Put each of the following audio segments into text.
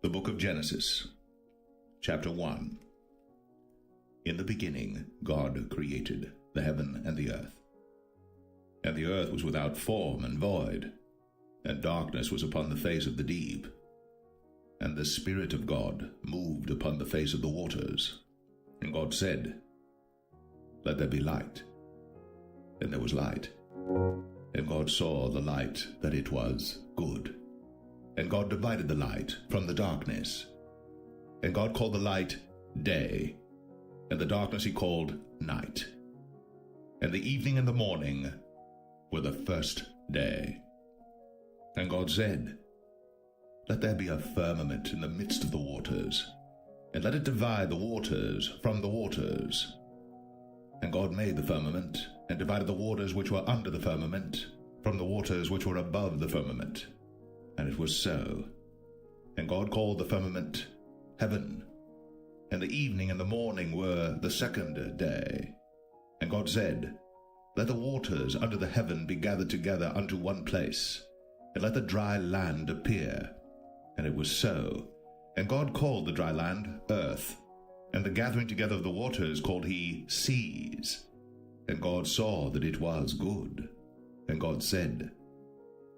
The book of Genesis, chapter 1. In the beginning God created the heaven and the earth. And the earth was without form and void, and darkness was upon the face of the deep. And the Spirit of God moved upon the face of the waters. And God said, "Let there be light." And there was light. And God saw the light that it was good. And God divided the light from the darkness. And God called the light day, and the darkness he called night. And the evening and the morning were the first day. And God said, "Let there be a firmament in the midst of the waters, and let it divide the waters from the waters." And God made the firmament, and divided the waters which were under the firmament from the waters which were above the firmament. And it was so. And God called the firmament heaven. And the evening and the morning were the second day. And God said, "Let the waters under the heaven be gathered together unto one place, and let the dry land appear." And it was so. And God called the dry land earth, and the gathering together of the waters called he seas. And God saw that it was good. And God said,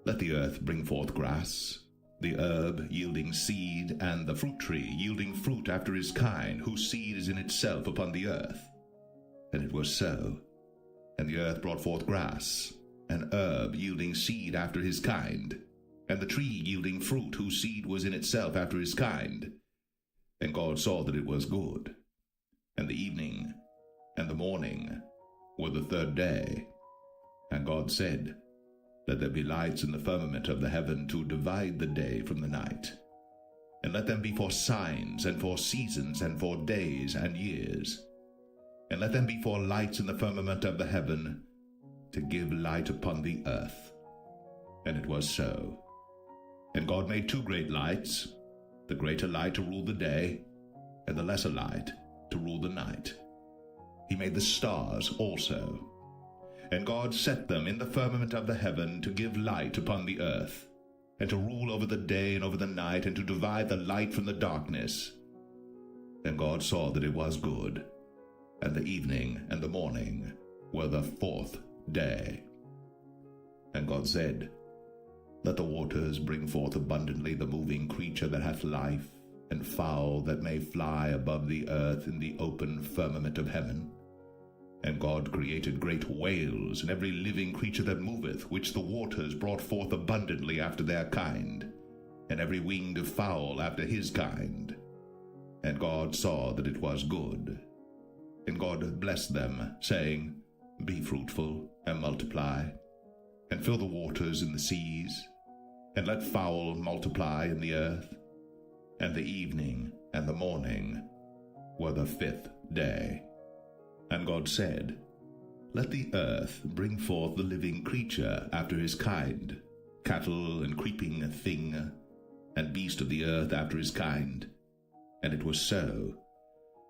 "Let the earth bring forth grass, the herb yielding seed, and the fruit tree yielding fruit after his kind, whose seed is in itself upon the earth." And it was so. And the earth brought forth grass, an herb yielding seed after his kind, and the tree yielding fruit, whose seed was in itself after his kind. And God saw that it was good. And the evening and the morning were the third day. And God said, "Let there be lights in the firmament of the heaven to divide the day from the night. And let them be for signs, and for seasons, and for days and years. And let them be for lights in the firmament of the heaven, to give light upon the earth." And it was so. And God made two great lights, the greater light to rule the day, and the lesser light to rule the night. He made the stars also. And God set them in the firmament of the heaven to give light upon the earth, and to rule over the day and over the night, and to divide the light from the darkness. And God saw that it was good. And the evening and the morning were the fourth day. And God said, "Let the waters bring forth abundantly the moving creature that hath life, and fowl that may fly above the earth in the open firmament of heaven." And God created great whales, and every living creature that moveth, which the waters brought forth abundantly after their kind, and every winged fowl after his kind. And God saw that it was good. And God blessed them, saying, "Be fruitful, and multiply, and fill the waters in the seas, and let fowl multiply in the earth." And the evening and the morning were the fifth day. And God said, "Let the earth bring forth the living creature after his kind, cattle and creeping thing, and beast of the earth after his kind." And it was so.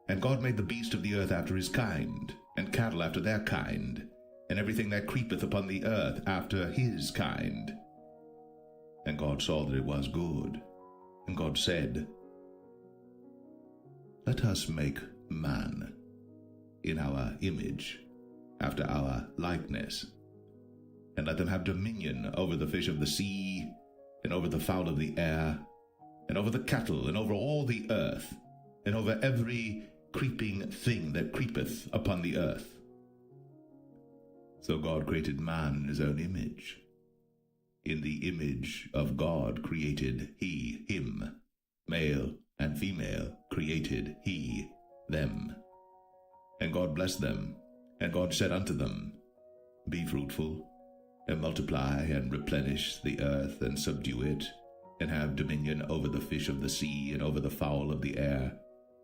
And God made the beast of the earth after his kind, and cattle after their kind, and everything that creepeth upon the earth after his kind. And God saw that it was good. And God said, "Let us make man in our image, after our likeness, and let them have dominion over the fish of the sea, and over the fowl of the air, and over the cattle, and over all the earth, and over every creeping thing that creepeth upon the earth." So God created man in his own image. In the image of God created he him, male and female created he them. And God blessed them, and God said unto them, "Be fruitful, and multiply, and replenish the earth, and subdue it, and have dominion over the fish of the sea, and over the fowl of the air,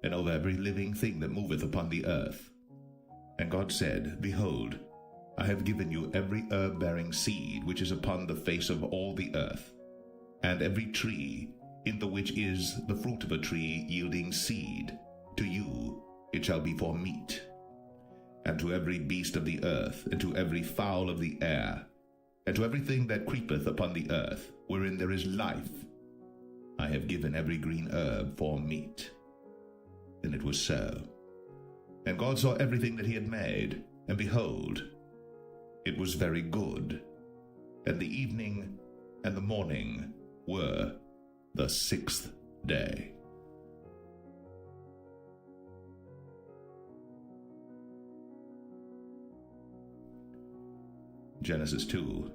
and over every living thing that moveth upon the earth." And God said, "Behold, I have given you every herb-bearing seed which is upon the face of all the earth, and every tree in the which is the fruit of a tree yielding seed. To you it shall be for meat. And to every beast of the earth, and to every fowl of the air, and to everything that creepeth upon the earth, wherein there is life, I have given every green herb for meat." And it was so. And God saw everything that he had made, and behold, it was very good. And the evening and the morning were the 6th day. Genesis 2.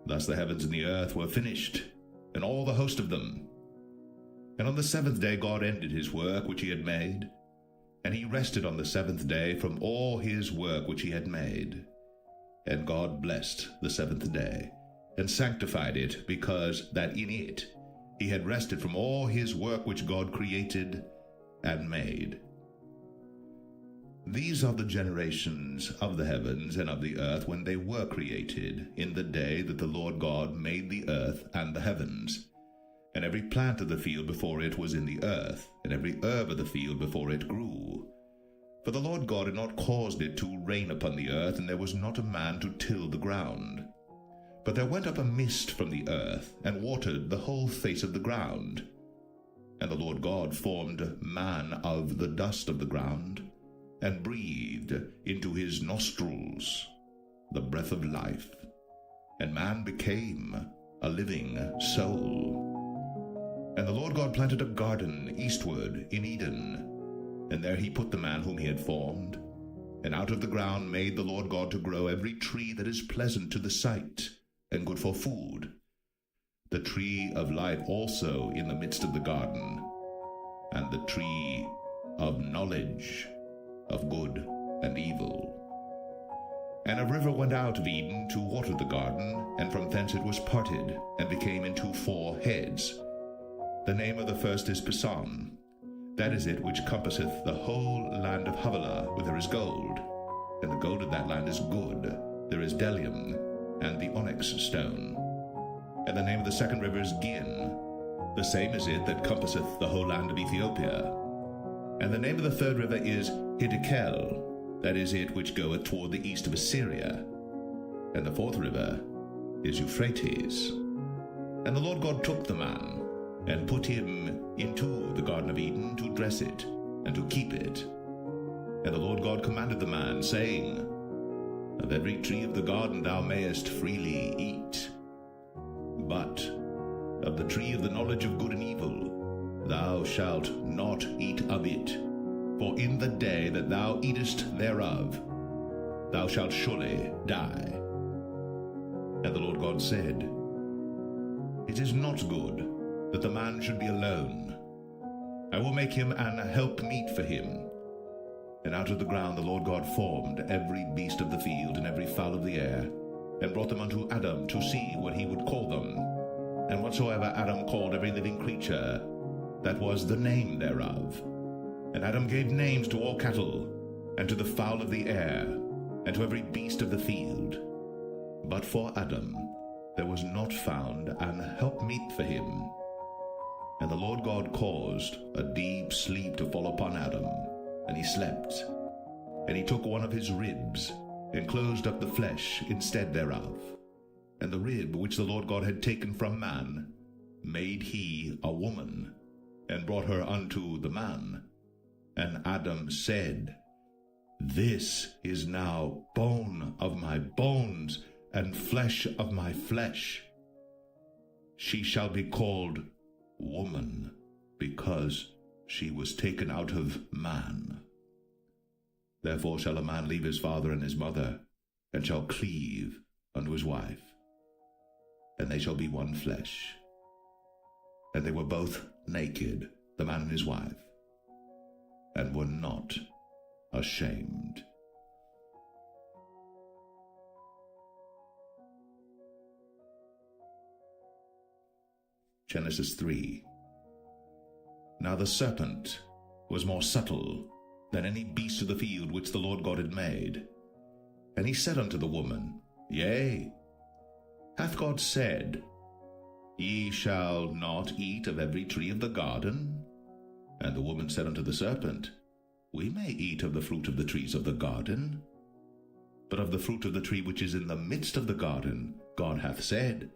Thus the heavens and the earth were finished, and all the host of them. And on the 7th day God ended his work which he had made, and he rested on the 7th day from all his work which he had made. And God blessed the 7th day, and sanctified it, because that in it he had rested from all his work which God created and made. These are the generations of the heavens and of the earth when they were created, in the day that the Lord God made the earth and the heavens. And every plant of the field before it was in the earth, and every herb of the field before it grew. For the Lord God had not caused it to rain upon the earth, and there was not a man to till the ground. But there went up a mist from the earth, and watered the whole face of the ground. And the Lord God formed man of the dust of the ground, and breathed into his nostrils the breath of life, and man became a living soul. And the Lord God planted a garden eastward in Eden, and there he put the man whom he had formed. And out of the ground made the Lord God to grow every tree that is pleasant to the sight, and good for food, the tree of life also in the midst of the garden, and the tree of knowledge of good and evil. And a river went out of Eden to water the garden, and from thence it was parted, and became into 4 heads. The name of the first is Pison. That is it which compasseth the whole land of Havilah, where there is gold. And the gold of that land is good. There is bdellium, and the onyx stone. And the name of the second river is Gin. The same is it that compasseth the whole land of Ethiopia. And the name of the third river is Hiddekel. That is it which goeth toward the east of Assyria. And the 4th river is Euphrates. And the Lord God took the man, and put him into the garden of Eden to dress it, and to keep it. And the Lord God commanded the man, saying, Of every tree of the garden thou mayest freely eat, but of the tree of the knowledge of good and evil thou shalt not eat of it. For in the day that thou eatest thereof, thou shalt surely die. And the Lord God said, It is not good that the man should be alone. I will make him an helpmeet for him. And out of the ground the Lord God formed every beast of the field and every fowl of the air, and brought them unto Adam to see what he would call them. And whatsoever Adam called every living creature, that was the name thereof. And Adam gave names to all cattle, and to the fowl of the air, and to every beast of the field. But for Adam there was not found an helpmeet for him. And the Lord God caused a deep sleep to fall upon Adam, and he slept. And he took one of his ribs, and closed up the flesh instead thereof. And the rib which the Lord God had taken from man made he a woman, and brought her unto the man. And Adam said, This is now bone of my bones, and flesh of my flesh. She shall be called woman, because she was taken out of man. Therefore shall a man leave his father and his mother, and shall cleave unto his wife, and they shall be one flesh. And they were both naked, the man and his wife, and were not ashamed. Genesis 3. Now the serpent was more subtle than any beast of the field which the Lord God had made. And he said unto the woman, Yea, hath God said, Ye shall not eat of every tree of the garden? And the woman said unto the serpent, We may eat of the fruit of the trees of the garden. But of the fruit of the tree which is in the midst of the garden, God hath said,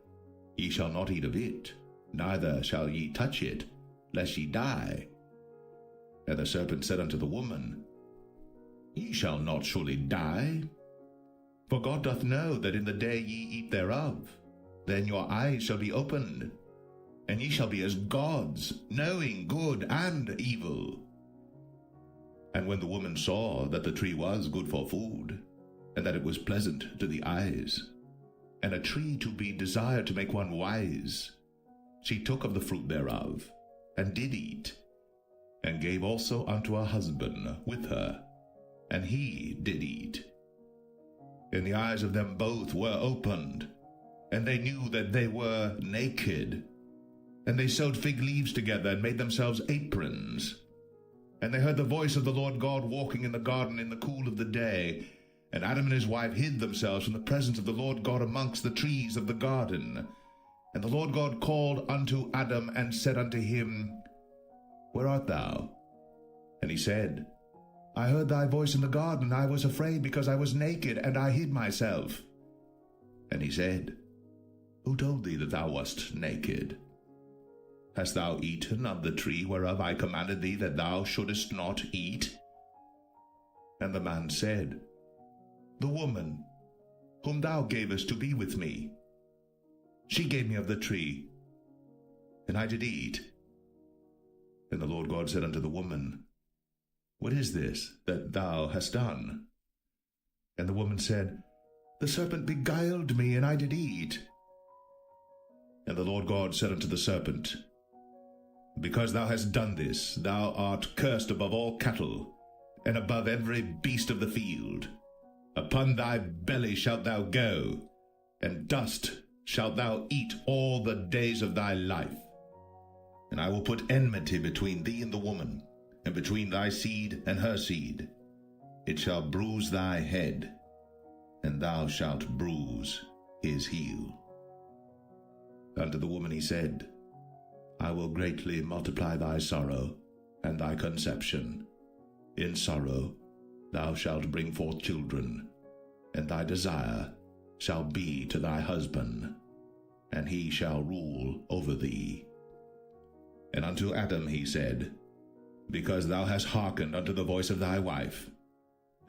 Ye shall not eat of it, neither shall ye touch it, lest ye die. And the serpent said unto the woman, Ye shall not surely die. For God doth know that in the day ye eat thereof, then your eyes shall be opened, and ye shall be as gods, knowing good and evil. And when the woman saw that the tree was good for food, and that it was pleasant to the eyes, and a tree to be desired to make one wise, she took of the fruit thereof, and did eat, and gave also unto her husband with her, and he did eat. And the eyes of them both were opened, and they knew that they were naked. And they sewed fig leaves together, and made themselves aprons. And they heard the voice of the Lord God walking in the garden in the cool of the day. And Adam and his wife hid themselves from the presence of the Lord God amongst the trees of the garden. And the Lord God called unto Adam, and said unto him, Where art thou? And he said, I heard thy voice in the garden. I was afraid, because I was naked, and I hid myself. And he said, Who told thee that thou wast naked? Hast thou eaten of the tree whereof I commanded thee that thou shouldest not eat? And the man said, The woman, whom thou gavest to be with me, she gave me of the tree, and I did eat. And the Lord God said unto the woman, What is this that thou hast done? And the woman said, The serpent beguiled me, and I did eat. And the Lord God said unto the serpent, Because thou hast done this, thou art cursed above all cattle, and above every beast of the field. Upon thy belly shalt thou go, and dust shalt thou eat all the days of thy life. And I will put enmity between thee and the woman, and between thy seed and her seed. It shall bruise thy head, and thou shalt bruise his heel. Unto the woman he said, I will greatly multiply thy sorrow and thy conception. In sorrow thou shalt bring forth children, and thy desire shall be to thy husband, and he shall rule over thee. And unto Adam he said, Because thou hast hearkened unto the voice of thy wife,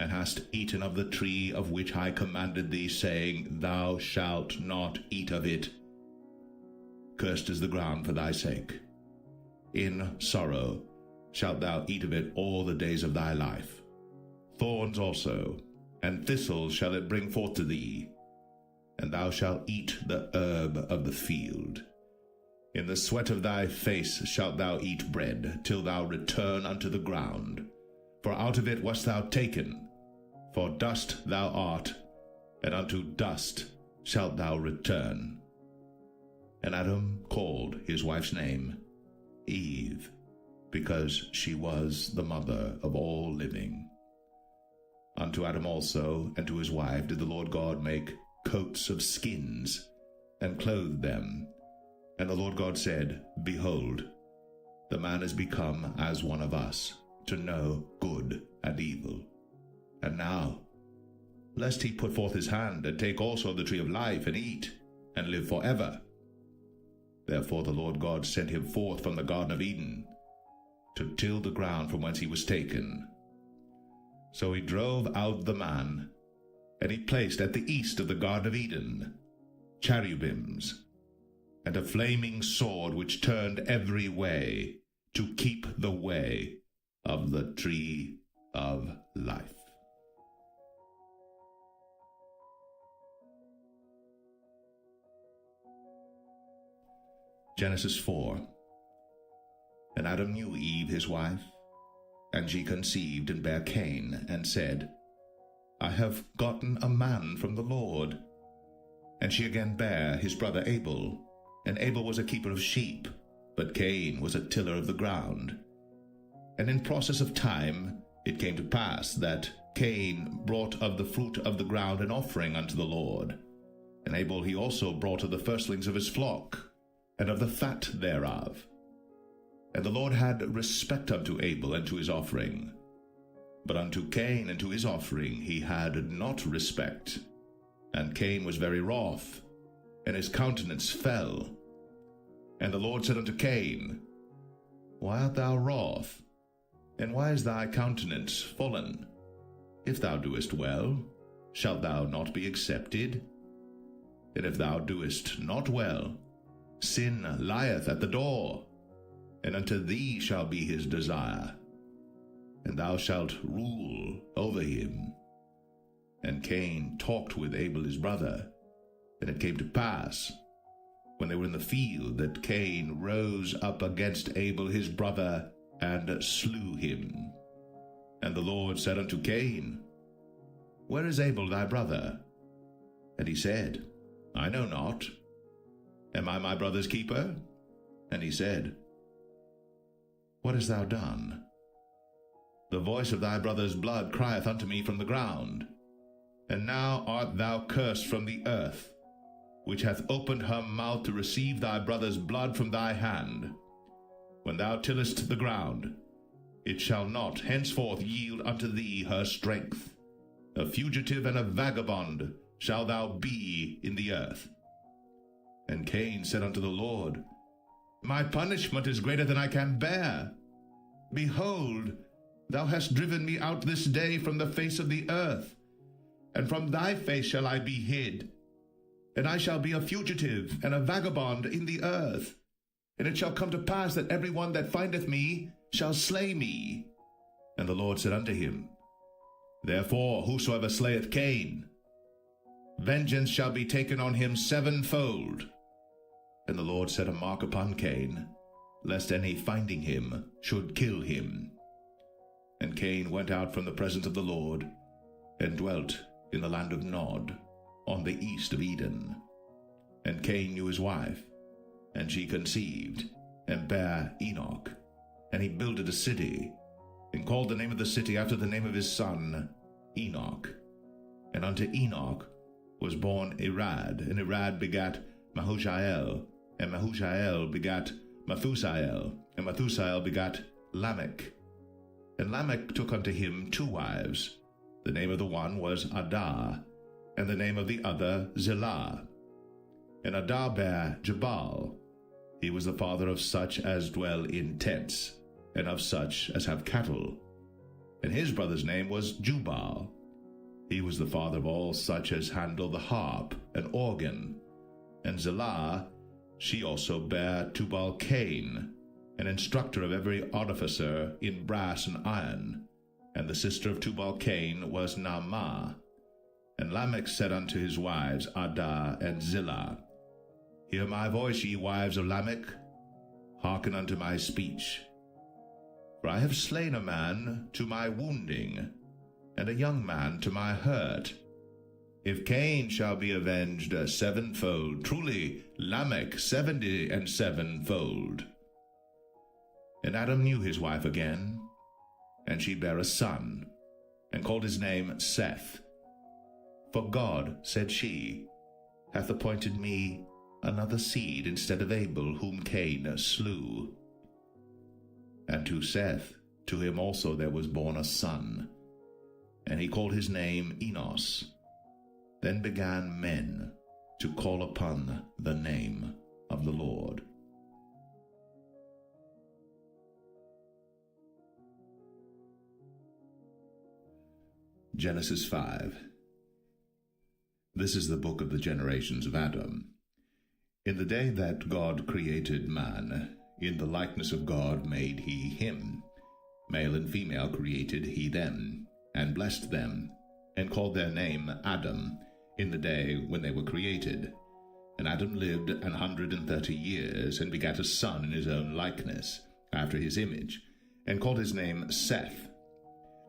and hast eaten of the tree of which I commanded thee, saying, Thou shalt not eat of it, cursed is the ground for thy sake. In sorrow shalt thou eat of it all the days of thy life. Thorns also and thistles shall it bring forth to thee, and thou shalt eat the herb of the field. In the sweat of thy face shalt thou eat bread, till thou return unto the ground. For out of it wast thou taken, for dust thou art, and unto dust shalt thou return. And Adam called his wife's name Eve, because she was the mother of all living. Unto Adam also and to his wife did the Lord God make coats of skins, and clothed them. And the Lord God said, Behold, the man is become as one of us, to know good and evil. And now, lest he put forth his hand, and take also of the tree of life, and eat, and live forever. Therefore the Lord God sent him forth from the Garden of Eden, to till the ground from whence he was taken. So he drove out the man, and he placed at the east of the Garden of Eden cherubims, and a flaming sword which turned every way, to keep the way of the tree of life. Genesis 4. And Adam knew Eve his wife, and she conceived and bare Cain, and said, I have gotten a man from the Lord. And she again bare his brother Abel, and Abel was a keeper of sheep, but Cain was a tiller of the ground. And in process of time it came to pass that Cain brought of the fruit of the ground an offering unto the Lord. And Abel he also brought of the firstlings of his flock, and of the fat thereof. And the Lord had respect unto Abel and to his offering, but unto Cain and to his offering he had not respect. And Cain was very wroth, and his countenance fell. And the Lord said unto Cain, Why art thou wroth? And why is thy countenance fallen? If thou doest well, shalt thou not be accepted? And if thou doest not well, sin lieth at the door, and unto thee shall be his desire, and thou shalt rule over him. And Cain talked with Abel his brother. And it came to pass, when they were in the field, that Cain rose up against Abel his brother, and slew him. And the Lord said unto Cain, Where is Abel thy brother? And he said, I know not. Am I my brother's keeper? And he said, What hast thou done? The voice of thy brother's blood crieth unto me from the ground. And now art thou cursed from the earth, which hath opened her mouth to receive thy brother's blood from thy hand. When thou tillest the ground, it shall not henceforth yield unto thee her strength. A fugitive and a vagabond shalt thou be in the earth. And Cain said unto the Lord, My punishment is greater than I can bear. Behold, thou hast driven me out this day from the face of the earth, and from thy face shall I be hid. And I shall be a fugitive and a vagabond in the earth. And it shall come to pass that every one that findeth me shall slay me. And the Lord said unto him, Therefore whosoever slayeth Cain, vengeance shall be taken on him sevenfold. And the Lord set a mark upon Cain, lest any finding him should kill him. And Cain went out from the presence of the Lord, and dwelt in the land of Nod, on the east of Eden. And Cain knew his wife, and she conceived, and bare Enoch. And he builded a city, and called the name of the city after the name of his son, Enoch. And unto Enoch was born Irad, and Irad begat Mahushael, and Mahushael begat Methusael, and Methusael begat Lamech. And Lamech took unto him 2 wives. The name of the one was Adah, and the name of the other Zillah. And Adah bare Jabal. He was the father of such as dwell in tents, and of such as have cattle. And his brother's name was Jubal. He was the father of all such as handle the harp and organ. And Zillah, she also bare Tubal-Cain, an instructor of every artificer in brass and iron. And the sister of Tubal-Cain was Naamah. And Lamech said unto his wives Adah and Zillah, Hear my voice, ye wives of Lamech, hearken unto my speech. For I have slain a man to my wounding, and a young man to my hurt. If Cain shall be avenged sevenfold, truly Lamech 77-fold. And Adam knew his wife again, and she bare a son, and called his name Seth. For God, said she, hath appointed me another seed instead of Abel, whom Cain slew. And to Seth, to him also there was born a son, and he called his name Enos. Then began men to call upon the name of the Lord. Genesis 5. This is the book of the generations of Adam. In the day that God created man, in the likeness of God made he him. Male and female created he them, and blessed them, and called their name Adam, in the day when they were created. And Adam lived 130 years, and begat a son in his own likeness, after his image, and called his name Seth.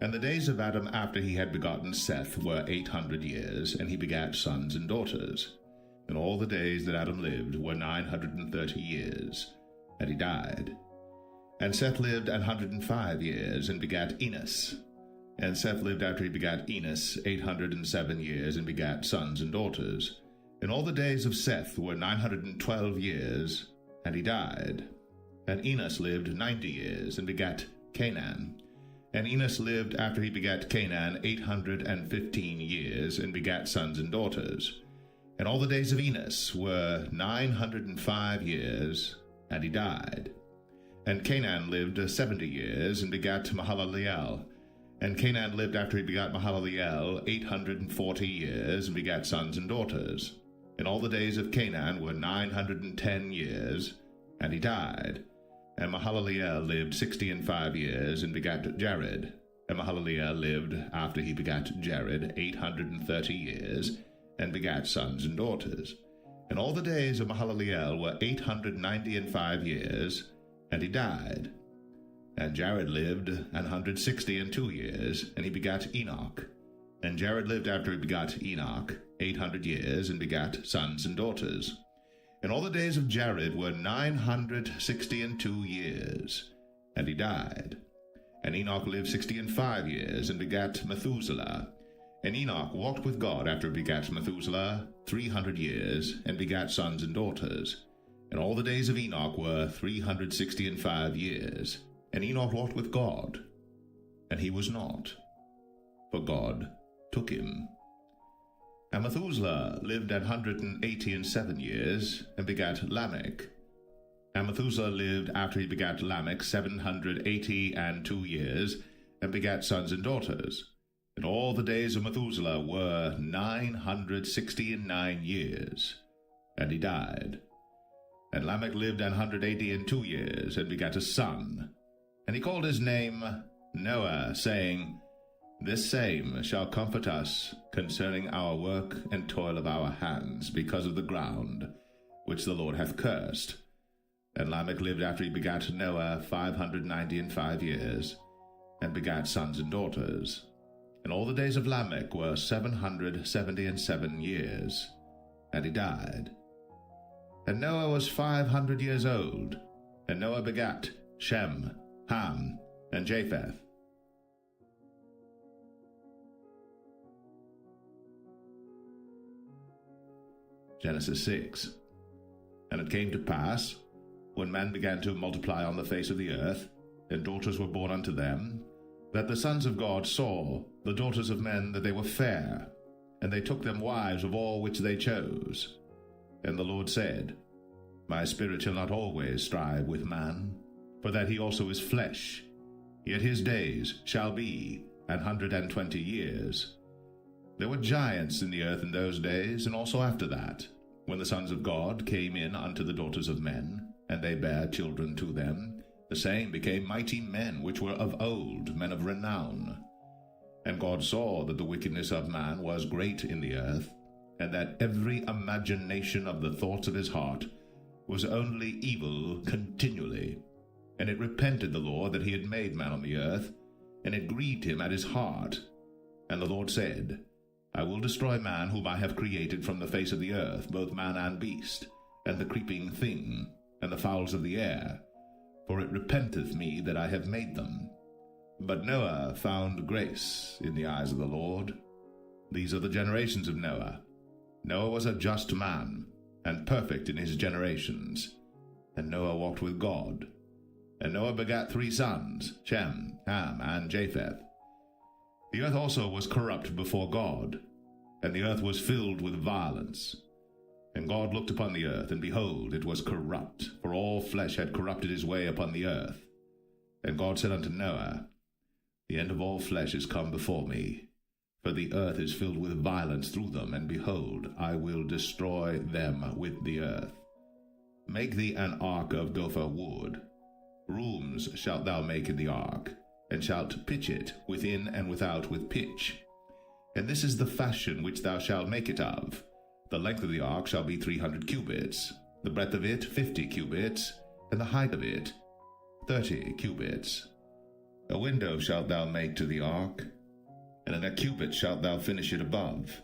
And the days of Adam after he had begotten Seth were 800 years, and he begat sons and daughters. And all the days that Adam lived were 930 years, and he died. And Seth lived 105 years, and begat Enos. And Seth lived after he begat Enos 807 years, and begat sons and daughters. And all the days of Seth were 912 years, and he died. And Enos lived 90 years, and begat Canaan. And Enos lived after he begat Canaan 815 years, and begat sons and daughters. And all the days of Enos were 905 years, and he died. And Canaan lived 70 years, and begat Mahalaleel. And Canaan lived after he begat Mahalaleel 840 years, and begat sons and daughters. And all the days of Canaan were 910 years, and he died. And Mahalaleel lived 65 years, and begat Jared. And Mahalaleel lived after he begat Jared 830 years, and begat sons and daughters. And all the days of Mahalaleel were 895 years, and he died. And Jared lived 162 years, and he begat Enoch. And Jared lived after he begat Enoch 800 years, and begat sons and daughters. And all the days of Jared were 962 years, and he died. And Enoch lived 65 years, and begat Methuselah. And Enoch walked with God after he begat Methuselah 300 years, and begat sons and daughters. And all the days of Enoch were 365 years. And Enoch walked with God, and he was not, for God took him. And Methuselah lived 187 years, and begat Lamech. And Methuselah lived after he begat Lamech 782 years, and begat sons and daughters. And all the days of Methuselah were 969 years, and he died. And Lamech lived 182 years, and begat a son. And he called his name Noah, saying, This same shall comfort us concerning our work and toil of our hands, because of the ground which the Lord hath cursed. And Lamech lived after he begat Noah 595 years, and begat sons and daughters. And all the days of Lamech were 777 years, and he died. And Noah was 500 years old, and Noah begat Shem, Ham, and Japheth. Genesis 6. And it came to pass, when men began to multiply on the face of the earth, and daughters were born unto them, that the sons of God saw the daughters of men that they were fair, and they took them wives of all which they chose. And the Lord said, My spirit shall not always strive with man, for that he also is flesh, yet his days shall be 120 years. There were giants in the earth in those days, and also after that, when the sons of God came in unto the daughters of men, and they bare children to them, the same became mighty men which were of old, men of renown. And God saw that the wickedness of man was great in the earth, and that every imagination of the thoughts of his heart was only evil continually. And it repented the Lord that he had made man on the earth, and it grieved him at his heart. And the Lord said, I will destroy man whom I have created from the face of the earth, both man and beast, and the creeping thing, and the fowls of the air, for it repenteth me that I have made them. But Noah found grace in the eyes of the Lord. These are the generations of Noah. Noah was a just man, and perfect in his generations. And Noah walked with God. And Noah begat 3 sons, Shem, Ham, and Japheth. The earth also was corrupt before God, and the earth was filled with violence. And God looked upon the earth, and behold, it was corrupt, for all flesh had corrupted his way upon the earth. And God said unto Noah, The end of all flesh is come before me, for the earth is filled with violence through them, and behold, I will destroy them with the earth. Make thee an ark of gopher wood. Rooms shalt thou make in the ark, and shalt pitch it within and without with pitch. And this is the fashion which thou shalt make it of. The length of the ark shall be 300 cubits, the breadth of it 50 cubits, and the height of it 30 cubits. A window shalt thou make to the ark, and in a cubit shalt thou finish it above.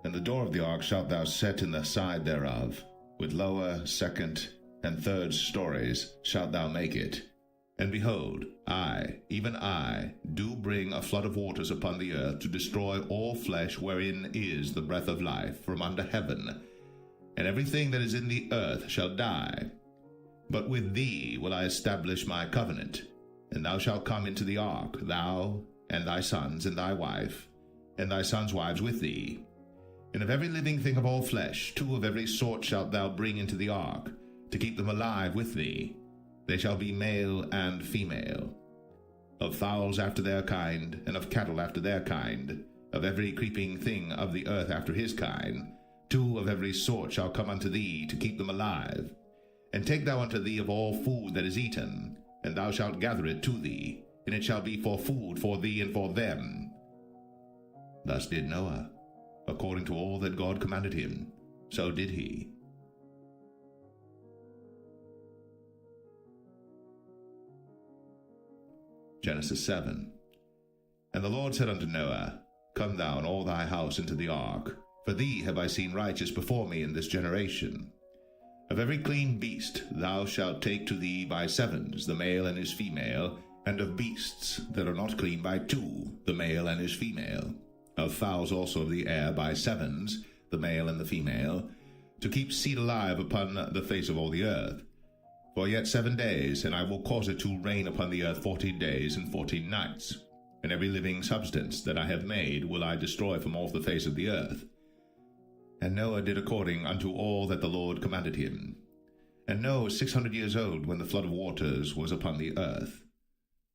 And the door of the ark shalt thou set in the side thereof, with lower, second, and third stories shalt thou make it. And behold, I, even I, do bring a flood of waters upon the earth to destroy all flesh wherein is the breath of life from under heaven, and everything that is in the earth shall die. But with thee will I establish my covenant, and thou shalt come into the ark, thou, and thy sons, and thy wife, and thy sons' wives with thee. And of every living thing of all flesh, 2 of every sort shalt thou bring into the ark, to keep them alive with thee. They shall be male and female. Of fowls after their kind, and of cattle after their kind, of every creeping thing of the earth after his kind, 2 of every sort shall come unto thee, to keep them alive. And take thou unto thee of all food that is eaten, and thou shalt gather it to thee, and it shall be for food for thee and for them. Thus did Noah, according to all that God commanded him, so did he. Genesis 7. And the Lord said unto Noah, Come thou and all thy house into the ark, for thee have I seen righteous before me in this generation. Of every clean beast thou shalt take to thee by 7s, the male and his female, and of beasts that are not clean by 2, the male and his female. Of fowls also of the air by 7s, the male and the female, to keep seed alive upon the face of all the earth. For yet 7 days, and I will cause it to rain upon the earth 40 days and 14 nights. And every living substance that I have made will I destroy from off the face of the earth. And Noah did according unto all that the Lord commanded him. And Noah was 600 years old when the flood of waters was upon the earth.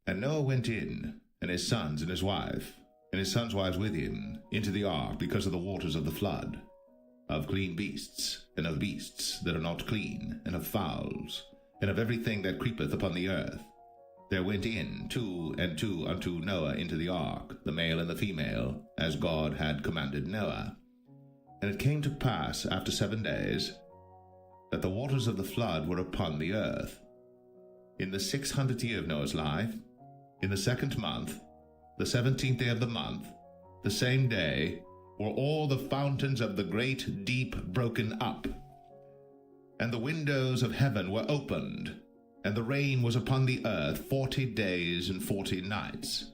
And Noah went in, and his sons and his wife, and his sons' wives with him, into the ark because of the waters of the flood, of clean beasts, and of beasts that are not clean, and of fowls, and of everything that creepeth upon the earth. There went in 2 and 2 unto Noah into the ark, the male and the female, as God had commanded Noah. And it came to pass after 7 days, that the waters of the flood were upon the earth. In the 600th year of Noah's life, in the 2nd month, the 17th day of the month, the same day, were all the fountains of the great deep broken up. And the windows of heaven were opened, and the rain was upon the earth 40 days and 40 nights.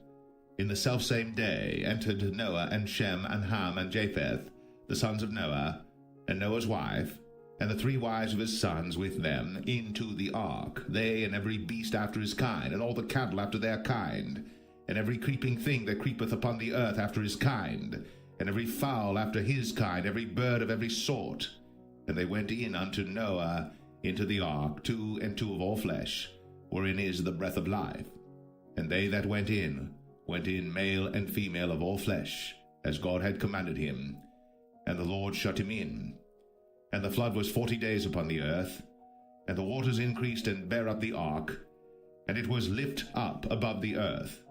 In the selfsame day entered Noah and Shem and Ham and Japheth, the sons of Noah, and Noah's wife, and the 3 wives of his sons with them, into the ark, they and every beast after his kind, and all the cattle after their kind, and every creeping thing that creepeth upon the earth after his kind, and every fowl after his kind, every bird of every sort. And they went in unto Noah into the ark, 2 and 2 of all flesh, wherein is the breath of life. And they that went in male and female of all flesh, as God had commanded him. And the Lord shut him in. And the flood was 40 days upon the earth, and the waters increased and bare up the ark, and it was lift up above the earth.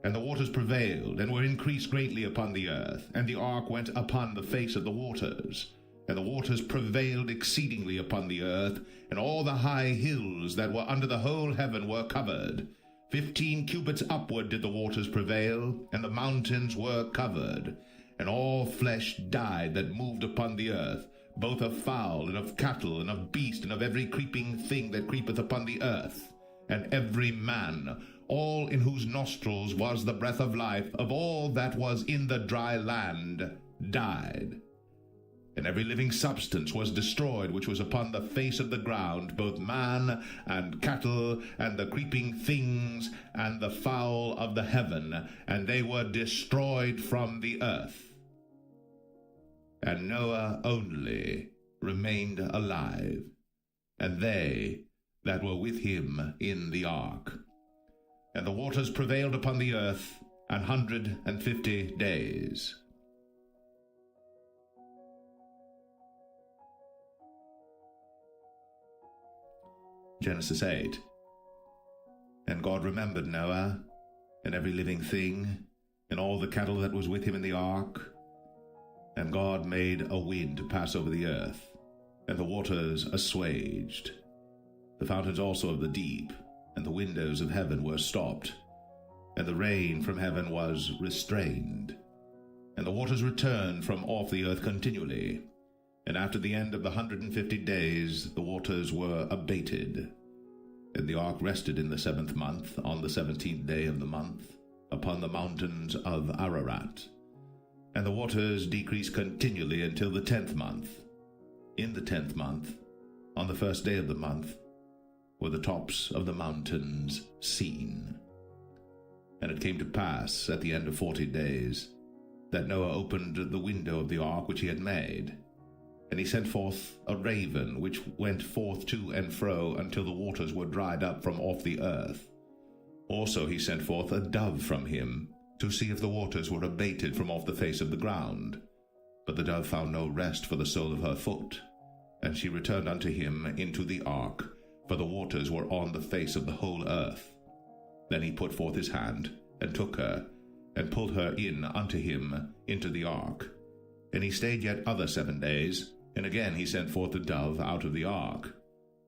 And the waters prevailed, and were increased greatly upon the earth, and the ark went upon the face of the waters. And the waters prevailed exceedingly upon the earth, and all the high hills that were under the whole heaven were covered. 15 cubits upward did the waters prevail, and the mountains were covered. And all flesh died that moved upon the earth, both of fowl, and of cattle, and of beast, and of every creeping thing that creepeth upon the earth. And every man, all in whose nostrils was the breath of life, of all that was in the dry land, died. And every living substance was destroyed which was upon the face of the ground, both man and cattle, and the creeping things, and the fowl of the heaven, and they were destroyed from the earth. And Noah only remained alive, and they that were with him in the ark. And the waters prevailed upon the earth 150 days. Genesis 8. And God remembered Noah, and every living thing, and all the cattle that was with him in the ark. And God made a wind to pass over the earth, and the waters assuaged. The fountains also of the deep, and the windows of heaven were stopped, and the rain from heaven was restrained. And the waters returned from off the earth continually. And after the end of the 150 days, the waters were abated. And the ark rested in the 7th month, on the 17th day of the month, upon the mountains of Ararat. And the waters decreased continually until the 10th month. In the 10th month, on the 1st day of the month, were the tops of the mountains seen. And it came to pass, at the end of 40 days, that Noah opened the window of the ark which he had made. And he sent forth a raven, which went forth to and fro until the waters were dried up from off the earth. Also he sent forth a dove from him, to see if the waters were abated from off the face of the ground. But the dove found no rest for the sole of her foot. And she returned unto him into the ark, for the waters were on the face of the whole earth. Then he put forth his hand, and took her, and pulled her in unto him into the ark. And he stayed yet other 7 days, and again he sent forth the dove out of the ark.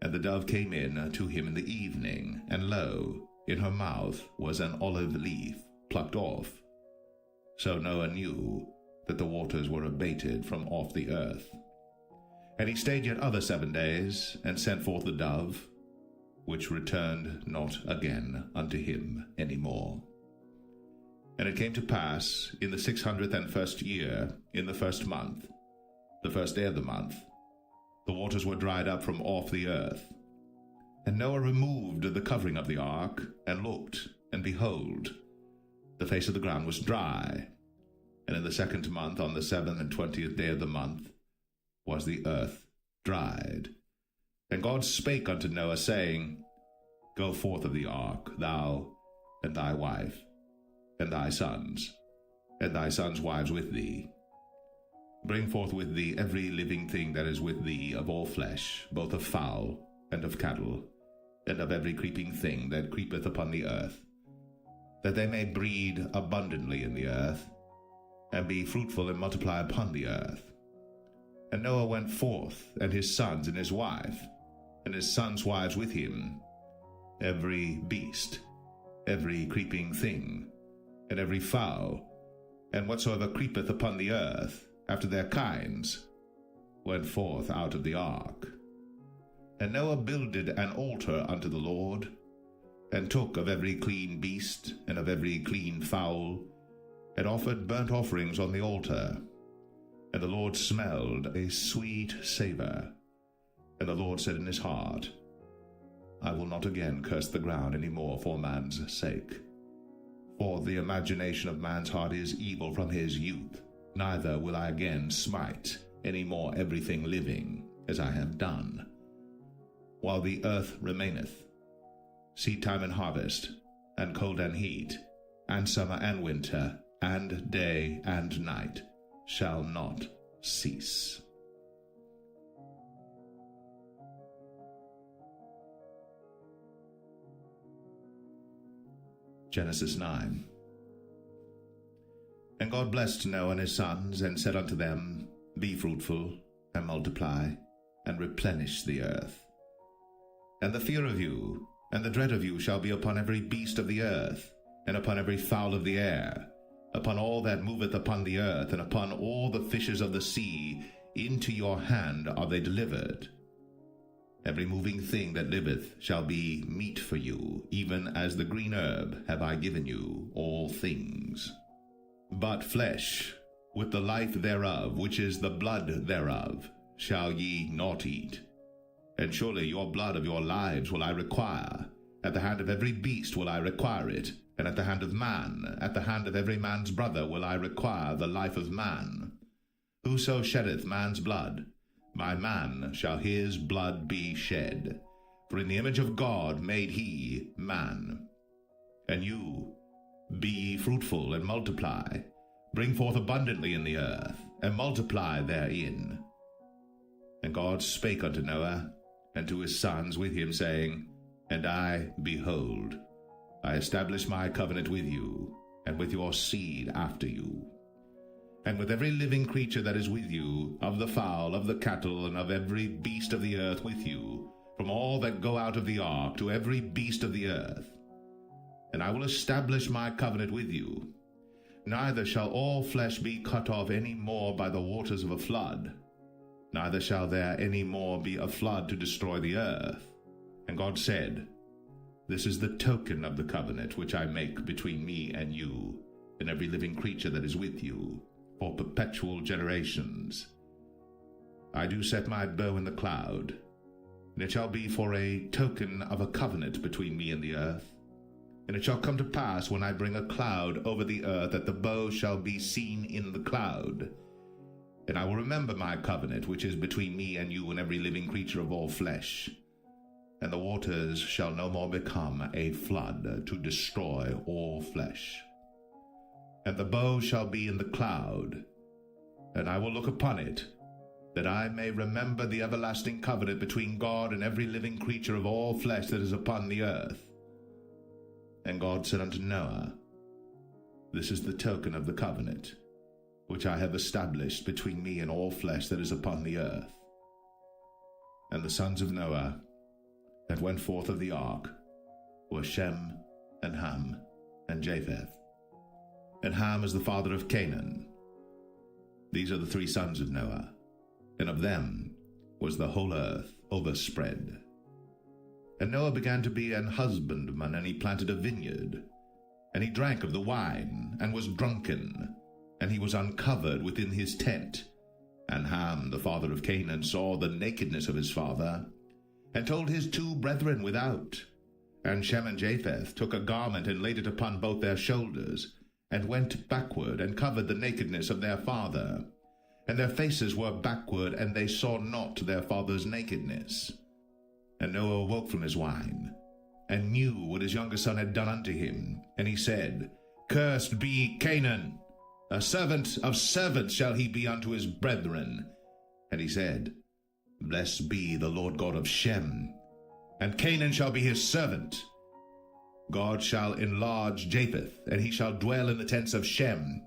And the dove came in to him in the evening, and lo, in her mouth was an olive leaf plucked off. So Noah knew that the waters were abated from off the earth. And he stayed yet other 7 days, and sent forth the dove, which returned not again unto him any more. And it came to pass in the 601st year, in the 1st month, the 1st day of the month, the waters were dried up from off the earth. And Noah removed the covering of the ark, and looked, and behold, the face of the ground was dry. And in the 2nd month, on the 27th day of the month, was the earth dried. And God spake unto Noah, saying, Go forth of the ark, thou, and thy wife, and thy sons wives with thee. Bring forth with thee every living thing that is with thee of all flesh, both of fowl, and of cattle, and of every creeping thing that creepeth upon the earth, that they may breed abundantly in the earth, and be fruitful and multiply upon the earth. And Noah went forth, and his sons and his wife, and his sons' wives with him, every beast, every creeping thing, and every fowl, and whatsoever creepeth upon the earth, after their kinds, went forth out of the ark. And Noah builded an altar unto the Lord, and took of every clean beast, and of every clean fowl, and offered burnt offerings on the altar. And the Lord smelled a sweet savour. And the Lord said in his heart, I will not again curse the ground any more for man's sake. For the imagination of man's heart is evil from his youth, neither will I again smite any more everything living, as I have done. While the earth remaineth, seedtime and harvest, and cold and heat, and summer and winter, and day and night, shall not cease. Genesis 9. And God blessed Noah and his sons, and said unto them, Be fruitful, and multiply, and replenish the earth. And the fear of you, and the dread of you shall be upon every beast of the earth, and upon every fowl of the air, upon all that moveth upon the earth, and upon all the fishes of the sea. Into your hand are they delivered. Every moving thing that liveth shall be meat for you, even as the green herb have I given you all things. But flesh, with the life thereof, which is the blood thereof, shall ye not eat. And surely your blood of your lives will I require. At the hand of every beast will I require it, and at the hand of man, at the hand of every man's brother will I require the life of man. Whoso sheddeth man's blood, by man shall his blood be shed. For in the image of God made he man. And you, be ye fruitful and multiply, bring forth abundantly in the earth, and multiply therein. And God spake unto Noah, and to his sons with him, saying, And I, behold, I establish my covenant with you, and with your seed after you, and with every living creature that is with you, of the fowl, of the cattle, and of every beast of the earth with you, from all that go out of the ark to every beast of the earth. And I will establish my covenant with you. Neither shall all flesh be cut off any more by the waters of a flood, neither shall there any more be a flood to destroy the earth. And God said, This is the token of the covenant which I make between me and you, and every living creature that is with you, for perpetual generations. I do set my bow in the cloud, and it shall be for a token of a covenant between me and the earth. And it shall come to pass, when I bring a cloud over the earth, that the bow shall be seen in the cloud. And I will remember my covenant, which is between me and you and every living creature of all flesh. And the waters shall no more become a flood to destroy all flesh. And the bow shall be in the cloud, and I will look upon it, that I may remember the everlasting covenant between God and every living creature of all flesh that is upon the earth. And God said unto Noah, This is the token of the covenant, which I have established between me and all flesh that is upon the earth. And the sons of Noah that went forth of the ark were Shem, and Ham, and Japheth. And Ham is the father of Canaan. These are the three sons of Noah, and of them was the whole earth overspread. And Noah began to be an husbandman, and he planted a vineyard. And he drank of the wine, and was drunken, and he was uncovered within his tent. And Ham, the father of Canaan, saw the nakedness of his father, and told his two brethren without. And Shem and Japheth took a garment, and laid it upon both their shoulders, and went backward, and covered the nakedness of their father. And their faces were backward, and they saw not their father's nakedness. And Noah awoke from his wine, and knew what his younger son had done unto him. And he said, Cursed be Canaan, a servant of servants shall he be unto his brethren. And he said, Blessed be the Lord God of Shem, and Canaan shall be his servant. God shall enlarge Japheth, and he shall dwell in the tents of Shem,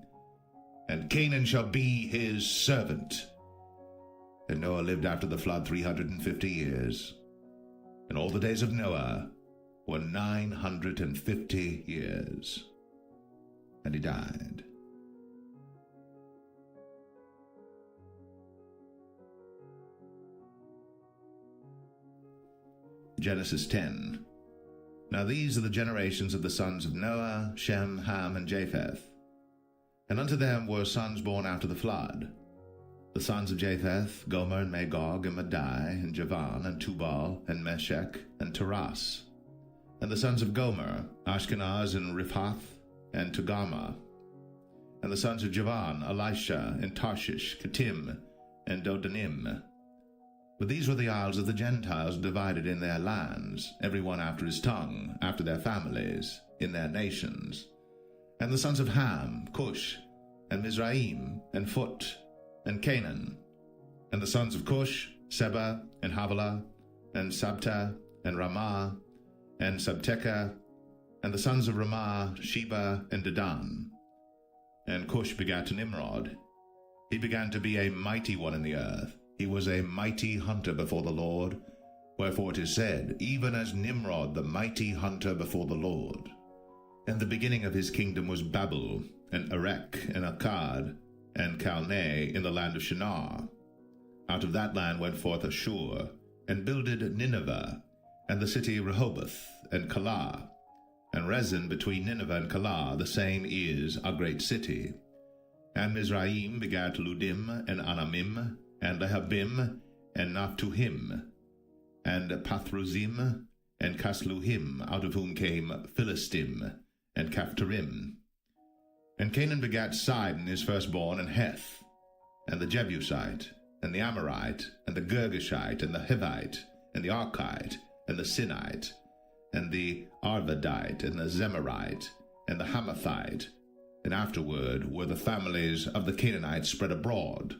and Canaan shall be his servant. And Noah lived after the flood 350 years, and all the days of Noah were 950 years, and he died. Genesis 10. Now these are the generations of the sons of Noah, Shem, Ham, and Japheth. And unto them were sons born after the flood. The sons of Japheth, Gomer, and Magog, and Madai, and Javan, and Tubal, and Meshech, and Taras. And the sons of Gomer, Ashkenaz, and Riphath, and Togarmah. And the sons of Javan, Elisha, and Tarshish, Kittim, and Dodanim. But these were the isles of the Gentiles divided in their lands, every one after his tongue, after their families, in their nations. And the sons of Ham, Cush, and Mizraim, and Phut, and Canaan. And the sons of Cush, Seba, and Havilah, and Sabta, and Ramah, and Sabteka. And the sons of Ramah, Sheba, and Dedan. And Cush begat Nimrod. He began to be a mighty one in the earth. He was a mighty hunter before the Lord. Wherefore it is said, even as Nimrod the mighty hunter before the Lord. And the beginning of his kingdom was Babel, and Erech, and Akkad, and Calneh in the land of Shinar. Out of that land went forth Ashur, and builded Nineveh, and the city Rehoboth, and Calah. And Rezin between Nineveh and Calah, the same is a great city. And Mizraim begat Ludim, and Anamim, and Lehabim, and Naphtuhim, and Pathruzim, and Casluhim, out of whom came Philistim, and Caphtorim. And Canaan begat Sidon his firstborn, and Heth, and the Jebusite, and the Amorite, and the Girgashite, and the Hivite, and the Archite, and the Sinite, and the Arvadite, and the Zemarite, and the Hamathite. And afterward were the families of the Canaanites spread abroad.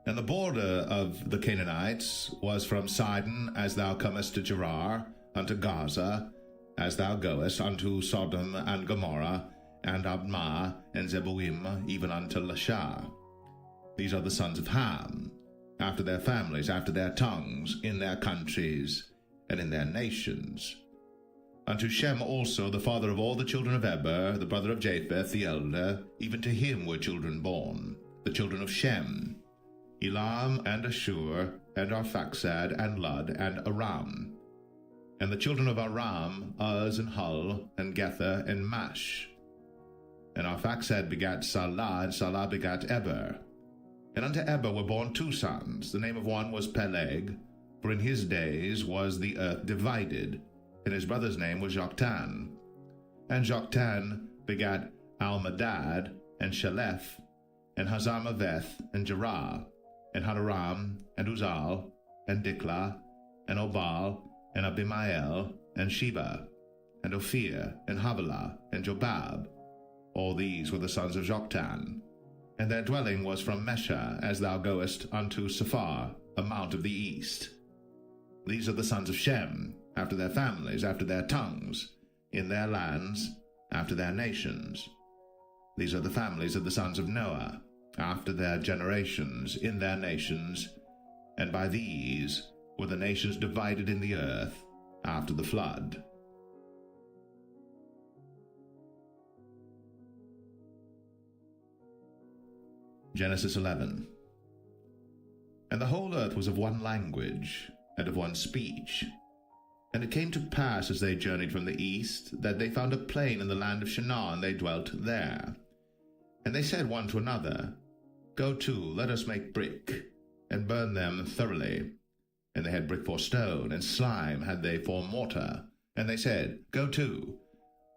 And the border of the Canaanites was from Sidon, as thou comest to Gerar, unto Gaza, as thou goest unto Sodom and Gomorrah, and Admah, and Zeboim, even unto Lasha. These are the sons of Ham, after their families, after their tongues, in their countries, and in their nations. Unto Shem also, the father of all the children of Eber, the brother of Japheth, the elder, even to him were children born, the children of Shem, Elam, and Ashur, and Arphaxad, and Lud, and Aram. And the children of Aram, Uz, and Hul, and Gether, and Mash. And Arphaxad begat Salah, and Salah begat Eber. And unto Eber were born two sons. The name of one was Peleg, for in his days was the earth divided, and his brother's name was Joktan. And Joktan begat Almadad, and Shelef, and Hazarmaveth, and Jerah, and Hadoram, and Uzal, and Diklah, and Obal, and Abimael, and Sheba, and Ophir, and Havilah, and Jobab. All these were the sons of Joktan. And their dwelling was from Mesha, as thou goest unto Sephar, a mount of the east. These are the sons of Shem, after their families, after their tongues, in their lands, after their nations. These are the families of the sons of Noah, after their generations, in their nations, and by these were the nations divided in the earth after the flood. Genesis 11. And the whole earth was of one language, and of one speech. And it came to pass, as they journeyed from the east, that they found a plain in the land of Shinar, and they dwelt there. And they said one to another, Go to, let us make brick, and burn them thoroughly. And they had brick for stone, and slime had they for mortar. And they said, Go to,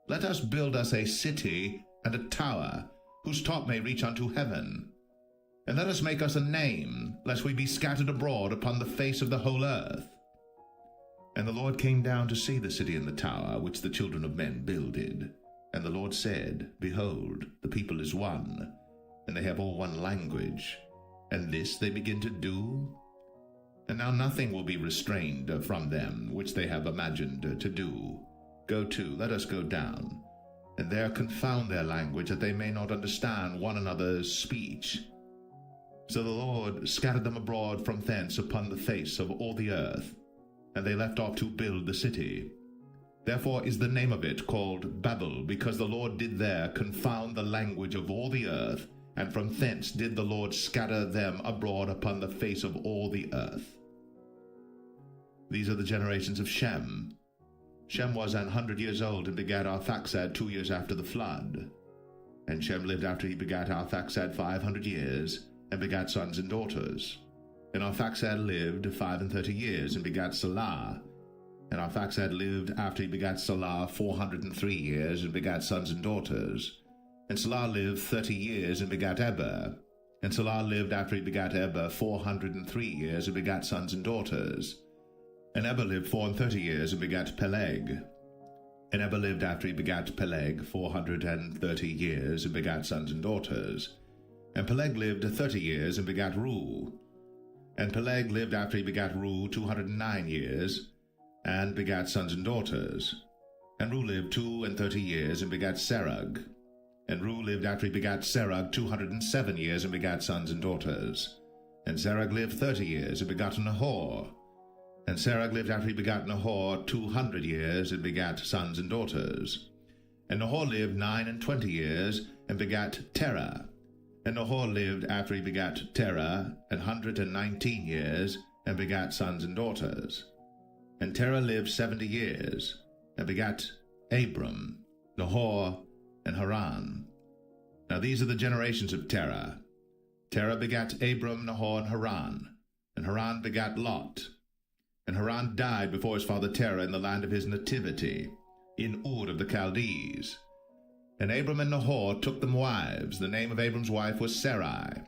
let us build us a city and a tower, whose top may reach unto heaven. And let us make us a name, lest we be scattered abroad upon the face of the whole earth. And the Lord came down to see the city and the tower, which the children of men builded. And the Lord said, Behold, the people is one, and they have all one language, and this they begin to do. And now nothing will be restrained from them, which they have imagined to do. Go to, let us go down, and there confound their language, that they may not understand one another's speech. So the Lord scattered them abroad from thence upon the face of all the earth, and they left off to build the city. Therefore is the name of it called Babel, because the Lord did there confound the language of all the earth, and from thence did the Lord scatter them abroad upon the face of all the earth. These are the generations of Shem. Shem was 100 years old, and begat Arphaxad 2 years after the flood. And Shem lived after he begat Arphaxad 500 years, and begat sons and daughters. And Arphaxad lived 35 years, and begat Salah. And Arphaxad lived after he begat Salah 403 years, and begat sons and daughters. And Salah lived 30 years, and begat Eber. And Salah lived after he begat Eber 403 years, and begat sons and daughters. And Eber lived 34 years, and begat Peleg. And Eber lived after he begat Peleg 430 years, and begat sons and daughters. And Peleg lived 30 years, and begat Reu. And Peleg lived after he begat Reu 209 years, and begat sons and daughters. And Reu lived 32 years, and begat Serug. And Reu lived after he begat Serug 207 years, and begat sons and daughters. And Serug lived 30 years, and begat Nahor. And Serug lived after he begat Nahor 200 years, and begat sons and daughters. And Nahor lived 29 years, and begat Terah. And Nahor lived after he begat Terah 119 years, and begat sons and daughters. And Terah lived 70 years, and begat Abram, Nahor, and Haran. Now these are the generations of Terah. Terah begat Abram, Nahor, and Haran begat Lot. And Haran died before his father Terah in the land of his nativity, in Ur of the Chaldees. And Abram and Nahor took them wives. The name of Abram's wife was Sarai,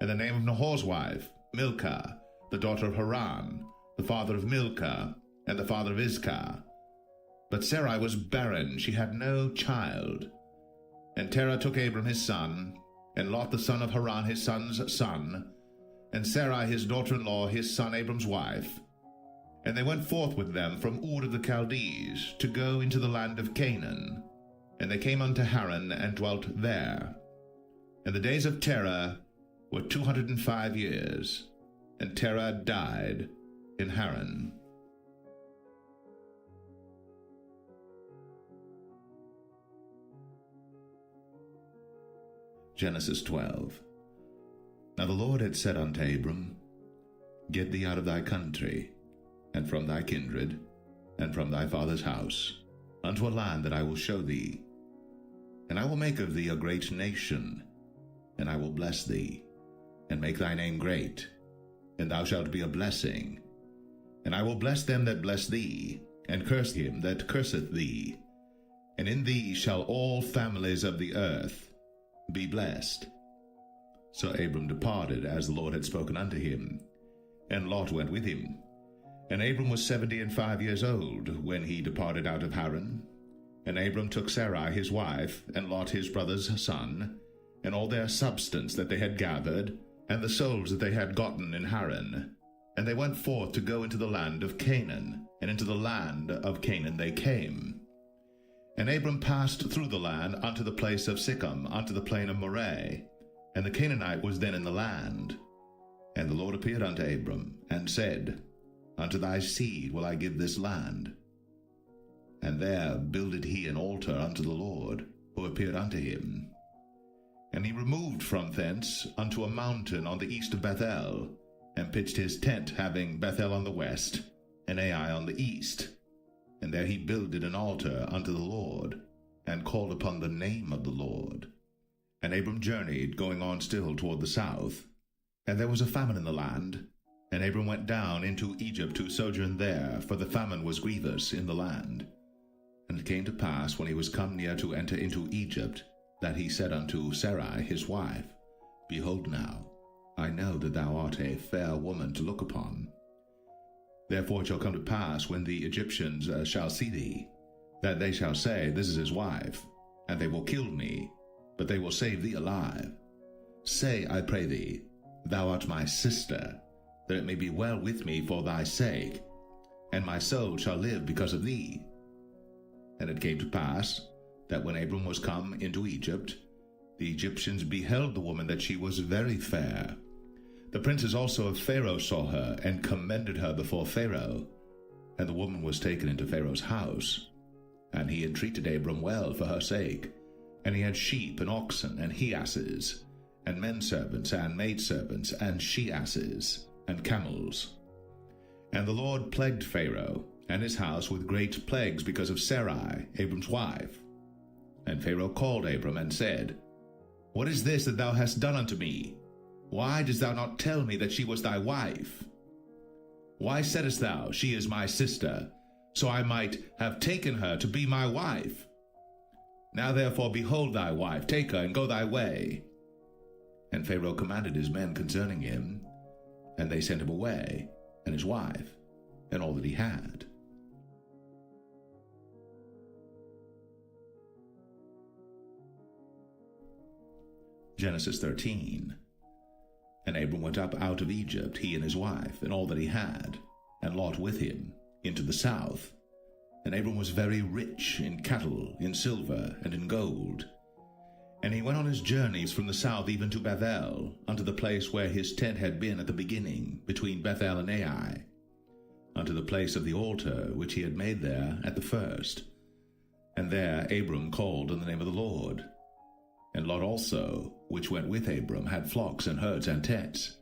and the name of Nahor's wife, Milcah, the daughter of Haran, the father of Milcah, and the father of Iscah. But Sarai was barren, she had no child. And Terah took Abram his son, and Lot the son of Haran his son's son, and Sarai his daughter-in-law his son Abram's wife. And they went forth with them from Ur of the Chaldees, to go into the land of Canaan. And they came unto Haran, and dwelt there. And the days of Terah were 205 years, and Terah died in Haran. Genesis 12. Now the Lord had said unto Abram, Get thee out of thy country, and from thy kindred, and from thy father's house, unto a land that I will show thee. And I will make of thee a great nation, and I will bless thee, and make thy name great, and thou shalt be a blessing. And I will bless them that bless thee, and curse him that curseth thee. And in thee shall all families of the earth be blessed. So Abram departed, as the Lord had spoken unto him, and Lot went with him. And Abram was 75 years old when he departed out of Haran. And Abram took Sarai his wife, and Lot his brother's son, and all their substance that they had gathered, and the souls that they had gotten in Haran. And they went forth to go into the land of Canaan, and into the land of Canaan they came. And Abram passed through the land unto the place of Sichem, unto the plain of Moreh, and the Canaanite was then in the land. And the Lord appeared unto Abram, and said, Unto thy seed will I give this land. And there builded he an altar unto the Lord, who appeared unto him. And he removed from thence unto a mountain on the east of Bethel, and pitched his tent, having Bethel on the west, and Ai on the east. And there he builded an altar unto the Lord, and called upon the name of the Lord. And Abram journeyed, going on still toward the south. And there was a famine in the land, and Abram went down into Egypt to sojourn there, for the famine was grievous in the land. And it came to pass, when he was come near to enter into Egypt, that he said unto Sarai his wife, Behold now, I know that thou art a fair woman to look upon. Therefore it shall come to pass, when the Egyptians shall see thee, that they shall say, This is his wife, and they will kill me, but they will save thee alive. Say, I pray thee, Thou art my sister, that it may be well with me for thy sake, and my soul shall live because of thee. And it came to pass, that when Abram was come into Egypt, the Egyptians beheld the woman that she was very fair. The princes also of Pharaoh saw her, and commended her before Pharaoh. And the woman was taken into Pharaoh's house. And he entreated Abram well for her sake. And he had sheep and oxen and he-asses, and menservants and maidservants, and she-asses, and camels. And the Lord plagued Pharaoh and his house with great plagues because of Sarai, Abram's wife. And Pharaoh called Abram, and said, What is this that thou hast done unto me? Why didst thou not tell me that she was thy wife? Why saidst thou, She is my sister, so I might have taken her to be my wife? Now therefore behold thy wife, take her, and go thy way. And Pharaoh commanded his men concerning him, and they sent him away, and his wife, and all that he had. Genesis 13. And Abram went up out of Egypt, he and his wife, and all that he had, and Lot with him, into the south. And Abram was very rich in cattle, in silver, and in gold. And he went on his journeys from the south even to Bethel, unto the place where his tent had been at the beginning, between Bethel and Ai, unto the place of the altar which he had made there at the first. And there Abram called on the name of the Lord. And Lot also, which went with Abram, had flocks and herds and tents.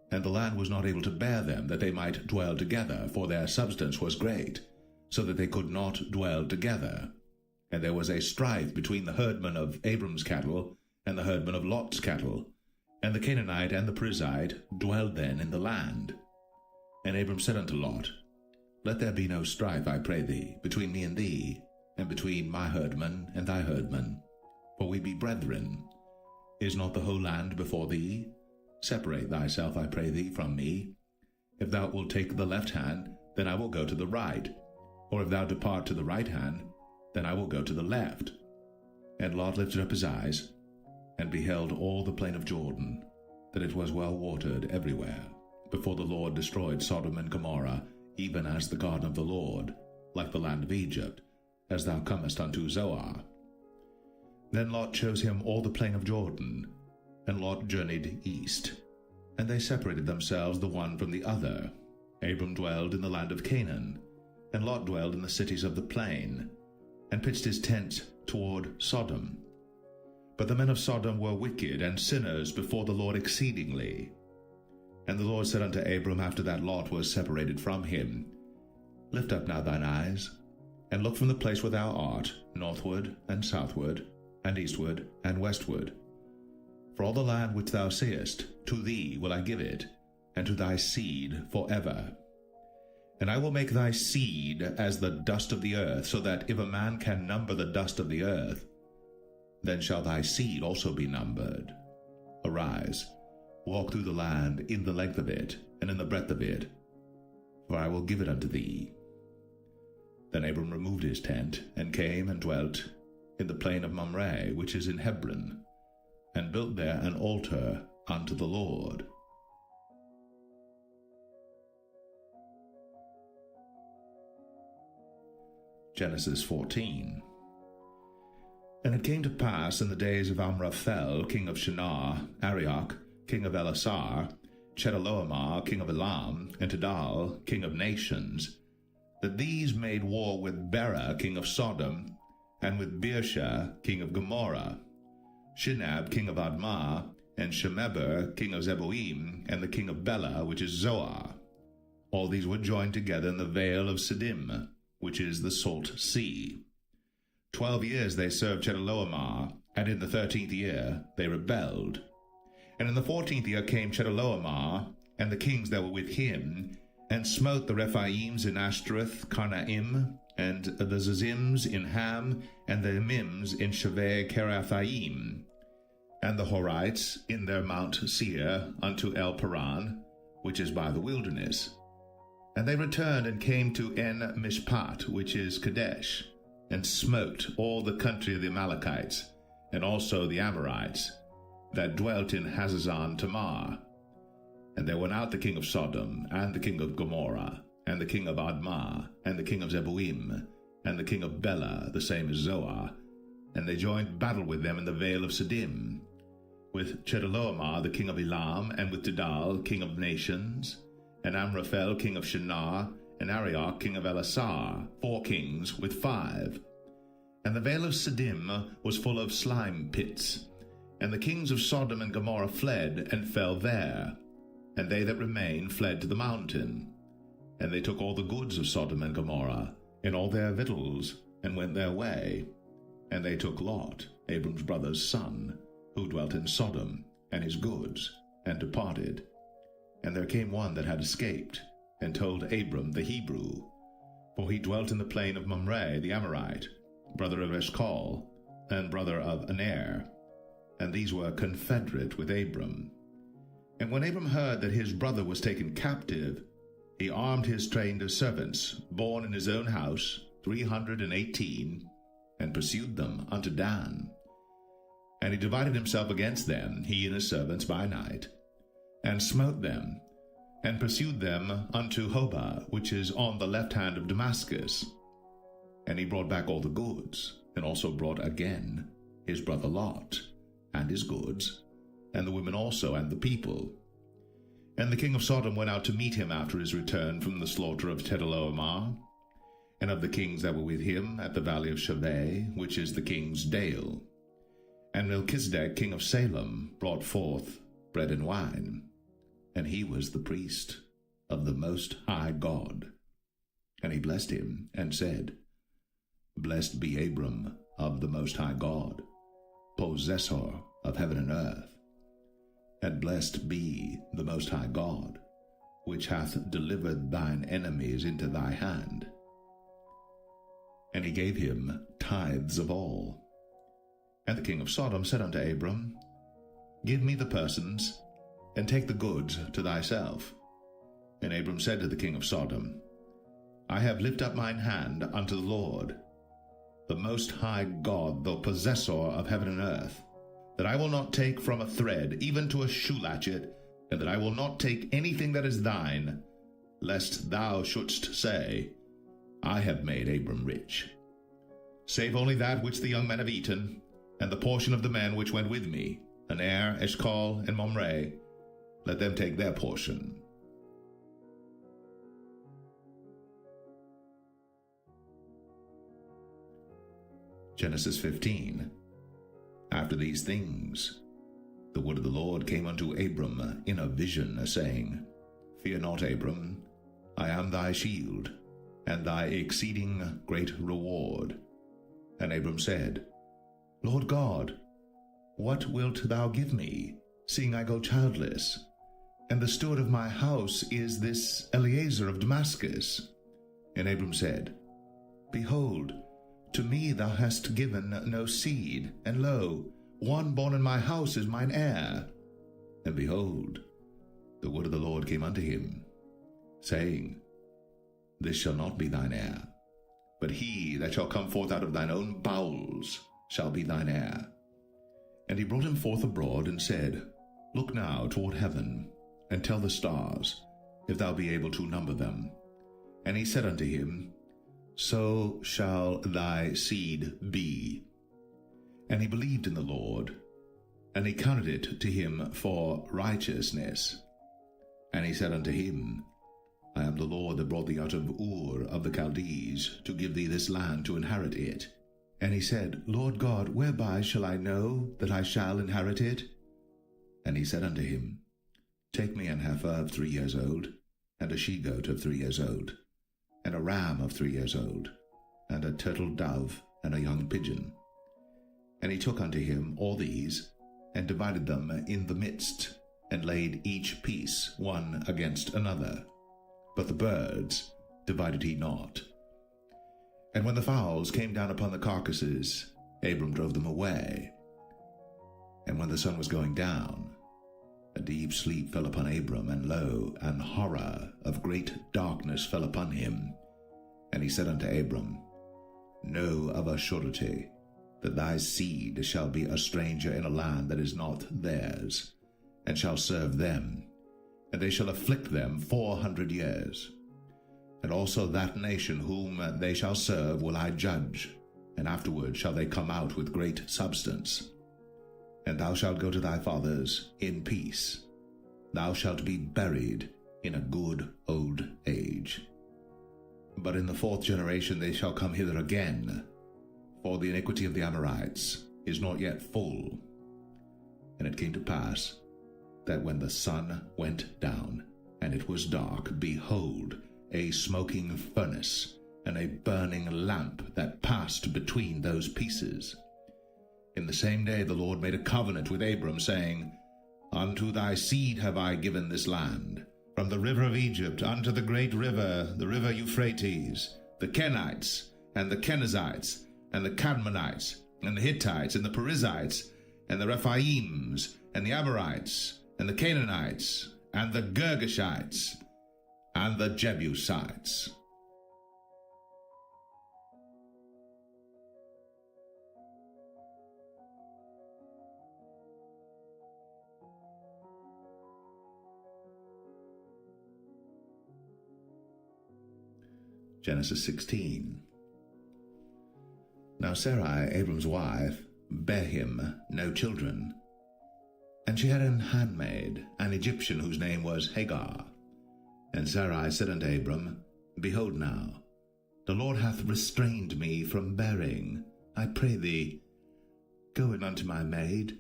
And the land was not able to bear them, that they might dwell together, for their substance was great, so that they could not dwell together. And there was a strife between the herdmen of Abram's cattle and the herdmen of Lot's cattle. And the Canaanite and the Perizzite dwelled then in the land. And Abram said unto Lot, Let there be no strife, I pray thee, between me and thee, and between my herdmen and thy herdmen, for we be brethren. Is not the whole land before thee? Separate thyself, I pray thee, from me. If thou wilt take the left hand, then I will go to the right. Or if thou depart to the right hand, then I will go to the left. And Lot lifted up his eyes, and beheld all the plain of Jordan, that it was well watered everywhere, before the Lord destroyed Sodom and Gomorrah, even as the garden of the Lord, like the land of Egypt, as thou comest unto Zoar. Then Lot chose him all the plain of Jordan, and Lot journeyed east. And they separated themselves the one from the other. Abram dwelled in the land of Canaan, and Lot dwelled in the cities of the plain, and pitched his tent toward Sodom. But the men of Sodom were wicked and sinners before the Lord exceedingly. And the Lord said unto Abram, after that Lot was separated from him, Lift up now thine eyes, and look from the place where thou art, northward and southward, and eastward and westward. For all the land which thou seest, to thee will I give it, and to thy seed forever. And I will make thy seed as the dust of the earth, so that if a man can number the dust of the earth, then shall thy seed also be numbered. Arise, walk through the land in the length of it, and in the breadth of it, for I will give it unto thee. Then Abram removed his tent, and came and dwelt in the plain of Mamre, which is in Hebron, and built there an altar unto the Lord. Genesis 14. And it came to pass in the days of Amraphel, king of Shinar, Arioch, king of Elasar, Chedorlaomer, king of Elam, and Tidal, king of nations, that these made war with Bera, king of Sodom, and with Birsha, king of Gomorrah, Shinab, king of Admah, and Shemeber, king of Zeboim, and the king of Bela, which is Zoar. All these were joined together in the vale of Siddim, which is the salt sea. 12 years they served Chedorlaomer, and in the 13th year they rebelled. And in the 14th year came Chedorlaomer, and the kings that were with him, and smote the Rephaims in Ashtaroth, Karnaim, and the Zazims in Ham, and the Emims in Shaveh Kerathaim, and the Horites in their Mount Seir unto El Paran, which is by the wilderness. And they returned and came to En Mishpat, which is Kadesh, and smote all the country of the Amalekites, and also the Amorites, that dwelt in Hazazon Tamar. And there went out the king of Sodom, and the king of Gomorrah, and the king of Admah, and the king of Zeboim, and the king of Bela, the same as Zoar, and they joined battle with them in the vale of Siddim, with Chedorlaomer the king of Elam, and with Tidal king of nations, and Amraphel king of Shinar, and Arioch king of Elasar, 4 kings with 5. And the vale of Siddim was full of slime pits, and the kings of Sodom and Gomorrah fled, and fell there, and they that remained fled to the mountain. And they took all the goods of Sodom and Gomorrah, and all their victuals, and went their way. And they took Lot, Abram's brother's son, who dwelt in Sodom, and his goods, and departed. And there came one that had escaped, and told Abram the Hebrew, for he dwelt in the plain of Mamre the Amorite, brother of Eshcol, and brother of Aner, and these were confederate with Abram. And when Abram heard that his brother was taken captive, he armed his trained servants, born in his own house, 318, and pursued them unto Dan. And he divided himself against them, he and his servants, by night, and smote them, and pursued them unto Hobah, which is on the left hand of Damascus. And he brought back all the goods, and also brought again his brother Lot, and his goods, and the women also, and the people. And the king of Sodom went out to meet him after his return from the slaughter of Chedorlaomer, and of the kings that were with him at the valley of Shaveh, which is the king's dale. And Melchizedek king of Salem brought forth bread and wine, and he was the priest of the Most High God. And he blessed him, and said, Blessed be Abram of the Most High God, possessor of heaven and earth. And blessed be the Most High God, which hath delivered thine enemies into thy hand. And he gave him tithes of all. And the king of Sodom said unto Abram, Give me the persons, and take the goods to thyself. And Abram said to the king of Sodom, I have lifted up mine hand unto the Lord, the Most High God, the possessor of heaven and earth, that I will not take from a thread, even to a shoe latchet, and that I will not take anything that is thine, lest thou shouldst say, I have made Abram rich. Save only that which the young men have eaten, and the portion of the men which went with me, Aner, Eshcol, and Mamre, let them take their portion. Genesis 15. After these things, the word of the Lord came unto Abram in a vision, saying, Fear not, Abram, I am thy shield, and thy exceeding great reward. And Abram said, Lord God, what wilt thou give me, seeing I go childless? And the steward of my house is this Eliezer of Damascus. And Abram said, Behold, to me thou hast given no seed, and lo, one born in my house is mine heir. And behold, the word of the Lord came unto him, saying, This shall not be thine heir, but he that shall come forth out of thine own bowels shall be thine heir. And he brought him forth abroad, and said, Look now toward heaven, and tell the stars, if thou be able to number them. And he said unto him, So shall thy seed be. And he believed in the Lord, and he counted it to him for righteousness. And he said unto him, I am the Lord that brought thee out of Ur of the Chaldees, to give thee this land to inherit it. And he said, Lord God, whereby shall I know that I shall inherit it? And he said unto him, Take me an heifer of 3 years old, and a she-goat of 3 years old, and a ram of 3 years old, and a turtle dove, and a young pigeon. And he took unto him all these, and divided them in the midst, and laid each piece one against another. But the birds divided he not. And when the fowls came down upon the carcasses, Abram drove them away. And when the sun was going down, a deep sleep fell upon Abram, and lo, an horror of great darkness fell upon him. And he said unto Abram, Know of a surety that thy seed shall be a stranger in a land that is not theirs, and shall serve them, and they shall afflict them 400 years. And also that nation whom they shall serve will I judge, and afterward shall they come out with great substance. And thou shalt go to thy fathers in peace. Thou shalt be buried in a good old age. But in the 4th generation they shall come hither again, for the iniquity of the Amorites is not yet full. And it came to pass that when the sun went down, and it was dark, behold, a smoking furnace, and a burning lamp that passed between those pieces. In the same day the Lord made a covenant with Abram, saying, Unto thy seed have I given this land, from the river of Egypt unto the great river, the river Euphrates, the Kenites, and the Kenizzites, and the Cadmonites, and the Hittites, and the Perizzites, and the Rephaims, and the Amorites, and the Canaanites, and the Girgashites, and the Jebusites. Genesis 16. Now Sarai, Abram's wife, bare him no children, and she had an handmaid, an Egyptian, whose name was Hagar. And Sarai said unto Abram, Behold now, the Lord hath restrained me from bearing. I pray thee, go in unto my maid.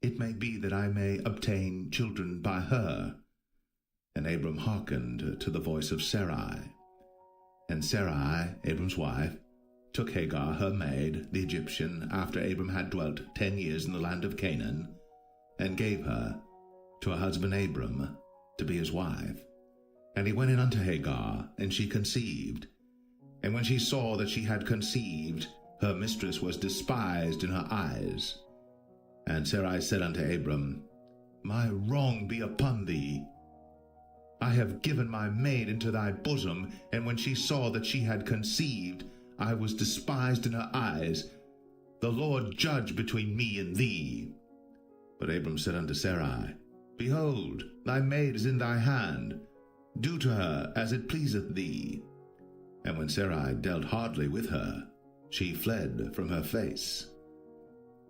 It may be that I may obtain children by her. And Abram hearkened to the voice of Sarai. And Sarai, Abram's wife, took Hagar, her maid, the Egyptian, after Abram had dwelt 10 years in the land of Canaan, and gave her to her husband Abram to be his wife. And he went in unto Hagar, and she conceived. And when she saw that she had conceived, her mistress was despised in her eyes. And Sarai said unto Abram, My wrong be upon thee. I have given my maid into thy bosom, and when she saw that she had conceived, I was despised in her eyes. The Lord judge between me and thee. But Abram said unto Sarai, Behold, thy maid is in thy hand. Do to her as it pleaseth thee. And when Sarai dealt hardly with her, she fled from her face.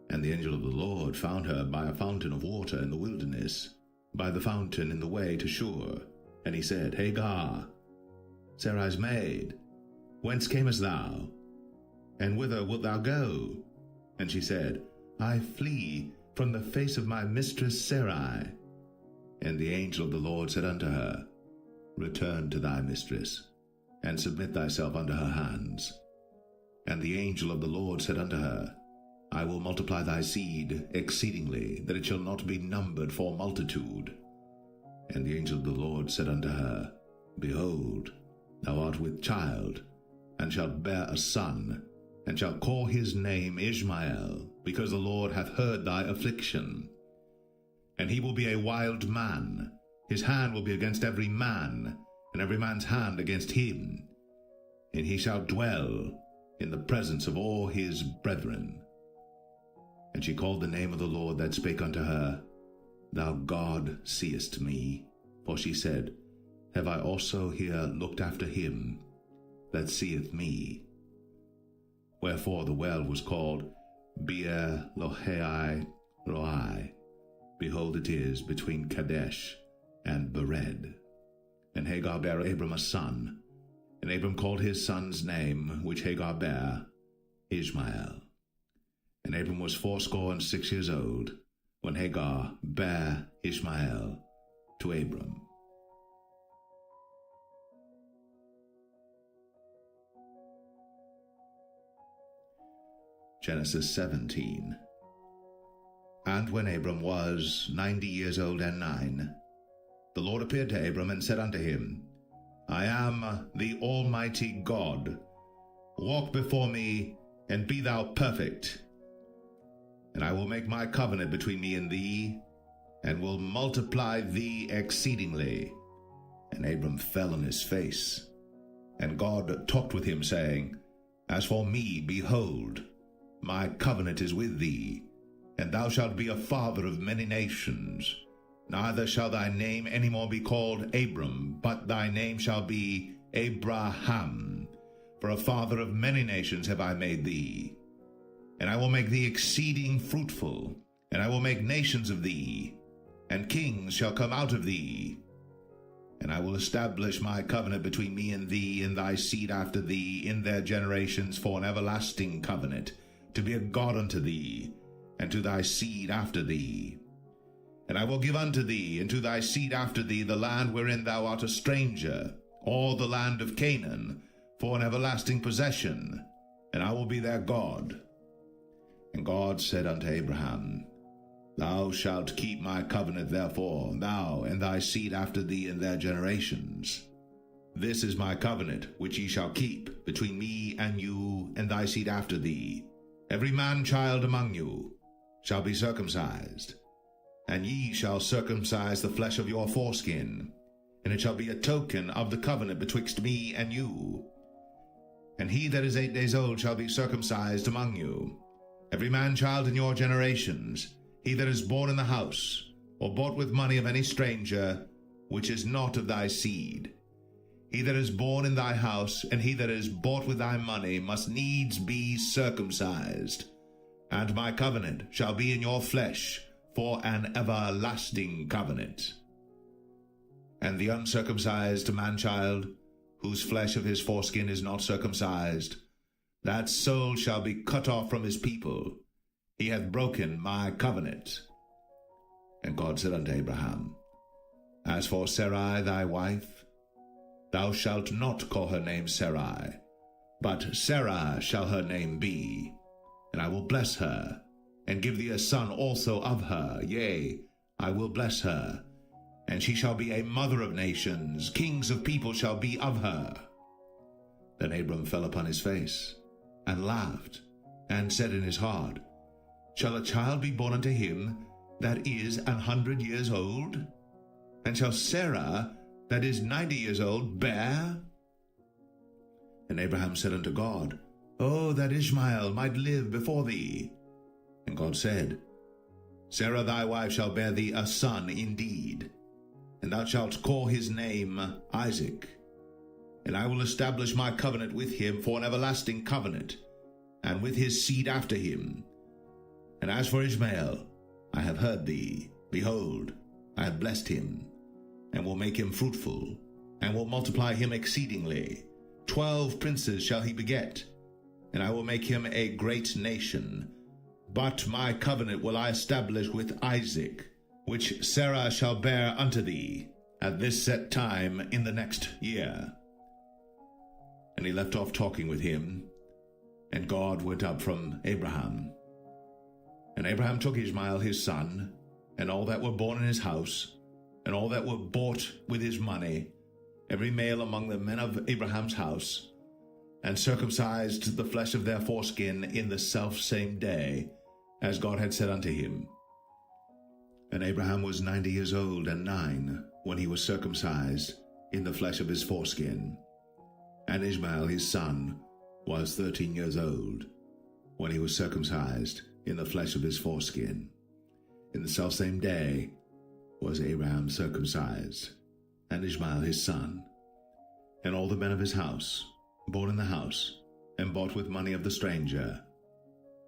And the angel of the Lord found her by a fountain of water in the wilderness, by the fountain in the way to Shur. And he said, Hagar, Sarai's maid, whence camest thou? And whither wilt thou go? And she said, I flee from the face of my mistress Sarai. And the angel of the Lord said unto her, Return to thy mistress, and submit thyself unto her hands. And the angel of the Lord said unto her, I will multiply thy seed exceedingly, that it shall not be numbered for multitude. And the angel of the Lord said unto her, Behold, thou art with child, and shalt bear a son, and shalt call his name Ishmael, because the Lord hath heard thy affliction. And he will be a wild man. His hand will be against every man, and every man's hand against him. And he shall dwell in the presence of all his brethren. And she called the name of the Lord that spake unto her, Thou God seest me. For she said, Have I also here looked after him that seeth me? Wherefore the well was called Beer Lohai Roi. Behold, it is between Kadesh and Bered. And Hagar bare Abram a son, and Abram called his son's name, which Hagar bare, Ishmael. And Abram was 86 years old, when Hagar bare Ishmael to Abram. Genesis 17. And when Abram was 90 years old and 9, the Lord appeared to Abram and said unto him, I am the Almighty God. Walk before me, and be thou perfect. And I will make my covenant between me and thee, and will multiply thee exceedingly. And Abram fell on his face. And God talked with him, saying, As for me, behold, my covenant is with thee, and thou shalt be a father of many nations. Neither shall thy name any more be called Abram, but thy name shall be Abraham. For a father of many nations have I made thee. And I will make thee exceeding fruitful, and I will make nations of thee, and kings shall come out of thee. And I will establish my covenant between me and thee, and thy seed after thee, in their generations, for an everlasting covenant, to be a God unto thee, and to thy seed after thee. And I will give unto thee, and to thy seed after thee, the land wherein thou art a stranger, all the land of Canaan, for an everlasting possession, and I will be their God. And God said unto Abraham, Thou shalt keep my covenant therefore, thou and thy seed after thee in their generations. This is my covenant which ye shall keep between me and you and thy seed after thee. Every man-child among you shall be circumcised, and ye shall circumcise the flesh of your foreskin, and it shall be a token of the covenant betwixt me and you. And he that is 8 days old shall be circumcised among you, every man-child in your generations, he that is born in the house, or bought with money of any stranger, which is not of thy seed. He that is born in thy house, and he that is bought with thy money, must needs be circumcised. And my covenant shall be in your flesh, for an everlasting covenant. And the uncircumcised man-child, whose flesh of his foreskin is not circumcised, that soul shall be cut off from his people. He hath broken my covenant. And God said unto Abraham, As for Sarai thy wife, thou shalt not call her name Sarai, but Sarah shall her name be. And I will bless her, and give thee a son also of her. Yea, I will bless her, and she shall be a mother of nations. Kings of people shall be of her. Then Abram fell upon his face, and laughed, and said in his heart, Shall a child be born unto him that is 100 years old? And shall Sarah that is 90 years old bear? And Abraham said unto God, Oh, that Ishmael might live before thee. And God said, Sarah thy wife shall bear thee a son indeed, and thou shalt call his name Isaac. And I will establish my covenant with him for an everlasting covenant, and with his seed after him. And as for Ishmael, I have heard thee. Behold, I have blessed him, and will make him fruitful, and will multiply him exceedingly. 12 princes shall he beget, and I will make him a great nation. But my covenant will I establish with Isaac, which Sarah shall bear unto thee at this set time in the next year. And he left off talking with him, and God went up from Abraham. And Abraham took Ishmael his son, and all that were born in his house, and all that were bought with his money, every male among the men of Abraham's house, and circumcised the flesh of their foreskin in the selfsame day, as God had said unto him. And Abraham was 90 years old and 9 when he was circumcised in the flesh of his foreskin. And Ishmael his son was 13 years old when he was circumcised in the flesh of his foreskin. In the selfsame day was Abraham circumcised, and Ishmael his son, and all the men of his house, born in the house, and bought with money of the stranger,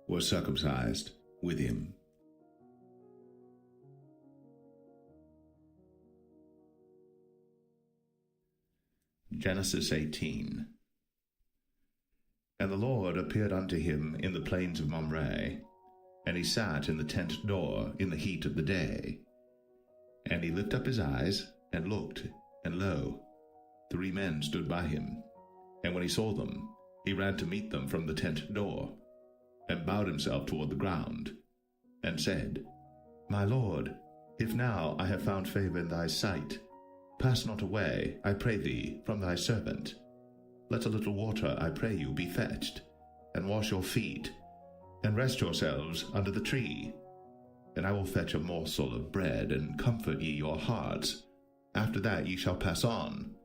were circumcised with him. Genesis 18. And the Lord appeared unto him in the plains of Mamre, and he sat in the tent door in the heat of the day. And he lifted up his eyes, and looked, and lo, 3 men stood by him. And when he saw them, he ran to meet them from the tent door, and bowed himself toward the ground, and said, My Lord, if now I have found favor in thy sight, pass not away, I pray thee, from thy servant. Let a little water, I pray you, be fetched, and wash your feet, and rest yourselves under the tree. And I will fetch a morsel of bread, and comfort ye your hearts. After that ye shall pass on,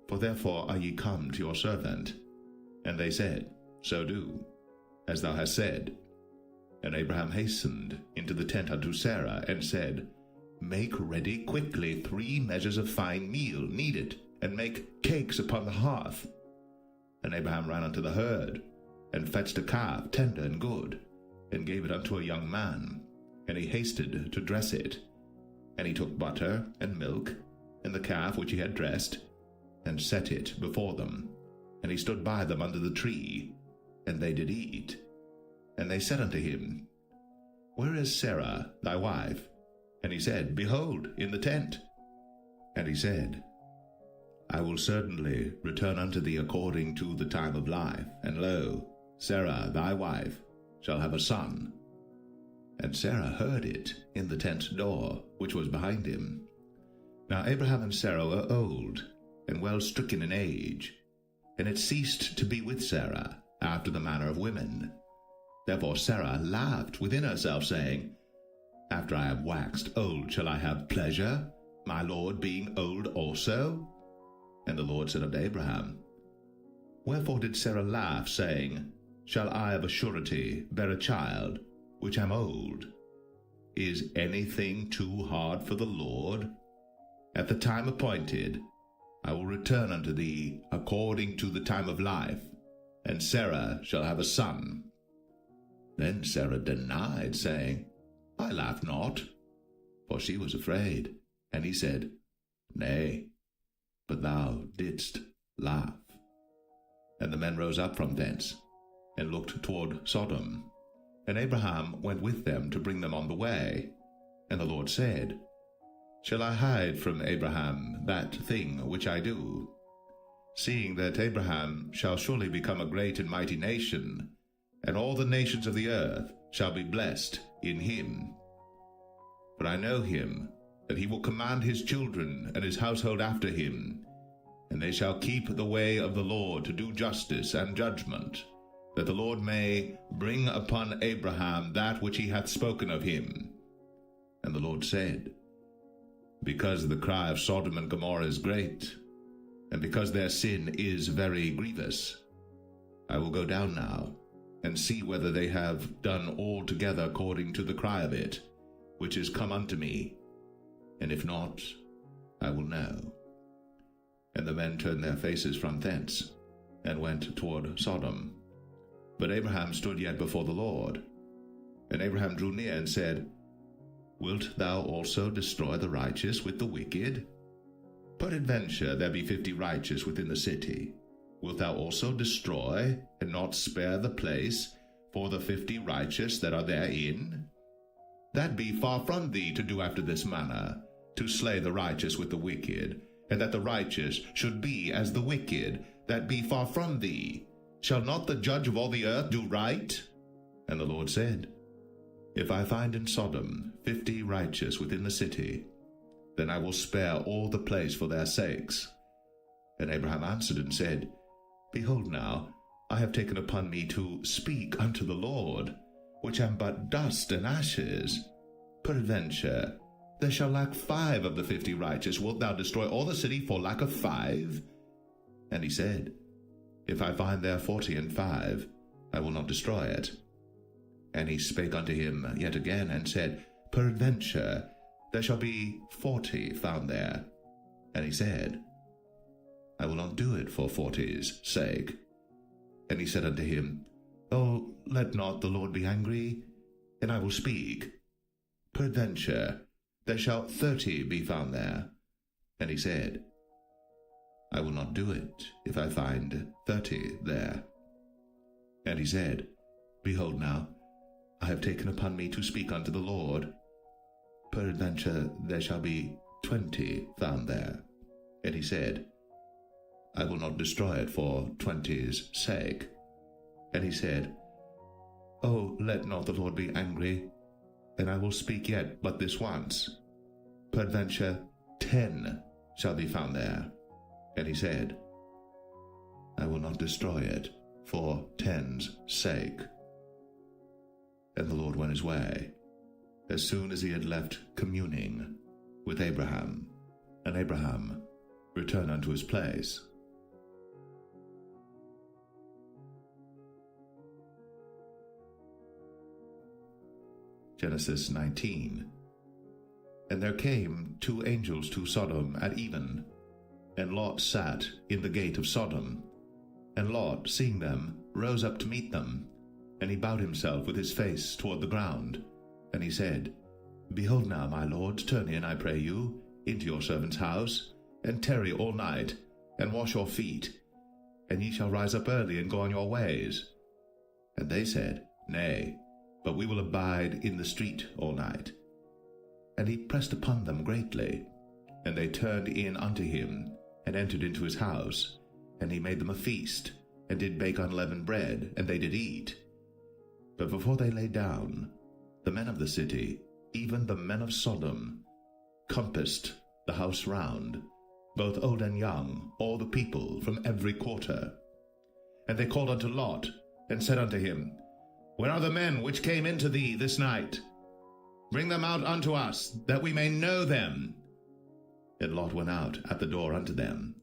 for therefore are ye come to your servant. And they said, So do, as thou hast said. And Abraham hastened into the tent unto Sarah, and said, Make ready quickly 3 measures of fine meal, knead it, and make cakes upon the hearth. And Abraham ran unto the herd, and fetched a calf tender and good, and gave it unto a young man, and he hasted to dress it. And he took butter and milk, and the calf which he had dressed, and set it before them. And he stood by them under the tree, and they did eat. And they said unto him, Where is Sarah thy wife? And he said, Behold, in the tent. And he said, I will certainly return unto thee according to the time of life, and lo, Sarah thy wife shall have a son. And Sarah heard it in the tent door, which was behind him. Now Abraham and Sarah were old, and well stricken in age, and it ceased to be with Sarah after the manner of women. Therefore Sarah laughed within herself, saying, After I have waxed old shall I have pleasure, my Lord being old also? And the Lord said unto Abraham, Wherefore did Sarah laugh, saying, Shall I of a surety bear a child, which am old? Is anything too hard for the Lord? At the time appointed I will return unto thee according to the time of life, and Sarah shall have a son. Then Sarah denied, saying, I laugh not, for she was afraid. And he said, Nay, but thou didst laugh. And the men rose up from thence, and looked toward Sodom. And Abraham went with them to bring them on the way. And the Lord said, Shall I hide from Abraham that thing which I do? Seeing that Abraham shall surely become a great and mighty nation, and all the nations of the earth shall be blessed in him. For I know him, that he will command his children and his household after him, and they shall keep the way of the Lord to do justice and judgment, that the Lord may bring upon Abraham that which he hath spoken of him. And the Lord said, Because the cry of Sodom and Gomorrah is great, and because their sin is very grievous, I will go down now, and see whether they have done altogether according to the cry of it, which is come unto me, and if not, I will know. And the men turned their faces from thence, and went toward Sodom. But Abraham stood yet before the Lord. And Abraham drew near and said, Wilt thou also destroy the righteous with the wicked? Peradventure there be 50 righteous within the city. Wilt thou also destroy, and not spare the place for the 50 righteous that are therein? That be far from thee to do after this manner, to slay the righteous with the wicked, and that the righteous should be as the wicked, that be far from thee. Shall not the judge of all the earth do right? And the Lord said, If I find in Sodom 50 righteous within the city, then I will spare all the place for their sakes. And Abraham answered and said, Behold now, I have taken upon me to speak unto the Lord, which am but dust and ashes. Peradventure, there shall lack 5 of the 50 righteous. Wilt thou destroy all the city for lack of 5? And he said, If I find there 40 and 5, I will not destroy it. And he spake unto him yet again, and said, Peradventure there shall be 40 found there. And he said, I will not do it for 40's sake. And he said unto him, Oh, let not the Lord be angry, and I will speak. Peradventure there shall 30 be found there. And he said, I will not do it, if I find 30 there. And he said, Behold now, I have taken upon me to speak unto the Lord. Peradventure there shall be 20 found there. And he said, I will not destroy it for 20's sake. And he said, Oh, let not the Lord be angry, and I will speak yet but this once. Peradventure 10 shall be found there. And he said, I will not destroy it for 10's sake. And the Lord went his way, as soon as he had left communing with Abraham. And Abraham returned unto his place. Genesis 19. And there came 2 angels to Sodom at even, and Lot sat in the gate of Sodom. And Lot, seeing them, rose up to meet them, and he bowed himself with his face toward the ground. And he said, Behold now, my lords, turn in, I pray you, into your servant's house, and tarry all night, and wash your feet, and ye shall rise up early and go on your ways. And they said, Nay, but we will abide in the street all night. And he pressed upon them greatly. And they turned in unto him, and entered into his house. And he made them a feast, and did bake unleavened bread, and they did eat. But before they lay down, the men of the city, even the men of Sodom, compassed the house round, both old and young, all the people from every quarter. And they called unto Lot, and said unto him, Where are the men which came into thee this night? Bring them out unto us, that we may know them. And Lot went out at the door unto them,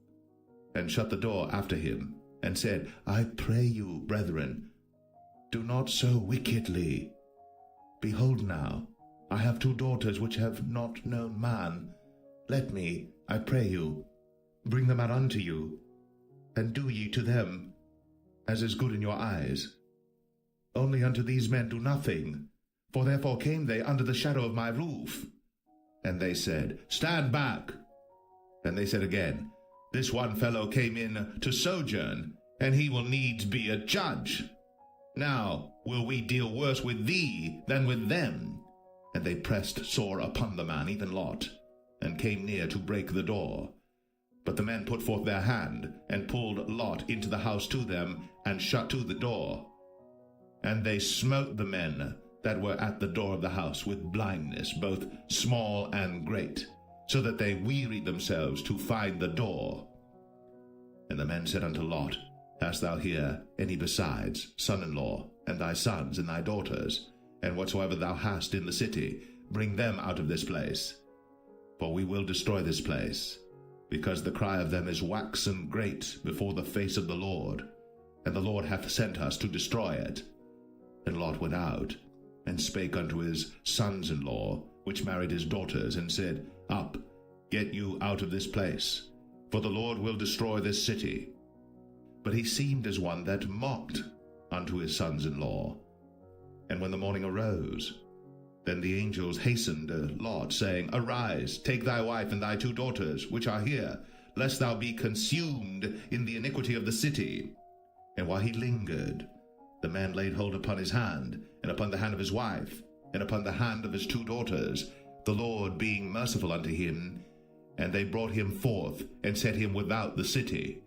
and shut the door after him, and said, I pray you, brethren, do not so wickedly. Behold now, I have 2 daughters which have not known man. Let me, I pray you, bring them out unto you, and do ye to them as is good in your eyes. Only unto these men do nothing, for therefore came they under the shadow of my roof. And they said, Stand back. And they said again, This one fellow came in to sojourn, and he will needs be a judge. Now will we deal worse with thee than with them. And they pressed sore upon the man, even Lot, and came near to break the door. But the men put forth their hand, and pulled Lot into the house to them, and shut to the door. And they smote the men that were at the door of the house with blindness, both small and great, so that they wearied themselves to find the door. And the men said unto Lot, Hast thou here any besides, son-in-law, and thy sons and thy daughters, and whatsoever thou hast in the city, bring them out of this place. For we will destroy this place, because the cry of them is waxen great before the face of the Lord, and the Lord hath sent us to destroy it. And Lot went out, and spake unto his sons-in-law, which married his daughters, and said, Up, get you out of this place, for the Lord will destroy this city. But he seemed as one that mocked unto his sons-in-law. And when the morning arose, then the angels hastened Lot, saying, Arise, take thy wife and thy 2 daughters, which are here, lest thou be consumed in the iniquity of the city. And while he lingered, the man laid hold upon his hand, and upon the hand of his wife, and upon the hand of his 2 daughters, the Lord being merciful unto him. And they brought him forth, and set him without the city.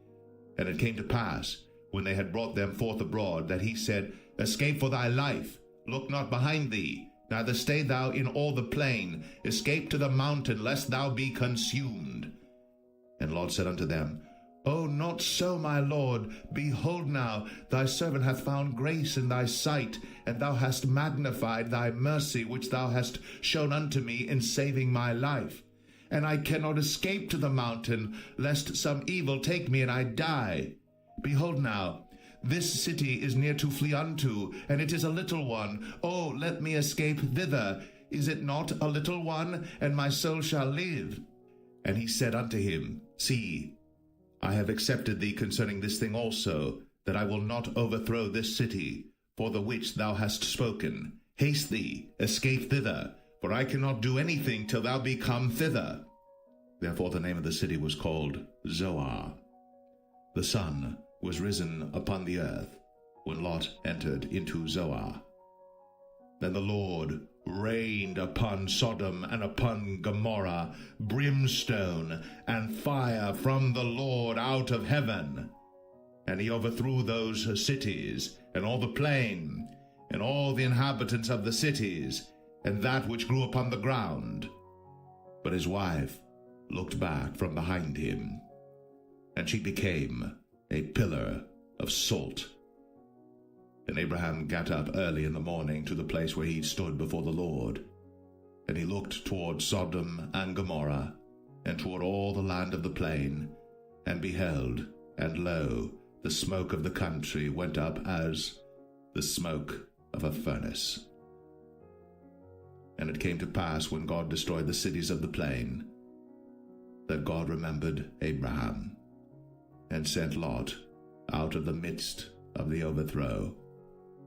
And it came to pass, when they had brought them forth abroad, that he said, Escape for thy life, look not behind thee, neither stay thou in all the plain, escape to the mountain, lest thou be consumed. And Lot said unto them, "Oh, not so, my lord. Behold now, thy servant hath found grace in thy sight, and thou hast magnified thy mercy which thou hast shown unto me in saving my life. And I cannot escape to the mountain, lest some evil take me and I die. Behold now, this city is near to flee unto, and it is a little one. Oh, let me escape thither. Is it not a little one? And my soul shall live." And he said unto him, "See, I have accepted thee concerning this thing also, that I will not overthrow this city, for the which thou hast spoken. Haste thee, escape thither, for I cannot do anything till thou be come thither." Therefore the name of the city was called Zoar. The sun was risen upon the earth when Lot entered into Zoar. Then the Lord rained upon Sodom and upon Gomorrah brimstone and fire from the Lord out of heaven. And he overthrew those cities, and all the plain, and all the inhabitants of the cities, and that which grew upon the ground. But his wife looked back from behind him, and she became a pillar of salt. And Abraham got up early in the morning to the place where he stood before the Lord. And he looked toward Sodom and Gomorrah, and toward all the land of the plain, and beheld, and lo, the smoke of the country went up as the smoke of a furnace. And it came to pass, when God destroyed the cities of the plain, that God remembered Abraham, and sent Lot out of the midst of the overthrow,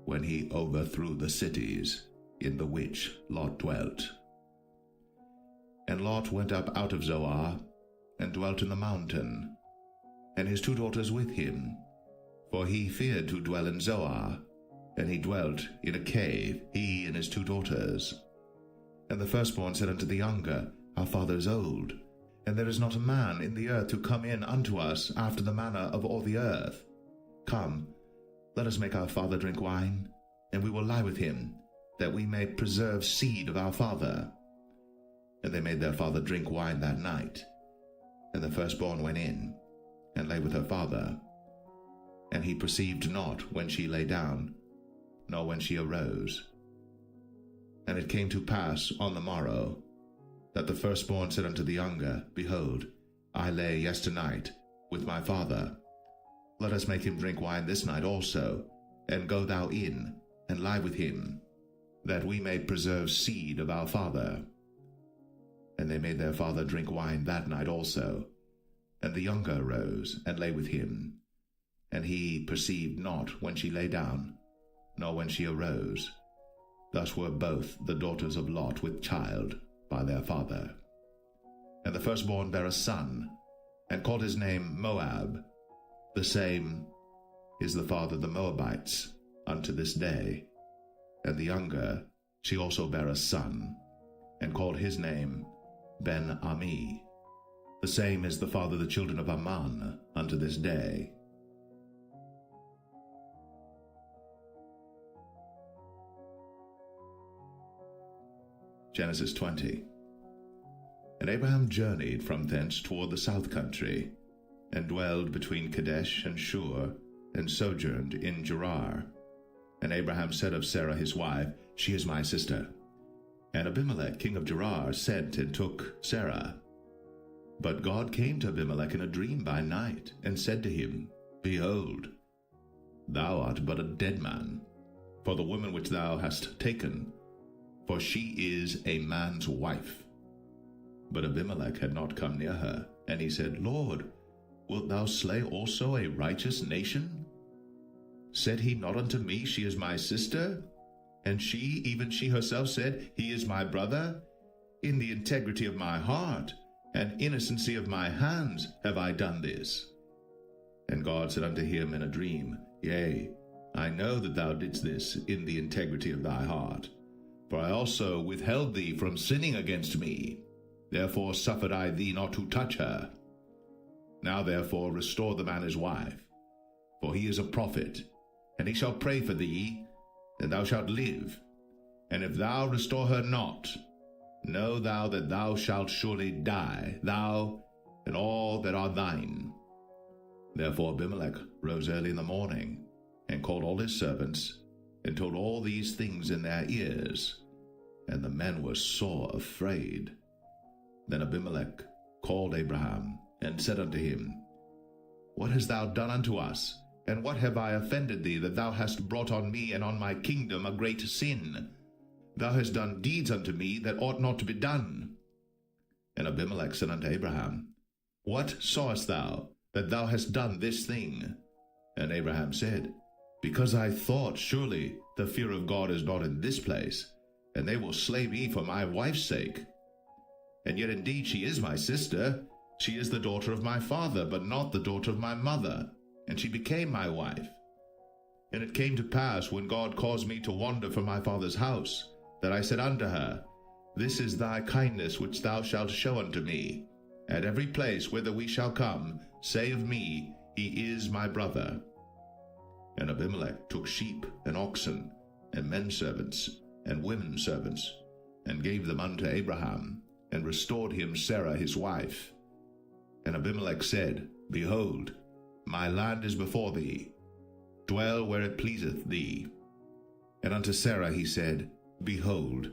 when he overthrew the cities in the which Lot dwelt. And Lot went up out of Zoar, and dwelt in the mountain, and his 2 daughters with him, for he feared to dwell in Zoar, and he dwelt in a cave, he and his 2 daughters. And the firstborn said unto the younger, Our father is old, and there is not a man in the earth to come in unto us after the manner of all the earth. Come, let us make our father drink wine, and we will lie with him, that we may preserve seed of our father. And they made their father drink wine that night. And the firstborn went in, and lay with her father. And he perceived not when she lay down, nor when she arose. And it came to pass on the morrow, that the firstborn said unto the younger, Behold, I lay yesternight with my father. Let us make him drink wine this night also, and go thou in, and lie with him, that we may preserve seed of our father. And they made their father drink wine that night also. And the younger arose, and lay with him. And he perceived not when she lay down, nor when she arose. Thus were both the daughters of Lot with child by their father. And the firstborn bare a son, and called his name Moab. The same is the father of the Moabites unto this day. And the younger, she also bare a son, and called his name Ben-Ami. The same is the father of the children of Ammon unto this day. Genesis 20. And Abraham journeyed from thence toward the south country, and dwelled between Kadesh and Shur, and sojourned in Gerar. And Abraham said of Sarah his wife, She is my sister. And Abimelech king of Gerar sent and took Sarah. But God came to Abimelech in a dream by night, and said to him, Behold, thou art but a dead man, for the woman which thou hast taken, for she is a man's wife. But Abimelech had not come near her, and he said, Lord, wilt thou slay also a righteous nation? Said he not unto me, She is my sister? And she, even she herself, said, He is my brother? In the integrity of my heart and innocency of my hands have I done this. And God said unto him in a dream, Yea, I know that thou didst this in the integrity of thy heart. For I also withheld thee from sinning against me. Therefore suffered I thee not to touch her. Now therefore restore the man his wife, for he is a prophet, and he shall pray for thee, and thou shalt live. And if thou restore her not, know thou that thou shalt surely die, thou and all that are thine. Therefore Abimelech rose early in the morning, and called all his servants, and told all these things in their ears. And the men were sore afraid. Then Abimelech called Abraham, and said unto him, What hast thou done unto us? And what have I offended thee, that thou hast brought on me and on my kingdom a great sin? Thou hast done deeds unto me that ought not to be done. And Abimelech said unto Abraham, What sawest thou, that thou hast done this thing? And Abraham said, Because I thought, surely the fear of God is not in this place, and they will slay me for my wife's sake. And yet indeed she is my sister. She is the daughter of my father, but not the daughter of my mother, and she became my wife. And it came to pass, when God caused me to wander from my father's house, that I said unto her, This is thy kindness which thou shalt show unto me. At every place whither we shall come, say of me, He is my brother. And Abimelech took sheep and oxen, and men servants, and women servants, and gave them unto Abraham, and restored him Sarah his wife. And Abimelech said, Behold, my land is before thee. Dwell where it pleaseth thee. And unto Sarah he said, Behold,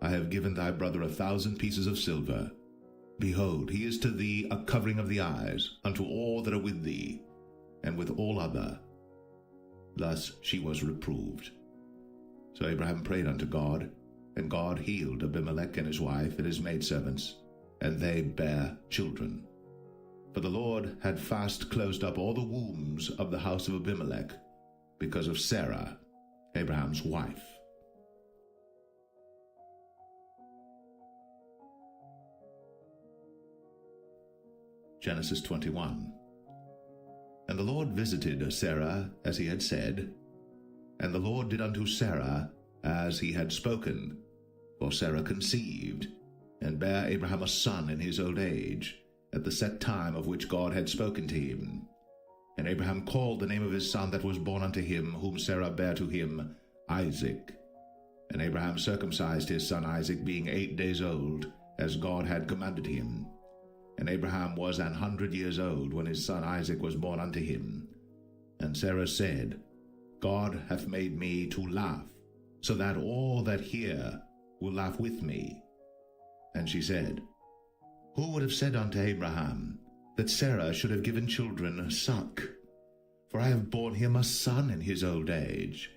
I have given thy brother 1,000 pieces of silver. Behold, he is to thee a covering of the eyes, unto all that are with thee, and with all other. Thus she was reproved. So Abraham prayed unto God, and God healed Abimelech and his wife and his maidservants, and they bare children. For the Lord had fast closed up all the wombs of the house of Abimelech, because of Sarah, Abraham's wife. Genesis 21. And the Lord visited Sarah as he had said, and the Lord did unto Sarah as he had spoken. For Sarah conceived, and bare Abraham a son in his old age, at the set time of which God had spoken to him. And Abraham called the name of his son that was born unto him, whom Sarah bare to him, Isaac. And Abraham circumcised his son Isaac, being 8 days old, as God had commanded him. And Abraham was 100 years old when his son Isaac was born unto him. And Sarah said, God hath made me to laugh, so that all that hear will laugh with me. And she said, Who would have said unto Abraham, that Sarah should have given children suck? For I have borne him a son in his old age.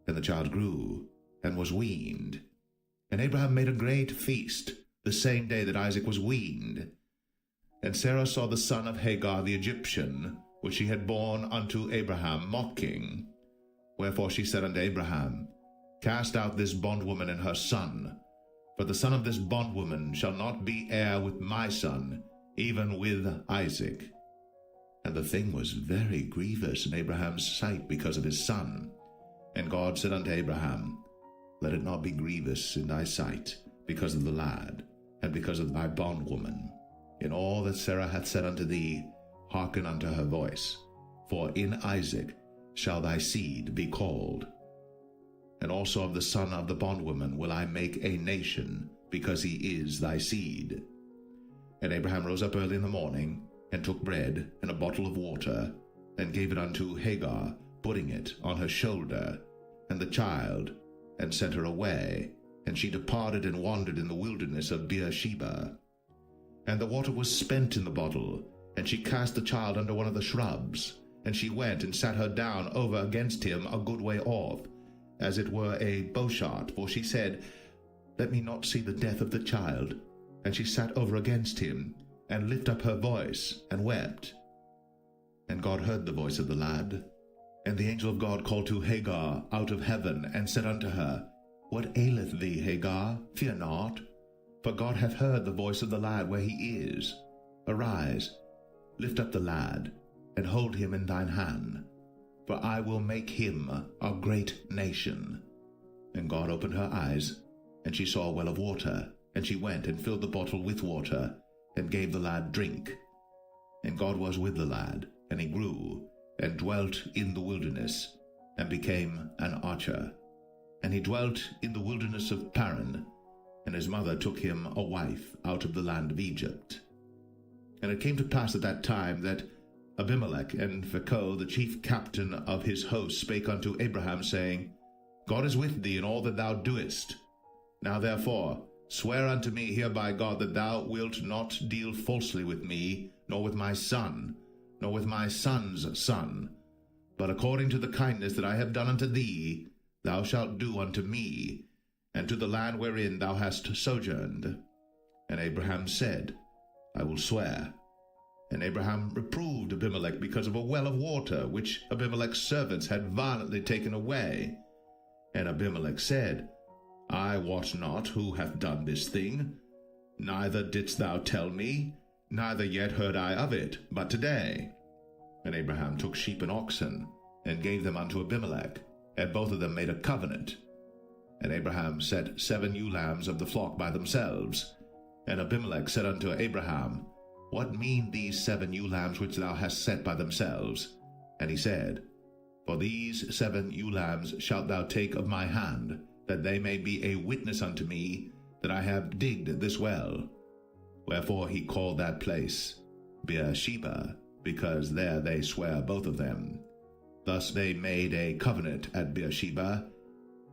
And the child grew, and was weaned. And Abraham made a great feast, the same day that Isaac was weaned. And Sarah saw the son of Hagar the Egyptian, which she had borne unto Abraham, mocking. Wherefore she said unto Abraham, Cast out this bondwoman and her son, for the son of this bondwoman shall not be heir with my son, even with Isaac. And the thing was very grievous in Abraham's sight because of his son. And God said unto Abraham, Let it not be grievous in thy sight because of the lad, and because of thy bondwoman. In all that Sarah hath said unto thee, hearken unto her voice, for in Isaac shall thy seed be called. And also of the son of the bondwoman will I make a nation, because he is thy seed. And Abraham rose up early in the morning, and took bread and a bottle of water, and gave it unto Hagar, putting it on her shoulder, and the child, and sent her away. And she departed and wandered in the wilderness of Beersheba. And the water was spent in the bottle, and she cast the child under one of the shrubs. And she went and sat her down over against him a good way off, as it were a bowshot, for she said, Let me not see the death of the child. And she sat over against him, and lifted up her voice, and wept. And God heard the voice of the lad. And the angel of God called to Hagar out of heaven, and said unto her, What aileth thee, Hagar? Fear not, for God hath heard the voice of the lad where he is. Arise, lift up the lad, and hold him in thine hand, for I will make him a great nation. And God opened her eyes, and she saw a well of water, and she went and filled the bottle with water, and gave the lad drink. And God was with the lad, and he grew, and dwelt in the wilderness, and became an archer. And he dwelt in the wilderness of Paran, and his mother took him a wife out of the land of Egypt. And it came to pass at that time that Abimelech and Phicol, the chief captain of his host, spake unto Abraham, saying, God is with thee in all that thou doest. Now therefore swear unto me here by God that thou wilt not deal falsely with me, nor with my son, nor with my son's son, but according to the kindness that I have done unto thee, thou shalt do unto me, and to the land wherein thou hast sojourned. And Abraham said, I will swear. And Abraham reproved Abimelech because of a well of water, which Abimelech's servants had violently taken away. And Abimelech said, I wot not who hath done this thing, neither didst thou tell me, neither yet heard I of it, but today. And Abraham took sheep and oxen, and gave them unto Abimelech, and both of them made a covenant. And Abraham set 7 ewe lambs of the flock by themselves. And Abimelech said unto Abraham, What mean these 7 ewe lambs which thou hast set by themselves? And he said, For these 7 ewe lambs shalt thou take of my hand, that they may be a witness unto me that I have digged this well. Wherefore he called that place Beersheba, because there they sware both of them. Thus they made a covenant at Beersheba.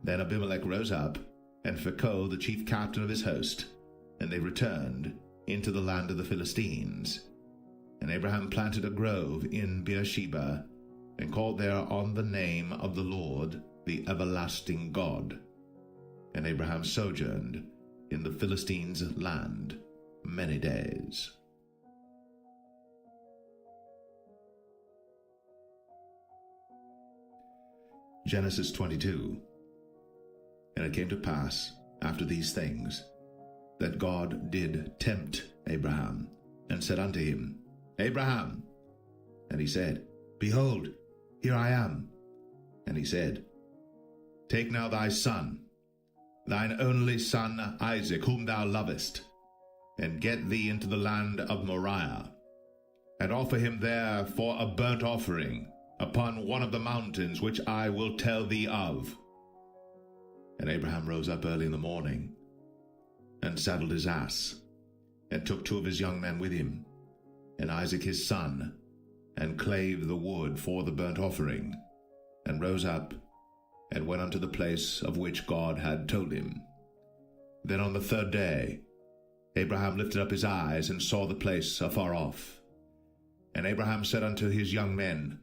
Then Abimelech rose up, and Phicol the chief captain of his host, and they returned into the land of the Philistines. And Abraham planted a grove in Beersheba, and called there on the name of the Lord, the everlasting God. And Abraham sojourned in the Philistines' land many days. Genesis 22. And it came to pass, after these things, that God did tempt Abraham, and said unto him, Abraham. And he said, Behold, here I am. And he said, Take now thy son, thine only son Isaac, whom thou lovest, and get thee into the land of Moriah, and offer him there for a burnt offering upon one of the mountains which I will tell thee of. And Abraham rose up early in the morning, and saddled his ass, and took 2 of his young men with him, and Isaac his son, and clave the wood for the burnt offering, and rose up, and went unto the place of which God had told him. Then on the 3rd day Abraham lifted up his eyes, and saw the place afar off. And Abraham said unto his young men,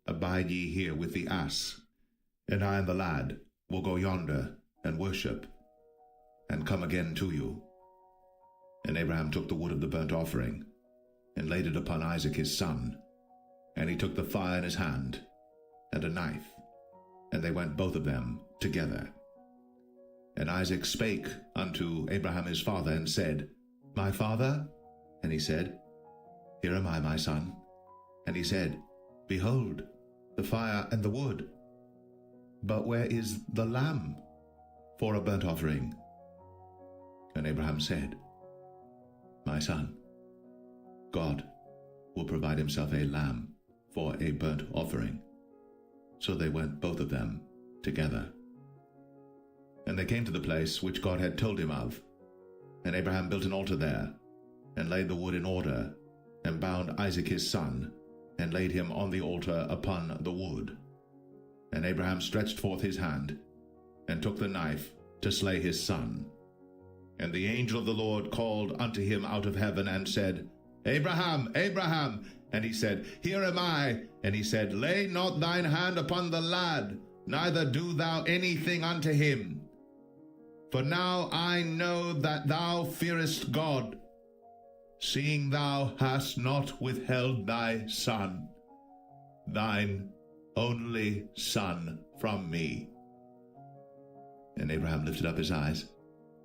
Abide ye here with the ass, and I and the lad will go yonder, and worship, and come again to you. And Abraham took the wood of the burnt offering, and laid it upon Isaac his son. And he took the fire in his hand, and a knife, and they went both of them together. And Isaac spake unto Abraham his father, and said, My father? And he said, Here am I, my son. And he said, Behold, the fire and the wood, but where is the lamb for a burnt offering? And Abraham said, My son, God will provide himself a lamb for a burnt offering. So they went both of them together. And they came to the place which God had told him of. And Abraham built an altar there, and laid the wood in order, and bound Isaac his son, and laid him on the altar upon the wood. And Abraham stretched forth his hand, and took the knife to slay his son. And the angel of the Lord called unto him out of heaven, and said, Abraham, Abraham. And he said, Here am I. And he said, Lay not thine hand upon the lad, neither do thou anything unto him. For now I know that thou fearest God, seeing thou hast not withheld thy son, thine only son, from me. And Abraham lifted up his eyes,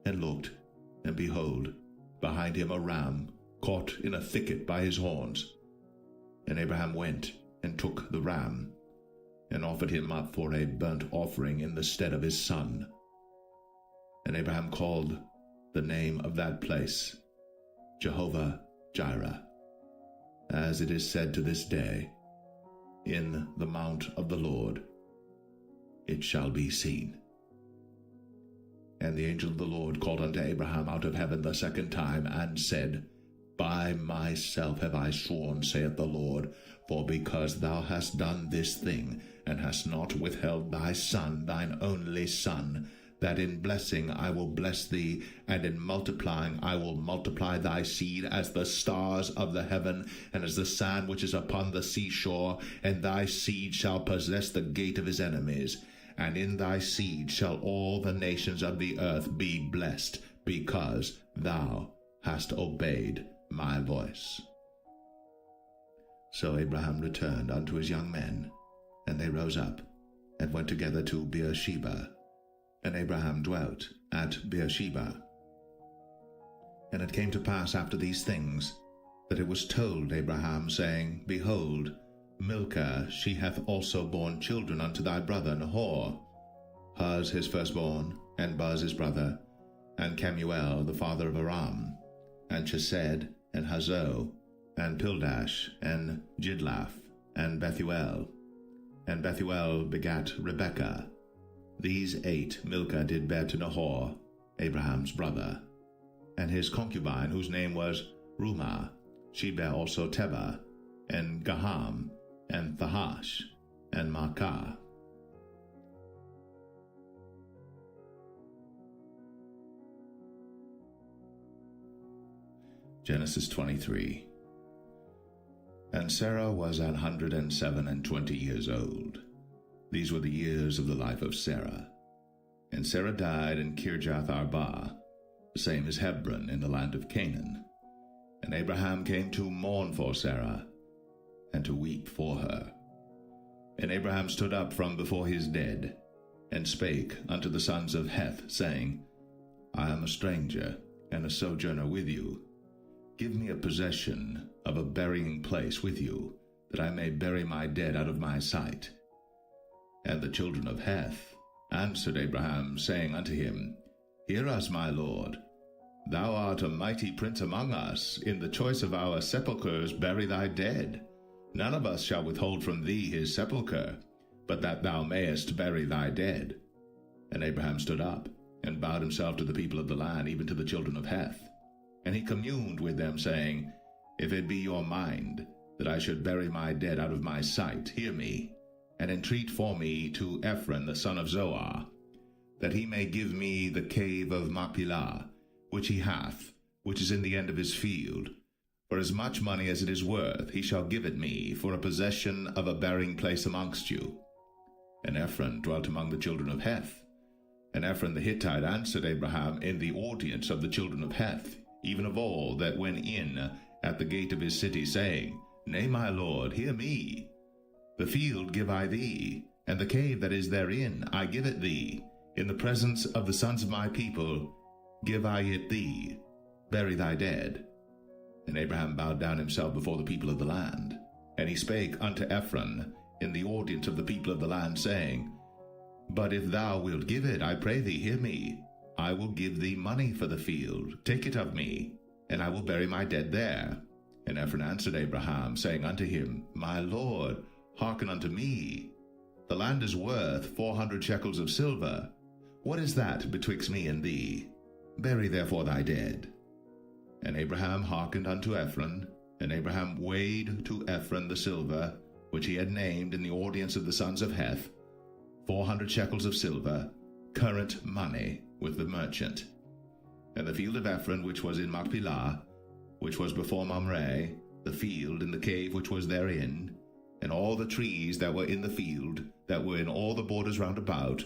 and looked, and behold, behind him a ram caught in a thicket by his horns. And Abraham went, and took the ram, and offered him up for a burnt offering in the stead of his son. And Abraham called the name of that place Jehovah Jireh, as it is said to this day, In the mount of the Lord it shall be seen. And the angel of the Lord called unto Abraham out of heaven the 2nd time, and said, By myself have I sworn, saith the Lord, for because thou hast done this thing, and hast not withheld thy son, thine only son, that in blessing I will bless thee, and in multiplying I will multiply thy seed as the stars of the heaven, and as the sand which is upon the seashore, and thy seed shall possess the gate of his enemies. And in thy seed shall all the nations of the earth be blessed, because thou hast obeyed my voice. So Abraham returned unto his young men, and they rose up, and went together to Beersheba. And Abraham dwelt at Beersheba. And it came to pass after these things, that it was told Abraham, saying, Behold, Milcah, she hath also borne children unto thy brother Nahor, Huz his firstborn, and Buz his brother, and Kemuel the father of Aram, and Chesed, and Hazo, and Pildash, and Jidlaph, and Bethuel. And Bethuel begat Rebekah. These 8 Milcah did bear to Nahor, Abraham's brother. And his concubine, whose name was Rumah, she bare also Tebah, and Gaham, and Thahash, and Maacah. Genesis 23. And Sarah was 127 years old. These were the years of the life of Sarah. And Sarah died in Kirjath Arba, the same as Hebron in the land of Canaan. And Abraham came to mourn for Sarah, and to weep for her. And Abraham stood up from before his dead, and spake unto the sons of Heth, saying, I am a stranger, and a sojourner with you. Give me a possession of a burying place with you, that I may bury my dead out of my sight. And the children of Heth answered Abraham, saying unto him, Hear us, my lord. Thou art a mighty prince among us. In the choice of our sepulchres bury thy dead. None of us shall withhold from thee his sepulchre, but that thou mayest bury thy dead. And Abraham stood up, and bowed himself to the people of the land, even to the children of Heth. And he communed with them, saying, If it be your mind that I should bury my dead out of my sight, hear me, and entreat for me to Ephron the son of Zoar, that he may give me the cave of Machpelah, which he hath, which is in the end of his field. For as much money as it is worth, he shall give it me, for a possession of a burying place amongst you. And Ephron dwelt among the children of Heth. And Ephron the Hittite answered Abraham in the audience of the children of Heth, even of all that went in at the gate of his city, saying, Nay, my lord, hear me. The field give I thee, and the cave that is therein I give it thee. In the presence of the sons of my people give I it thee. Bury thy dead. And Abraham bowed down himself before the people of the land. And he spake unto Ephron in the audience of the people of the land, saying, But if thou wilt give it, I pray thee, hear me. I will give thee money for the field. Take it of me, and I will bury my dead there. And Ephron answered Abraham, saying unto him, My lord, hearken unto me. The land is worth 400 shekels of silver. What is that betwixt me and thee? Bury therefore thy dead. And Abraham hearkened unto Ephron, and Abraham weighed to Ephron the silver, which he had named in the audience of the sons of Heth, 400 shekels of silver, current money, with the merchant. And the field of Ephron, which was in Machpelah, which was before Mamre, the field and the cave which was therein, and all the trees that were in the field, that were in all the borders round about,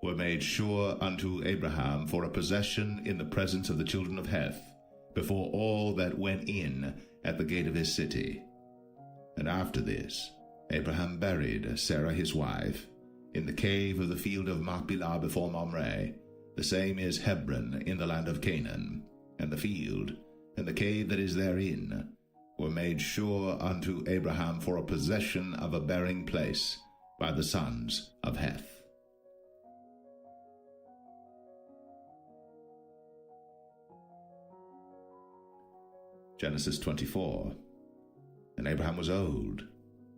were made sure unto Abraham for a possession in the presence of the children of Heth, before all that went in at the gate of his city. And after this, Abraham buried Sarah his wife in the cave of the field of Machpelah before Mamre, the same is Hebron in the land of Canaan. And the field and the cave that is therein were made sure unto Abraham for a possession of a burying place by the sons of Heth. Genesis 24. And Abraham was old,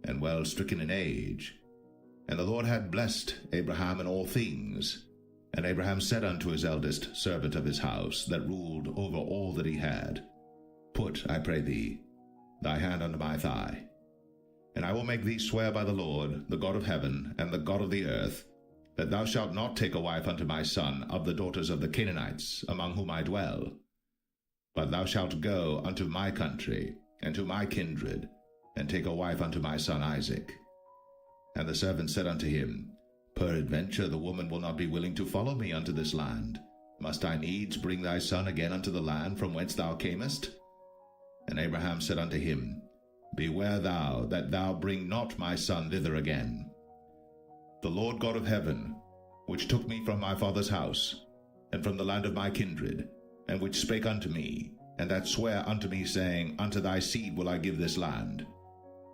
and well stricken in age. And the Lord had blessed Abraham in all things. And Abraham said unto his eldest servant of his house, that ruled over all that he had, Put, I pray thee, thy hand under my thigh, and I will make thee swear by the Lord, the God of heaven, and the God of the earth, that thou shalt not take a wife unto my son of the daughters of the Canaanites, among whom I dwell. But thou shalt go unto my country, and to my kindred, and take a wife unto my son Isaac. And the servant said unto him, Peradventure the woman will not be willing to follow me unto this land. Must I needs bring thy son again unto the land from whence thou camest? And Abraham said unto him, Beware thou that thou bring not my son thither again. The Lord God of heaven, which took me from my father's house, and from the land of my kindred, and which spake unto me, and that sware unto me, saying, Unto thy seed will I give this land.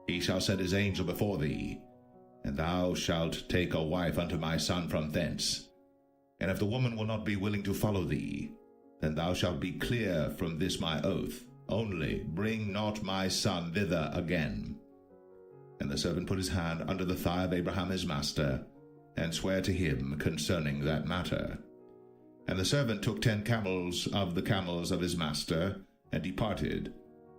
He shall set his angel before thee, and thou shalt take a wife unto my son from thence. And if the woman will not be willing to follow thee, then thou shalt be clear from this my oath. Only bring not my son thither again. And the servant put his hand under the thigh of Abraham his master, and sware to him concerning that matter. And the servant took 10 camels of the camels of his master, and departed,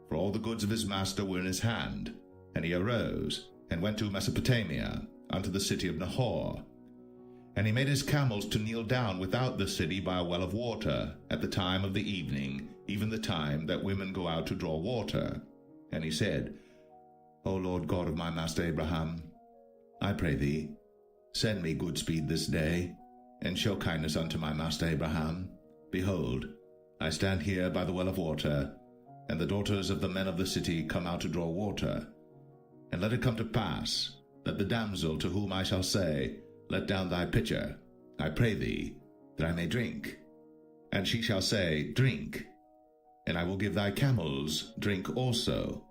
for all the goods of his master were in his hand. And he arose, and went to Mesopotamia, unto the city of Nahor. And he made his camels to kneel down without the city by a well of water, at the time of the evening, even the time that women go out to draw water. And he said, O Lord God of my master Abraham, I pray thee, send me good speed this day, and show kindness unto my master Abraham. Behold, I stand here by the well of water, and the daughters of the men of the city come out to draw water. And let it come to pass, that the damsel to whom I shall say, Let down thy pitcher, I pray thee, that I may drink. And she shall say, Drink, and I will give thy camels drink also.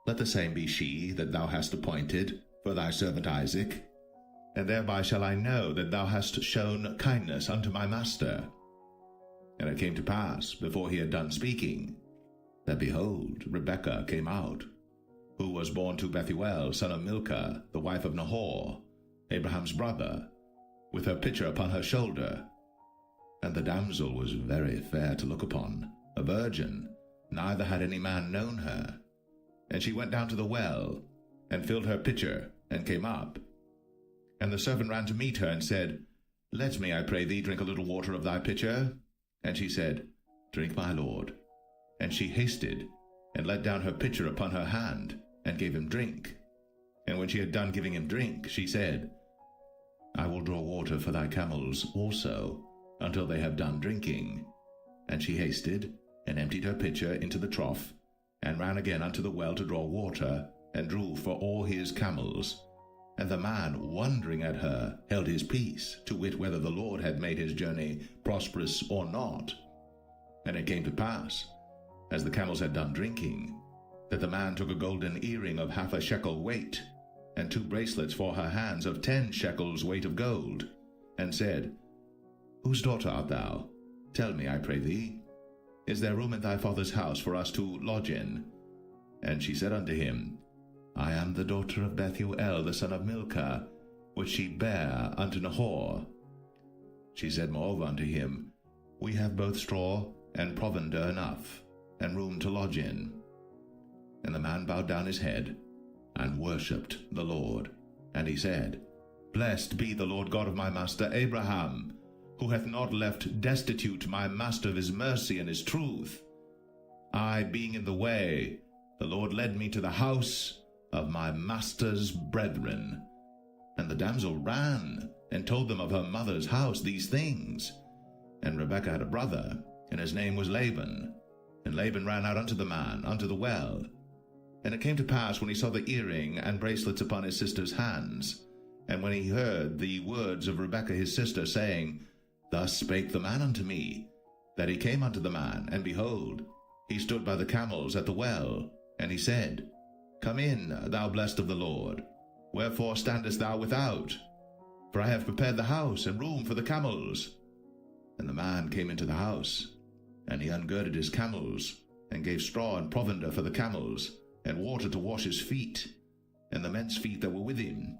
Let the same be she that thou hast appointed for thy servant Isaac, and thereby shall I know that thou hast shown kindness unto my master. And it came to pass, before he had done speaking, that behold, Rebekah came out, who was born to Bethuel, son of Milcah, the wife of Nahor, Abraham's brother, with her pitcher upon her shoulder. And the damsel was very fair to look upon, a virgin, neither had any man known her. And she went down to the well, and filled her pitcher, and came up. And the servant ran to meet her, and said, Let me, I pray thee, drink a little water of thy pitcher. And she said, Drink, my lord. And she hasted, and let down her pitcher upon her hand, and gave him drink. And when she had done giving him drink, she said, I will draw water for thy camels also, until they have done drinking. And she hasted, and emptied her pitcher into the trough, and ran again unto the well to draw water, and drew for all his camels. And the man, wondering at her, held his peace, to wit whether the Lord had made his journey prosperous or not. And it came to pass, as the camels had done drinking, that the man took a golden earring of 1/2 shekel weight, and 2 bracelets for her hands of 10 shekels weight of gold, and said, Whose daughter art thou? Tell me, I pray thee. Is there room in thy father's house for us to lodge in? And she said unto him, I am the daughter of Bethuel, the son of Milcah, which she bare unto Nahor. She said moreover unto him, We have both straw and provender enough, and room to lodge in. And the man bowed down his head, and worshipped the Lord. And he said, Blessed be the Lord God of my master Abraham, who hath not left destitute my master of his mercy and his truth. I being in the way, the Lord led me to the house of my master's brethren. And the damsel ran, and told them of her mother's house these things. And Rebekah had a brother, and his name was Laban. And Laban ran out unto the man, unto the well. And it came to pass, when he saw the earring and bracelets upon his sister's hands, and when he heard the words of Rebekah his sister, saying, Thus spake the man unto me, that he came unto the man, and behold, he stood by the camels at the well. And he said, Come in, thou blessed of the Lord. Wherefore standest thou without? For I have prepared the house and room for the camels. And the man came into the house, and he ungirded his camels, and gave straw and provender for the camels, and water to wash his feet, and the men's feet that were with him.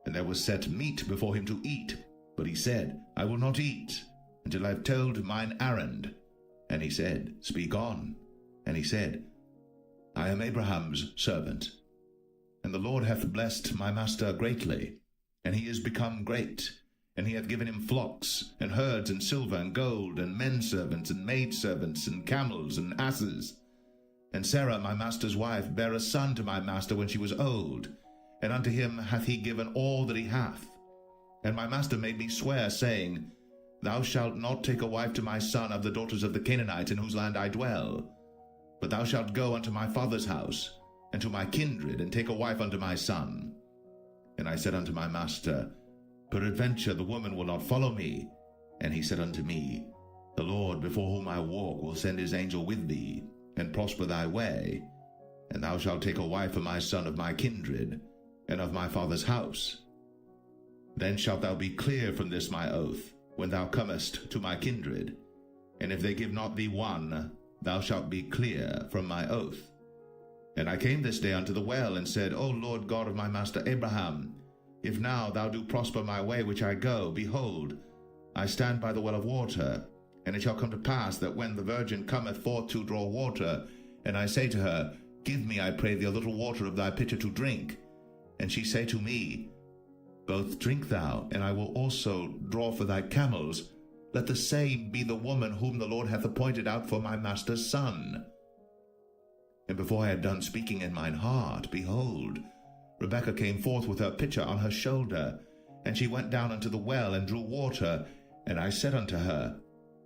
And there was set meat before him to eat. But he said, I will not eat, until I have told mine errand. And he said, Speak on. And he said, I am Abraham's servant, and the Lord hath blessed my master greatly, and he is become great, and he hath given him flocks, and herds, and silver, and gold, and men servants, and maid servants, and camels, and asses. And Sarah my master's wife bare a son to my master when she was old, and unto him hath he given all that he hath. And my master made me swear, saying, Thou shalt not take a wife to my son of the daughters of the Canaanites in whose land I dwell, but thou shalt go unto my father's house, and to my kindred, and take a wife unto my son. And I said unto my master, Peradventure the woman will not follow me. And he said unto me, The Lord before whom I walk will send his angel with thee, and prosper thy way. And thou shalt take a wife for my son of my kindred, and of my father's house. Then shalt thou be clear from this my oath, when thou comest to my kindred. And if they give not thee one, thou shalt be clear from my oath. And I came this day unto the well, and said, O Lord God of my master Abraham, if now thou do prosper my way which I go, behold, I stand by the well of water. And it shall come to pass that when the virgin cometh forth to draw water, and I say to her, Give me, I pray thee, a little water of thy pitcher to drink, and she say to me, Both drink thou, and I will also draw for thy camels, let the same be the woman whom the Lord hath appointed out for my master's son. And before I had done speaking in mine heart, behold, Rebekah came forth with her pitcher on her shoulder, and she went down unto the well, and drew water. And I said unto her,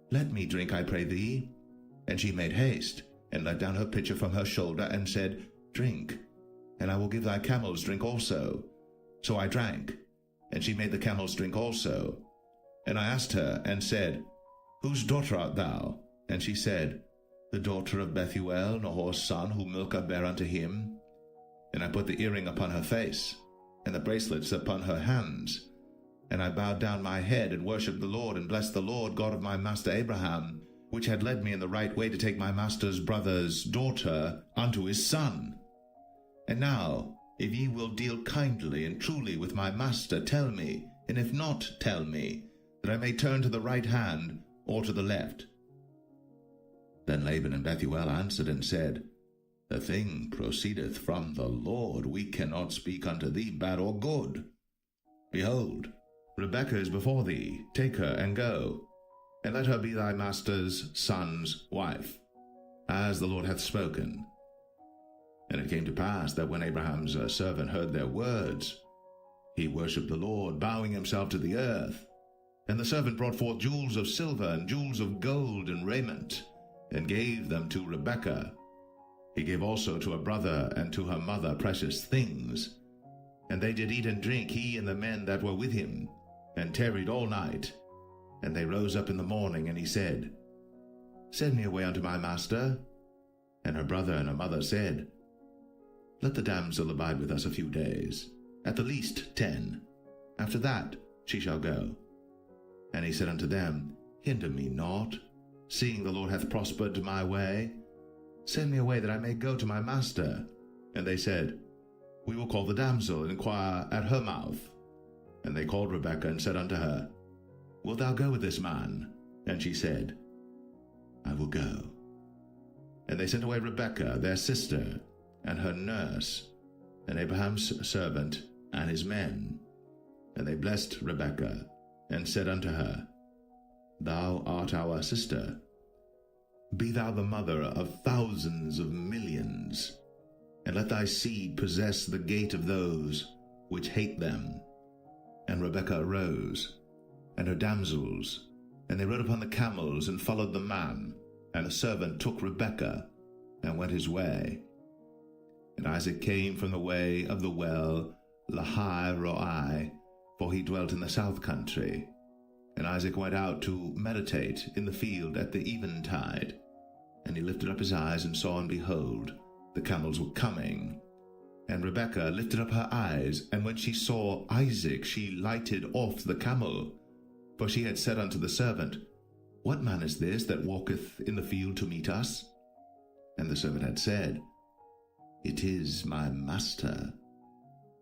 Let me drink, I pray thee. And she made haste, and let down her pitcher from her shoulder, and said, Drink, and I will give thy camels drink also. So I drank, and she made the camels drink also. And I asked her, and said, Whose daughter art thou? And she said, The daughter of Bethuel, Nahor's son, whom Milcah bare unto him. And I put the earring upon her face, and the bracelets upon her hands. And I bowed down my head, and worshipped the Lord, and blessed the Lord God of my master Abraham, which had led me in the right way to take my master's brother's daughter unto his son. And now, if ye will deal kindly and truly with my master, tell me, and if not, tell me, that I may turn to the right hand or to the left. Then Laban and Bethuel answered and said, The thing proceedeth from the Lord. We cannot speak unto thee bad or good. Behold, Rebekah is before thee. Take her and go, and let her be thy master's son's wife, as the Lord hath spoken. And it came to pass that when Abraham's servant heard their words, he worshipped the Lord, bowing himself to the earth. And the servant brought forth jewels of silver and jewels of gold and raiment, and gave them to Rebekah. He gave also to her brother and to her mother precious things. And they did eat and drink, he and the men that were with him, and tarried all night. And they rose up in the morning, and he said, Send me away unto my master. And her brother and her mother said, Let the damsel abide with us a few days, at the least 10. After that she shall go. And he said unto them, Hinder me not, seeing the Lord hath prospered my way. Send me away that I may go to my master. And they said, We will call the damsel, and inquire at her mouth. And they called Rebekah, and said unto her, Wilt thou go with this man? And she said, I will go. And they sent away Rebekah, their sister, and her nurse, and Abraham's servant, and his men. And they blessed Rebekah, and said unto her, Thou art our sister. Be thou the mother of thousands of millions, and let thy seed possess the gate of those which hate them. And Rebekah arose, and her damsels, and they rode upon the camels, and followed the man. And the servant took Rebekah, and went his way. And Isaac came from the way of the well Lahai-roi, for he dwelt in the south country. And Isaac went out to meditate in the field at the eventide. And he lifted up his eyes, and saw, and behold, the camels were coming. And Rebekah lifted up her eyes, and when she saw Isaac, she lighted off the camel. For she had said unto the servant, What man is this that walketh in the field to meet us? And the servant had said, It is my master.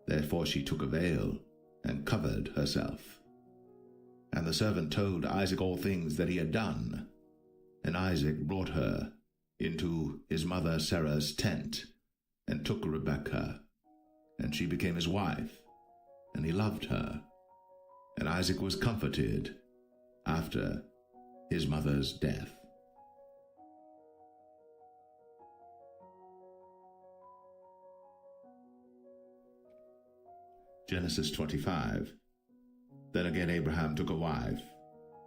Therefore she took a veil, and covered herself. And the servant told Isaac all things that he had done. And Isaac brought her into his mother Sarah's tent, and took Rebekah, and she became his wife, and he loved her. And Isaac was comforted after his mother's death. Genesis 25. Then again Abraham took a wife,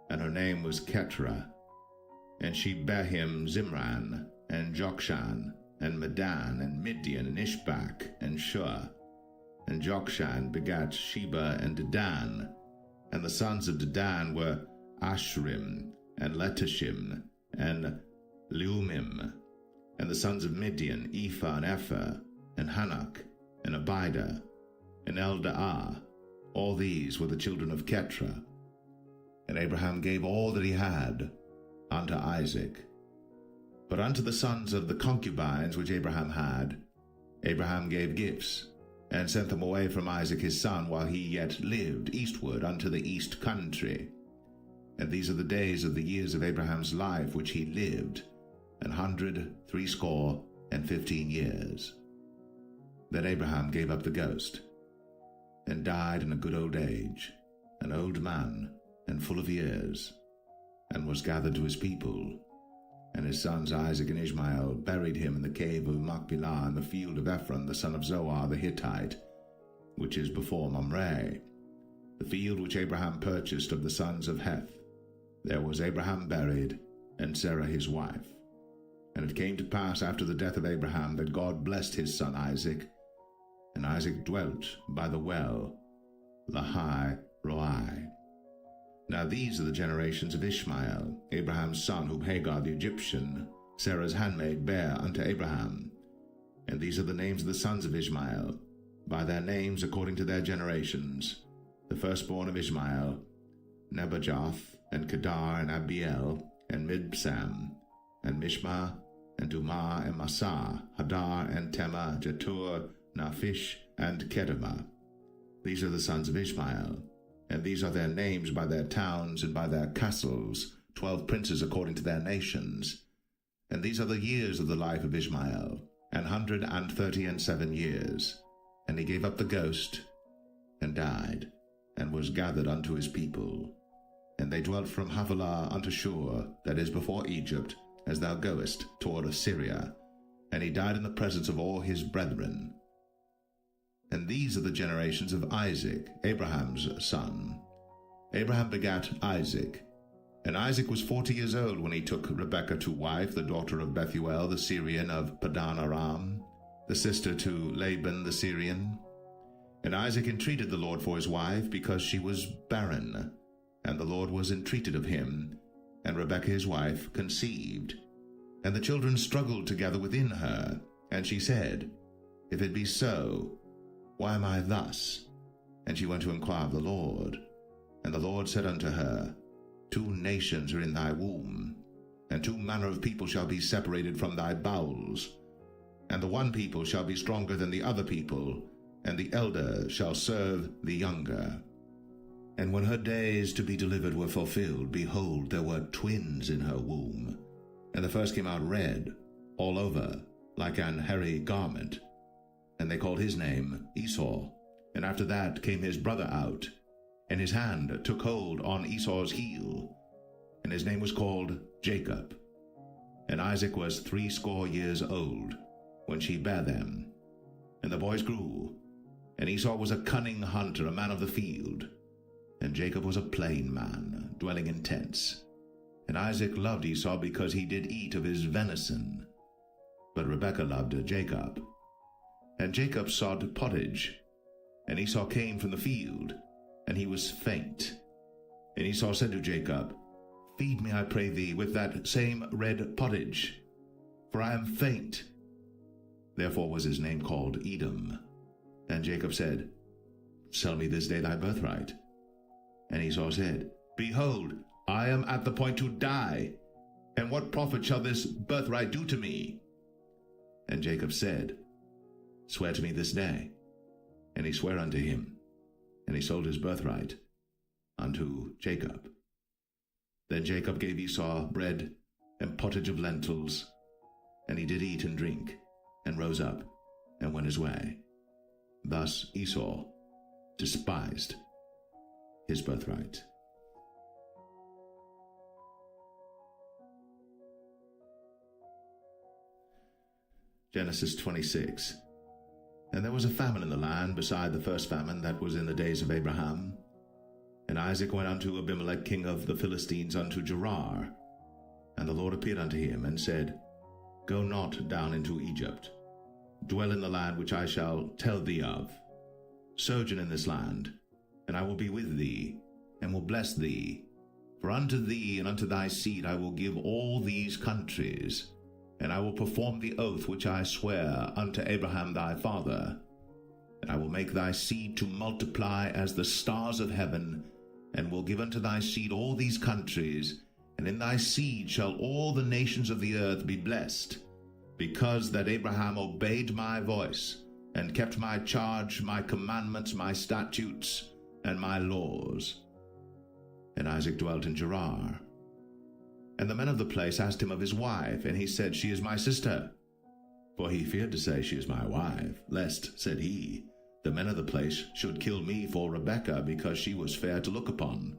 and her name was Keturah, and she bare him Zimran, and Jokshan, and Medan, and Midian, and Ishbak, and Shua. And Jokshan begat Sheba and Dedan, and the sons of Dedan were Ashrim, and Letishim, and Leumim. And the sons of Midian, Ephah, and Epher, and Hanok, and Abida, and Eldaah. All these were the children of Keturah. And Abraham gave all that he had unto Isaac. But unto the sons of the concubines which Abraham had, Abraham gave gifts, and sent them away from Isaac his son while he yet lived eastward unto the east country. And these are the days of the years of Abraham's life which he lived, 160 years. Then Abraham gave up the ghost, and died in a good old age, an old man, and full of years, and was gathered to his people. And his sons Isaac and Ishmael buried him in the cave of Machpelah in the field of Ephron the son of Zohar the Hittite, which is before Mamre, the field which Abraham purchased of the sons of Heth. There was Abraham buried, and Sarah his wife. And it came to pass after the death of Abraham that God blessed his son Isaac, and Isaac dwelt by the well, Lahai Roi. Now these are the generations of Ishmael, Abraham's son, whom Hagar the Egyptian, Sarah's handmaid, bare unto Abraham. And these are the names of the sons of Ishmael, by their names according to their generations. The firstborn of Ishmael, Nebajoth, and Kedar, and Abiel, and Mibsam, and Mishma, and Dumah, and Massa, Hadar, and Tema, Jetur, Naphish, and Kedemah. These are the sons of Ishmael, and these are their names by their towns and by their castles, 12 princes according to their nations. And these are the years of the life of Ishmael, 137 years. And he gave up the ghost, and died, and was gathered unto his people. And they dwelt from Havilah unto Shur, that is before Egypt, as thou goest toward Assyria. And he died in the presence of all his brethren. And these are the generations of Isaac, Abraham's son. Abraham begat Isaac. And Isaac was 40 years old when he took Rebekah to wife, the daughter of Bethuel the Syrian of Padan Aram, the sister to Laban the Syrian. And Isaac entreated the Lord for his wife, because she was barren. And the Lord was entreated of him, and Rebekah his wife conceived. And the children struggled together within her, and she said, If it be so, why am I thus? And she went to inquire of the Lord. And the Lord said unto her, 2 nations are in thy womb, and 2 manner of people shall be separated from thy bowels. And the one people shall be stronger than the other people, and the elder shall serve the younger. And when her days to be delivered were fulfilled, behold, there were twins in her womb. And the first came out red, all over, like an hairy garment. And they called his name Esau. And after that came his brother out, and his hand took hold on Esau's heel, and his name was called Jacob. And Isaac was 80 years old when she bare them. And the boys grew, and Esau was a cunning hunter, a man of the field, and Jacob was a plain man, dwelling in tents. And Isaac loved Esau because he did eat of his venison, but Rebekah loved Jacob. And Jacob sought pottage, and Esau came from the field, and he was faint. And Esau said to Jacob, Feed me, I pray thee, with that same red pottage, for I am faint. Therefore was his name called Edom. And Jacob said, Sell me this day thy birthright. And Esau said, Behold, I am at the point to die, and what profit shall this birthright do to me? And Jacob said, Swear to me this day. And he sware unto him, and he sold his birthright unto Jacob. Then Jacob gave Esau bread and pottage of lentils, And he did eat and drink, and rose up, and went his way. Thus Esau despised his birthright. Genesis 26. And there was a famine in the land beside the first famine that was in the days of Abraham. And Isaac went unto Abimelech king of the Philistines unto Gerar. And the Lord appeared unto him, and said, Go not down into Egypt. Dwell in the land which I shall tell thee of. Sojourn in this land, and I will be with thee, and will bless thee. For unto thee and unto thy seed I will give all these countries, and I will perform the oath which I swear unto Abraham thy father. And I will make thy seed to multiply as the stars of heaven, and will give unto thy seed all these countries, and in thy seed shall all the nations of the earth be blessed, because that Abraham obeyed my voice, and kept my charge, my commandments, my statutes, and my laws. And Isaac dwelt in Gerar. And the men of the place asked him of his wife, and he said, She is my sister. For he feared to say, She is my wife, lest, said he, the men of the place should kill me for Rebekah, because she was fair to look upon.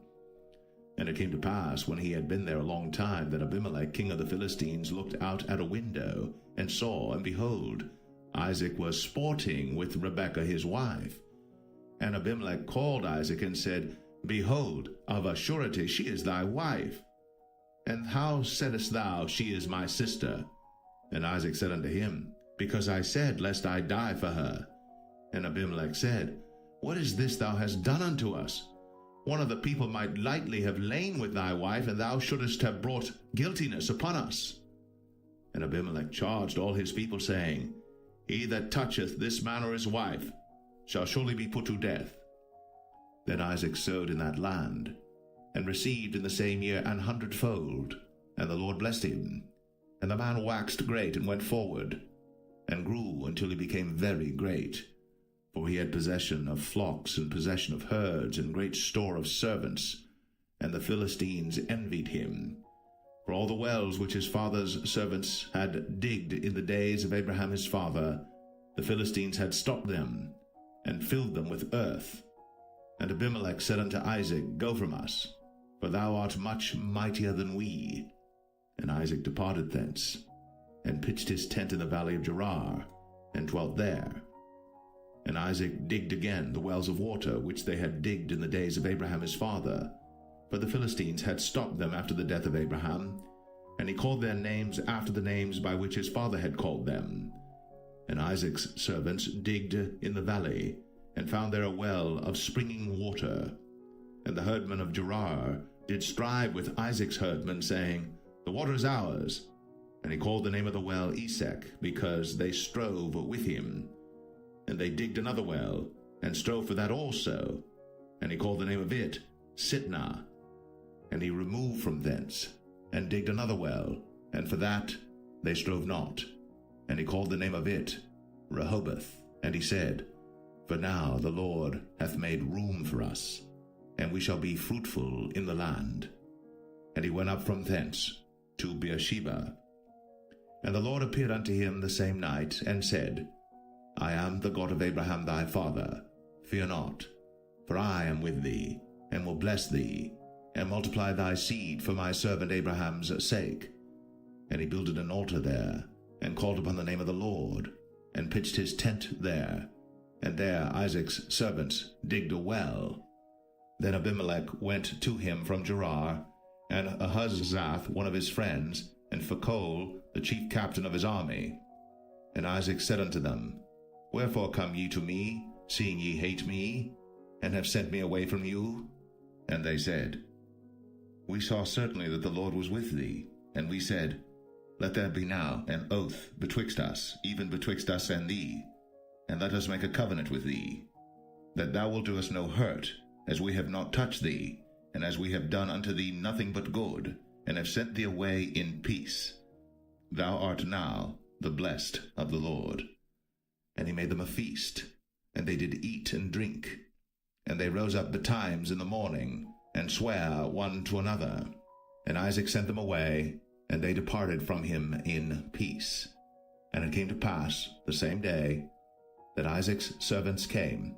And it came to pass, when he had been there a long time, that Abimelech king of the Philistines looked out at a window, and saw, and behold, Isaac was sporting with Rebekah his wife. And Abimelech called Isaac, and said, Behold, of a surety she is thy wife. And how saidst thou, She is my sister? And Isaac said unto him, Because I said, Lest I die for her. And Abimelech said, What is this thou hast done unto us? One of the people might lightly have lain with thy wife, and thou shouldest have brought guiltiness upon us. And Abimelech charged all his people, saying, He that toucheth this man or his wife shall surely be put to death. Then Isaac sowed in that land, and received in the same year 100-fold. And the Lord blessed him. And the man waxed great, and went forward, and grew until he became very great. For he had possession of flocks, and possession of herds, and great store of servants. And the Philistines envied him. For all the wells which his father's servants had digged in the days of Abraham his father, the Philistines had stopped them, and filled them with earth. And Abimelech said unto Isaac, Go from us, for thou art much mightier than we. And Isaac departed thence, and pitched his tent in the valley of Gerar, and dwelt there. And Isaac digged again the wells of water, which they had digged in the days of Abraham his father. For the Philistines had stopped them after the death of Abraham, and he called their names after the names by which his father had called them. And Isaac's servants digged in the valley, and found there a well of springing water. And the herdmen of Gerar did strive with Isaac's herdmen, saying, The water is ours. And he called the name of the well Esek, because they strove with him. And they digged another well, and strove for that also. And he called the name of it Sitnah. And he removed from thence, and digged another well, and for that they strove not. And he called the name of it Rehoboth. And he said, For now the Lord hath made room for us, and we shall be fruitful in the land. And he went up from thence to Beersheba. And the Lord appeared unto him the same night, and said, I am the God of Abraham thy father. Fear not, for I am with thee, and will bless thee, and multiply thy seed for my servant Abraham's sake. And he builded an altar there, and called upon the name of the Lord, and pitched his tent there. And there Isaac's servants digged a well. Then Abimelech went to him from Gerar, and Ahuzzath one of his friends, and Phicol the chief captain of his army. And Isaac said unto them, Wherefore come ye to me, seeing ye hate me, and have sent me away from you? And they said, We saw certainly that the Lord was with thee. And we said, Let there be now an oath betwixt us, even betwixt us and thee, and let us make a covenant with thee, that thou wilt do us no hurt, as we have not touched thee, and as we have done unto thee nothing but good, and have sent thee away in peace. Thou art now the blessed of the Lord. And he made them a feast, and they did eat and drink. And they rose up betimes in the morning, and sware one to another. And Isaac sent them away, and they departed from him in peace. And it came to pass the same day that Isaac's servants came,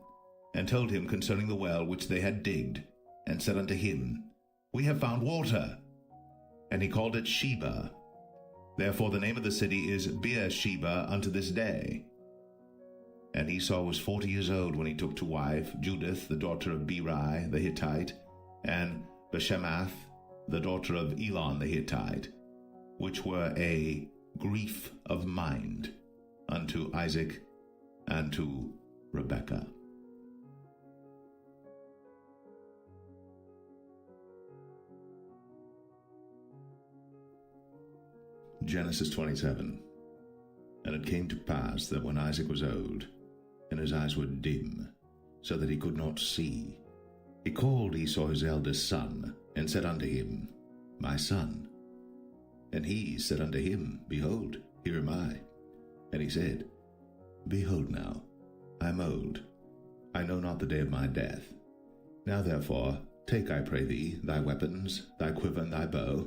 and told him concerning the well which they had digged, and said unto him, We have found water. And he called it Sheba. Therefore the name of the city is Beersheba unto this day. And Esau was 40 years old when he took to wife Judith the daughter of Beri the Hittite, and Bashemath the daughter of Elon the Hittite, which were a grief of mind unto Isaac and to Rebekah. Genesis 27. And it came to pass that when Isaac was old, and his eyes were dim, so that he could not see, he called Esau his eldest son, and said unto him, My son. And he said unto him, Behold, here am I. And he said, Behold now, I am old, I know not the day of my death. Now therefore, take, I pray thee, thy weapons, thy quiver, and thy bow,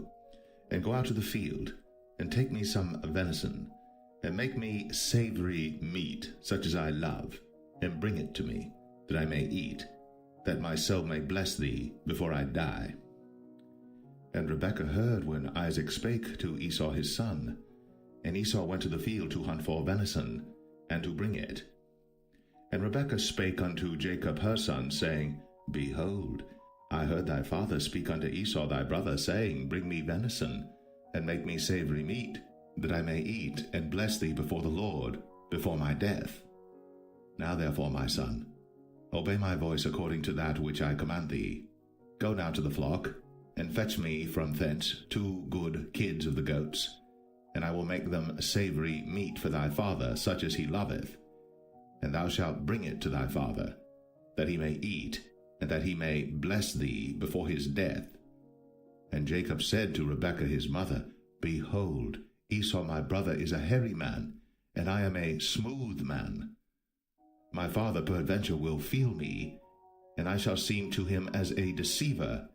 and go out to the field, and take me some venison, and make me savory meat, such as I love, and bring it to me, that I may eat, that my soul may bless thee before I die. And Rebekah heard when Isaac spake to Esau his son, and Esau went to the field to hunt for venison, and to bring it. And Rebekah spake unto Jacob her son, saying, Behold, I heard thy father speak unto Esau thy brother, saying, Bring me venison, and make me savory meat, that I may eat and bless thee before the Lord, before my death. Now therefore, my son, obey my voice according to that which I command thee. Go now to the flock, and fetch me from thence 2 good kids of the goats, and I will make them savory meat for thy father, such as he loveth. And thou shalt bring it to thy father, that he may eat, and that he may bless thee before his death. And Jacob said to Rebekah his mother, Behold, Esau my brother is a hairy man, and I am a smooth man. My father peradventure will feel me, and I shall seem to him as a deceiver,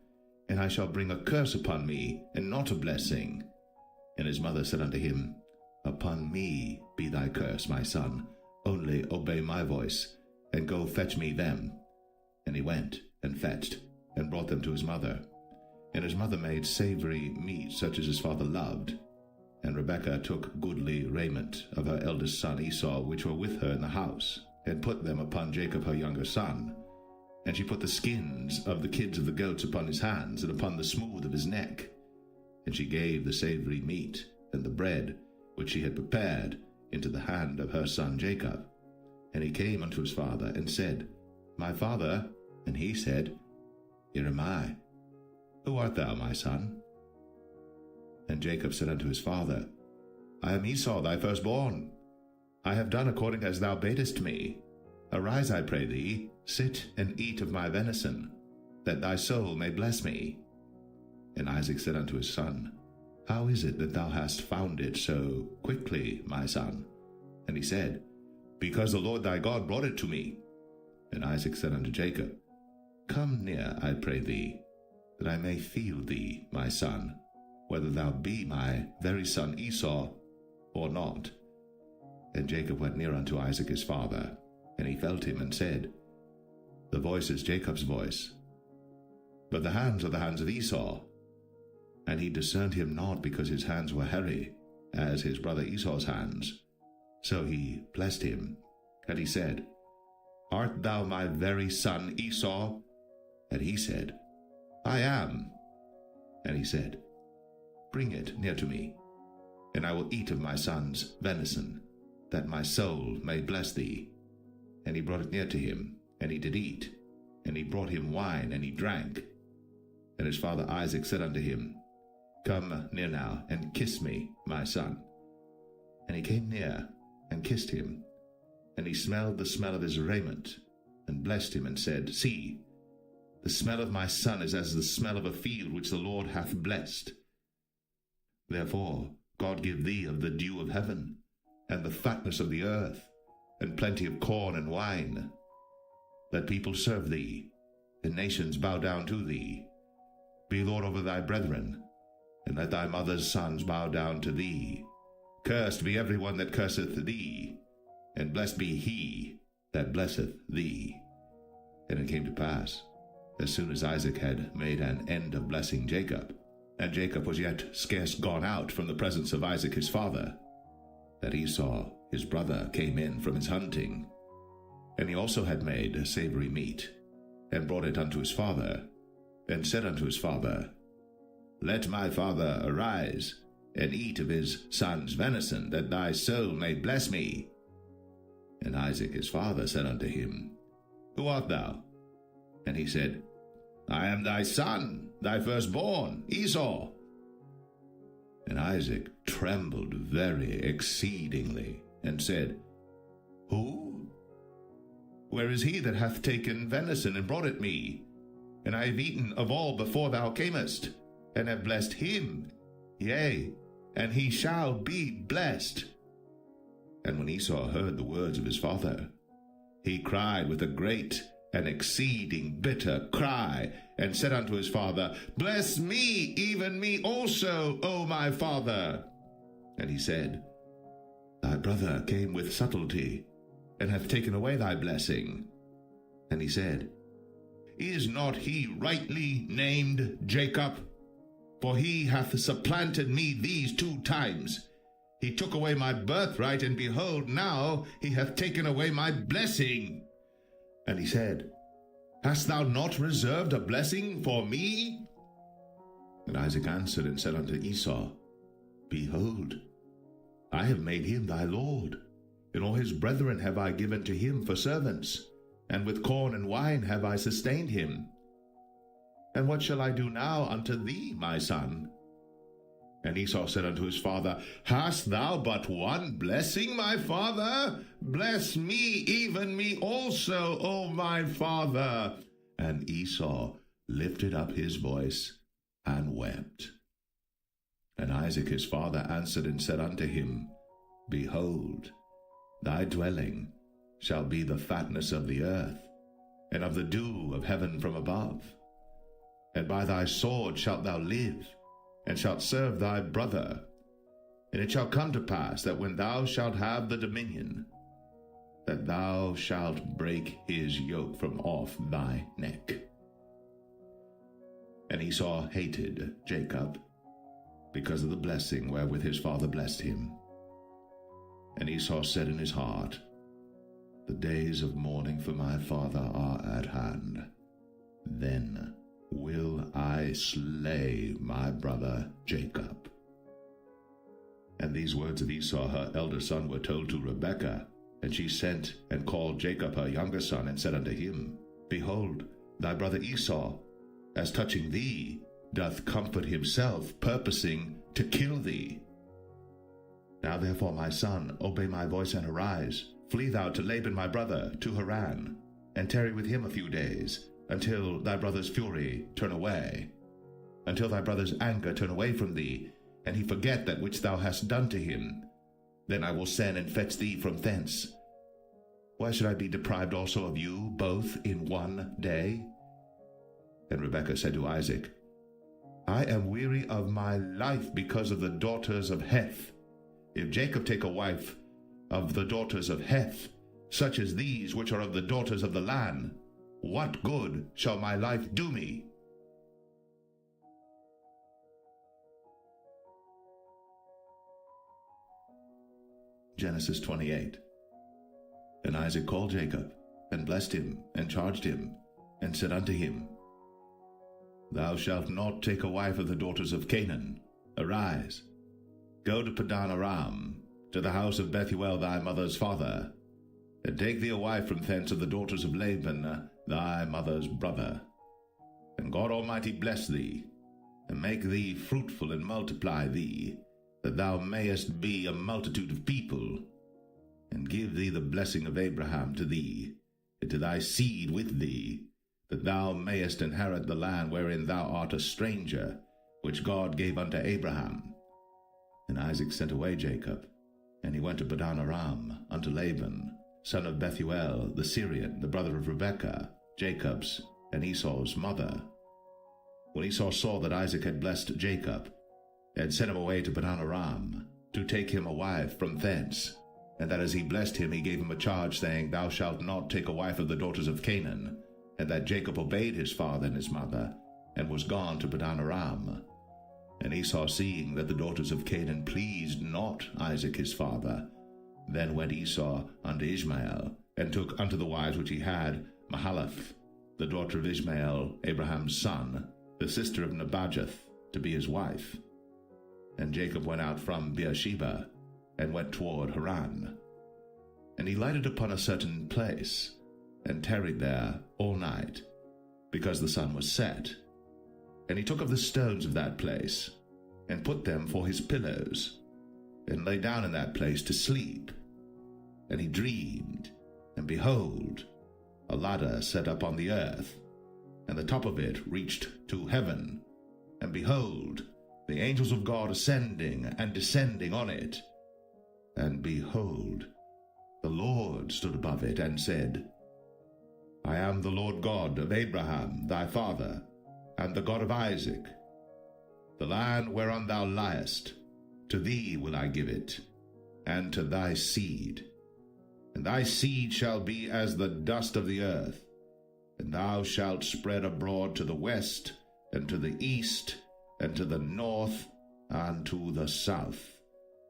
and I shall bring a curse upon me, and not a blessing. And his mother said unto him, Upon me be thy curse, my son, only obey my voice, and go fetch me them. And he went, and fetched, and brought them to his mother. And his mother made savory meat, such as his father loved. And Rebekah took goodly raiment of her eldest son Esau, which were with her in the house, and put them upon Jacob her younger son. And she put the skins of the kids of the goats upon his hands, and upon the smooth of his neck. And she gave the savory meat, and the bread, which she had prepared, into the hand of her son Jacob. And he came unto his father, and said, My father. And he said, Here am I. Who art thou, my son? And Jacob said unto his father, I am Esau thy firstborn. I have done according as thou badest me. Arise, I pray thee, sit and eat of my venison, that thy soul may bless me. And Isaac said unto his son, How is it that thou hast found it so quickly, my son? And he said, Because the Lord thy God brought it to me. And Isaac said unto Jacob, Come near, I pray thee, that I may feel thee, my son, whether thou be my very son Esau or not. And Jacob went near unto Isaac his father, and he felt him, and said, The voice is Jacob's voice, but the hands are the hands of Esau. And he discerned him not, because his hands were hairy, as his brother Esau's hands. So he blessed him, and he said, Art thou my very son Esau? And he said, I am. And he said, Bring it near to me, and I will eat of my son's venison, that my soul may bless thee. And he brought it near to him, and he did eat. And he brought him wine, and he drank. And his father Isaac said unto him, Come near now, and kiss me, my son. And he came near, and kissed him. And he smelled the smell of his raiment, and blessed him, and said, See, the smell of my son is as the smell of a field which the Lord hath blessed. Therefore God give thee of the dew of heaven, and the fatness of the earth, and plenty of corn and wine. Let people serve thee, and nations bow down to thee. Be Lord over thy brethren, and let thy mother's sons bow down to thee. Cursed be every one that curseth thee, and blessed be he that blesseth thee. And it came to pass, as soon as Isaac had made an end of blessing Jacob, and Jacob was yet scarce gone out from the presence of Isaac his father, that Esau his brother came in from his hunting. And he also had made savory meat, and brought it unto his father, and said unto his father, Let my father arise, and eat of his son's venison, that thy soul may bless me. And Isaac his father said unto him, Who art thou? And he said, I am thy son, thy firstborn, Esau. And Isaac trembled very exceedingly, and said, Who? Where is he that hath taken venison and brought it me? And I have eaten of all before thou camest, and have blessed him, yea, and he shall be blessed. And when Esau heard the words of his father, he cried with a great and exceeding bitter cry, and said unto his father, Bless me, even me also, O my father. And he said, Thy brother came with subtlety, and hath taken away thy blessing. And he said, Is not he rightly named Jacob? For he hath supplanted me these 2 times. He took away my birthright, and behold, now he hath taken away my blessing. And he said, Hast thou not reserved a blessing for me? And Isaac answered and said unto Esau, Behold, I have made him thy lord, and all his brethren have I given to him for servants, and with corn and wine have I sustained him. And what shall I do now unto thee, my son? And Esau said unto his father, Hast thou but one blessing, my father? Bless me, even me also, O my father. And Esau lifted up his voice and wept. And Isaac his father answered and said unto him, Behold, thy dwelling shall be the fatness of the earth, and of the dew of heaven from above. And by thy sword shalt thou live, and shalt serve thy brother. And it shall come to pass that when thou shalt have the dominion, that thou shalt break his yoke from off thy neck. And Esau hated Jacob, because of the blessing wherewith his father blessed him. And Esau said in his heart, The days of mourning for my father are at hand. Then will I slay my brother Jacob. And these words of Esau her elder son were told to Rebekah, and she sent and called Jacob her younger son, and said unto him, Behold, thy brother Esau, as touching thee, doth comfort himself, purposing to kill thee. Now therefore, my son, obey my voice and arise. Flee thou to Laban my brother, to Haran, and tarry with him a few days, until thy brother's fury turn away, until thy brother's anger turn away from thee, and he forget that which thou hast done to him. Then I will send and fetch thee from thence. Why should I be deprived also of you both in one day? And Rebekah said to Isaac, I am weary of my life because of the daughters of Heth. If Jacob take a wife of the daughters of Heth, such as these which are of the daughters of the land, what good shall my life do me? Genesis 28. And Isaac called Jacob, and blessed him, and charged him, and said unto him, Thou shalt not take a wife of the daughters of Canaan. Arise, go to Padan Aram, to the house of Bethuel thy mother's father, and take thee a wife from thence of the daughters of Laban thy mother's brother. And God Almighty bless thee, and make thee fruitful, and multiply thee, that thou mayest be a multitude of people, and give thee the blessing of Abraham to thee, and to thy seed with thee, that thou mayest inherit the land wherein thou art a stranger, which God gave unto Abraham. And Isaac sent away Jacob, and he went to Padan Aram unto Laban, son of Bethuel the Syrian, the brother of Rebekah, Jacob's and Esau's mother. When Esau saw that Isaac had blessed Jacob, and sent him away to Padan Aram, to take him a wife from thence, and that as he blessed him, he gave him a charge, saying, Thou shalt not take a wife of the daughters of Canaan. And that Jacob obeyed his father and his mother, and was gone to Padan Aram. And Esau, seeing that the daughters of Canaan pleased not Isaac his father, then went Esau unto Ishmael, and took unto the wives which he had Mahalath, the daughter of Ishmael, Abraham's son, the sister of Nebajoth, to be his wife. And Jacob went out from Beersheba, and went toward Haran. And he lighted upon a certain place, and tarried there all night, because the sun was set. And he took of the stones of that place, and put them for his pillows, and lay down in that place to sleep. And he dreamed, and behold, a ladder set up on the earth, and the top of it reached to heaven. And behold, the angels of God ascending and descending on it. And behold, the Lord stood above it, and said, I am the Lord God of Abraham thy father, and the God of Isaac. The land whereon thou liest, to thee will I give it, and to thy seed. And thy seed shall be as the dust of the earth, and thou shalt spread abroad to the west, and to the east, and to the north, and to the south.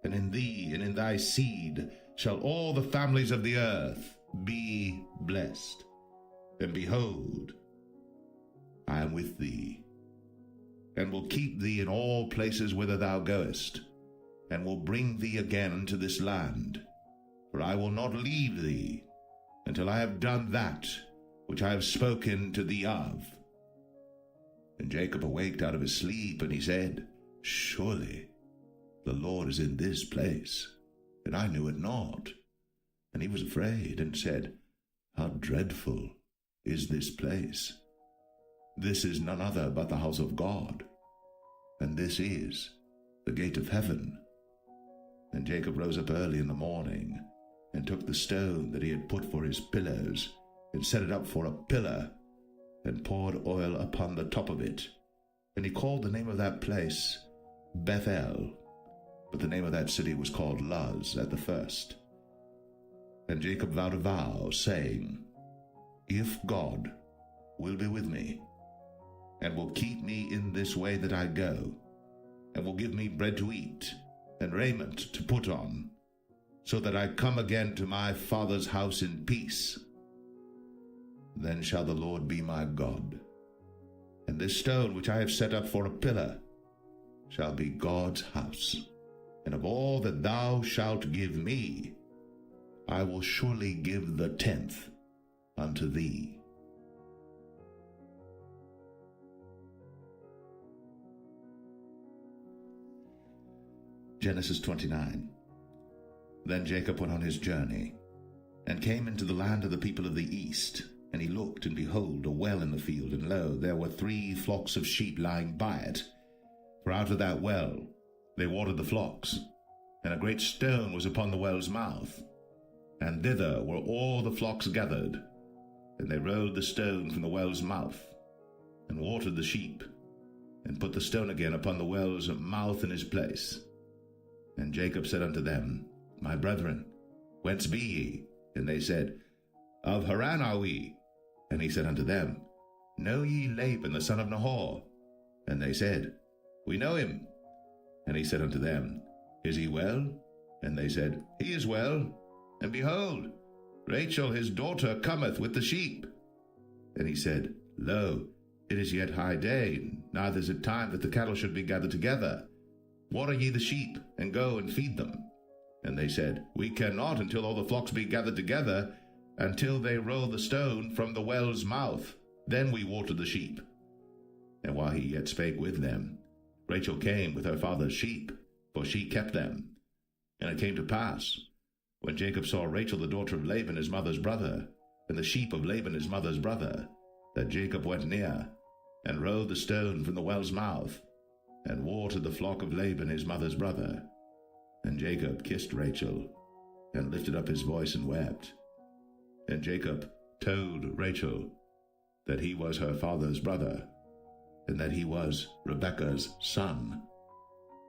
And in thee and in thy seed shall all the families of the earth be blessed. And behold, I am with thee, and will keep thee in all places whither thou goest, and will bring thee again to this land. For I will not leave thee until I have done that which I have spoken to thee of. And Jacob awaked out of his sleep, and he said, Surely the Lord is in this place, and I knew it not. And he was afraid, and said, How dreadful is this place! This is none other but the house of God, and this is the gate of heaven. And Jacob rose up early in the morning, and took the stone that he had put for his pillows, and set it up for a pillar, and poured oil upon the top of it. And he called the name of that place Bethel, but the name of that city was called Luz at the first. And Jacob vowed a vow, saying, If God will be with me, and will keep me in this way that I go, and will give me bread to eat, and raiment to put on, so that I come again to my father's house in peace, then shall the Lord be my God, and this stone which I have set up for a pillar shall be God's house. And of all that thou shalt give me, I will surely give the 10th unto thee. Genesis 29. Then Jacob went on his journey, and came into the land of the people of the east. And he looked, and behold, a well in the field, and lo, there were 3 flocks of sheep lying by it. For out of that well they watered the flocks. And a great stone was upon the well's mouth, and thither were all the flocks gathered. And they rolled the stone from the well's mouth, and watered the sheep, and put the stone again upon the well's mouth in his place. And Jacob said unto them, My brethren, whence be ye? And they said, Of Haran are we. And he said unto them, Know ye Laban the son of Nahor? And they said, We know him. And he said unto them, Is he well? And they said, He is well. And behold, Rachel his daughter cometh with the sheep. And he said, Lo, it is yet high day, neither is it time that the cattle should be gathered together. Water ye the sheep, and go and feed them. And they said, We cannot until all the flocks be gathered together, until they roll the stone from the well's mouth. Then we water the sheep. And while he yet spake with them, Rachel came with her father's sheep, for she kept them. And it came to pass, when Jacob saw Rachel the daughter of Laban his mother's brother, and the sheep of Laban his mother's brother, that Jacob went near, and rolled the stone from the well's mouth, and watered the flock of Laban his mother's brother. And Jacob kissed Rachel, and lifted up his voice and wept. And Jacob told Rachel that he was her father's brother, and that he was Rebekah's son.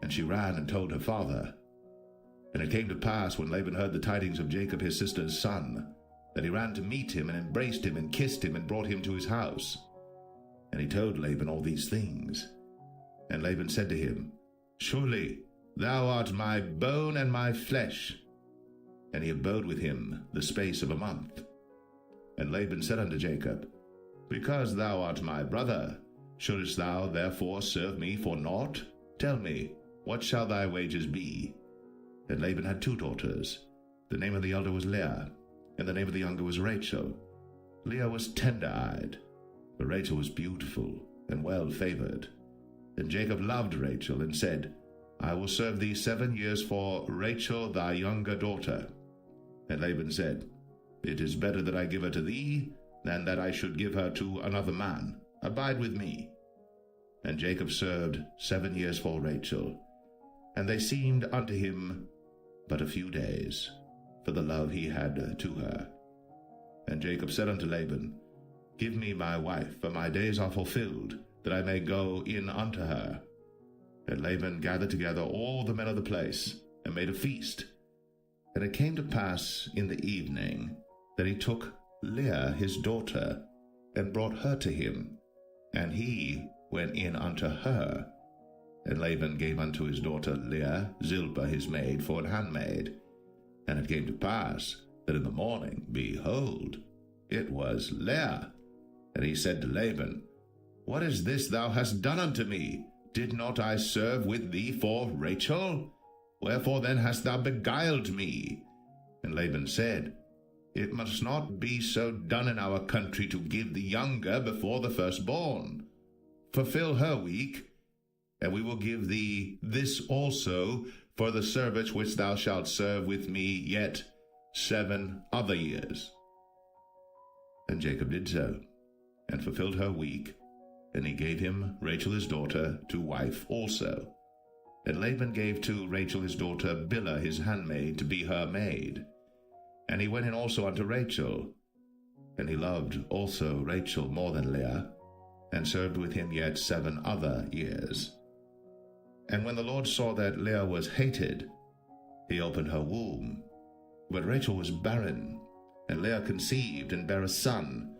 And she ran and told her father, And it came to pass, when Laban heard the tidings of Jacob his sister's son, that he ran to meet him, and embraced him, and kissed him, and brought him to his house. And he told Laban all these things. And Laban said to him, Surely thou art my bone and my flesh. And he abode with him the space of a month. And Laban said unto Jacob, Because thou art my brother, shouldest thou therefore serve me for naught? Tell me, what shall thy wages be? And Laban had 2 daughters. The name of the elder was Leah, and the name of the younger was Rachel. Leah was tender-eyed, but Rachel was beautiful and well-favored. And Jacob loved Rachel, and said, I will serve thee 7 years for Rachel thy younger daughter. And Laban said, It is better that I give her to thee, than that I should give her to another man. Abide with me. And Jacob served 7 years for Rachel, and they seemed unto him but a few days, for the love he had to her. And Jacob said unto Laban, Give me my wife, for my days are fulfilled, that I may go in unto her. And Laban gathered together all the men of the place, and made a feast. And it came to pass in the evening, that he took Leah his daughter, and brought her to him, and he went in unto her. And Laban gave unto his daughter Leah Zilpah his maid for an handmaid. And it came to pass, that in the morning, behold, it was Leah. And he said to Laban, What is this thou hast done unto me? Did not I serve with thee for Rachel? Wherefore then hast thou beguiled me? And Laban said, It must not be so done in our country, to give the younger before the firstborn. Fulfill her week, and we will give thee this also for the service which thou shalt serve with me yet 7 other years. And Jacob did so, and fulfilled her week, and he gave him Rachel his daughter to wife also. And Laban gave to Rachel his daughter Bilhah his handmaid to be her maid. And he went in also unto Rachel, and he loved also Rachel more than Leah, and served with him yet 7 other years. And when the Lord saw that Leah was hated, he opened her womb. But Rachel was barren, and Leah conceived and bare a son.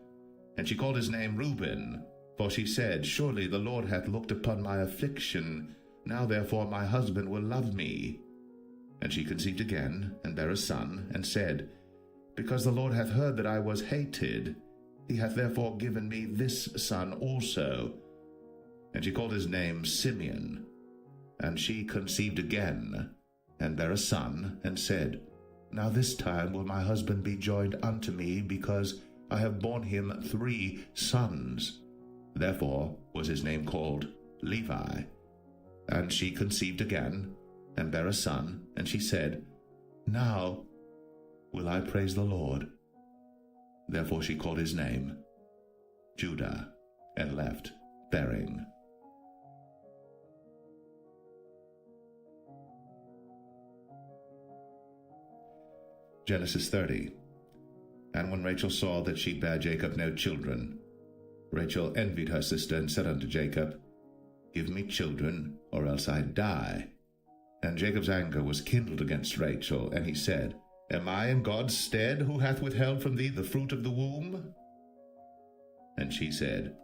And she called his name Reuben, for she said, Surely the Lord hath looked upon my affliction, now therefore my husband will love me. And she conceived again, and bare a son, and said, Because the Lord hath heard that I was hated, he hath therefore given me this son also. And she called his name Simeon. And she conceived again, and bare a son, and said, Now this time will my husband be joined unto me, because I have borne him 3 sons. Therefore was his name called Levi. And she conceived again, and bare a son, and she said, Now will I praise the Lord. Therefore she called his name Judah, and left bearing. Genesis 30. And when Rachel saw that she bare Jacob no children, Rachel envied her sister, and said unto Jacob, Give me children, or else I die. And Jacob's anger was kindled against Rachel, and he said, Am I in God's stead, who hath withheld from thee the fruit of the womb? And she said,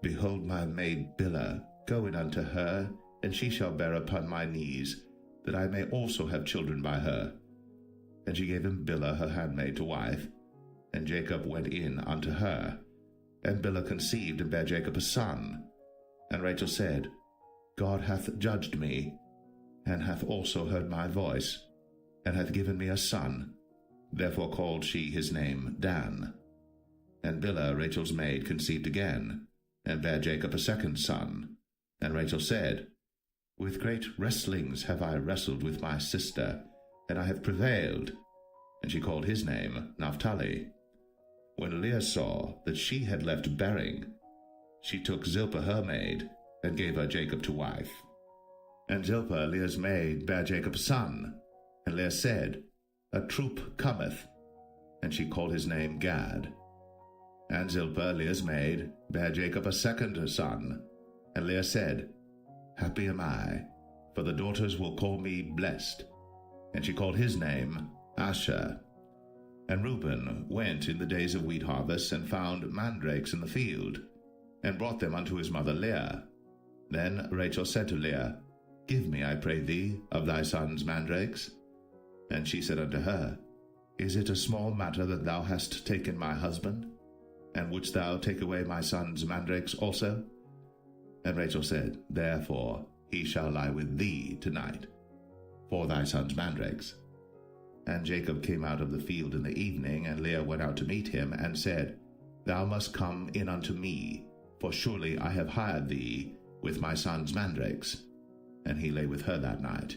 Behold my maid Bilhah, go in unto her, and she shall bear upon my knees, that I may also have children by her. And she gave him Bilhah her handmaid to wife, and Jacob went in unto her. And Bilhah conceived, and bare Jacob a son. And Rachel said, God hath judged me, and hath also heard my voice, and hath given me a son. Therefore called she his name Dan. And Bilhah Rachel's maid conceived again, and bare Jacob a second son. And Rachel said, With great wrestlings have I wrestled with my sister, and I have prevailed. And she called his name Naphtali. When Leah saw that she had left bearing, she took Zilpah her maid, and gave her Jacob to wife. And Zilpah Leah's maid bare Jacob a son. And Leah said, A troop cometh. And she called his name Gad. And Zilpah Leah's maid bare Jacob a second son. And Leah said, Happy am I, for the daughters will call me blessed. and she called his name Asher. And Reuben went in the days of wheat harvest, and found mandrakes in the field, and brought them unto his mother Leah. Then Rachel said to Leah, Give me, I pray thee, of thy son's mandrakes. And she said unto her, Is it a small matter that thou hast taken my husband? And wouldst thou take away my son's mandrakes also? And Rachel said, Therefore he shall lie with thee tonight, for thy son's mandrakes. And Jacob came out of the field in the evening, and Leah went out to meet him, and said, Thou must come in unto me, for surely I have hired thee with my son's mandrakes. And he lay with her that night.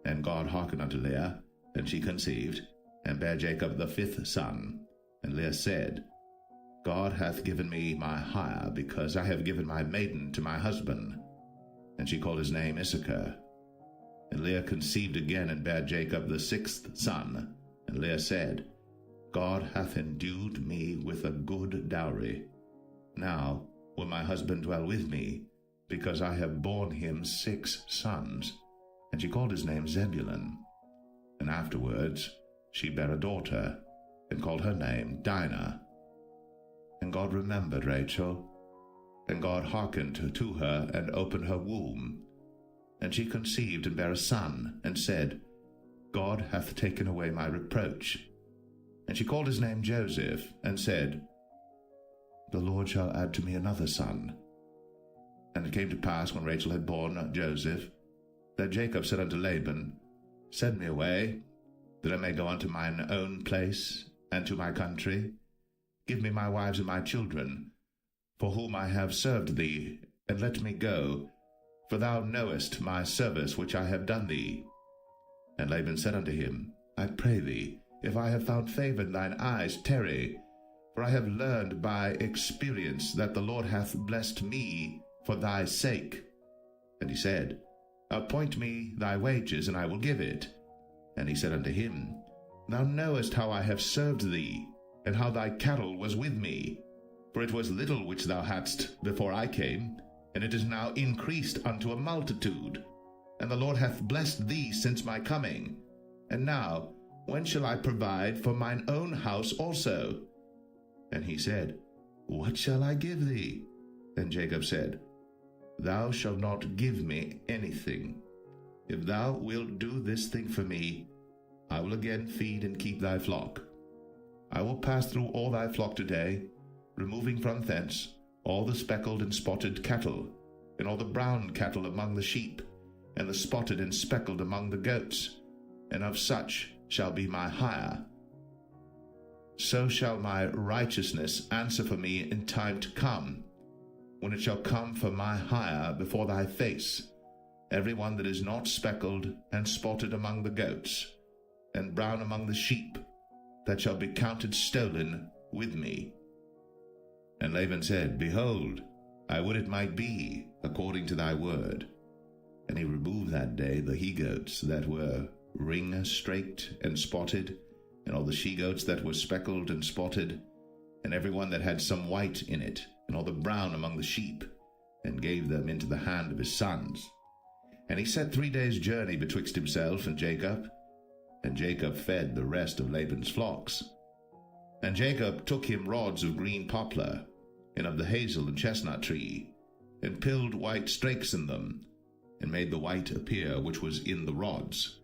And God hearkened unto Leah, and she conceived, and bare Jacob the 5th son. And Leah said, God hath given me my hire, because I have given my maiden to my husband. And she called his name Issachar. And Leah conceived again, and bare Jacob the 6th son. And Leah said, God hath endued me with a good dowry. Now will my husband dwell with me, because I have borne him 6 sons. And she called his name Zebulun. And afterwards she bare a daughter, and called her name Dinah. And God remembered Rachel, and God hearkened to her, and opened her womb. And she conceived, and bare a son, and said, God hath taken away my reproach. And she called his name Joseph, and said, The Lord shall add to me another son. And it came to pass, when Rachel had borne Joseph, that Jacob said unto Laban, Send me away, that I may go unto mine own place, and to my country. Give me my wives and my children, for whom I have served thee, and let me go, for thou knowest my service which I have done thee. And Laban said unto him, I pray thee, if I have found favor in thine eyes, tarry, for I have learned by experience that the Lord hath blessed me for thy sake. And he said, Appoint me thy wages, and I will give it. And he said unto him, Thou knowest how I have served thee, and how thy cattle was with me. For it was little which thou hadst before I came, and it is now increased unto a multitude. And the Lord hath blessed thee since my coming. And now, when shall I provide for mine own house also? And he said, What shall I give thee? And Jacob said, Thou shalt not give me anything. If thou wilt do this thing for me, I will again feed and keep thy flock. I will pass through all thy flock today, removing from thence all the speckled and spotted cattle, and all the brown cattle among the sheep, and the spotted and speckled among the goats, and of such shall be my hire. So shall my righteousness answer for me in time to come, when it shall come for my hire before thy face, every one that is not speckled and spotted among the goats, and brown among the sheep, that shall be counted stolen with me. And Laban said, Behold, I would it might be according to thy word. And he removed that day the he-goats that were ring-straked and spotted, and all the she-goats that were speckled and spotted, and every one that had some white in it, and all the brown among the sheep, and gave them into the hand of his sons. And he set 3 days' journey betwixt himself and Jacob fed the rest of Laban's flocks. And Jacob took him rods of green poplar, and of the hazel and chestnut tree, and pilled white strakes in them, and made the white appear which was in the rods.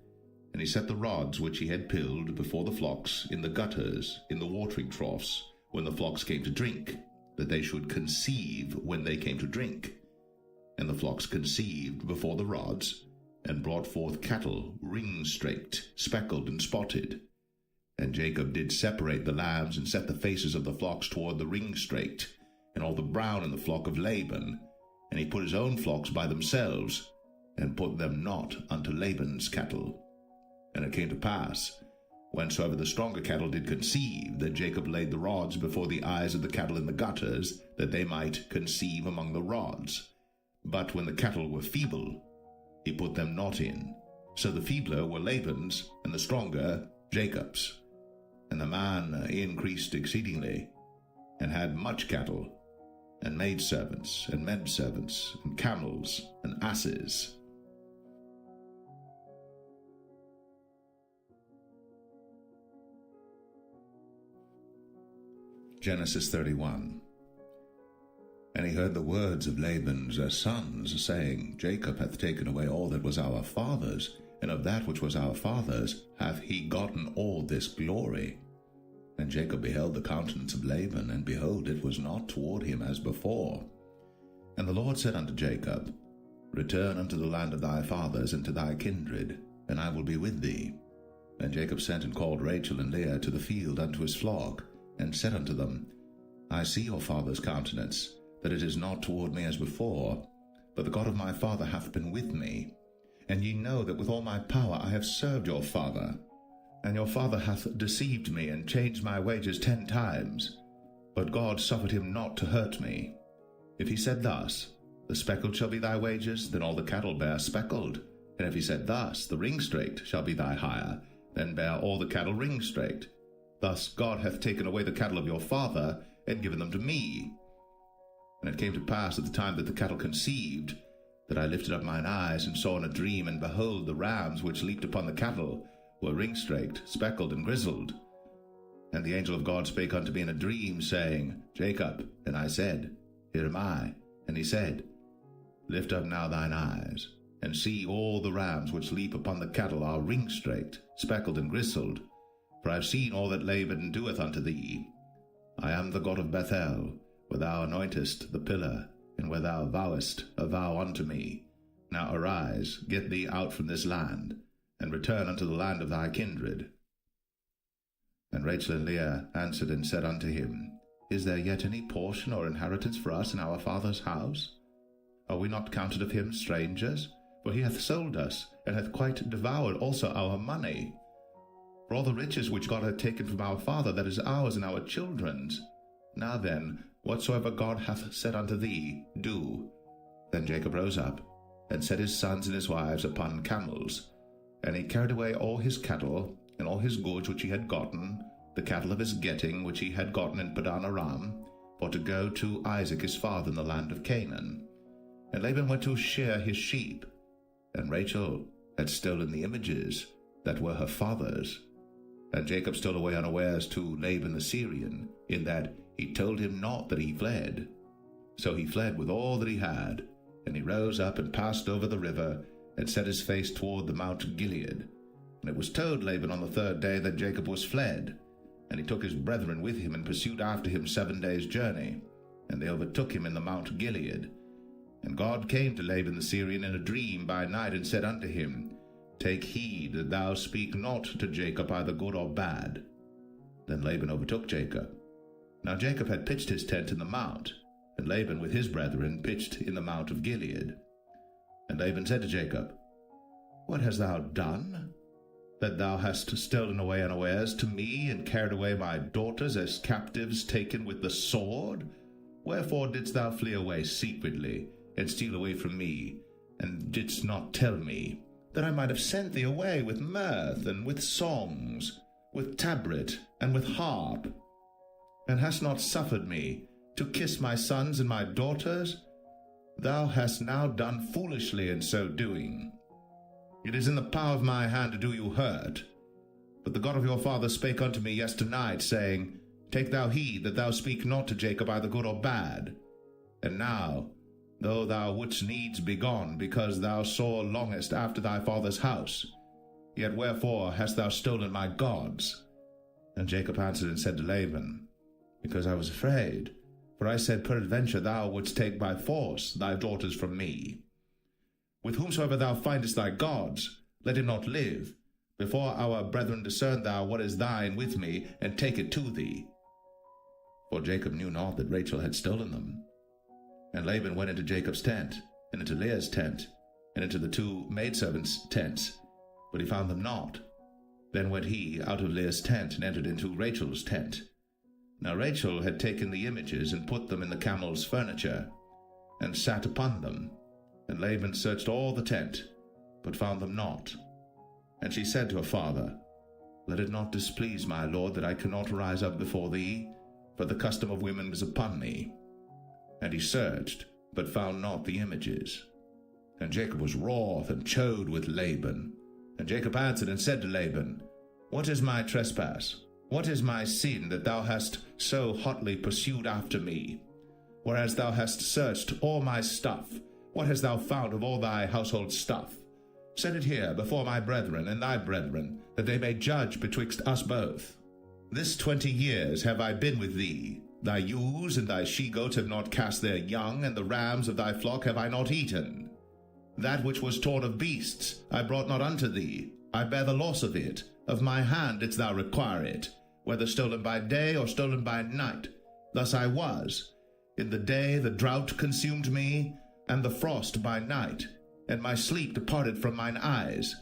And he set the rods which he had pilled before the flocks in the gutters, in the watering troughs, when the flocks came to drink, that they should conceive when they came to drink. And the flocks conceived before the rods, and brought forth cattle ring-straked, speckled, and spotted. And Jacob did separate the lambs, and set the faces of the flocks toward the ring-straked, and all the brown in the flock of Laban. And he put his own flocks by themselves, and put them not unto Laban's cattle. And it came to pass, whensoever the stronger cattle did conceive, that Jacob laid the rods before the eyes of the cattle in the gutters, that they might conceive among the rods. But when the cattle were feeble, he put them not in. So the feebler were Laban's, and the stronger Jacob's. And the man increased exceedingly, and had much cattle, and maidservants, and menservants, and camels, and asses. Genesis 31. And he heard the words of Laban's sons, saying, Jacob hath taken away all that was our father's, and of that which was our father's hath he gotten all this glory. And Jacob beheld the countenance of Laban, and behold, it was not toward him as before. And the Lord said unto Jacob, Return unto the land of thy fathers and to thy kindred, and I will be with thee. And Jacob sent and called Rachel and Leah to the field unto his flock, and said unto them, I see your father's countenance, that it is not toward me as before, but the God of my father hath been with me. And ye know that with all my power I have served your father. And your father hath deceived me, and changed my wages 10 times. But God suffered him not to hurt me. If he said thus, The speckled shall be thy wages, then all the cattle bear speckled. And if he said thus, The ring-straked shall be thy hire, then bear all the cattle ring-straked. Thus God hath taken away the cattle of your father, and given them to me. And it came to pass at the time that the cattle conceived, that I lifted up mine eyes, and saw in a dream, and behold, the rams which leaped upon the cattle were ring-straked, speckled, and grizzled. And the angel of God spake unto me in a dream, saying, Jacob. And I said, Here am I. And he said, Lift up now thine eyes, and see all the rams which leap upon the cattle are ring-straked, speckled, and grizzled. For I have seen all that Laban doeth unto thee. I am the God of Bethel, where thou anointest the pillar, and where thou vowest a vow unto me. Now arise, get thee out from this land, and return unto the land of thy kindred. And Rachel and Leah answered and said unto him, Is there yet any portion or inheritance for us in our father's house? Are we not counted of him strangers? For he hath sold us, and hath quite devoured also our money. For all the riches which God hath taken from our father, that is ours and our children's. Now then, whatsoever God hath said unto thee, do. Then Jacob rose up, and set his sons and his wives upon camels. And he carried away all his cattle, and all his goods which he had gotten, the cattle of his getting which he had gotten in Padan Aram, for to go to Isaac his father in the land of Canaan. And Laban went to shear his sheep, and Rachel had stolen the images that were her father's. And Jacob stole away unawares to Laban the Syrian, in that he told him not that he fled. So he fled with all that he had, and he rose up and passed over the river, and set his face toward the Mount Gilead. And it was told Laban on the 3rd day that Jacob was fled. And he took his brethren with him, and pursued after him 7 days' journey. And they overtook him in the Mount Gilead. And God came to Laban the Syrian in a dream by night, and said unto him, Take heed that thou speak not to Jacob either good or bad. Then Laban overtook Jacob. Now Jacob had pitched his tent in the mount, and Laban with his brethren pitched in the Mount of Gilead. And Laban said to Jacob, What hast thou done, that thou hast stolen away unawares to me, and carried away my daughters as captives taken with the sword? Wherefore didst thou flee away secretly, and steal away from me, and didst not tell me, that I might have sent thee away with mirth, and with songs, with tabret, and with harp, and hast not suffered me to kiss my sons and my daughters? Thou hast now done foolishly in so doing. It is in the power of my hand to do you hurt. But the God of your father spake unto me yesternight, saying, Take thou heed that thou speak not to Jacob either good or bad. And now, though thou wouldst needs be gone, because thou sore longest after thy father's house, yet wherefore hast thou stolen my gods? And Jacob answered and said to Laban, Because I was afraid, for I said, Peradventure thou wouldst take by force thy daughters from me. With whomsoever thou findest thy gods, let him not live. Before our brethren discern thou what is thine with me, and take it to thee. For Jacob knew not that Rachel had stolen them. And Laban went into Jacob's tent, and into Leah's tent, and into the 2 maidservants' tents, but he found them not. Then went he out of Leah's tent, and entered into Rachel's tent. Now Rachel had taken the images, and put them in the camel's furniture, and sat upon them. And Laban searched all the tent, but found them not. And she said to her father, Let it not displease my lord that I cannot rise up before thee, for the custom of women is upon me. And he searched, but found not the images. And Jacob was wroth, and chode with Laban. And Jacob answered and said to Laban, What is my trespass? What is my sin that thou hast so hotly pursued after me? Whereas thou hast searched all my stuff, what hast thou found of all thy household stuff? Set it here before my brethren and thy brethren, that they may judge betwixt us both. This 20 years have I been with thee. Thy ewes and thy she-goats have not cast their young, and the rams of thy flock have I not eaten. That which was torn of beasts I brought not unto thee. I bear the loss of it. Of my hand didst thou require it, whether stolen by day or stolen by night. Thus I was. In the day the drought consumed me, and the frost by night, and my sleep departed from mine eyes.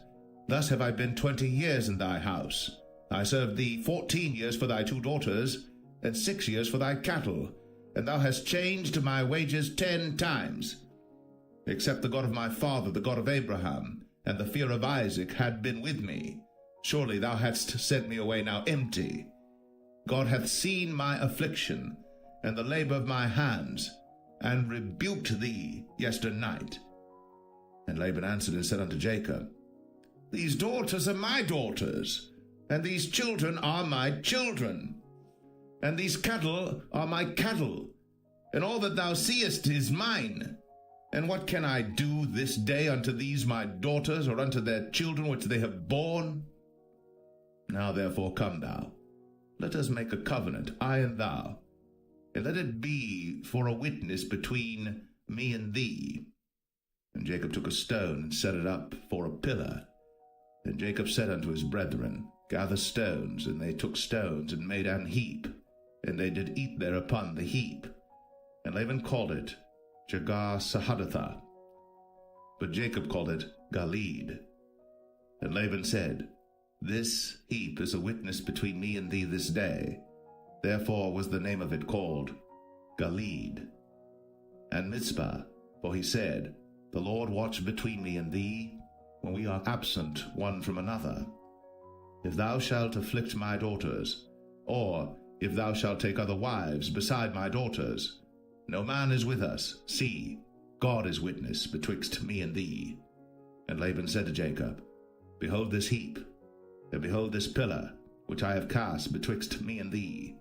Thus have I been 20 years in thy house. I served thee 14 years for thy 2 daughters, and 6 years for thy cattle, and thou hast changed my wages 10 times. Except the God of my father, the God of Abraham, and the fear of Isaac had been with me, surely thou hadst sent me away now empty. God hath seen my affliction, and the labor of my hands, and rebuked thee yesternight. And Laban answered and said unto Jacob, These daughters are my daughters, and these children are my children, and these cattle are my cattle, and all that thou seest is mine. And what can I do this day unto these my daughters, or unto their children which they have borne? Now therefore come thou, let us make a covenant, I and thou, and let it be for a witness between me and thee. And Jacob took a stone and set it up for a pillar. And Jacob said unto his brethren, Gather stones. And they took stones and made an heap, and they did eat thereupon the heap. And Laban called it Jegar-sahadathah, but Jacob called it Galeed. And Laban said, This heap is a witness between me and thee this day. Therefore was the name of it called Galeed. And Mizpah, for he said, The Lord watch between me and thee, when we are absent one from another. If thou shalt afflict my daughters, or if thou shalt take other wives beside my daughters, no man is with us. See, God is witness betwixt me and thee. And Laban said to Jacob, Behold this heap, and behold this pillar, which I have cast betwixt me and thee.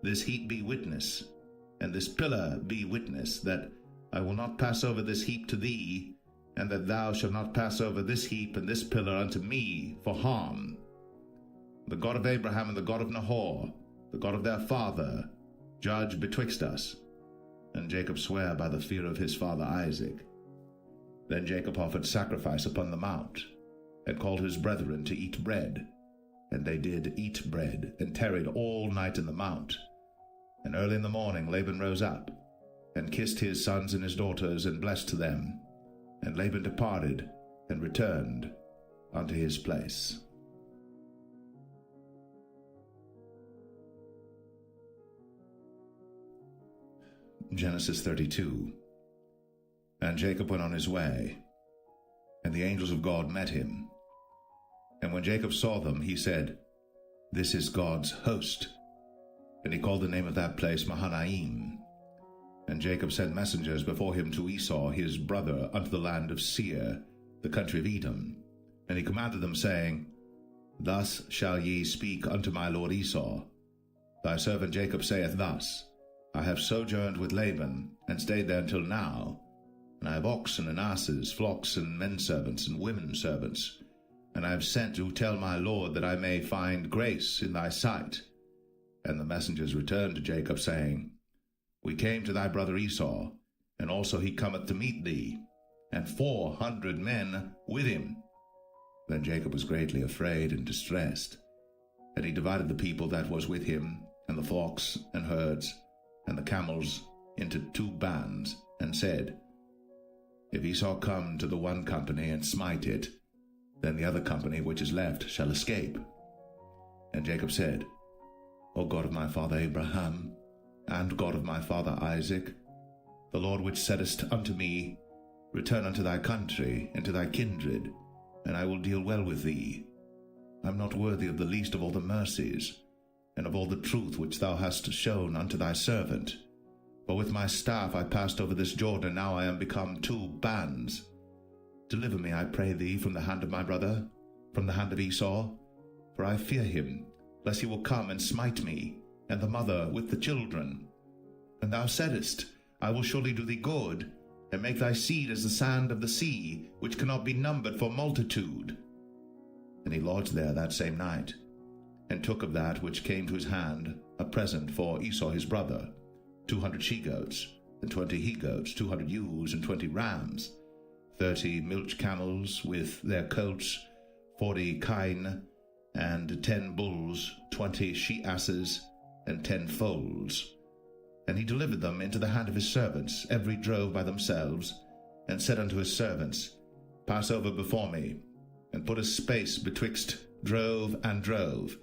This heap be witness, and this pillar be witness, that I will not pass over this heap to thee, and that thou shalt not pass over this heap and this pillar unto me for harm. The God of Abraham and the God of Nahor, the God of their father, judge betwixt us. And Jacob sware by the fear of his father Isaac. Then Jacob offered sacrifice upon the mount, and called his brethren to eat bread. And they did eat bread, and tarried all night in the mount. And early in the morning Laban rose up, and kissed his sons and his daughters, and blessed them. And Laban departed, and returned unto his place. Genesis 32. And Jacob went on his way, and the angels of God met him. And when Jacob saw them, he said, This is God's host. And he called the name of that place Mahanaim. And Jacob sent messengers before him to Esau his brother unto the land of Seir, the country of Edom. And he commanded them, saying, Thus shall ye speak unto my lord Esau. Thy servant Jacob saith thus, I have sojourned with Laban, and stayed there until now. And I have oxen and asses, flocks and men servants and women servants. And I have sent to tell my lord that I may find grace in thy sight. And the messengers returned to Jacob, saying, We came to thy brother Esau, and also he cometh to meet thee, and 400 men with him. Then Jacob was greatly afraid and distressed. And he divided the people that was with him, and the flocks and herds, and the camels into 2 bands, and said, If Esau come to the one company and smite it, then the other company which is left shall escape. And Jacob said, O God of my father Abraham, and God of my father Isaac, the Lord which saidest unto me, Return unto thy country and to thy kindred, and I will deal well with thee. I am not worthy of the least of all the mercies, and of all the truth which thou hast shown unto thy servant. For with my staff I passed over this Jordan, and now I am become 2 bands. Deliver me, I pray thee, from the hand of my brother, from the hand of Esau, for I fear him, lest he will come and smite me, and the mother with the children. And thou saidest, I will surely do thee good, and make thy seed as the sand of the sea, which cannot be numbered for multitude. And he lodged there that same night, and took of that which came to his hand a present for Esau his brother, 200 she-goats, and 20 he-goats, 200 ewes, and 20 rams, 30 milch camels with their colts, 40 kine, and 10 bulls, 20 she-asses, and 10 foals. And he delivered them into the hand of his servants, every drove by themselves, and said unto his servants, Pass over before me, and put a space betwixt drove and drove.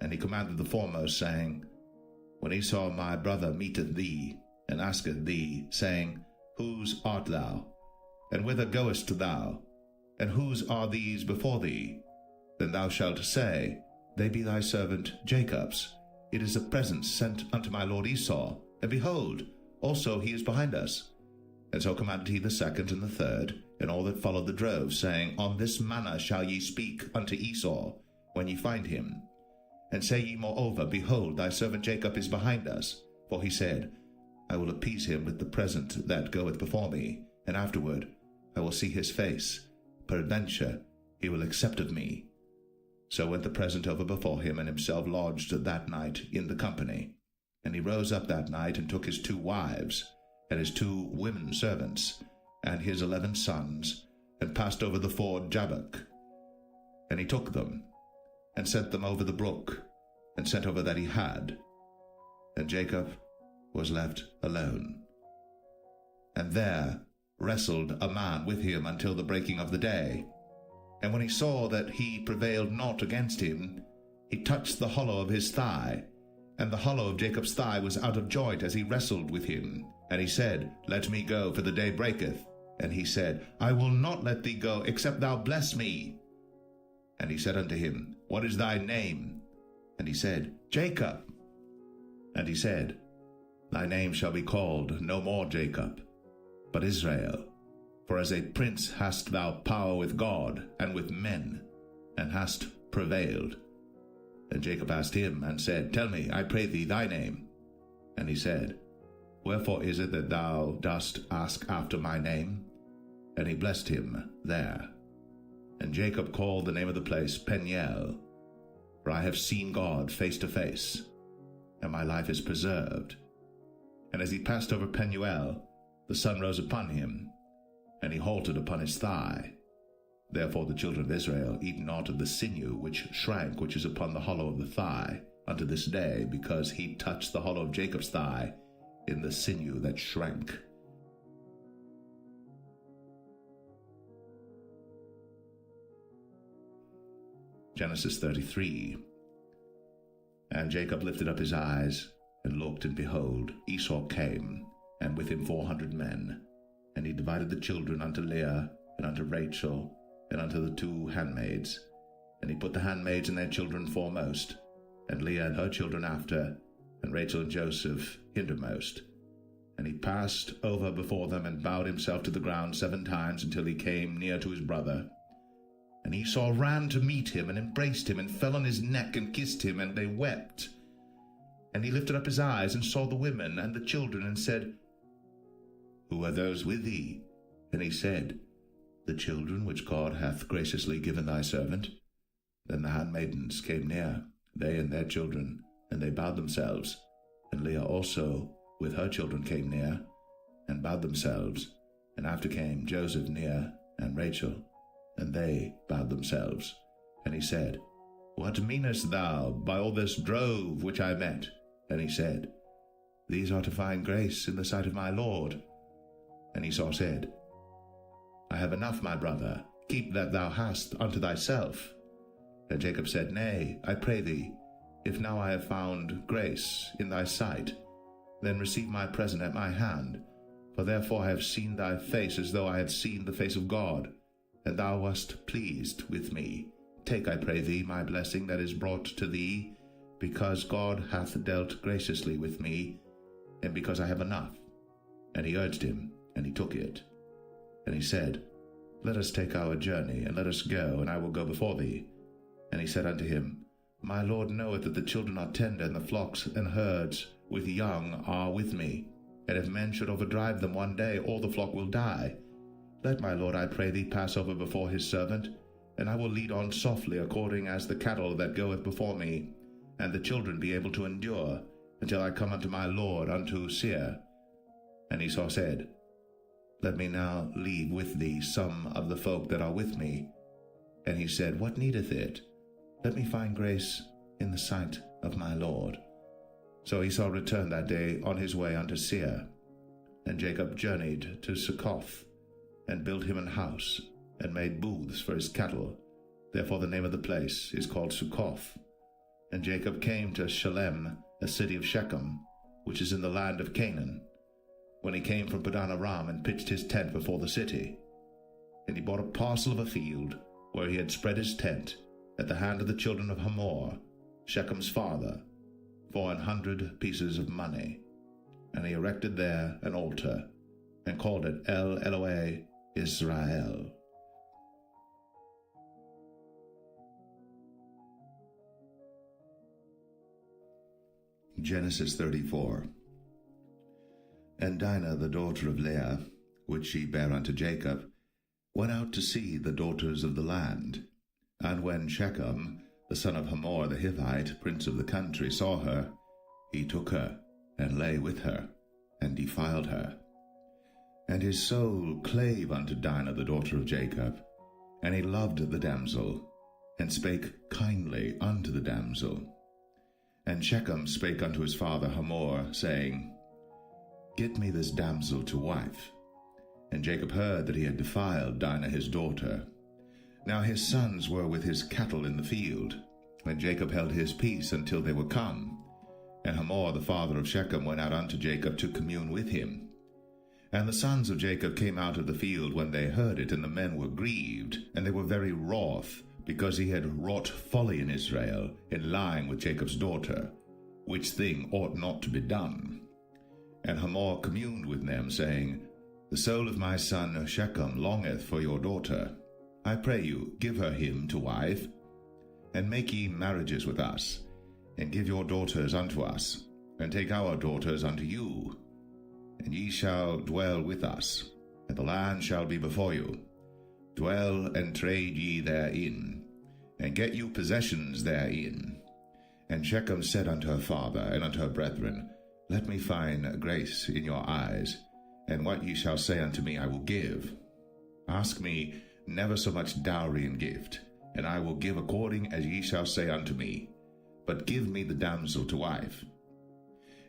And he commanded the foremost, saying, When Esau my brother meeteth thee, and asketh thee, saying, Whose art thou? And whither goest thou? And whose are these before thee? Then thou shalt say, They be thy servant Jacob's. It is a present sent unto my lord Esau, and behold, also he is behind us. And so commanded he the second and the third, and all that followed the drove, saying, On this manner shall ye speak unto Esau, when ye find him. And say ye moreover, Behold, thy servant Jacob is behind us. For he said, I will appease him with the present that goeth before me, and afterward I will see his face. Peradventure he will accept of me. So went the present over before him, and himself lodged that night in the company. And he rose up that night, and took his 2 wives, and his 2 women servants, and his 11 sons, and passed over the ford Jabbok. And he took them, and sent them over the brook, and sent over that he had. And Jacob was left alone. And there wrestled a man with him until the breaking of the day. And when he saw that he prevailed not against him, he touched the hollow of his thigh, and the hollow of Jacob's thigh was out of joint as he wrestled with him. And he said, Let me go, for the day breaketh. And he said, I will not let thee go, except thou bless me. And he said unto him, What is thy name? And he said, Jacob. And he said, Thy name shall be called no more Jacob, but Israel. For as a prince hast thou power with God and with men, and hast prevailed. And Jacob asked him, and said, Tell me, I pray thee, thy name. And he said, Wherefore is it that thou dost ask after my name? And he blessed him there. And Jacob called the name of the place Peniel, for I have seen God face to face, and my life is preserved. And as he passed over Penuel, the sun rose upon him, and he halted upon his thigh. Therefore the children of Israel eat not of the sinew which shrank, which is upon the hollow of the thigh, unto this day, because he touched the hollow of Jacob's thigh in the sinew that shrank. Genesis 33. And Jacob lifted up his eyes, and looked, and behold, Esau came, and with him 400 men. And he divided the children unto Leah, and unto Rachel, and unto the 2 handmaids. And he put the handmaids and their children foremost, and Leah and her children after, and Rachel and Joseph hindermost. And he passed over before them, and bowed himself to the ground 7 times, until he came near to his brother. And Esau ran to meet him, and embraced him, and fell on his neck, and kissed him, and they wept. And he lifted up his eyes, and saw the women and the children, and said, Who are those with thee? And he said, The children which God hath graciously given thy servant. Then the handmaidens came near, they and their children, and they bowed themselves. And Leah also with her children came near, and bowed themselves. And after came Joseph near, and Rachel, and they bowed themselves. And he said, What meanest thou by all this drove which I met? And he said, These are to find grace in the sight of my Lord. And Esau said, I have enough, my brother, keep that thou hast unto thyself. And Jacob said, Nay, I pray thee, if now I have found grace in thy sight, then receive my present at my hand. For therefore I have seen thy face as though I had seen the face of God, and thou wast pleased with me. Take, I pray thee, my blessing that is brought to thee, because God hath dealt graciously with me, and because I have enough. And he urged him, and he took it. And he said, Let us take our journey, and let us go, and I will go before thee. And he said unto him, My Lord knoweth that the children are tender, and the flocks and herds with young are with me. And if men should overdrive them one day, all the flock will die. Let my Lord, I pray thee, pass over before his servant, and I will lead on softly, according as the cattle that goeth before me, and the children be able to endure, until I come unto my Lord, unto Seir. And Esau said, Let me now leave with thee some of the folk that are with me. And he said, What needeth it? Let me find grace in the sight of my Lord. So Esau returned that day on his way unto Seir. And Jacob journeyed to Succoth, and built him an house, and made booths for his cattle. Therefore the name of the place is called Succoth. And Jacob came to Shalem, a city of Shechem, which is in the land of Canaan, when he came from Padan Aram, and pitched his tent before the city. And he bought a parcel of a field, where he had spread his tent, at the hand of the children of Hamor, Shechem's father, for 100 pieces of money. And he erected there an altar, and called it El Elohe Israel. Genesis 34. And Dinah, the daughter of Leah, which she bare unto Jacob, went out to see the daughters of the land. And when Shechem, the son of Hamor the Hivite, prince of the country, saw her, he took her, and lay with her, and defiled her. And his soul clave unto Dinah the daughter of Jacob, and he loved the damsel, and spake kindly unto the damsel. And Shechem spake unto his father Hamor, saying, Get me this damsel to wife. And Jacob heard that he had defiled Dinah his daughter. Now his sons were with his cattle in the field, and Jacob held his peace until they were come. And Hamor the father of Shechem went out unto Jacob to commune with him. And the sons of Jacob came out of the field when they heard it, and the men were grieved, and they were very wroth, because he had wrought folly in Israel, in lying with Jacob's daughter, which thing ought not to be done. And Hamor communed with them, saying, The soul of my son Shechem longeth for your daughter. I pray you, give her him to wife, and make ye marriages with us, and give your daughters unto us, and take our daughters unto you. And ye shall dwell with us, and the land shall be before you. Dwell and trade ye therein, and get you possessions therein. And Shechem said unto her father and unto her brethren, Let me find grace in your eyes, and what ye shall say unto me I will give. Ask me never so much dowry and gift, and I will give according as ye shall say unto me. But give me the damsel to wife.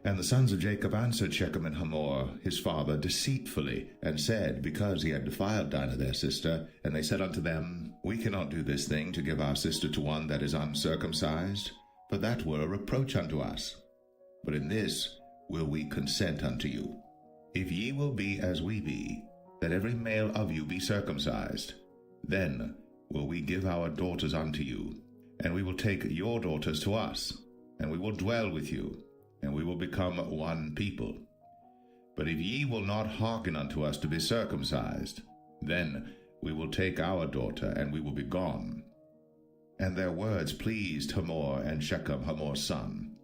And the sons of Jacob answered Shechem and Hamor his father deceitfully, and said, because he had defiled Dinah their sister, and they said unto them, We cannot do this thing to give our sister to one that is uncircumcised, for that were a reproach unto us. But in this will we consent unto you. If ye will be as we be, that every male of you be circumcised, then will we give our daughters unto you, and we will take your daughters to us, and we will dwell with you, and we will become one people. But if ye will not hearken unto us to be circumcised, then we will take our daughter, and we will be gone. And their words pleased Hamor and Shechem, Hamor's son.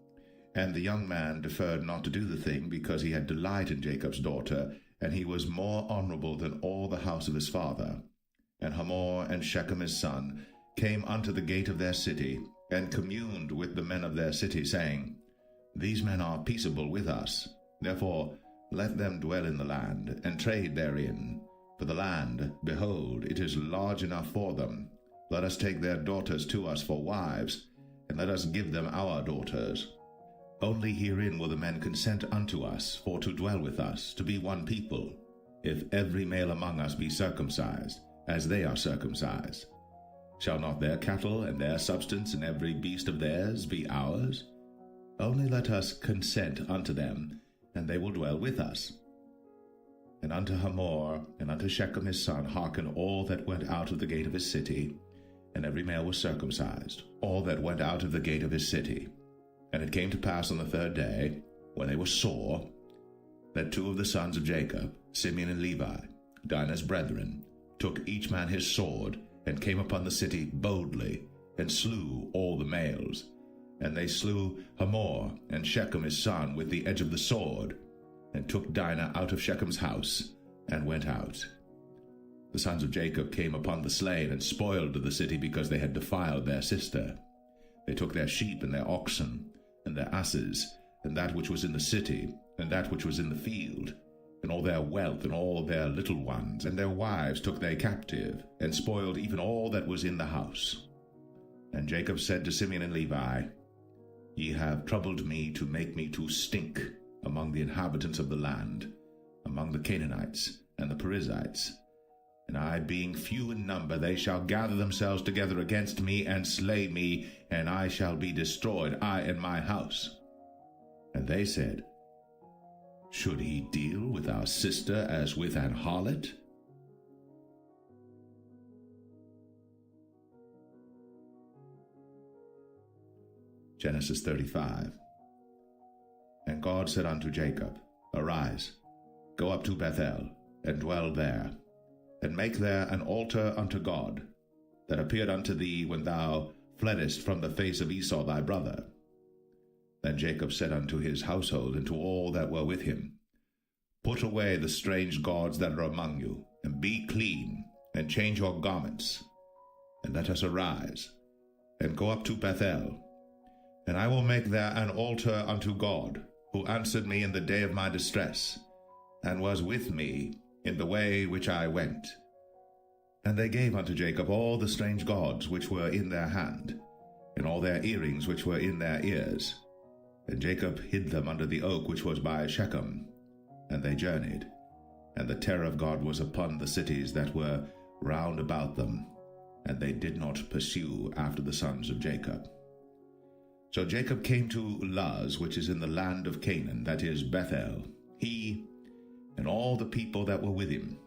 And the young man deferred not to do the thing, because he had delight in Jacob's daughter, and he was more honorable than all the house of his father. And Hamor and Shechem his son came unto the gate of their city, and communed with the men of their city, saying, These men are peaceable with us. Therefore let them dwell in the land, and trade therein. For the land, behold, it is large enough for them. Let us take their daughters to us for wives, and let us give them our daughters. Only herein will the men consent unto us, for to dwell with us, to be one people, if every male among us be circumcised, as they are circumcised. Shall not their cattle and their substance and every beast of theirs be ours? Only let us consent unto them, and they will dwell with us. And unto Hamor and unto Shechem his son hearken all that went out of the gate of his city, and every male was circumcised, all that went out of the gate of his city. And it came to pass on the third day, when they were sore, that two of the sons of Jacob, Simeon and Levi, Dinah's brethren, took each man his sword, and came upon the city boldly, and slew all the males, And they slew Hamor and Shechem his son with the edge of the sword, and took Dinah out of Shechem's house, and went out. The sons of Jacob came upon the slain, and spoiled the city, because they had defiled their sister. They took their sheep and their oxen, and their asses, and that which was in the city, and that which was in the field, and all their wealth, and all their little ones, and their wives took they captive, and spoiled even all that was in the house. And Jacob said to Simeon and Levi, Ye have troubled me to make me to stink among the inhabitants of the land, among the Canaanites and the Perizzites. And I, being few in number, they shall gather themselves together against me, and slay me, and I shall be destroyed, I and my house. And they said, Should he deal with our sister as with an harlot? Genesis 35. And God said unto Jacob, Arise, go up to Bethel, and dwell there, and make there an altar unto God, that appeared unto thee when thou fleddest from the face of Esau thy brother. Then Jacob said unto his household and to all that were with him, Put away the strange gods that are among you, and be clean, and change your garments, and let us arise, and go up to Bethel, and I will make there an altar unto God, who answered me in the day of my distress, and was with me in the way which I went. And they gave unto Jacob all the strange gods which were in their hand, and all their earrings which were in their ears. And Jacob hid them under the oak which was by Shechem. And they journeyed, and the terror of God was upon the cities that were round about them, and they did not pursue after the sons of Jacob. So Jacob came to Luz, which is in the land of Canaan, that is Bethel, he and all the people that were with him.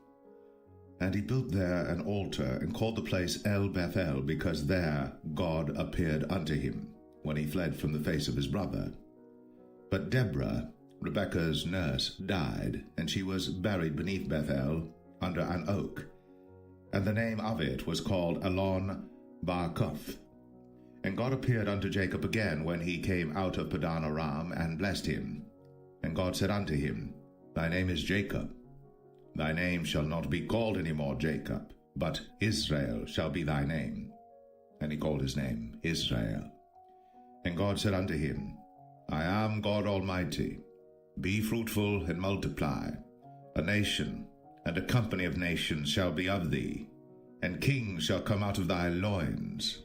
And he built there an altar, and called the place El Bethel, because there God appeared unto him, when he fled from the face of his brother. But Deborah, Rebekah's nurse, died, and she was buried beneath Bethel, under an oak. And the name of it was called Elon Bar-Koth. And God appeared unto Jacob again when he came out of Padan Aram, and blessed him. And God said unto him, Thy name is Jacob. Thy name shall not be called any more Jacob, but Israel shall be thy name. And he called his name Israel. And God said unto him, I am God Almighty. Be fruitful and multiply. A nation and a company of nations shall be of thee, and kings shall come out of thy loins.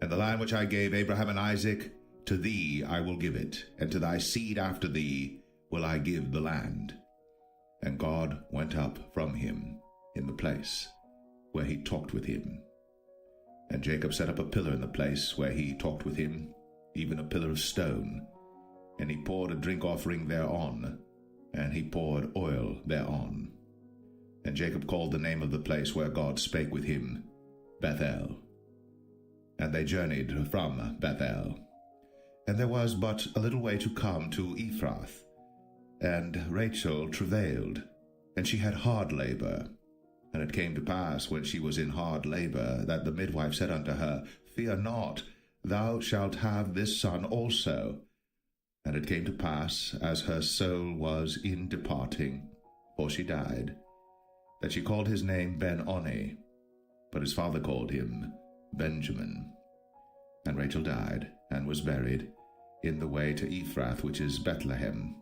And the land which I gave Abraham and Isaac, to thee I will give it, and to thy seed after thee will I give the land. And God went up from him in the place where he talked with him. And Jacob set up a pillar in the place where he talked with him, even a pillar of stone. And he poured a drink offering thereon, and he poured oil thereon. And Jacob called the name of the place where God spake with him, Bethel. And they journeyed from Bethel. And there was but a little way to come to Ephrath. And Rachel travailed, and she had hard labor. And it came to pass, when she was in hard labor, that the midwife said unto her, Fear not, thou shalt have this son also. And it came to pass, as her soul was in departing, for she died, that she called his name Ben-Oni, but his father called him Benjamin. And Rachel died, and was buried in the way to Ephrath, which is Bethlehem.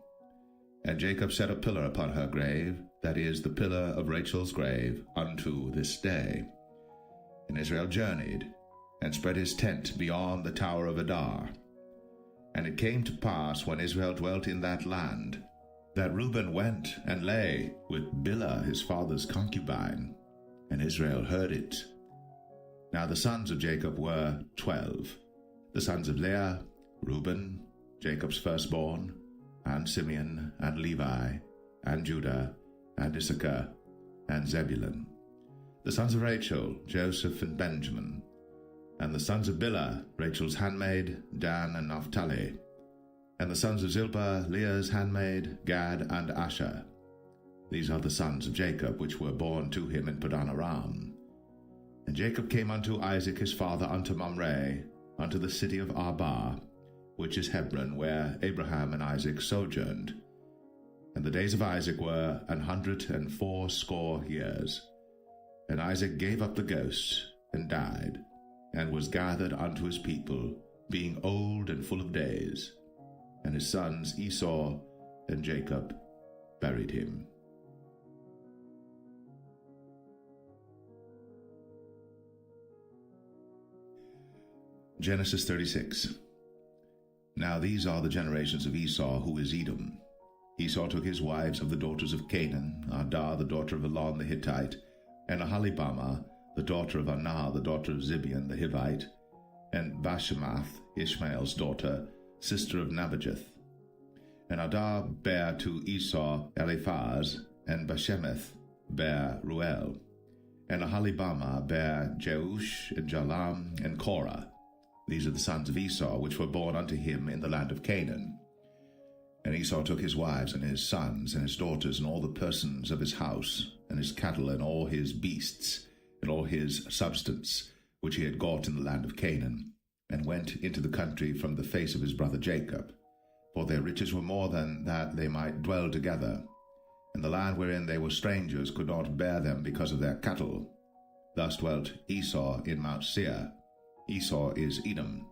And Jacob set a pillar upon her grave, that is, the pillar of Rachel's grave, unto this day. And Israel journeyed, and spread his tent beyond the tower of Adar. And it came to pass, when Israel dwelt in that land, that Reuben went and lay with Bilhah his father's concubine, and Israel heard it. Now the sons of Jacob were 12, the sons of Leah, Reuben, Jacob's firstborn, and Simeon, and Levi, and Judah, and Issachar, and Zebulun. The sons of Rachel, Joseph and Benjamin. And the sons of Bilhah, Rachel's handmaid, Dan and Naphtali. And the sons of Zilpah, Leah's handmaid, Gad and Asher. These are the sons of Jacob, which were born to him in Padan Aram. And Jacob came unto Isaac his father unto Mamre, unto the city of Arba, which is Hebron, where Abraham and Isaac sojourned. And the days of Isaac were 180 years. And Isaac gave up the ghost, and died, and was gathered unto his people, being old and full of days. And his sons Esau and Jacob buried him. Genesis 36. Now these are the generations of Esau, who is Edom. Esau took his wives of the daughters of Canaan, Adah the daughter of Elon the Hittite, and Aholibamah the daughter of Anah the daughter of Zibeon the Hivite, and Bashemath Ishmael's daughter, sister of Nebajoth. And Adah bare to Esau Eliphaz, and Bashemath bare Ruel, and Aholibamah bare Jeush, and Jalam, and Korah. These are the sons of Esau, which were born unto him in the land of Canaan. And Esau took his wives, and his sons, and his daughters, and all the persons of his house, and his cattle, and all his beasts, and all his substance, which he had got in the land of Canaan, and went into the country from the face of his brother Jacob. For their riches were more than that they might dwell together. And the land wherein they were strangers could not bear them because of their cattle. Thus dwelt Esau in Mount Seir. Esau is Edom.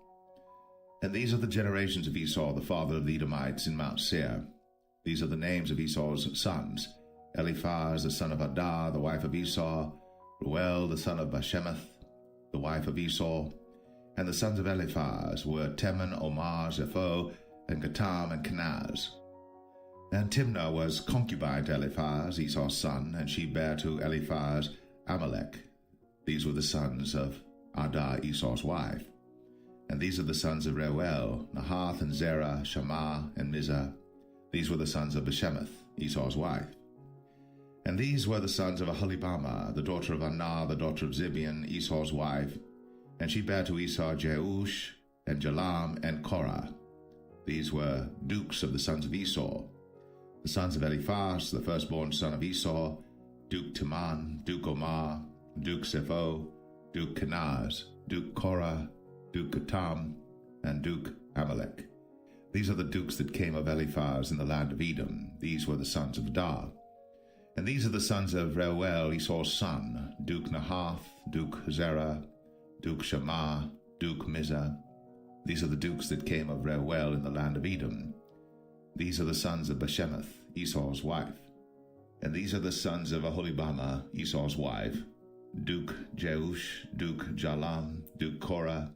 And these are the generations of Esau, the father of the Edomites, in Mount Seir. These are the names of Esau's sons: Eliphaz the son of Adah, the wife of Esau; Ruel the son of Bashemath, the wife of Esau. And the sons of Eliphaz were Teman, Omar, Zepho, and Gatam, and Kenaz. And Timnah was concubine to Eliphaz, Esau's son, and she bare to Eliphaz Amalek. These were the sons of Adah, Esau's wife. And these are the sons of Reuel, Nahath, and Zerah, Shammah, and Mizah. These were the sons of Bashemath, Esau's wife. And these were the sons of Aholibamah, the daughter of Anah, the daughter of Zibeon, Esau's wife. And she bare to Esau Jeush, and Jalam, and Korah. These were dukes of the sons of Esau. The sons of Eliphaz, the firstborn son of Esau: Duke Teman, Duke Omar, Duke Zepho, Duke Kenaz, Duke Korah, Duke Gatam, and Duke Amalek. These are the dukes that came of Eliphaz in the land of Edom. These were the sons of Adah. And these are the sons of Reuel, Esau's son: Duke Nahath, Duke Zerah, Duke Shammah, Duke Mizah. These are the dukes that came of Reuel in the land of Edom. These are the sons of Bashemath, Esau's wife. And these are the sons of Aholibamah, Esau's wife: Duke Jeush, Duke Jalam, Duke Korah.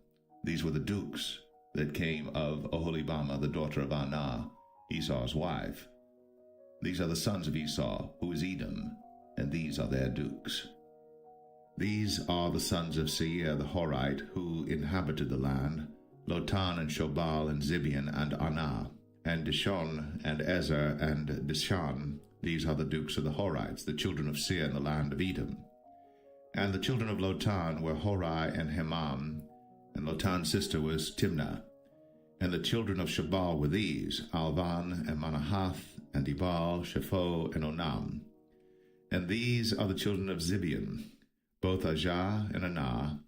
These were the dukes that came of Aholibamah, the daughter of Anah, Esau's wife. These are the sons of Esau, who is Edom, and these are their dukes. These are the sons of Seir the Horite, who inhabited the land: Lotan, and Shobal, and Zibeon, and Anah, and Dishon, and Ezer, and Dishan. These are the dukes of the Horites, the children of Seir in the land of Edom. And the children of Lotan were Horai and Hemam, and Lotan's sister was Timnah. And the children of Shobal were these: Alvan, and Manahath, and Ebal, Shepho, and Onam. And these are the children of Zibeon, both Ajah and Anah.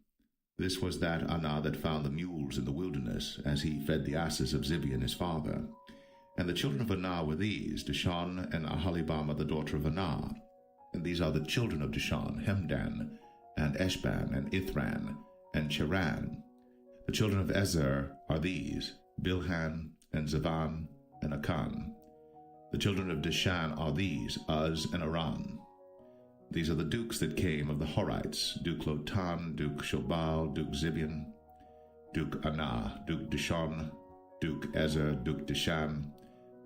This was that Anah that found the mules in the wilderness, as he fed the asses of Zibeon his father. And the children of Anah were these: Dishon, and Aholibamah the daughter of Anah. And these are the children of Dishon: Hemdan, and Eshban, and Ithran, and Cheran. The children of Ezer are these: Bilhan, and Zavan, and Akan. The children of Dishan are these: Uz, and Aran. These are the dukes that came of the Horites: Duke Lotan, Duke Shobal, Duke Zibeon, Duke Anah, Duke Dishon, Duke Ezer, Duke Dishan.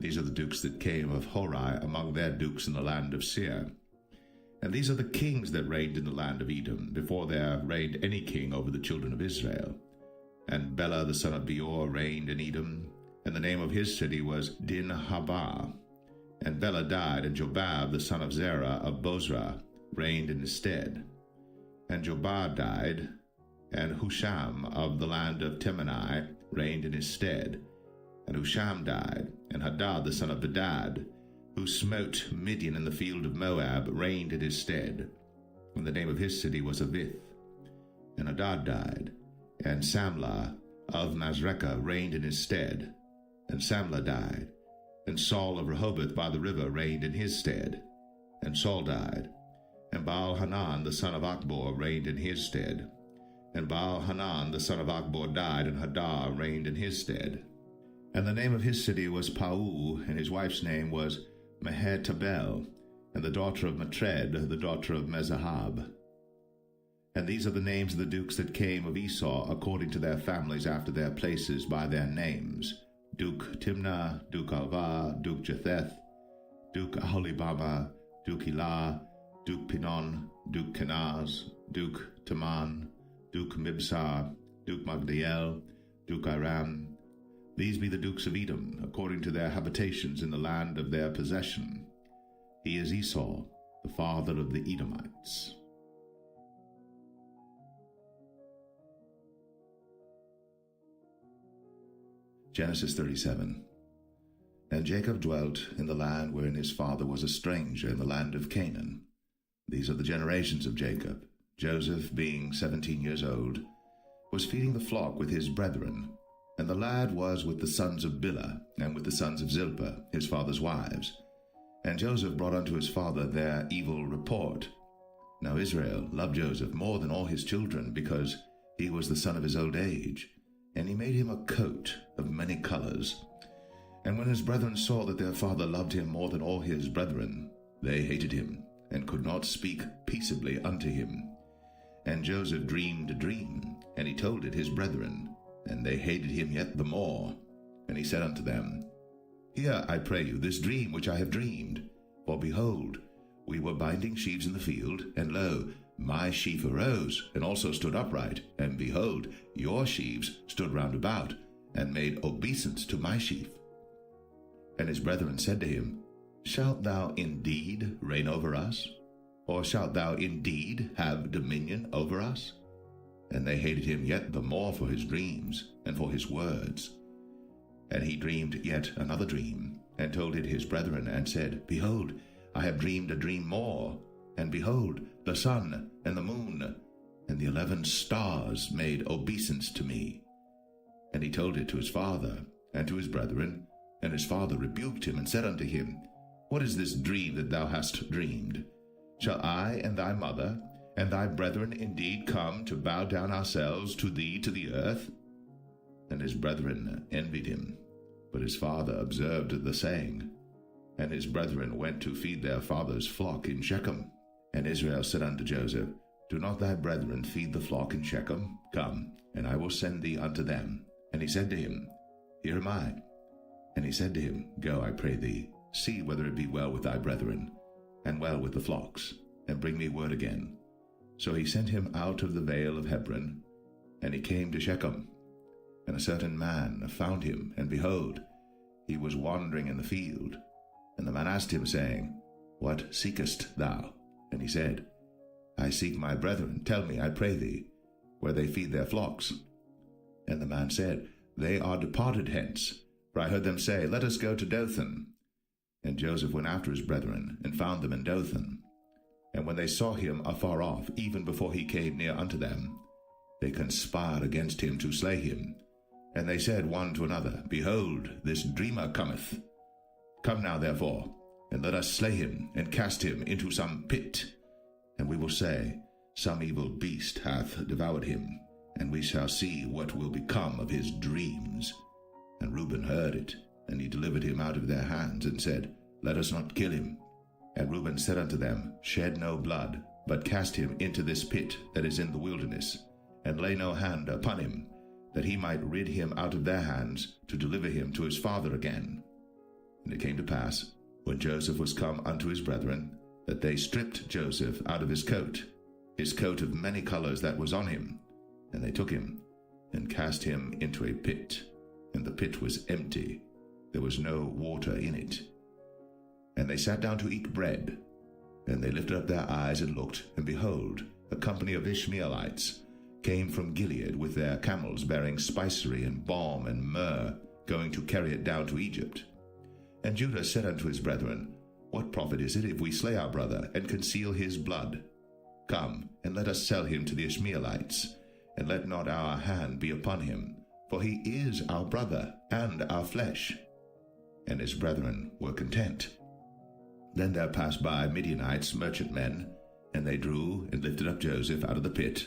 These are the dukes that came of Horai among their dukes in the land of Seir. And these are the kings that reigned in the land of Edom, before there reigned any king over the children of Israel. And Bela the son of Beor reigned in Edom, and the name of his city was Dinhabah. And Bela died, and Jobab the son of Zerah of Bozrah reigned in his stead. And Jobab died, and Husham of the land of Temanai reigned in his stead. And Husham died, and Hadad the son of Bedad, who smote Midian in the field of Moab, reigned in his stead. And the name of his city was Avith. And Hadad died, and Samlah of Masrekah reigned in his stead, and Samlah died. And Saul of Rehoboth by the river reigned in his stead, and Saul died. And Baal-Hanan the son of Achbor reigned in his stead. And Baal-Hanan the son of Achbor died, and Hadar reigned in his stead. And the name of his city was Pau, and his wife's name was Mehetabel, and the daughter of Matred, the daughter of Mezahab. And these are the names of the dukes that came of Esau according to their families after their places by their names: Duke Timnah, Duke Alva, Duke Jetheth, Duke Aholibama, Duke Elah, Duke Pinon, Duke Kenaz, Duke Taman, Duke Mibsar, Duke Magdiel, Duke Iram. These be the dukes of Edom, according to their habitations in the land of their possession. He is Esau, the father of the Edomites. Genesis 37. And Jacob dwelt in the land wherein his father was a stranger, in the land of Canaan. These are the generations of Jacob. Joseph, being 17 years old, was feeding the flock with his brethren, and the lad was with the sons of Bilhah, and with the sons of Zilpah, his father's wives. And Joseph brought unto his father their evil report. Now Israel loved Joseph more than all his children, because he was the son of his old age, and he made him a coat of many colors. And when his brethren saw that their father loved him more than all his brethren, they hated him, and could not speak peaceably unto him. And Joseph dreamed a dream, and he told it his brethren, and they hated him yet the more. And he said unto them, Hear, I pray you, this dream which I have dreamed. For behold, we were binding sheaves in the field, and lo, my sheaf arose, and also stood upright, and behold, your sheaves stood round about, and made obeisance to my sheaf. And his brethren said to him, Shalt thou indeed reign over us? Or shalt thou indeed have dominion over us? And they hated him yet the more for his dreams, and for his words. And he dreamed yet another dream, and told it his brethren, and said, Behold, I have dreamed a dream more, and behold, the sun, and the moon, and the 11 stars made obeisance to me. And he told it to his father, and to his brethren, and his father rebuked him, and said unto him, What is this dream that thou hast dreamed? Shall I and thy mother, and thy brethren indeed come to bow down ourselves to thee to the earth? And his brethren envied him. But his father observed the saying. And his brethren went to feed their father's flock in Shechem. And Israel said unto Joseph, Do not thy brethren feed the flock in Shechem? Come, and I will send thee unto them. And he said to him, Here am I. And he said to him, Go, I pray thee, see whether it be well with thy brethren, and well with the flocks, and bring me word again. So he sent him out of the vale of Hebron, and he came to Shechem. And a certain man found him, and behold, he was wandering in the field. And the man asked him, saying, What seekest thou? And he said, I seek my brethren. Tell me, I pray thee, where they feed their flocks. And the man said, They are departed hence, for I heard them say, Let us go to Dothan. And Joseph went after his brethren, and found them in Dothan. And when they saw him afar off, even before he came near unto them, they conspired against him to slay him. And they said one to another, Behold, this dreamer cometh. Come now, therefore, and let us slay him, and cast him into some pit. And we will say, Some evil beast hath devoured him, and we shall see what will become of his dreams. And Reuben heard it, and he delivered him out of their hands, and said, Let us not kill him. And Reuben said unto them, Shed no blood, but cast him into this pit that is in the wilderness, and lay no hand upon him, that he might rid him out of their hands, to deliver him to his father again. And it came to pass, when Joseph was come unto his brethren, that they stripped Joseph out of his coat of many colors that was on him, and they took him, and cast him into a pit, and the pit was empty, there was no water in it. And they sat down to eat bread, and they lifted up their eyes and looked, and behold, a company of Ishmaelites came from Gilead with their camels bearing spicery and balm and myrrh, going to carry it down to Egypt. And Judah said unto his brethren, What profit is it if we slay our brother, and conceal his blood? Come, and let us sell him to the Ishmaelites, and let not our hand be upon him, for he is our brother and our flesh. And his brethren were content. Then there passed by Midianites, merchantmen, and they drew and lifted up Joseph out of the pit,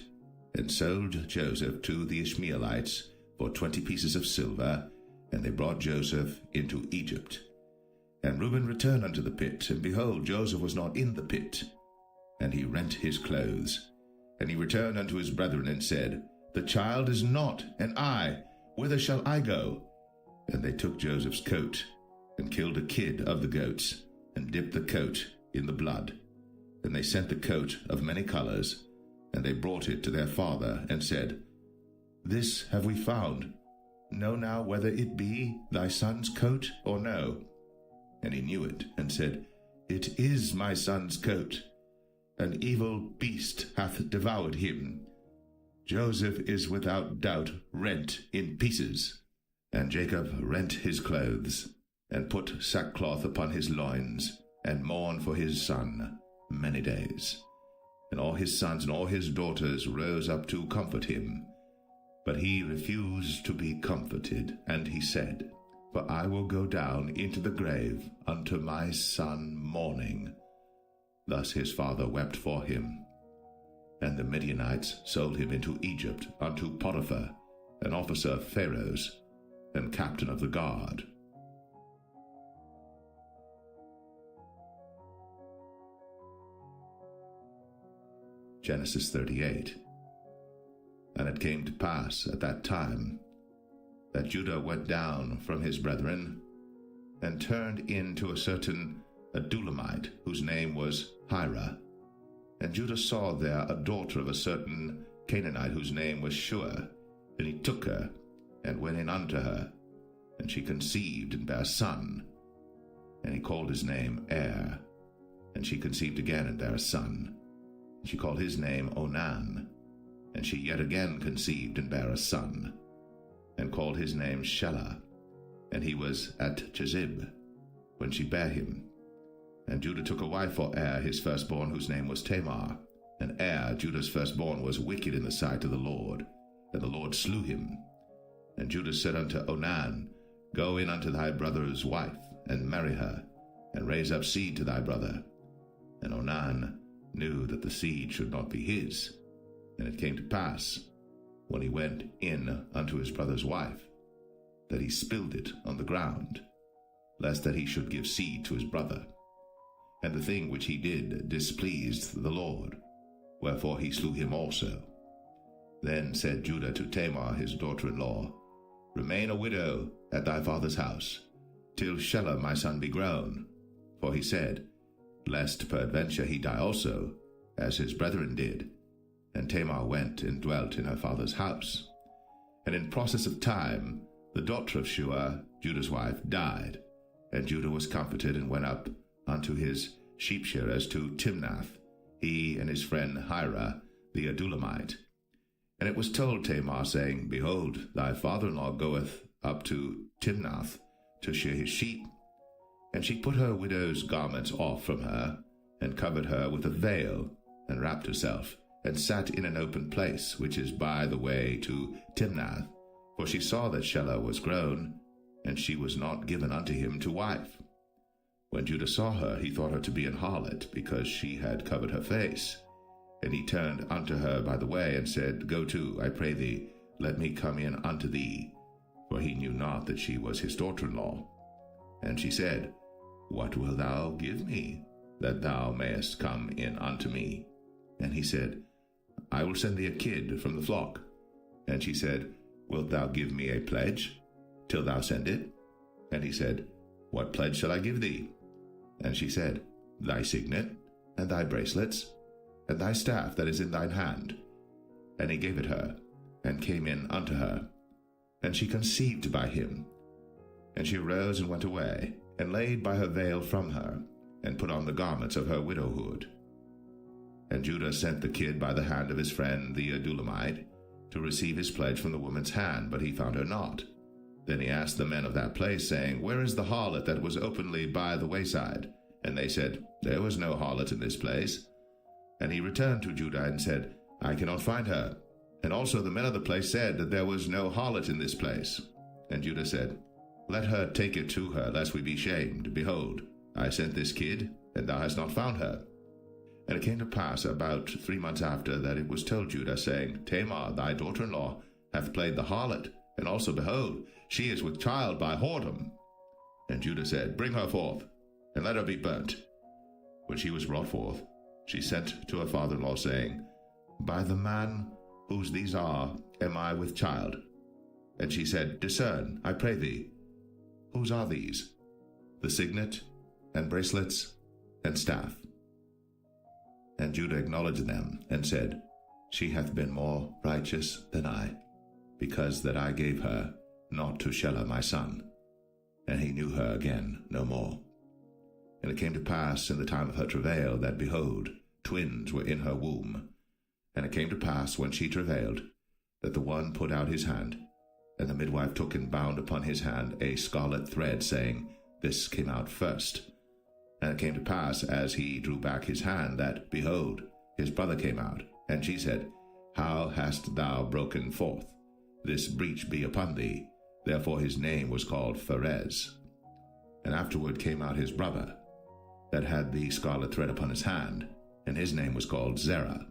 and sold Joseph to the Ishmaelites for 20 pieces of silver, and they brought Joseph into Egypt. And Reuben returned unto the pit, and behold, Joseph was not in the pit. And he rent his clothes. And he returned unto his brethren, and said, The child is not, and I, whither shall I go? And they took Joseph's coat, and killed a kid of the goats, and dipped the coat in the blood. And they sent the coat of many colors, and they brought it to their father, and said, This have we found. Know now whether it be thy son's coat or no. And he knew it, and said, It is my son's coat. An evil beast hath devoured him. Joseph is without doubt rent in pieces. And Jacob rent his clothes, and put sackcloth upon his loins, and mourned for his son many days. And all his sons and all his daughters rose up to comfort him. But he refused to be comforted, and he said, For I will go down into the grave unto my son mourning. Thus his father wept for him. And the Midianites sold him into Egypt unto Potiphar, an officer of Pharaoh's, and captain of the guard. Genesis 38. And it came to pass at that time that Judah went down from his brethren, and turned into a certain Adulamite, whose name was Hira. And Judah saw there a daughter of a certain Canaanite, whose name was Shua. And he took her, and went in unto her, and she conceived and bare a son. And he called his name Er. And she conceived again and bare a son. And she called his name Onan. And she yet again conceived and bare a son, and called his name Shelah. And he was at Chezib, when she bare him. And Judah took a wife for Er his firstborn, whose name was Tamar. And Er, Judah's firstborn, was wicked in the sight of the Lord, and the Lord slew him. And Judah said unto Onan, Go in unto thy brother's wife, and marry her, and raise up seed to thy brother. And Onan knew that the seed should not be his. And it came to pass, when he went in unto his brother's wife, that he spilled it on the ground, lest that he should give seed to his brother. And the thing which he did displeased the Lord, wherefore he slew him also. Then said Judah to Tamar his daughter-in-law, Remain a widow at thy father's house, till Shelah my son be grown. For he said, Lest peradventure he die also, as his brethren did. And Tamar went and dwelt in her father's house. And in process of time, the daughter of Shua, Judah's wife, died. And Judah was comforted, and went up unto his sheep shearers to Timnath, he and his friend Hira the Adulamite. And it was told Tamar, saying, Behold, thy father-in-law goeth up to Timnath to shear his sheep. And she put her widow's garments off from her, and covered her with a veil, and wrapped herself, and sat in an open place, which is by the way to Timnath. For she saw that Shelah was grown, and she was not given unto him to wife. When Judah saw her, he thought her to be an harlot, because she had covered her face. And he turned unto her by the way, and said, Go to, I pray thee, let me come in unto thee. For he knew not that she was his daughter-in-law. And she said, What wilt thou give me, that thou mayest come in unto me? And he said, I will send thee a kid from the flock. And she said, Wilt thou give me a pledge, till thou send it? And he said, What pledge shall I give thee? And she said, Thy signet, and thy bracelets, and thy staff that is in thine hand. And he gave it her, and came in unto her. And she conceived by him. And she arose and went away, and laid by her veil from her, and put on the garments of her widowhood. And Judah sent the kid by the hand of his friend the Adulamite, to receive his pledge from the woman's hand, but he found her not. Then he asked the men of that place, saying, Where is the harlot that was openly by the wayside? And they said, There was no harlot in this place. And he returned to Judah, and said, I cannot find her. And also the men of the place said that there was no harlot in this place. And Judah said, Let her take it to her, lest we be shamed. Behold, I sent this kid, and thou hast not found her. And it came to pass about 3 months after that it was told Judah, saying, Tamar, thy daughter-in-law, hath played the harlot, and also, behold, she is with child by whoredom. And Judah said, Bring her forth, and let her be burnt. When she was brought forth, she sent to her father-in-law, saying, By the man whose these are, am I with child? And she said, Discern, I pray thee, whose are these? The signet, and bracelets, and staff. And Judah acknowledged them, and said, She hath been more righteous than I, because that I gave her not to Shelah my son. And he knew her again no more. And it came to pass in the time of her travail, that, behold, twins were in her womb. And it came to pass, when she travailed, that the one put out his hand, and the midwife took and bound upon his hand a scarlet thread, saying, This came out first. And it came to pass, as he drew back his hand, that, behold, his brother came out. And she said, How hast thou broken forth? This breach be upon thee. Therefore his name was called Pharez. And afterward came out his brother, that had the scarlet thread upon his hand, and his name was called Zerah.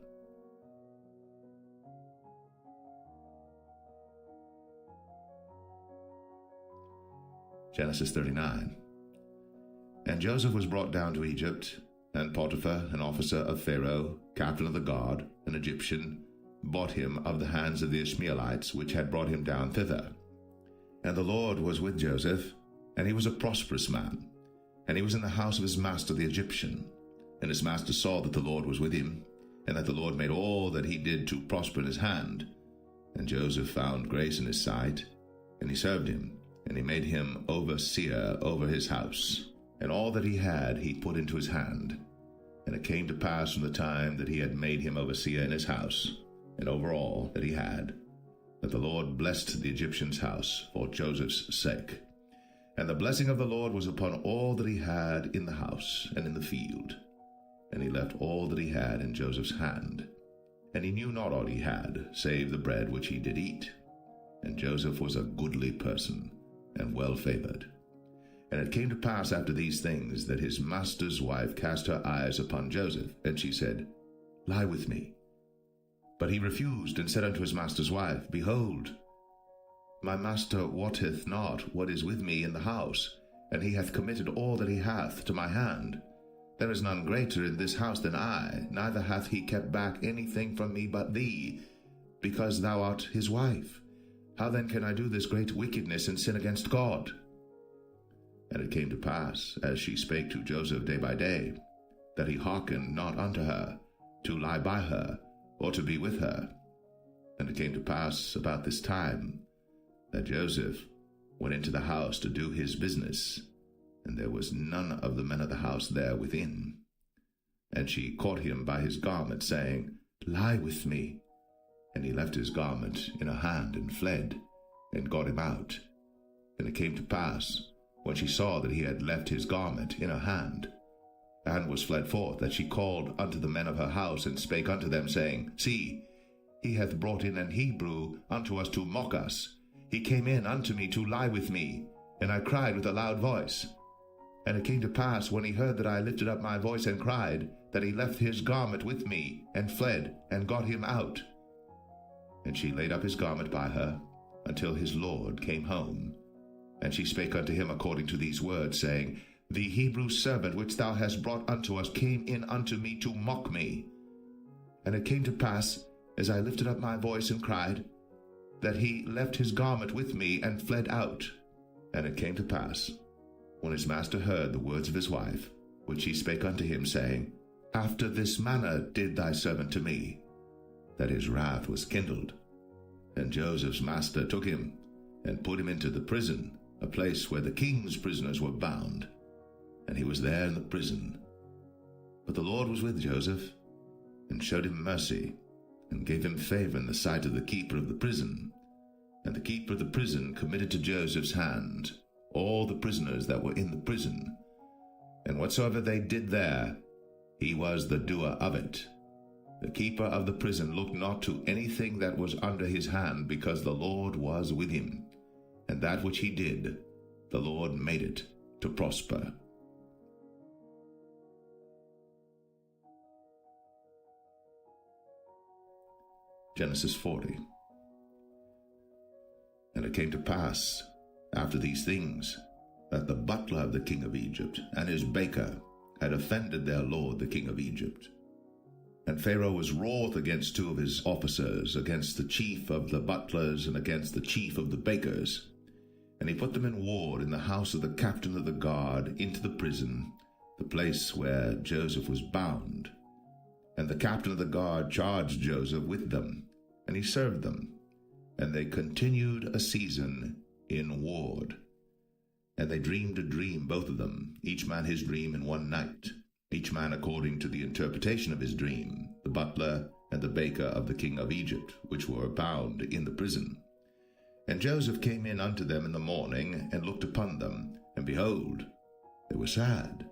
Genesis 39. And Joseph was brought down to Egypt, and Potiphar, an officer of Pharaoh, captain of the guard, an Egyptian, bought him of the hands of the Ishmaelites, which had brought him down thither. And the Lord was with Joseph, and he was a prosperous man, and he was in the house of his master the Egyptian. And his master saw that the Lord was with him, and that the Lord made all that he did to prosper in his hand. And Joseph found grace in his sight, and he served him, and he made him overseer over his house. And all that he had he put into his hand. And it came to pass from the time that he had made him overseer in his house, and over all that he had, that the Lord blessed the Egyptian's house for Joseph's sake. And the blessing of the Lord was upon all that he had in the house and in the field. And he left all that he had in Joseph's hand. And he knew not all he had, save the bread which he did eat. And Joseph was a goodly person, and well favored. And it came to pass after these things, that his master's wife cast her eyes upon Joseph, and she said, Lie with me. But he refused, and said unto his master's wife, Behold, my master wotteth not what is with me in the house, and he hath committed all that he hath to my hand. There is none greater in this house than I, neither hath he kept back anything from me but thee, because thou art his wife. How then can I do this great wickedness and sin against God? And it came to pass, as she spake to Joseph day by day, that he hearkened not unto her, to lie by her, or to be with her. And it came to pass about this time, that Joseph went into the house to do his business, and there was none of the men of the house there within. And she caught him by his garment, saying, Lie with me. And he left his garment in her hand, and fled, and got him out. And it came to pass, when she saw that he had left his garment in her hand, and was fled forth, that she called unto the men of her house, and spake unto them, saying, See, he hath brought in an Hebrew unto us to mock us. He came in unto me to lie with me, and I cried with a loud voice. And it came to pass, when he heard that I lifted up my voice and cried, that he left his garment with me, and fled, and got him out. And she laid up his garment by her, until his Lord came home. And she spake unto him according to these words, saying, The Hebrew servant which thou hast brought unto us came in unto me to mock me. And it came to pass, as I lifted up my voice and cried, that he left his garment with me, and fled out. And it came to pass, when his master heard the words of his wife, which he spake unto him, saying, After this manner did thy servant to me, that his wrath was kindled. And Joseph's master took him, and put him into the prison, a place where the king's prisoners were bound. And he was there in the prison. But the Lord was with Joseph, and showed him mercy, and gave him favor in the sight of the keeper of the prison. And the keeper of the prison committed to Joseph's hand all the prisoners that were in the prison. And whatsoever they did there, he was the doer of it. The keeper of the prison looked not to anything that was under his hand, because the Lord was with him, and that which he did, the Lord made it to prosper. Genesis 40. And it came to pass, after these things, that the butler of the king of Egypt and his baker had offended their lord the king of Egypt. And Pharaoh was wroth against two of his officers, against the chief of the butlers and against the chief of the bakers. And he put them in ward in the house of the captain of the guard into the prison, the place where Joseph was bound. And the captain of the guard charged Joseph with them, and he served them. And they continued a season in ward. And they dreamed a dream, both of them, each man his dream in one night, each man according to the interpretation of his dream, the butler and the baker of the king of Egypt, which were bound in the prison. And Joseph came in unto them in the morning, and looked upon them, and behold, they were sad.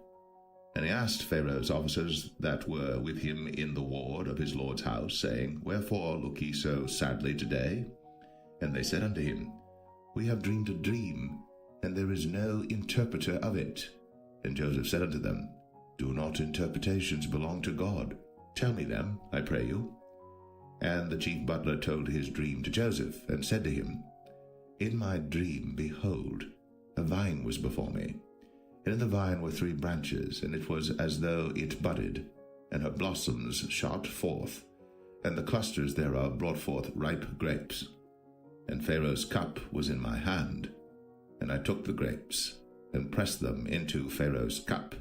And he asked Pharaoh's officers that were with him in the ward of his lord's house, saying, Wherefore look ye so sadly today? And they said unto him, We have dreamed a dream, and there is no interpreter of it. And Joseph said unto them, Do not interpretations belong to God? Tell me them, I pray you. And the chief butler told his dream to Joseph, and said to him, In my dream, behold, a vine was before me, and in the vine were 3 branches, and it was as though it budded, and her blossoms shot forth, and the clusters thereof brought forth ripe grapes. And Pharaoh's cup was in my hand, and I took the grapes, and pressed them into Pharaoh's cup,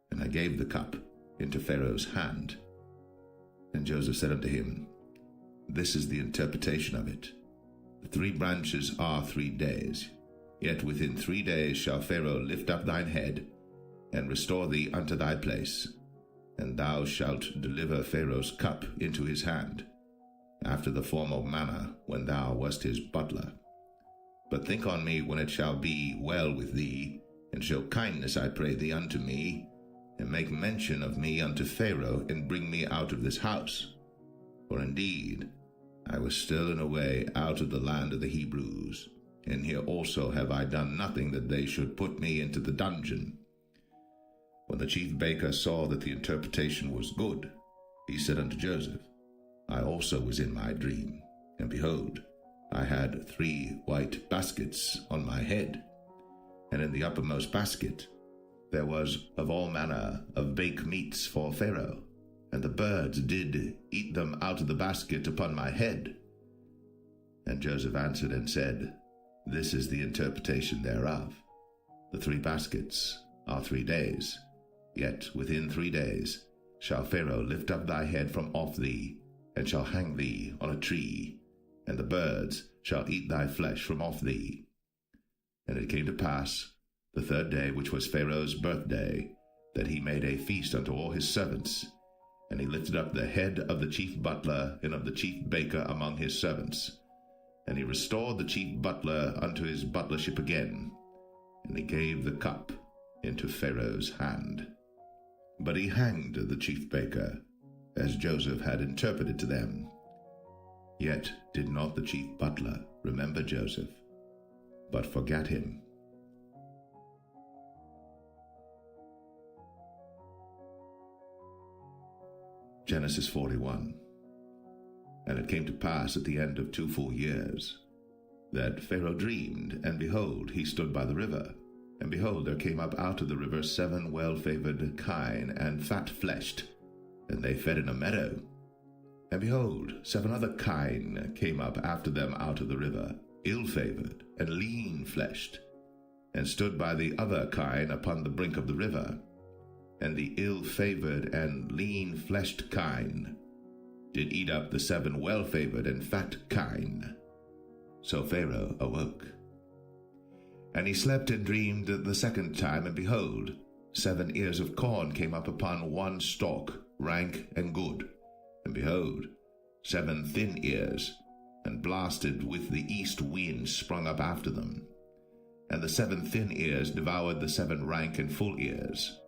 and I gave the cup into Pharaoh's hand. And Joseph said unto him, This is the interpretation of it. The 3 branches are 3 days. Yet within 3 days shall Pharaoh lift up thine head, and restore thee unto thy place, and thou shalt deliver Pharaoh's cup into his hand, after the former manner when thou wast his butler. But think on me when it shall be well with thee, and show kindness, I pray thee, unto me, and make mention of me unto Pharaoh, and bring me out of this house. For indeed I was stolen away out of the land of the Hebrews, and here also have I done nothing that they should put me into the dungeon. When the chief baker saw that the interpretation was good, he said unto Joseph, I also was in my dream, and behold, I had 3 white baskets on my head, and in the uppermost basket there was of all manner of baked meats for Pharaoh, and the birds did eat them out of the basket upon my head. And Joseph answered and said, This is the interpretation thereof. The 3 baskets are 3 days, yet within 3 days shall Pharaoh lift up thy head from off thee, and shall hang thee on a tree, and the birds shall eat thy flesh from off thee. And it came to pass, the 3rd day, which was Pharaoh's birthday, that he made a feast unto all his servants, and he lifted up the head of the chief butler and of the chief baker among his servants. And he restored the chief butler unto his butlership again, and he gave the cup into Pharaoh's hand. But he hanged the chief baker, as Joseph had interpreted to them. Yet did not the chief butler remember Joseph, but forgat him. Genesis 41. And it came to pass at the end of 2 full years, that Pharaoh dreamed, and behold, he stood by the river. And behold, there came up out of the river 7 well-favored kine, and fat-fleshed, and they fed in a meadow. And behold, 7 other kine came up after them out of the river, ill-favored, and lean-fleshed, and stood by the other kine upon the brink of the river. And the ill-favored and lean-fleshed kine did eat up the 7 well-favored and fat kine. So Pharaoh awoke. And he slept and dreamed the 2nd time, and behold, 7 ears of corn came up upon 1 stalk, rank and good. And behold, 7 thin ears, and blasted with the east wind sprung up after them. And the 7 thin ears devoured the 7 rank and full ears.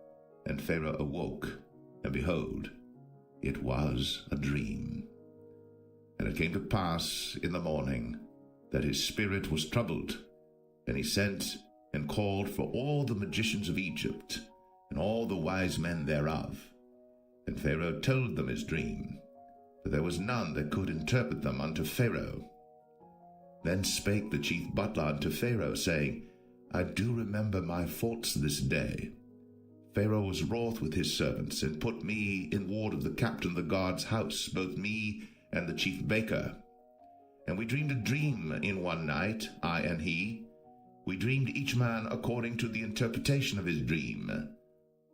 And Pharaoh awoke, and behold, It was a dream. And it came to pass in the morning that his spirit was troubled, and he sent and called for all the magicians of Egypt, and all the wise men thereof. And Pharaoh told them his dream, but there was none that could interpret them unto Pharaoh. Then spake the chief butler unto Pharaoh, saying, I do remember my faults this day. Pharaoh was wroth with his servants, and put me in ward of the captain of the guard's house, both me and the chief baker. And we dreamed a dream in one night, I and he. We dreamed each man according to the interpretation of his dream.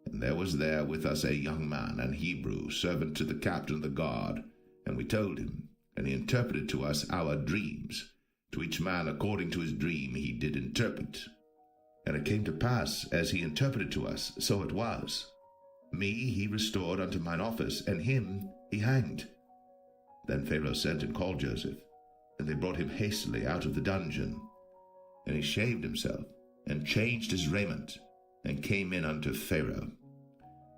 And there was there with us a young man, an Hebrew, servant to the captain of the guard. And we told him, and he interpreted to us our dreams. To each man according to his dream he did interpret. And it came to pass, as he interpreted to us, so it was. Me he restored unto mine office, and him he hanged. Then Pharaoh sent and called Joseph, and they brought him hastily out of the dungeon. And he shaved himself, and changed his raiment, and came in unto Pharaoh.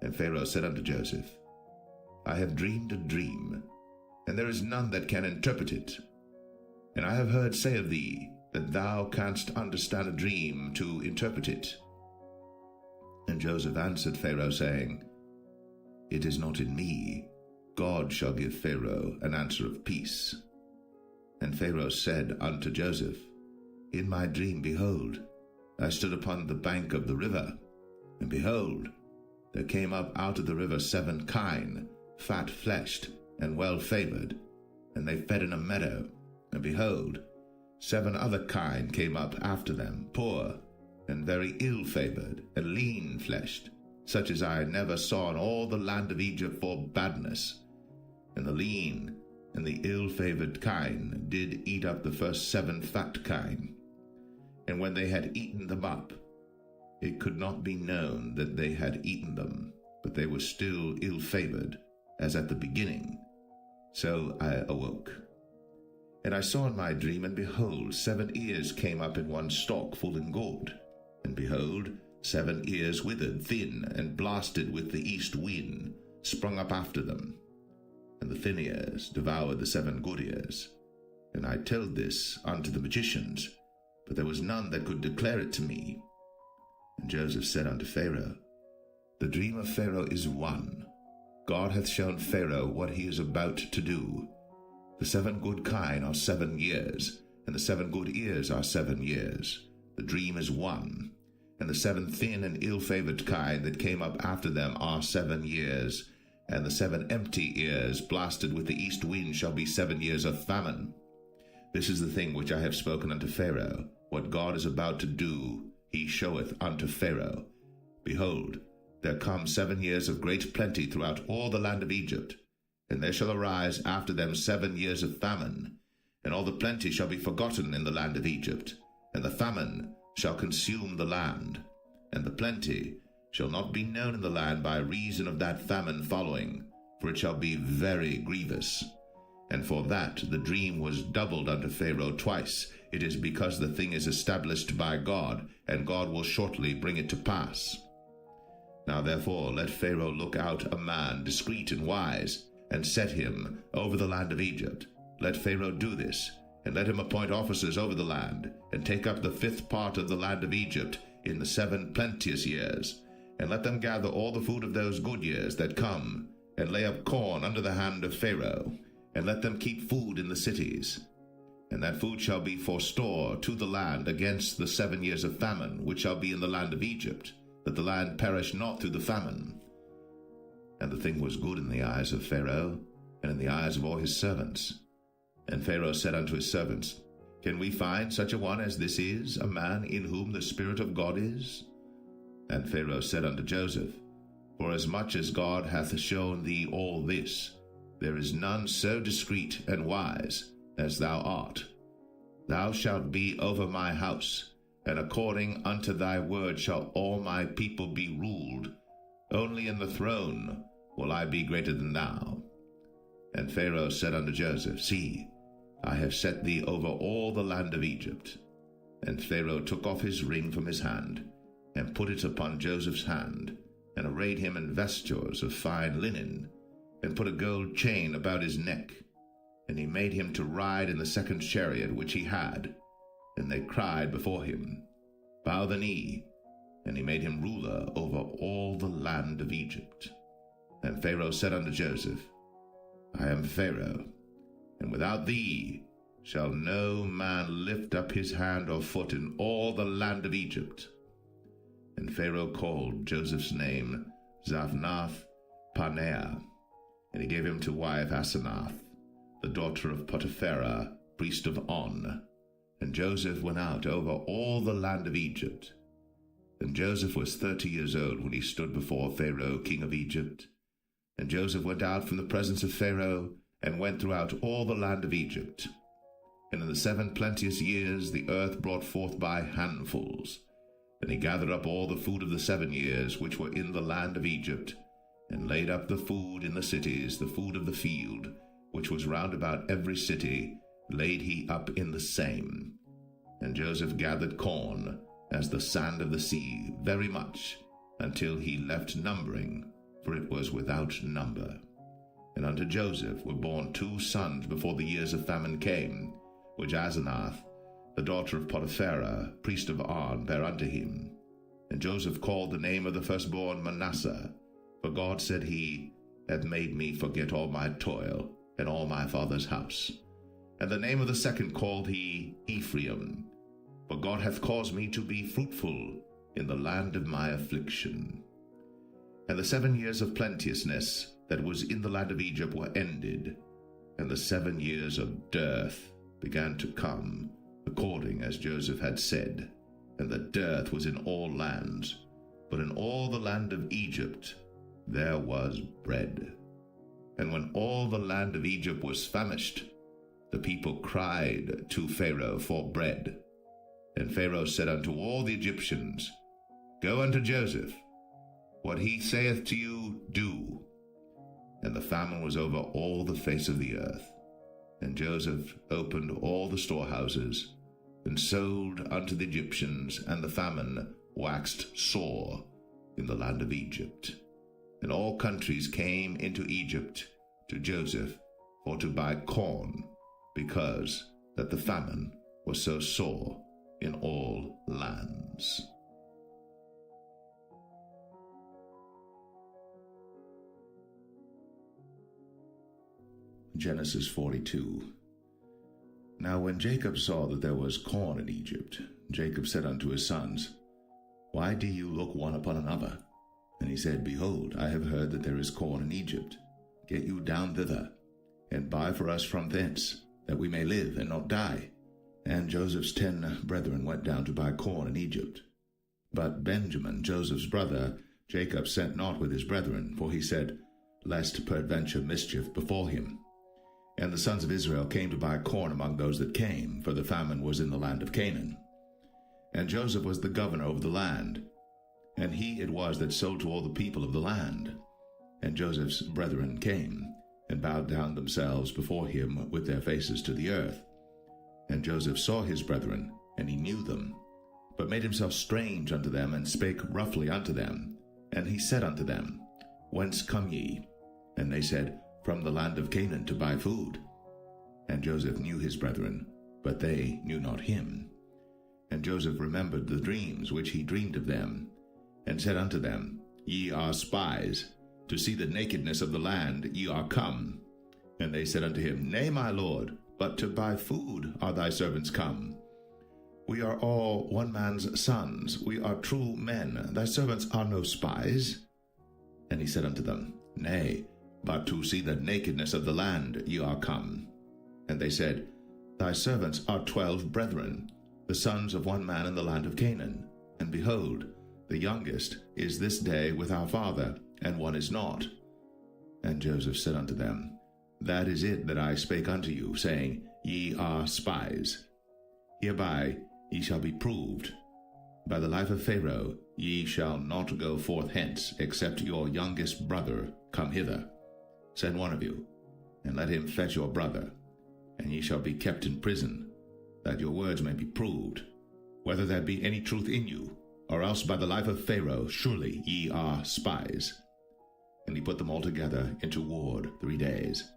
And Pharaoh said unto Joseph, I have dreamed a dream, and there is none that can interpret it. And I have heard say of thee, that thou canst understand a dream to interpret it. And Joseph answered Pharaoh, saying, It is not in me. God shall give Pharaoh an answer of peace. And Pharaoh said unto Joseph, In my dream, behold, I stood upon the bank of the river, and behold, there came up out of the river 7 kine, fat-fleshed, and well-favored, and they fed in a meadow. And behold, 7 other kine came up after them, poor, and very ill-favored, and lean-fleshed, such as I never saw in all the land of Egypt for badness. And the lean and the ill-favored kine did eat up the first 7 fat kine. And when they had eaten them up, it could not be known that they had eaten them, but they were still ill-favored, as at the beginning. So I awoke. And I saw in my dream, and behold, 7 ears came up in one stalk full and good. And behold, 7 ears withered, thin, and blasted with the east wind, sprung up after them. And the thin ears devoured the 7 good ears. And I told this unto the magicians, but there was none that could declare it to me. And Joseph said unto Pharaoh, The dream of Pharaoh is one. God hath shown Pharaoh what he is about to do. The 7 good kine are 7 years, and the 7 good ears are 7 years. The dream is one. And the 7 thin and ill-favored kine that came up after them are 7 years, and the 7 empty ears blasted with the east wind shall be 7 years of famine. This is the thing which I have spoken unto Pharaoh. What God is about to do, he showeth unto Pharaoh. Behold, there come 7 years of great plenty throughout all the land of Egypt. And there shall arise after them 7 years of famine, and all the plenty shall be forgotten in the land of Egypt, and the famine shall consume the land, and the plenty shall not be known in the land by reason of that famine following, for it shall be very grievous. And for that the dream was doubled unto Pharaoh twice. It is because the thing is established by God, and God will shortly bring it to pass. Now therefore let Pharaoh look out a man discreet and wise, and set him over the land of Egypt. Let Pharaoh do this, and let him appoint officers over the land, and take up the 5th part of the land of Egypt in the 7 plenteous years, and let them gather all the food of those good years that come, and lay up corn under the hand of Pharaoh, and let them keep food in the cities. And that food shall be for store to the land against the 7 years of famine, which shall be in the land of Egypt, that the land perish not through the famine. And the thing was good in the eyes of Pharaoh, and in the eyes of all his servants. And Pharaoh said unto his servants, Can we find such a one as this is, a man in whom the Spirit of God is? And Pharaoh said unto Joseph, Forasmuch as God hath shown thee all this, there is none so discreet and wise as thou art. Thou shalt be over my house, and according unto thy word shall all my people be ruled. Only in the throne will I be greater than thou. And Pharaoh said unto Joseph, See, I have set thee over all the land of Egypt. And Pharaoh took off his ring from his hand, and put it upon Joseph's hand, and arrayed him in vestures of fine linen, and put a gold chain about his neck. And he made him to ride in the second chariot which he had. And they cried before him, Bow the knee. And he made him ruler over all the land of Egypt. And Pharaoh said unto Joseph, I am Pharaoh, and without thee shall no man lift up his hand or foot in all the land of Egypt. And Pharaoh called Joseph's name Zaphnath-Paneah, and he gave him to wife Asenath, the daughter of Potipharah, priest of On. And Joseph went out over all the land of Egypt. And Joseph was 30 years old when he stood before Pharaoh, king of Egypt. And Joseph went out from the presence of Pharaoh, and went throughout all the land of Egypt. And in the 7 plenteous years the earth brought forth by handfuls. And he gathered up all the food of the 7 years which were in the land of Egypt, and laid up the food in the cities, the food of the field, which was round about every city, laid he up in the same. And Joseph gathered corn, as the sand of the sea, very much, until he left numbering, for it was without number. And unto Joseph were born 2 sons before the years of famine came, which Asenath, the daughter of Potipharah, priest of On, bare unto him. And Joseph called the name of the firstborn Manasseh, for God, said he, hath made me forget all my toil, and all my father's house. And the name of the second called he Ephraim, for God hath caused me to be fruitful in the land of my affliction. And the 7 years of plenteousness that was in the land of Egypt were ended, and the 7 years of dearth began to come, according as Joseph had said. And the dearth was in all lands, but in all the land of Egypt there was bread. And when all the land of Egypt was famished, the people cried to Pharaoh for bread. And Pharaoh said unto all the Egyptians, Go unto Joseph, what he saith to you, do. And the famine was over all the face of the earth. And Joseph opened all the storehouses, and sold unto the Egyptians, and the famine waxed sore in the land of Egypt. And all countries came into Egypt to Joseph for to buy corn, because that the famine was so sore in all lands. Genesis 42. Now when Jacob saw that there was corn in Egypt, Jacob said unto his sons, Why do you look one upon another? And he said, Behold, I have heard that there is corn in Egypt. Get you down thither, and buy for us from thence, that we may live and not die. And Joseph's 10 brethren went down to buy corn in Egypt. But Benjamin, Joseph's brother, Jacob sent not with his brethren, for he said, Lest peradventure mischief befall him. And the sons of Israel came to buy corn among those that came, for the famine was in the land of Canaan. And Joseph was the governor over the land, and he it was that sold to all the people of the land. And Joseph's brethren came, and bowed down themselves before him with their faces to the earth. And Joseph saw his brethren, and he knew them, but made himself strange unto them, and spake roughly unto them. And he said unto them, Whence come ye? And they said, From the land of Canaan to buy food. And Joseph knew his brethren, but they knew not him. And Joseph remembered the dreams which he dreamed of them, and said unto them, Ye are spies, to see the nakedness of the land ye are come. And they said unto him, Nay, my lord, but to buy food are thy servants come. We are all one man's sons, we are true men, thy servants are no spies. And he said unto them, Nay, but to see the nakedness of the land ye are come. And they said, Thy servants are 12 brethren, the sons of one man in the land of Canaan. And behold, the youngest is this day with our father, and one is not. And Joseph said unto them, That is it that I spake unto you, saying, Ye are spies. Hereby ye shall be proved. By the life of Pharaoh ye shall not go forth hence, except your youngest brother come hither. Send one of you, and let him fetch your brother, and ye shall be kept in prison, that your words may be proved, whether there be any truth in you, or else by the life of Pharaoh surely ye are spies. And he put them all together into ward 3 days.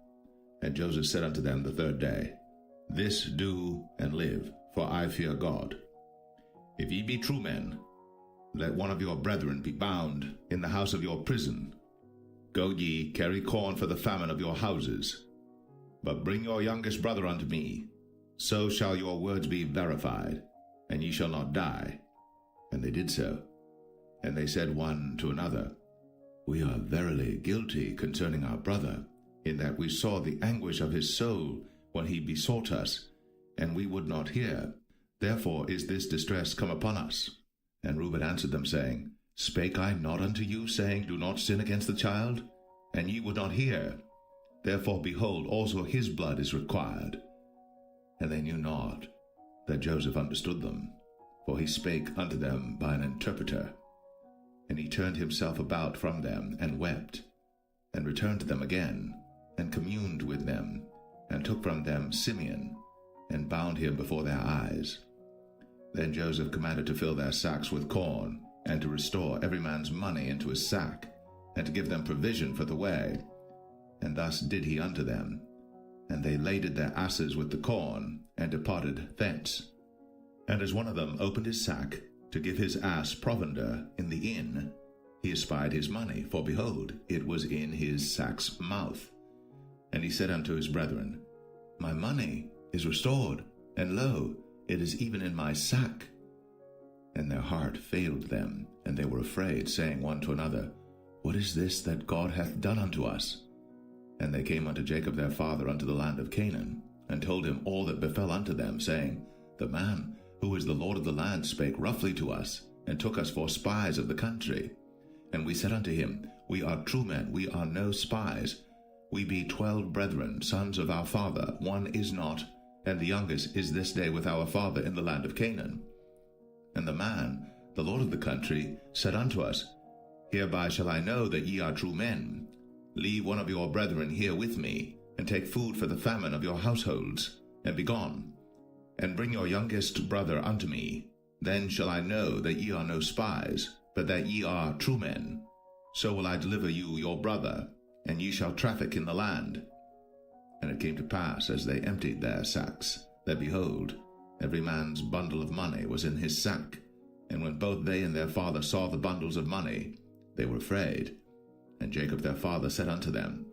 And Joseph said unto them the third day, This do and live, for I fear God. If ye be true men, let one of your brethren be bound in the house of your prison. Go ye, carry corn for the famine of your houses. But bring your youngest brother unto me, so shall your words be verified, and ye shall not die. And they did so. And they said one to another, We are verily guilty concerning our brother, in that we saw the anguish of his soul when he besought us, and we would not hear. Therefore is this distress come upon us. And Reuben answered them, saying, Spake I not unto you, saying, Do not sin against the child? And ye would not hear. Therefore, behold, also his blood is required. And they knew not that Joseph understood them, for he spake unto them by an interpreter. And he turned himself about from them, and wept, and returned to them again, and communed with them, and took from them Simeon, and bound him before their eyes. Then Joseph commanded to fill their sacks with corn, and to restore every man's money into his sack, and to give them provision for the way. And thus did he unto them. And they laded their asses with the corn, and departed thence. And as one of them opened his sack, to give his ass provender in the inn, he espied his money, for behold, it was in his sack's mouth. And he said unto his brethren, My money is restored, and lo, it is even in my sack. And their heart failed them, and they were afraid, saying one to another, What is this that God hath done unto us? And they came unto Jacob their father unto the land of Canaan, and told him all that befell unto them, saying, The man who is the Lord of the land spake roughly to us, and took us for spies of the country. And we said unto him, We are true men, we are no spies. We be 12 brethren, sons of our father, one is not, and the youngest is this day with our father in the land of Canaan. And the man, the Lord of the country, said unto us, Hereby shall I know that ye are true men. Leave one of your brethren here with me, and take food for the famine of your households, and be gone. And bring your youngest brother unto me. Then shall I know that ye are no spies, but that ye are true men. So will I deliver you your brother, and ye shall traffic in the land. And it came to pass, as they emptied their sacks, that behold, every man's bundle of money was in his sack. And when both they and their father saw the bundles of money, they were afraid. And Jacob their father said unto them,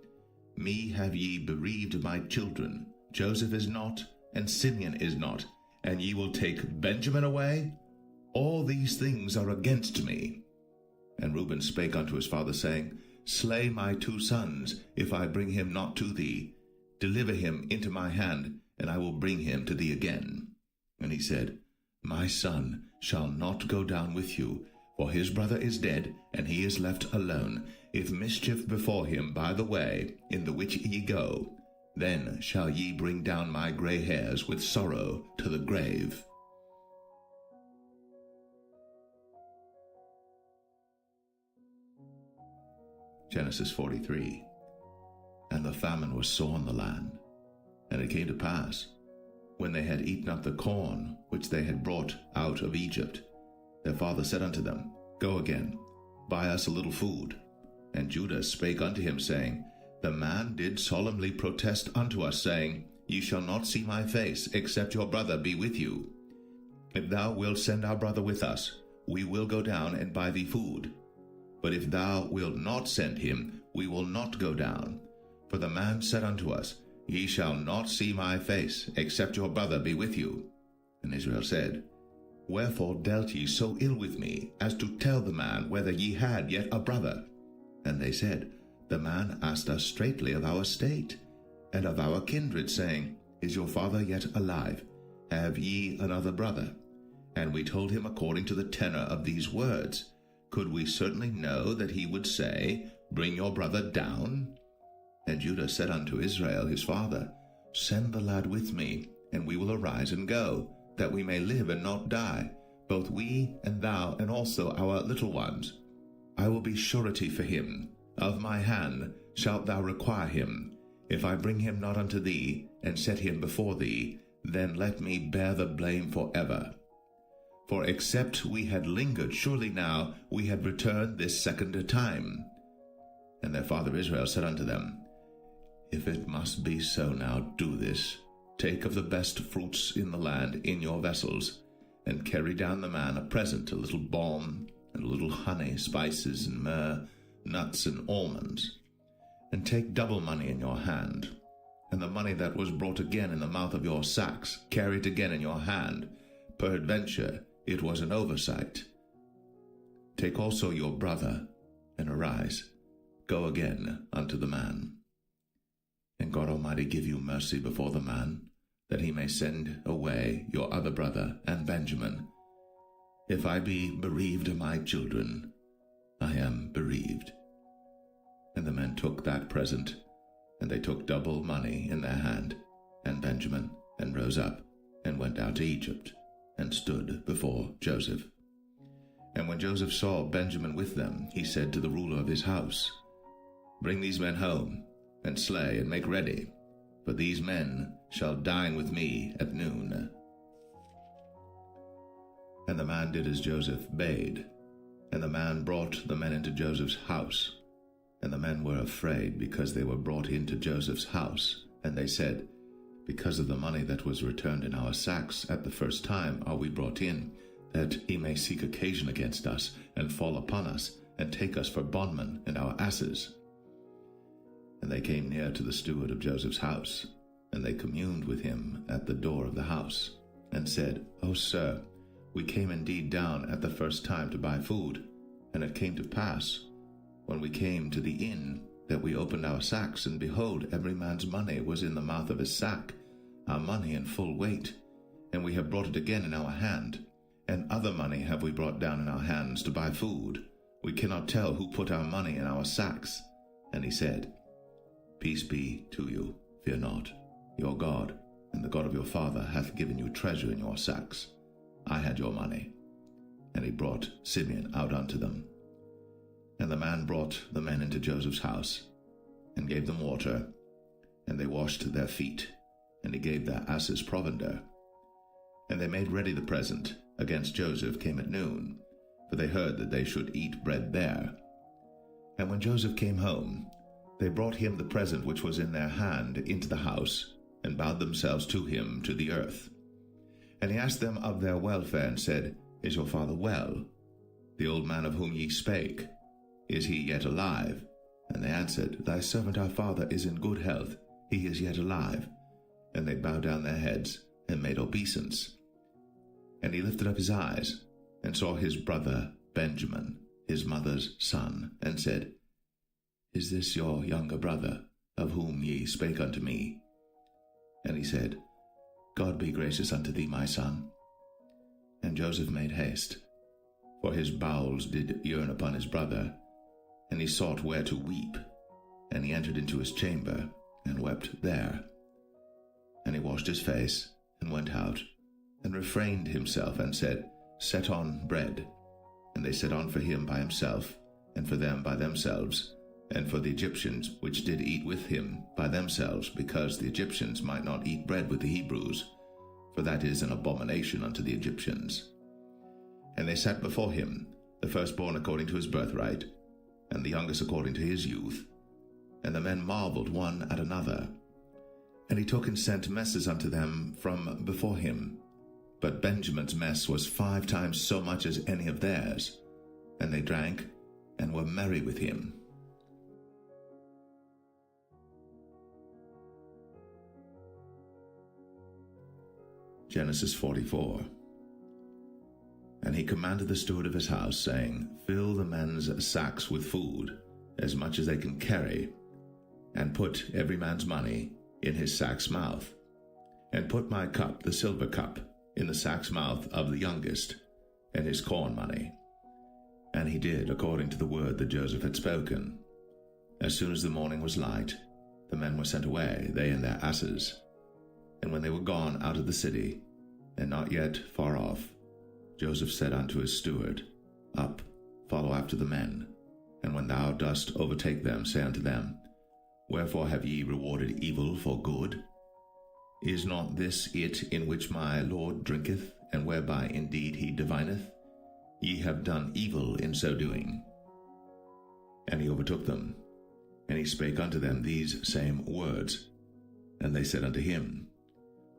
Me have ye bereaved my children. Joseph is not, and Simeon is not, and ye will take Benjamin away? All these things are against me. And Reuben spake unto his father, saying, Slay my 2 sons, if I bring him not to thee. Deliver him into my hand, and I will bring him to thee again. And he said, My son shall not go down with you, for his brother is dead, and he is left alone. If mischief befall him by the way in the which ye go, then shall ye bring down my gray hairs with sorrow to the grave. Genesis 43. And the famine was sore in the land. And it came to pass, when they had eaten up the corn which they had brought out of Egypt, their father said unto them, Go again, buy us a little food. And Judah spake unto him, saying, The man did solemnly protest unto us, saying, Ye shall not see my face, except your brother be with you. If thou wilt send our brother with us, we will go down and buy thee food. But if thou wilt not send him, we will not go down. For the man said unto us, Ye shall not see my face, except your brother be with you. And Israel said, Wherefore dealt ye so ill with me, as to tell the man whether ye had yet a brother? And they said, The man asked us straitly of our state, and of our kindred, saying, Is your father yet alive? Have ye another brother? And we told him according to the tenor of these words. Could we certainly know that he would say, Bring your brother down? And Judah said unto Israel his father, Send the lad with me, and we will arise and go, that we may live and not die, both we and thou, and also our little ones. I will be surety for him. Of my hand shalt thou require him. If I bring him not unto thee, and set him before thee, then let me bear the blame forever. For except we had lingered, surely now we had returned this second time. And their father Israel said unto them, If it must be so now, do this. Take of the best fruits in the land in your vessels, and carry down the man a present, a little balm, and a little honey, spices, and myrrh, nuts, and almonds. And take double money in your hand, and the money that was brought again in the mouth of your sacks, carry it again in your hand. Peradventure it was an oversight. Take also your brother, and arise, go again unto the man. And God Almighty give you mercy before the man, that he may send away your other brother and Benjamin. If I be bereaved of my children, I am bereaved. And the men took that present, and they took double money in their hand, and Benjamin, and rose up, and went out to Egypt, and stood before Joseph. And when Joseph saw Benjamin with them, he said to the ruler of his house, Bring these men home, and slay, and make ready, for these men shall dine with me at noon. And the man did as Joseph bade, and the man brought the men into Joseph's house. And the men were afraid, because they were brought into Joseph's house. And they said, Because of the money that was returned in our sacks at the first time are we brought in, that he may seek occasion against us, and fall upon us, and take us for bondmen and our asses. And they came near to the steward of Joseph's house, and they communed with him at the door of the house, and said, O sir, we came indeed down at the first time to buy food, and it came to pass, when we came to the inn, that we opened our sacks, and behold, every man's money was in the mouth of his sack, our money in full weight, and we have brought it again in our hand, and other money have we brought down in our hands to buy food. We cannot tell who put our money in our sacks. And he said, Peace be to you, fear not. Your God, and the God of your father, hath given you treasure in your sacks. I had your money. And he brought Simeon out unto them. And the man brought the men into Joseph's house, and gave them water, and they washed their feet, and he gave their asses provender. And they made ready the present against Joseph came at noon, for they heard that they should eat bread there. And when Joseph came home, they brought him the present which was in their hand into the house, and bowed themselves to him to the earth. And he asked them of their welfare, and said, Is your father well? The old man of whom ye spake, is he yet alive? And they answered, Thy servant our father is in good health, he is yet alive. And they bowed down their heads, and made obeisance. And he lifted up his eyes, and saw his brother Benjamin, his mother's son, and said, Is this your younger brother, of whom ye spake unto me? And he said, God be gracious unto thee, my son. And Joseph made haste, for his bowels did yearn upon his brother, and he sought where to weep. And he entered into his chamber, and wept there. And he washed his face, and went out, and refrained himself, and said, Set on bread. And they set on for him by himself, and for them by themselves, and for the Egyptians which did eat with him by themselves, because the Egyptians might not eat bread with the Hebrews, for that is an abomination unto the Egyptians. And they sat before him, the firstborn according to his birthright, and the youngest according to his youth. And the men marveled one at another. And he took and sent messes unto them from before him. But Benjamin's mess was 5 times so much as any of theirs. And they drank, and were merry with him. Genesis 44. And he commanded the steward of his house, saying, Fill the men's sacks with food, as much as they can carry, and put every man's money in his sack's mouth. And put my cup, the silver cup, in the sack's mouth of the youngest, and his corn money. And he did according to the word that Joseph had spoken. As soon as the morning was light, the men were sent away, they and their asses. And when they were gone out of the city, and not yet far off, Joseph said unto his steward, Up, follow after the men, and when thou dost overtake them, say unto them, Wherefore have ye rewarded evil for good? Is not this it in which my Lord drinketh, and whereby indeed he divineth? Ye have done evil in so doing. And he overtook them, And he spake unto them these same words. And they said unto him,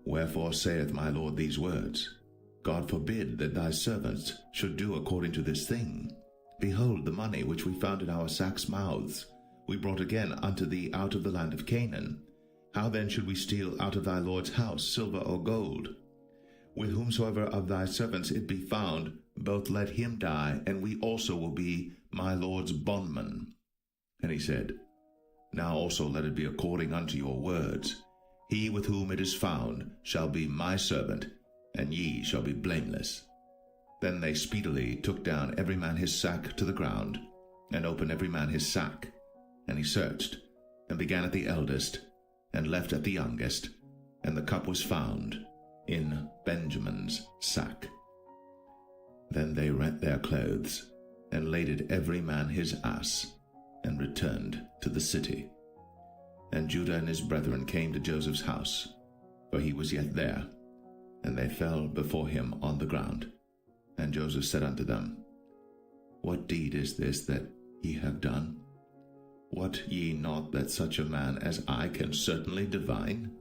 Wherefore saith my Lord these words? God forbid that thy servants should do according to this thing. Behold, the money which we found in our sacks' mouths we brought again unto thee out of the land of Canaan. How then should we steal out of thy Lord's house silver or gold? With whomsoever of thy servants it be found, both let him die, and we also will be my Lord's bondmen. And he said, Now also let it be according unto your words. He with whom it is found shall be my servant, and ye shall be blameless. Then they speedily took down every man his sack to the ground, and opened every man his sack. And he searched, and began at the eldest, and left at the youngest, and the cup was found in Benjamin's sack. Then they rent their clothes, and laded every man his ass, and returned to the city. And Judah and his brethren came to Joseph's house, for he was yet there, and they fell before him on the ground. And Joseph said unto them, What deed is this that ye have done? Wot ye not that such a man as I can certainly divine?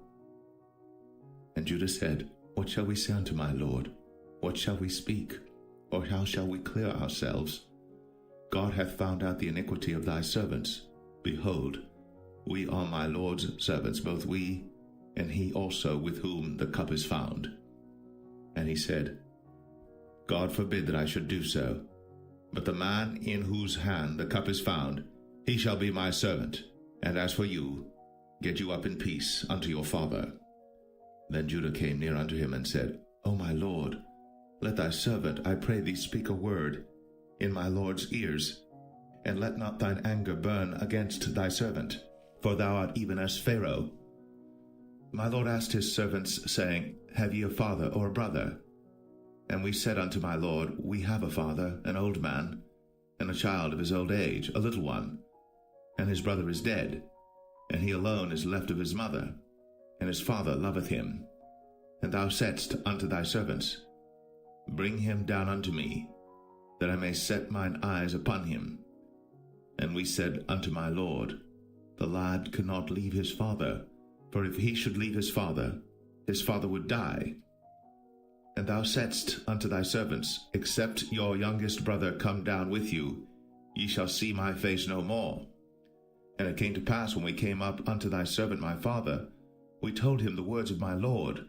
And Judah said, What shall we say unto my Lord? What shall we speak? Or how shall we clear ourselves? God hath found out the iniquity of thy servants. Behold, we are my Lord's servants, both we, and he also with whom the cup is found. And he said, God forbid that I should do so. But the man in whose hand the cup is found, he shall be my servant. And as for you, get you up in peace unto your father. Then Judah came near unto him and said, O my Lord, let thy servant, I pray thee, speak a word in my Lord's ears, and let not thine anger burn against thy servant, for thou art even as Pharaoh. My Lord asked his servants, saying, Have ye a father or a brother? And we said unto my Lord, We have a father, an old man, and a child of his old age, a little one. And his brother is dead, and he alone is left of his mother, and his father loveth him. And thou saidst unto thy servants, Bring him down unto me, that I may set mine eyes upon him. And we said unto my Lord, The lad cannot leave his father, for if he should leave his father would die. And thou saidst unto thy servants, Except your youngest brother come down with you, ye shall see my face no more. And it came to pass, when we came up unto thy servant my father, we told him the words of my Lord.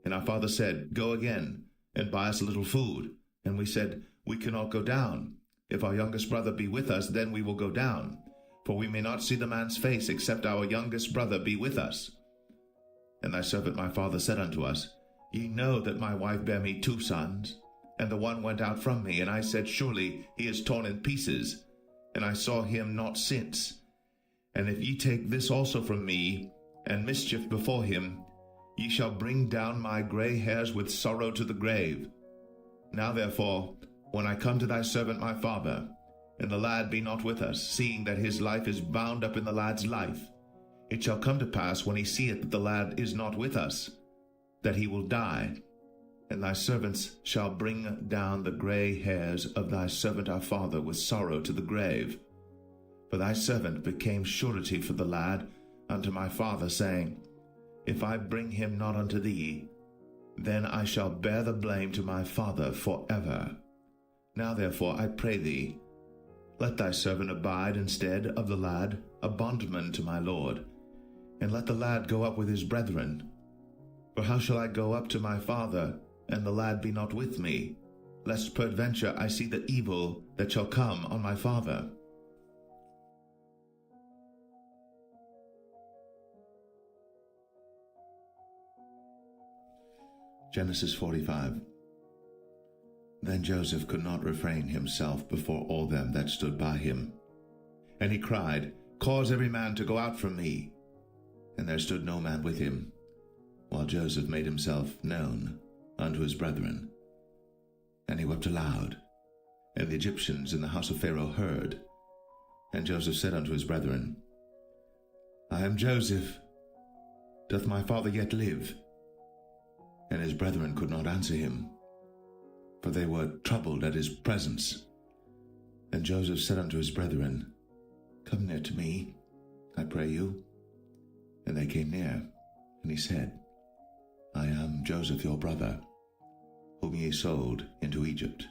And our father said, Go again, and buy us a little food. And we said, We cannot go down. If our youngest brother be with us, then we will go down. For we may not see the man's face, except our youngest brother be with us. And thy servant my father said unto us, Ye know that my wife bare me 2 sons, and the one went out from me, and I said, Surely he is torn in pieces, and I saw him not since. And if ye take this also from me, and mischief before him, ye shall bring down my gray hairs with sorrow to the grave. Now therefore, when I come to thy servant my father, and the lad be not with us, seeing that his life is bound up in the lad's life, it shall come to pass, when he seeth that the lad is not with us, that he will die. And thy servants shall bring down the gray hairs of thy servant our father with sorrow to the grave. For thy servant became surety for the lad unto my father, saying, If I bring him not unto thee, then I shall bear the blame to my father forever. Now therefore I pray thee, let thy servant abide instead of the lad, a bondman to my Lord, and let the lad go up with his brethren. For how shall I go up to my father, and the lad be not with me, lest peradventure I see the evil that shall come on my father? Genesis 45. Then Joseph could not refrain himself before all them that stood by him. And he cried, Cause every man to go out from me. And there stood no man with him, while Joseph made himself known unto his brethren. And he wept aloud. And the Egyptians in the house of Pharaoh heard. And Joseph said unto his brethren, I am Joseph. Doth my father yet live? And his brethren could not answer him, for they were troubled at his presence. And Joseph said unto his brethren, Come near to me. I pray you. And they came near, and he said, I am Joseph your brother, whom ye sold into Egypt.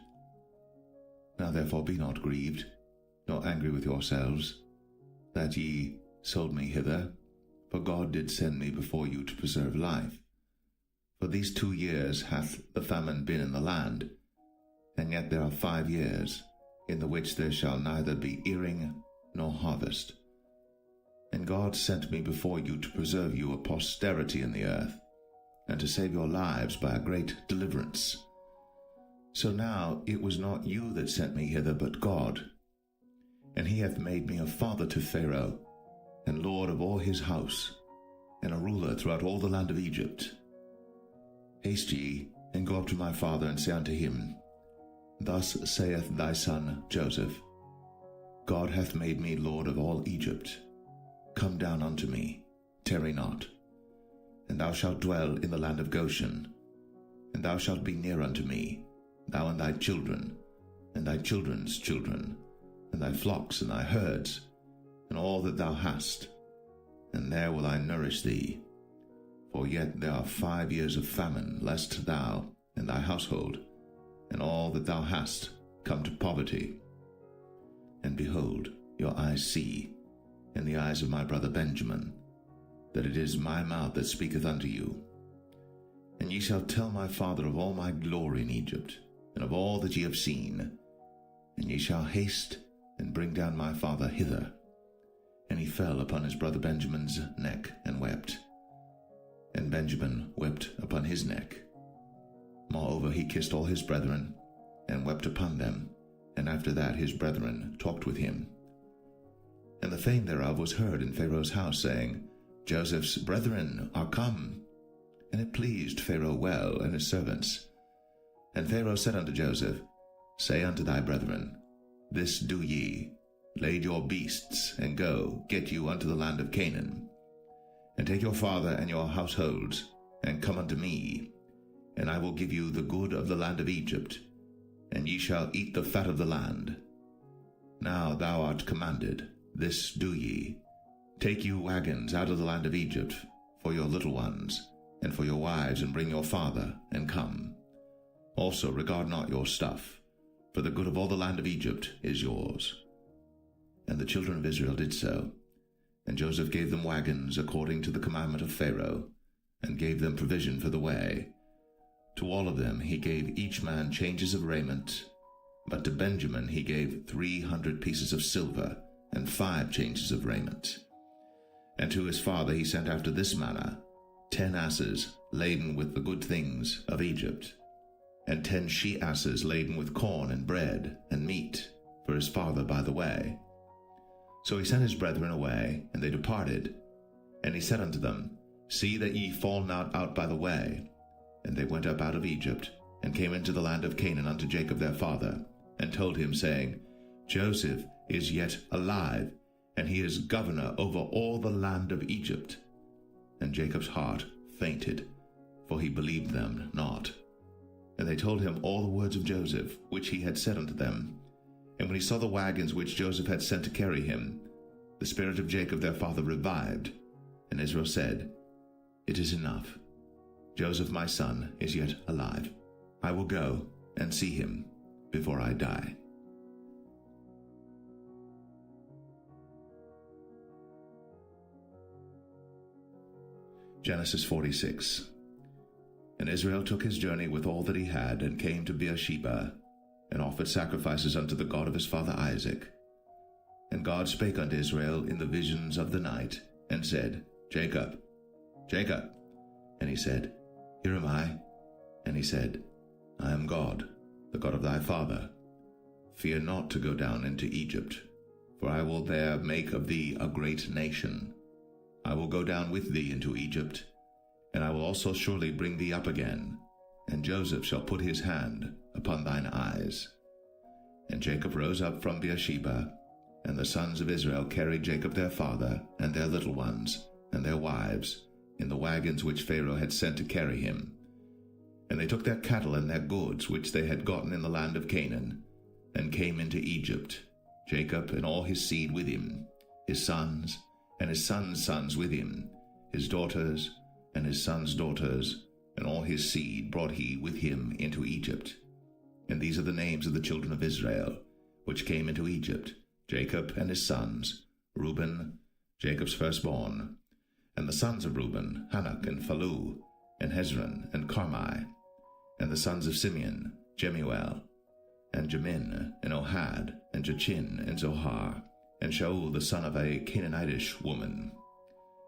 Now therefore be not grieved, nor angry with yourselves, that ye sold me hither, for God did send me before you to preserve life. For these 2 years hath the famine been in the land, and yet there are 5 years, in the which there shall neither be earing nor harvest. And God sent me before you to preserve you a posterity in the earth, and to save your lives by a great deliverance. So now it was not you that sent me hither, but God. And he hath made me a father to Pharaoh, and lord of all his house, and a ruler throughout all the land of Egypt. Haste ye, and go up to my father, and say unto him, Thus saith thy son Joseph, God hath made me lord of all Egypt. Come down unto me, tarry not. And thou shalt dwell in the land of Goshen, and thou shalt be near unto me, thou and thy children, and thy children's children, and thy flocks and thy herds, and all that thou hast, and there will I nourish thee. For yet there are 5 years of famine, lest thou and thy household, and all that thou hast, come to poverty. And behold, your eyes see, and the eyes of my brother Benjamin, that it is my mouth that speaketh unto you. And ye shall tell my father of all my glory in Egypt, and of all that ye have seen. And ye shall haste and bring down my father hither. And he fell upon his brother Benjamin's neck and wept. And Benjamin wept upon his neck. Moreover he kissed all his brethren, and wept upon them. And after that his brethren talked with him. And the fame thereof was heard in Pharaoh's house, saying, Joseph's brethren are come. And it pleased Pharaoh well, and his servants. And Pharaoh said unto Joseph, Say unto thy brethren, This do ye, lade your beasts, and go, get you unto the land of Canaan. And take your father and your households, and come unto me, and I will give you the good of the land of Egypt, and ye shall eat the fat of the land. Now thou art commanded, this do ye, take you wagons out of the land of Egypt, for your little ones, and for your wives, and bring your father, and come. Also regard not your stuff, for the good of all the land of Egypt is yours. And the children of Israel did so. And Joseph gave them wagons according to the commandment of Pharaoh, and gave them provision for the way. To all of them he gave each man changes of raiment, but to Benjamin he gave 300 pieces of silver, and 5 changes of raiment. And to his father he sent after this manner, 10 asses laden with the good things of Egypt, and 10 she-asses laden with corn and bread and meat for his father by the way. So he sent his brethren away, and they departed. And he said unto them, See that ye fall not out by the way. And they went up out of Egypt, and came into the land of Canaan unto Jacob their father, and told him, saying, Joseph is yet alive, and he is governor over all the land of Egypt. And Jacob's heart fainted, for he believed them not. And they told him all the words of Joseph, which he had said unto them. And when he saw the wagons which Joseph had sent to carry him, the spirit of Jacob their father revived. And Israel said, It is enough. Joseph my son is yet alive. I will go and see him before I die. Genesis 46. And Israel took his journey with all that he had, and came to Beersheba, and offered sacrifices unto the God of his father Isaac. And God spake unto Israel in the visions of the night, and said, Jacob, Jacob. And he said, Here am I. And he said, I am God, the God of thy father. Fear not to go down into Egypt, for I will there make of thee a great nation. I will go down with thee into Egypt, and I will also surely bring thee up again, and Joseph shall put his hand upon thine eyes. And Jacob rose up from Beersheba, and the sons of Israel carried Jacob their father, and their little ones, and their wives, in the wagons which Pharaoh had sent to carry him. And they took their cattle and their goods which they had gotten in the land of Canaan, and came into Egypt, Jacob and all his seed with him, his sons, and his sons' sons with him, his daughters, and his sons' daughters, and all his seed brought he with him into Egypt. And these are the names of the children of Israel, which came into Egypt, Jacob and his sons, Reuben, Jacob's firstborn, and the sons of Reuben, Hanok and Phalu, and Hezron and Carmi, and the sons of Simeon, Jemuel, and Jamin, and Ohad, and Jachin, and Zohar, and Shaul the son of a Canaanitish woman.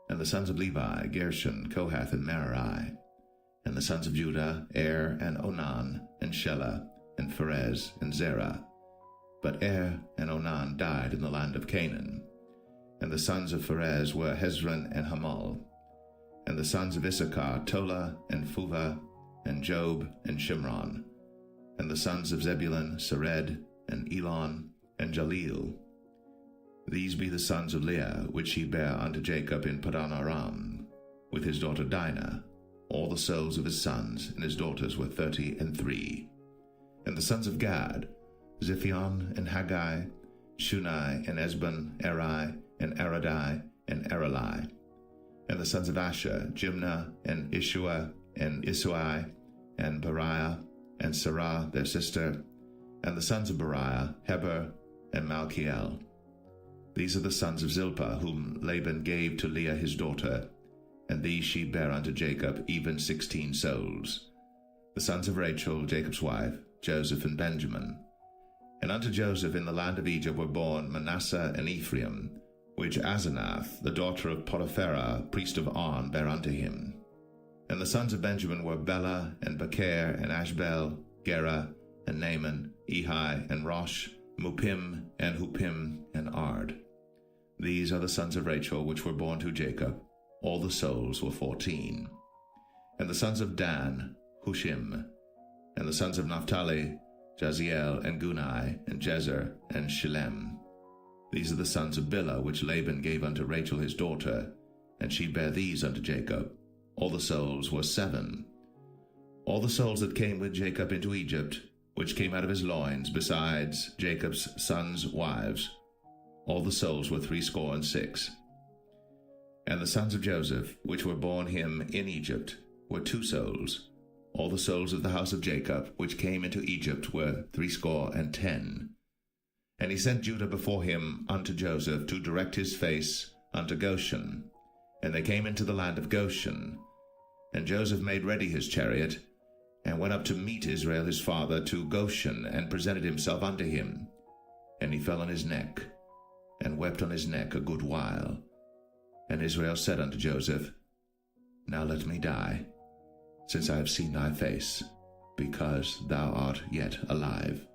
And the sons of Levi, Gershon, Kohath, and Merari. And the sons of Judah, Er, and Onan, and Shelah, and Pharez, and Zerah. But Er and Onan died in the land of Canaan. And the sons of Pharez were Hezron and Hamal. And the sons of Issachar, Tola, and Phuvah, and Job, and Shimron. And the sons of Zebulun, Sered, and Elon, and Jaleel. These be the sons of Leah, which he bare unto Jacob in Padan Aram, with his daughter Dinah. All the souls of his sons and his daughters were 33. And the sons of Gad, Ziphion, and Haggai, Shunai, and Esbon, Eri, and Aradai, and Arali. And the sons of Asher, Jimnah, and Ishua, and Isui, and Beriah, and Sarah their sister. And the sons of Beriah, Heber, and Malchiel. These are the sons of Zilpah, whom Laban gave to Leah his daughter, and these she bare unto Jacob, even 16 souls. The sons of Rachel, Jacob's wife, Joseph and Benjamin. And unto Joseph in the land of Egypt were born Manasseh and Ephraim, which Asenath, the daughter of Potipharah, priest of On, bare unto him. And the sons of Benjamin were Bela, and Becher, and Ashbel, Gera, and Naaman, Ehi, and Rosh, Mupim, and Hupim, and Ard. These are the sons of Rachel, which were born to Jacob. All the souls were 14. And the sons of Dan, Hushim. And the sons of Naphtali, Jaziel, and Gunai, and Jezer, and Shillem. These are the sons of Bilhah, which Laban gave unto Rachel his daughter, and she bare these unto Jacob. All the souls were 7. All the souls that came with Jacob into Egypt, which came out of his loins, besides Jacob's sons' wives, all the souls were 66. And the sons of Joseph, which were born him in Egypt, were 2 souls. All the souls of the house of Jacob, which came into Egypt, were 10. And he sent Judah before him unto Joseph to direct his face unto Goshen. And they came into the land of Goshen. And Joseph made ready his chariot, and went up to meet Israel his father to Goshen, and presented himself unto him. And he fell on his neck, and wept on his neck a good while. And Israel said unto Joseph, Now let me die, since I have seen thy face, because thou art yet alive.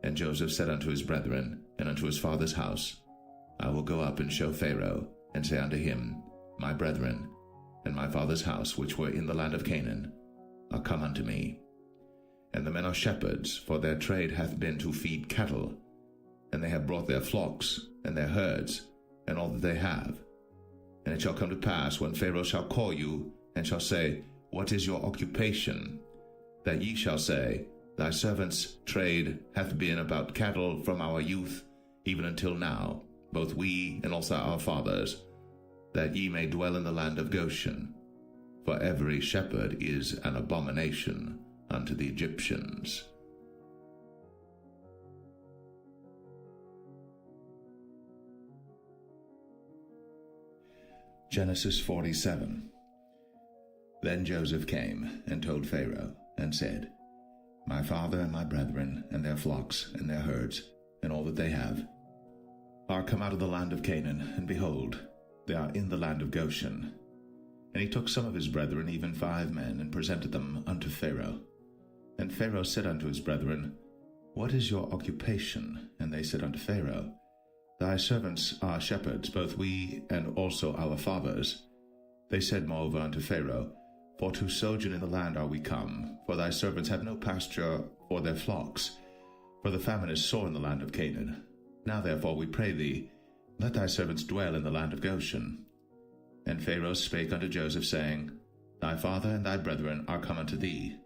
And Joseph said unto his brethren, and unto his father's house, I will go up and show Pharaoh, and say unto him, My brethren, and my father's house, which were in the land of Canaan, are come unto me. And the men are shepherds, for their trade hath been to feed cattle, and they have brought their flocks, and their herds, and all that they have. And it shall come to pass, when Pharaoh shall call you, and shall say, What is your occupation? That ye shall say, Thy servant's trade hath been about cattle from our youth, even until now, both we and also our fathers, that ye may dwell in the land of Goshen. For every shepherd is an abomination unto the Egyptians. Genesis 47. Then Joseph came and told Pharaoh, and said, My father and my brethren, and their flocks, and their herds, and all that they have, are come out of the land of Canaan, and behold, they are in the land of Goshen. And he took some of his brethren, even 5 men, and presented them unto Pharaoh. And Pharaoh said unto his brethren, What is your occupation? And they said unto Pharaoh, Thy servants are shepherds, both we and also our fathers. They said moreover unto Pharaoh, For to sojourn in the land are we come, for thy servants have no pasture for their flocks, for the famine is sore in the land of Canaan. Now therefore we pray thee, let thy servants dwell in the land of Goshen. And Pharaoh spake unto Joseph, saying, Thy father and thy brethren are come unto thee.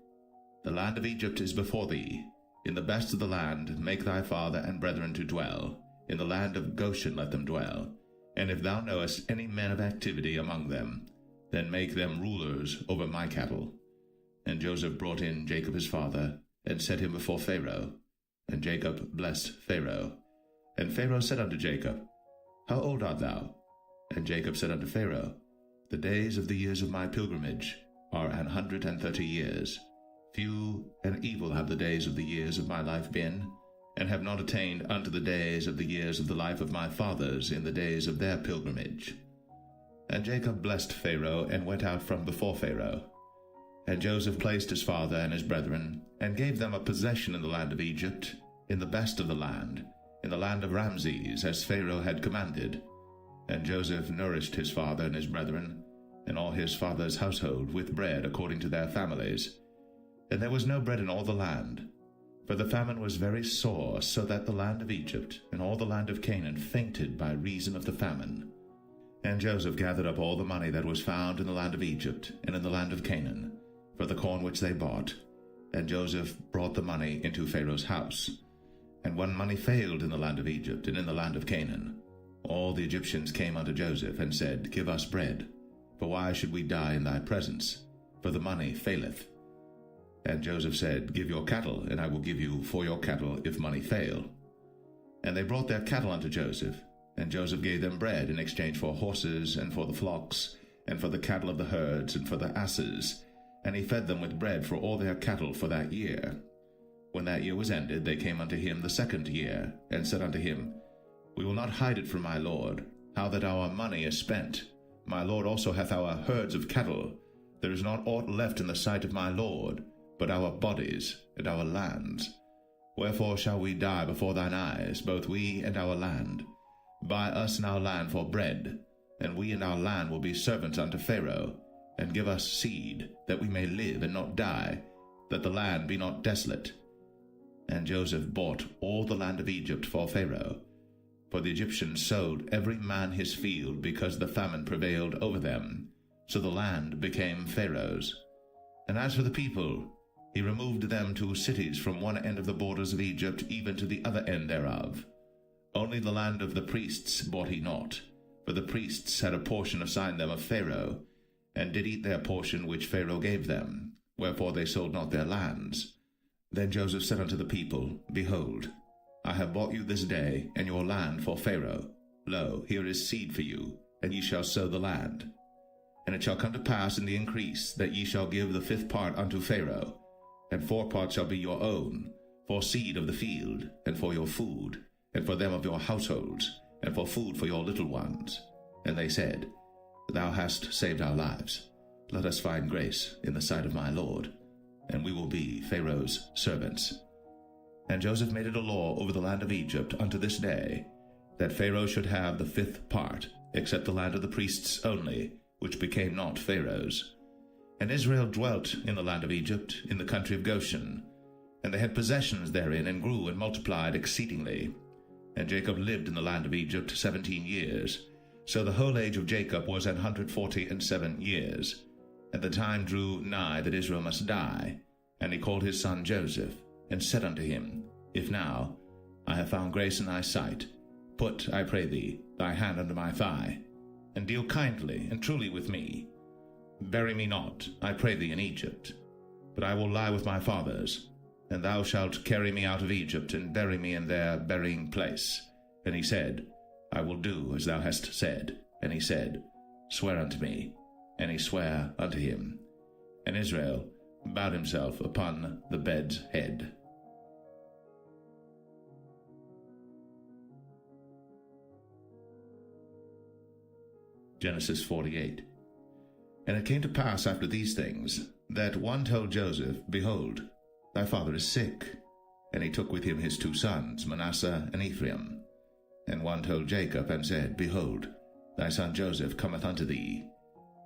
The land of Egypt is before thee. In the best of the land make thy father and brethren to dwell. In the land of Goshen let them dwell. And if thou knowest any men of activity among them, then make them rulers over my cattle. And Joseph brought in Jacob his father, and set him before Pharaoh. And Jacob blessed Pharaoh. And Pharaoh said unto Jacob, How old art thou? And Jacob said unto Pharaoh, The days of the years of my pilgrimage are 130 years. Few and evil have the days of the years of my life been, and have not attained unto the days of the years of the life of my fathers in the days of their pilgrimage. And Jacob blessed Pharaoh, and went out from before Pharaoh. And Joseph placed his father and his brethren, and gave them a possession in the land of Egypt, in the best of the land, in the land of Ramses, as Pharaoh had commanded. And Joseph nourished his father and his brethren, and all his father's household, with bread according to their families. And there was no bread in all the land, for the famine was very sore, so that the land of Egypt and all the land of Canaan fainted by reason of the famine. And Joseph gathered up all the money that was found in the land of Egypt and in the land of Canaan, for the corn which they bought. And Joseph brought the money into Pharaoh's house. And when money failed in the land of Egypt and in the land of Canaan, all the Egyptians came unto Joseph, and said, Give us bread, for why should we die in thy presence? For the money faileth. And Joseph said, Give your cattle, and I will give you for your cattle if money fail. And they brought their cattle unto Joseph, and Joseph gave them bread in exchange for horses, and for the flocks, and for the cattle of the herds, and for the asses. And he fed them with bread for all their cattle for that year. When that year was ended, they came unto him the second year, and said unto him, We will not hide it from my lord, how that our money is spent. My lord also hath our herds of cattle. There is not aught left in the sight of my lord, but our bodies and our lands. Wherefore shall we die before thine eyes, both we and our land? Buy us and our land for bread, and we and our land will be servants unto Pharaoh, and give us seed, that we may live and not die, that the land be not desolate. And Joseph bought all the land of Egypt for Pharaoh. For the Egyptians sold every man his field, because the famine prevailed over them. So the land became Pharaoh's. And as for the people, he removed them to cities from one end of the borders of Egypt even to the other end thereof. Only the land of the priests bought he not, for the priests had a portion assigned them of Pharaoh, and did eat their portion which Pharaoh gave them, wherefore they sold not their lands. Then Joseph said unto the people, Behold, I have bought you this day and your land for Pharaoh. Lo, here is seed for you, and ye shall sow the land. And it shall come to pass in the increase that ye shall give the 5th part unto Pharaoh, and 4 parts shall be your own, for seed of the field, and for your food, and for them of your households, and for food for your little ones. And they said, Thou hast saved our lives. Let us find grace in the sight of my Lord, and we will be Pharaoh's servants. And Joseph made it a law over the land of Egypt unto this day, that Pharaoh should have the 5th part, except the land of the priests only, which became not Pharaoh's. And Israel dwelt in the land of Egypt, in the country of Goshen. And they had possessions therein, and grew and multiplied exceedingly. And Jacob lived in the land of Egypt 17 years. So the whole age of Jacob was 147 years. And the time drew nigh that Israel must die. And he called his son Joseph, and said unto him, If now I have found grace in thy sight, put, I pray thee, thy hand under my thigh, and deal kindly and truly with me. Bury me not, I pray thee, in Egypt, but I will lie with my fathers, and thou shalt carry me out of Egypt, and bury me in their burying place. And he said, I will do as thou hast said. And he said, Swear unto me. And he sware unto him. And Israel bowed himself upon the bed's head. Genesis 48. And it came to pass after these things, that one told Joseph, Behold, thy father is sick. And he took with him his 2 sons, Manasseh and Ephraim. And one told Jacob, and said, Behold, thy son Joseph cometh unto thee.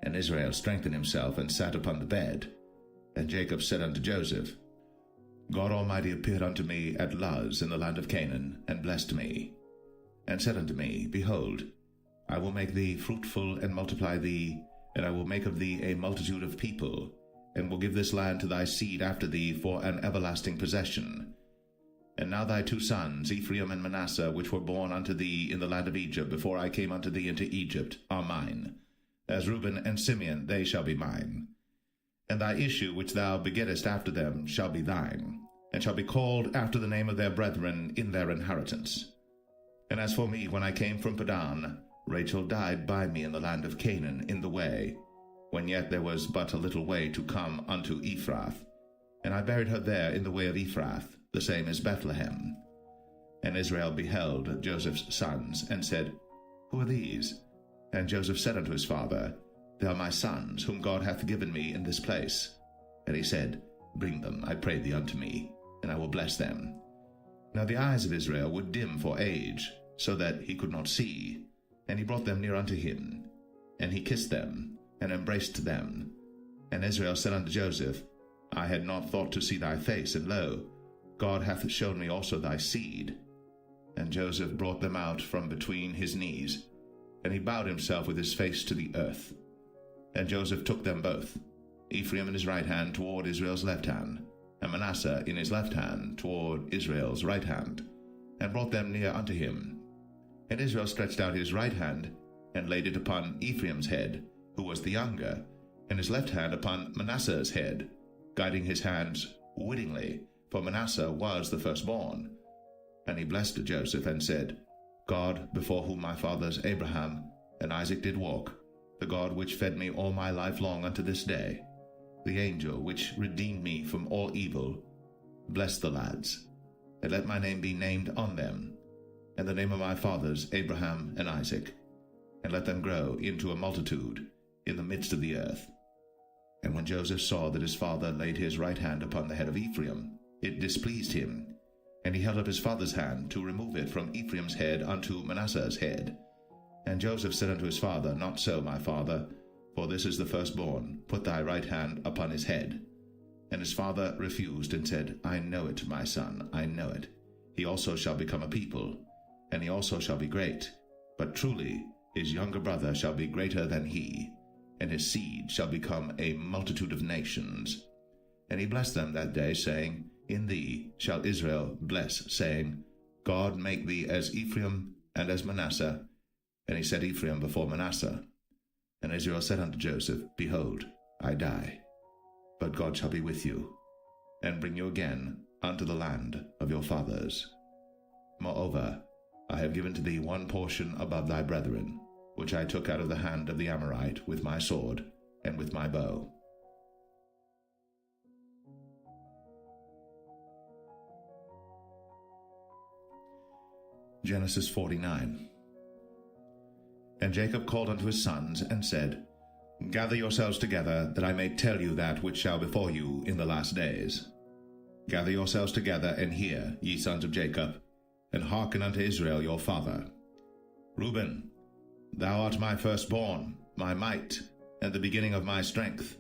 And Israel strengthened himself, and sat upon the bed. And Jacob said unto Joseph, God Almighty appeared unto me at Luz in the land of Canaan, and blessed me, and said unto me, Behold, I will make thee fruitful, and multiply thee, and I will make of thee a multitude of people, and will give this land to thy seed after thee for an everlasting possession. And now thy 2 sons, Ephraim and Manasseh, which were born unto thee in the land of Egypt, before I came unto thee into Egypt, are mine. As Reuben and Simeon, they shall be mine. And thy issue which thou begettest after them shall be thine, and shall be called after the name of their brethren in their inheritance. And as for me, when I came from Padan, Rachel died by me in the land of Canaan in the way, when yet there was but a little way to come unto Ephrath. And I buried her there in the way of Ephrath, the same as Bethlehem. And Israel beheld Joseph's sons, and said, Who are these? And Joseph said unto his father, They are my sons, whom God hath given me in this place. And he said, Bring them, I pray thee, unto me, and I will bless them. Now the eyes of Israel were dim for age, so that he could not see. And he brought them near unto him. And he kissed them, and embraced them. And Israel said unto Joseph, I had not thought to see thy face, and lo, God hath shown me also thy seed. And Joseph brought them out from between his knees, and he bowed himself with his face to the earth. And Joseph took them both, Ephraim in his right hand toward Israel's left hand, and Manasseh in his left hand toward Israel's right hand, and brought them near unto him. And Israel stretched out his right hand, and laid it upon Ephraim's head, who was the younger, and his left hand upon Manasseh's head, guiding his hands wittingly, for Manasseh was the firstborn. And he blessed Joseph, and said, God, before whom my fathers Abraham and Isaac did walk, the God which fed me all my life long unto this day, the angel which redeemed me from all evil, bless the lads, and let my name be named on them, and the name of my fathers Abraham and Isaac, and let them grow into a multitude in the midst of the earth. And when Joseph saw that his father laid his right hand upon the head of Ephraim, it displeased him, and he held up his father's hand to remove it from Ephraim's head unto Manasseh's head. And Joseph said unto his father, Not so, my father, for this is the firstborn. Put thy right hand upon his head. And his father refused, and said, I know it, my son, I know it. He also shall become a people, and he also shall be great. But truly his younger brother shall be greater than he, and his seed shall become a multitude of nations. And he blessed them that day, saying, In thee shall Israel bless, saying, God make thee as Ephraim and as Manasseh. And he set Ephraim before Manasseh. And Israel said unto Joseph, Behold, I die, but God shall be with you, and bring you again unto the land of your fathers. Moreover, I have given to thee one portion above thy brethren, which I took out of the hand of the Amorite with my sword and with my bow. Genesis 49. And Jacob called unto his sons, and said, Gather yourselves together, that I may tell you that which shall befall you in the last days. Gather yourselves together, and hear, ye sons of Jacob, and hearken unto Israel your father. Reuben, thou art my firstborn, my might, and the beginning of my strength,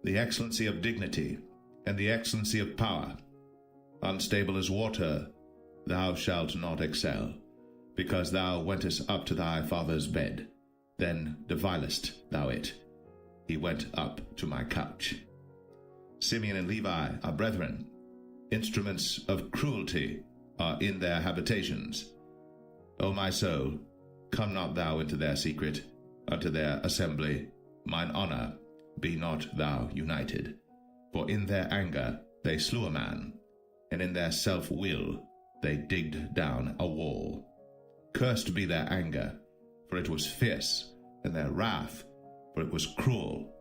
the excellency of dignity, and the excellency of power. Unstable as water, thou shalt not excel, because thou wentest up to thy father's bed, then devilest thou it. He went up to my couch. Simeon and Levi are brethren. Instruments of cruelty are in their habitations. O my soul, come not thou into their secret, unto their assembly. Mine honor, be not thou united. For in their anger they slew a man, and in their self-will they digged down a wall. Cursed be their anger, for it was fierce, and their wrath, for it was cruel.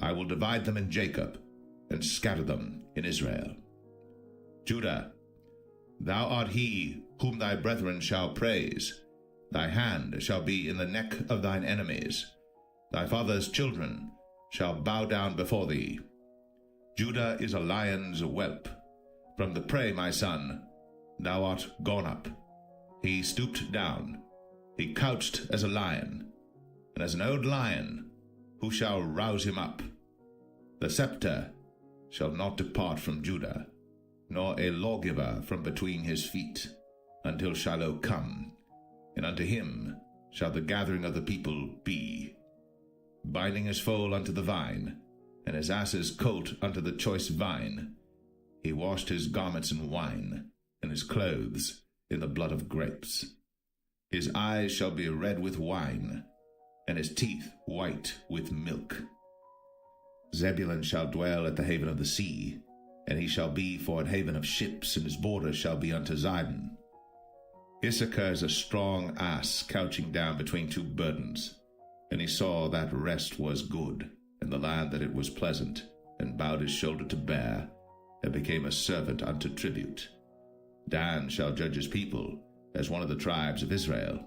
I will divide them in Jacob, and scatter them in Israel. Judah, thou art he whom thy brethren shall praise. Thy hand shall be in the neck of thine enemies. Thy father's children shall bow down before thee. Judah is a lion's whelp. From the prey, my son, thou art gone up. He stooped down. He couched as a lion, and as an old lion, who shall rouse him up? The scepter shall not depart from Judah, nor a lawgiver from between his feet, until Shiloh come, and unto him shall the gathering of the people be. Binding his foal unto the vine, and his ass's colt unto the choice vine, he washed his garments in wine, and his clothes in the blood of grapes. His eyes shall be red with wine, and his teeth white with milk. Zebulun shall dwell at the haven of the sea, and he shall be for an haven of ships, and his borders shall be unto Zidon. Issachar is a strong ass couching down between two burdens. And he saw that rest was good, and the land that it was pleasant, and bowed his shoulder to bear, and became a servant unto tribute. Dan shall judge his people, as one of the tribes of Israel.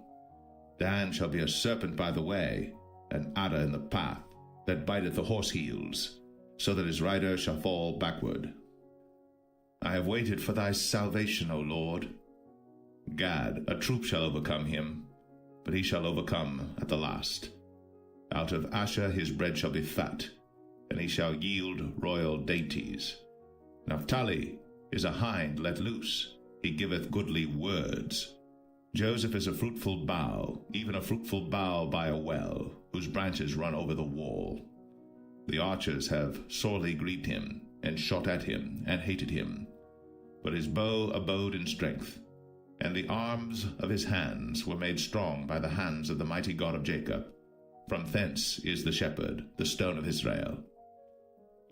Dan shall be a serpent by the way, an adder in the path, that biteth the horse heels, so that his rider shall fall backward. I have waited for thy salvation, O Lord. Gad, a troop shall overcome him, but he shall overcome at the last. Out of Asher his bread shall be fat, and he shall yield royal dainties. Naphtali is a hind let loose, he giveth goodly words. Joseph is a fruitful bough, even a fruitful bough by a well, whose branches run over the wall. The archers have sorely grieved him, and shot at him, and hated him. But his bow abode in strength, and the arms of his hands were made strong by the hands of the mighty God of Jacob. From thence is the shepherd, the stone of Israel.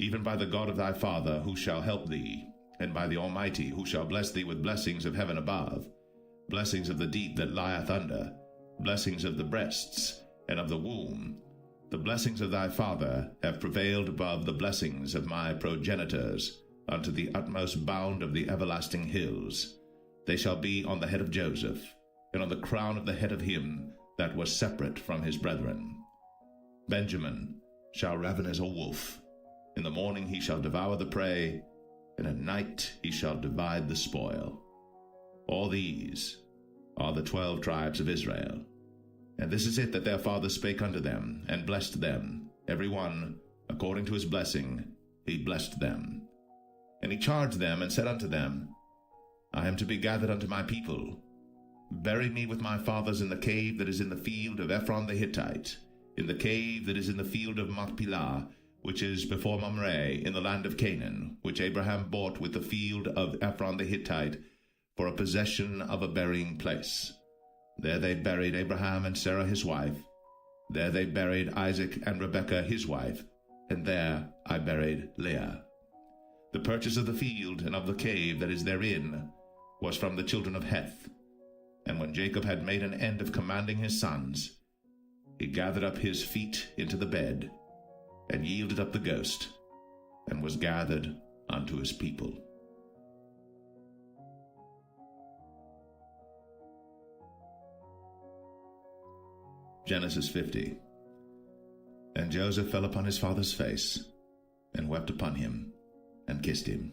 Even by the God of thy father, who shall help thee, and by the Almighty, who shall bless thee with blessings of heaven above, blessings of the deep that lieth under, blessings of the breasts, and of the womb. The blessings of thy father have prevailed above the blessings of my progenitors, unto the utmost bound of the everlasting hills. They shall be on the head of Joseph, and on the crown of the head of him that was separate from his brethren. Benjamin shall raven as a wolf. In the morning he shall devour the prey, and at night he shall divide the spoil. All these are the 12 tribes of Israel. And this is it that their father spake unto them, and blessed them, every one according to his blessing he blessed them. And he charged them, and said unto them, I am to be gathered unto my people. Bury me with my fathers in the cave that is in the field of Ephron the Hittite, in the cave that is in the field of Machpelah, which is before Mamre, in the land of Canaan, which Abraham bought with the field of Ephron the Hittite, for a possession of a burying place. There they buried Abraham and Sarah his wife. There they buried Isaac and Rebekah his wife, and there I buried Leah. The purchase of the field and of the cave that is therein was from the children of Heth. And when Jacob had made an end of commanding his sons, he gathered up his feet into the bed, and yielded up the ghost, and was gathered unto his people. Genesis 50. And Joseph fell upon his father's face, and wept upon him, and kissed him.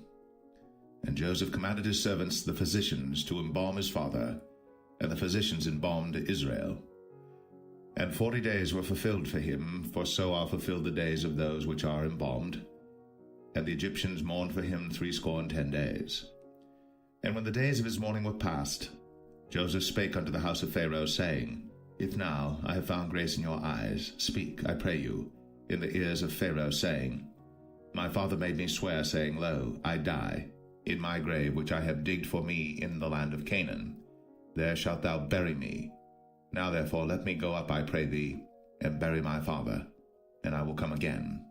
And Joseph commanded his servants, the physicians, to embalm his father, and the physicians embalmed Israel. And 40 days were fulfilled for him, for so are fulfilled the days of those which are embalmed. And the Egyptians mourned for him 60 days. And when the days of his mourning were past, Joseph spake unto the house of Pharaoh, saying, If now I have found grace in your eyes, speak, I pray you, in the ears of Pharaoh, saying, My father made me swear, saying, Lo, I die, in my grave which I have digged for me in the land of Canaan. There shalt thou bury me. Now therefore let me go up, I pray thee, and bury my father, and I will come again.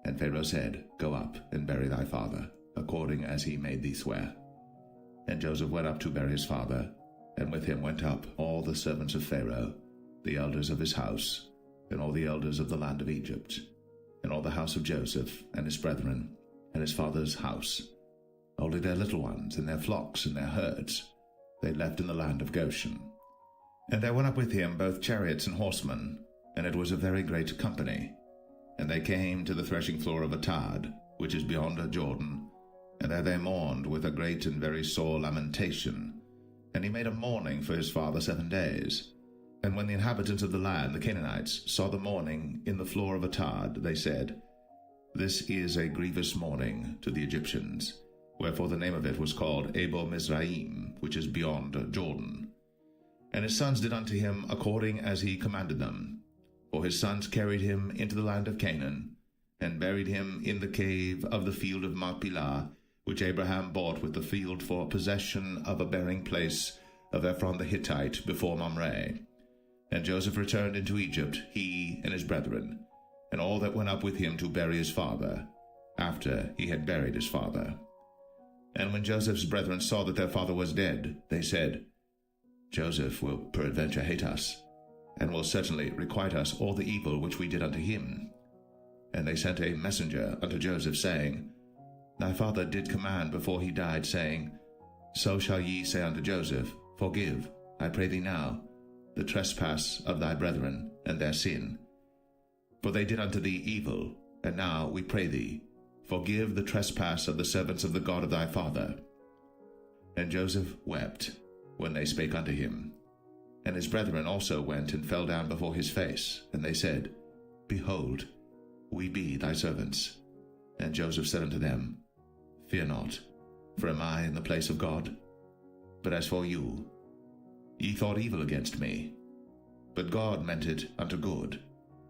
And Pharaoh said, Go up, and bury thy father, according as he made thee swear. And Joseph went up to bury his father, and with him went up all the servants of Pharaoh, the elders of his house, and all the elders of the land of Egypt, and all the house of Joseph, and his brethren, and his father's house, only their little ones, and their flocks, and their herds, they left in the land of Goshen. And there went up with him both chariots and horsemen, and it was a very great company. And they came to the threshing floor of Atad, which is beyond Jordan, and there they mourned with a great and very sore lamentation. And he made a mourning for his father 7 days. And when the inhabitants of the land, the Canaanites, saw the mourning in the floor of Atad, they said, This is a grievous mourning to the Egyptians. Wherefore the name of it was called Abel Mizraim, which is beyond Jordan. And his sons did unto him according as he commanded them. For his sons carried him into the land of Canaan, and buried him in the cave of the field of Machpelah, which Abraham bought with the field for possession of a bearing place of Ephron the Hittite before Mamre. And Joseph returned into Egypt, he and his brethren, and all that went up with him to bury his father, after he had buried his father. And when Joseph's brethren saw that their father was dead, they said, Joseph will peradventure hate us, and will certainly requite us all the evil which we did unto him. And they sent a messenger unto Joseph, saying, Thy father did command before he died, saying, So shall ye say unto Joseph, Forgive, I pray thee now, the trespass of thy brethren, and their sin. For they did unto thee evil, and now we pray thee, forgive the trespass of the servants of the God of thy father. And Joseph wept when they spake unto him. And his brethren also went and fell down before his face, and they said, Behold, we be thy servants. And Joseph said unto them, Fear not, for am I in the place of God? But as for you, ye thought evil against me, but God meant it unto good,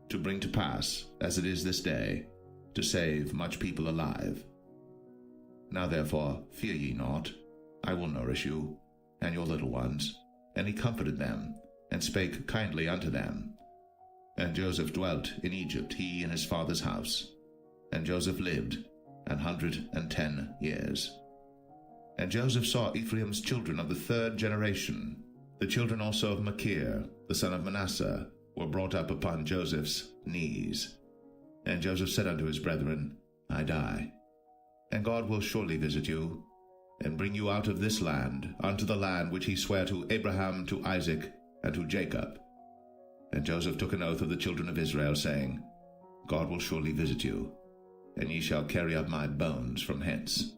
to bring to pass, as it is this day, to save much people alive. Now therefore fear ye not, I will nourish you, and your little ones. And he comforted them, and spake kindly unto them. And Joseph dwelt in Egypt, he and his father's house. And Joseph lived 110 years. And Joseph saw Ephraim's children of the third generation. The children also of Machir, the son of Manasseh, were brought up upon Joseph's knees. And Joseph said unto his brethren, I die, and God will surely visit you, and bring you out of this land unto the land which he sware to Abraham, to Isaac, and to Jacob. And Joseph took an oath of the children of Israel, saying, God will surely visit you, and ye shall carry up my bones from hence.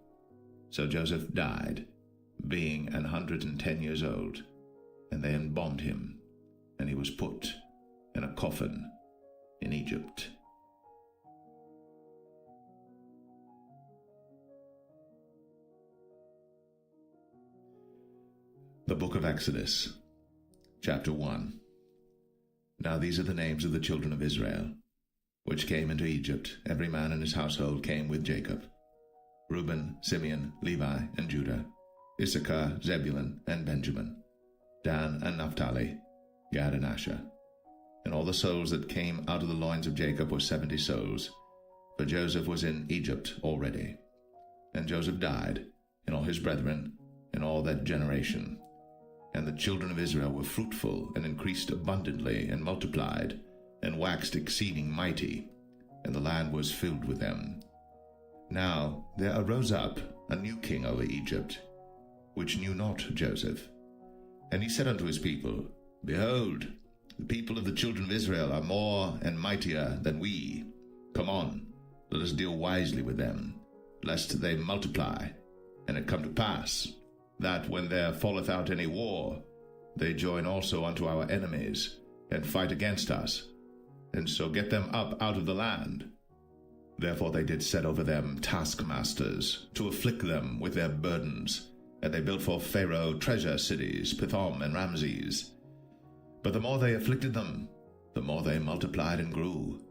So Joseph died, being 110 years old, and they embalmed him, and he was put in a coffin in Egypt. The Book of Exodus, chapter 1. Now these are the names of the children of Israel, which came into Egypt. Every man in his household came with Jacob: Reuben, Simeon, Levi, and Judah, Issachar, Zebulun, and Benjamin, Dan and Naphtali, Gad and Asher. And all the souls that came out of the loins of Jacob were 70 souls, for Joseph was in Egypt already. And Joseph died, and all his brethren, and all that generation. And the children of Israel were fruitful, and increased abundantly, and multiplied, and waxed exceeding mighty, and the land was filled with them. Now there arose up a new king over Egypt, which knew not Joseph. And he said unto his people, Behold, the people of the children of Israel are more and mightier than we. Come on, let us deal wisely with them, lest they multiply. And it come to pass, that when there falleth out any war, they join also unto our enemies, and fight against us, and so get them up out of the land. Therefore they did set over them taskmasters, to afflict them with their burdens, and they built for Pharaoh treasure cities, Pithom and Ramses. But the more they afflicted them, the more they multiplied and grew,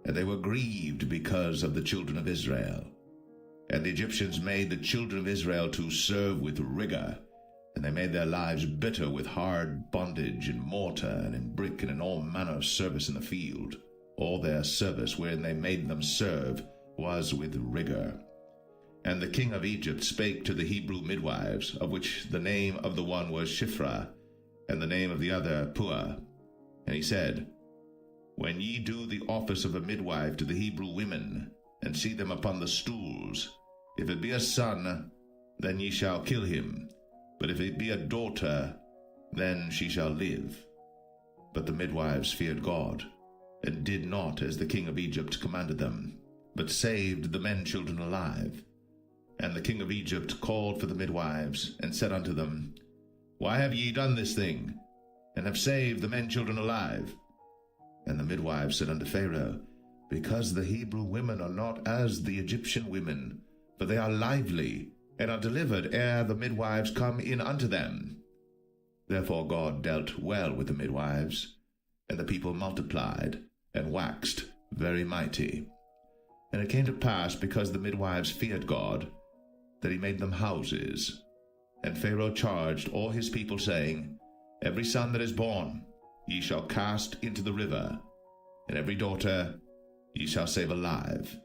and they were grieved because of the children of Israel. And the Egyptians made the children of Israel to serve with rigor, and they made their lives bitter with hard bondage in mortar and in brick and in all manner of service in the field. All their service wherein they made them serve was with rigor. And the king of Egypt spake to the Hebrew midwives, of which the name of the one was Shiphrah, and the name of the other Puah. And he said, When ye do the office of a midwife to the Hebrew women, and see them upon the stools, if it be a son, then ye shall kill him, but if it be a daughter, then she shall live. But the midwives feared God, and did not as the king of Egypt commanded them, but saved the men children alive. And the king of Egypt called for the midwives, and said unto them, Why have ye done this thing, and have saved the men children alive? And the midwives said unto Pharaoh, Because the Hebrew women are not as the Egyptian women, for they are lively, and are delivered ere the midwives come in unto them. Therefore God dealt well with the midwives, and the people multiplied, and waxed very mighty. And it came to pass, because the midwives feared God, that he made them houses. And Pharaoh charged all his people, saying, Every son that is born ye shall cast into the river, and every daughter ye shall save alive.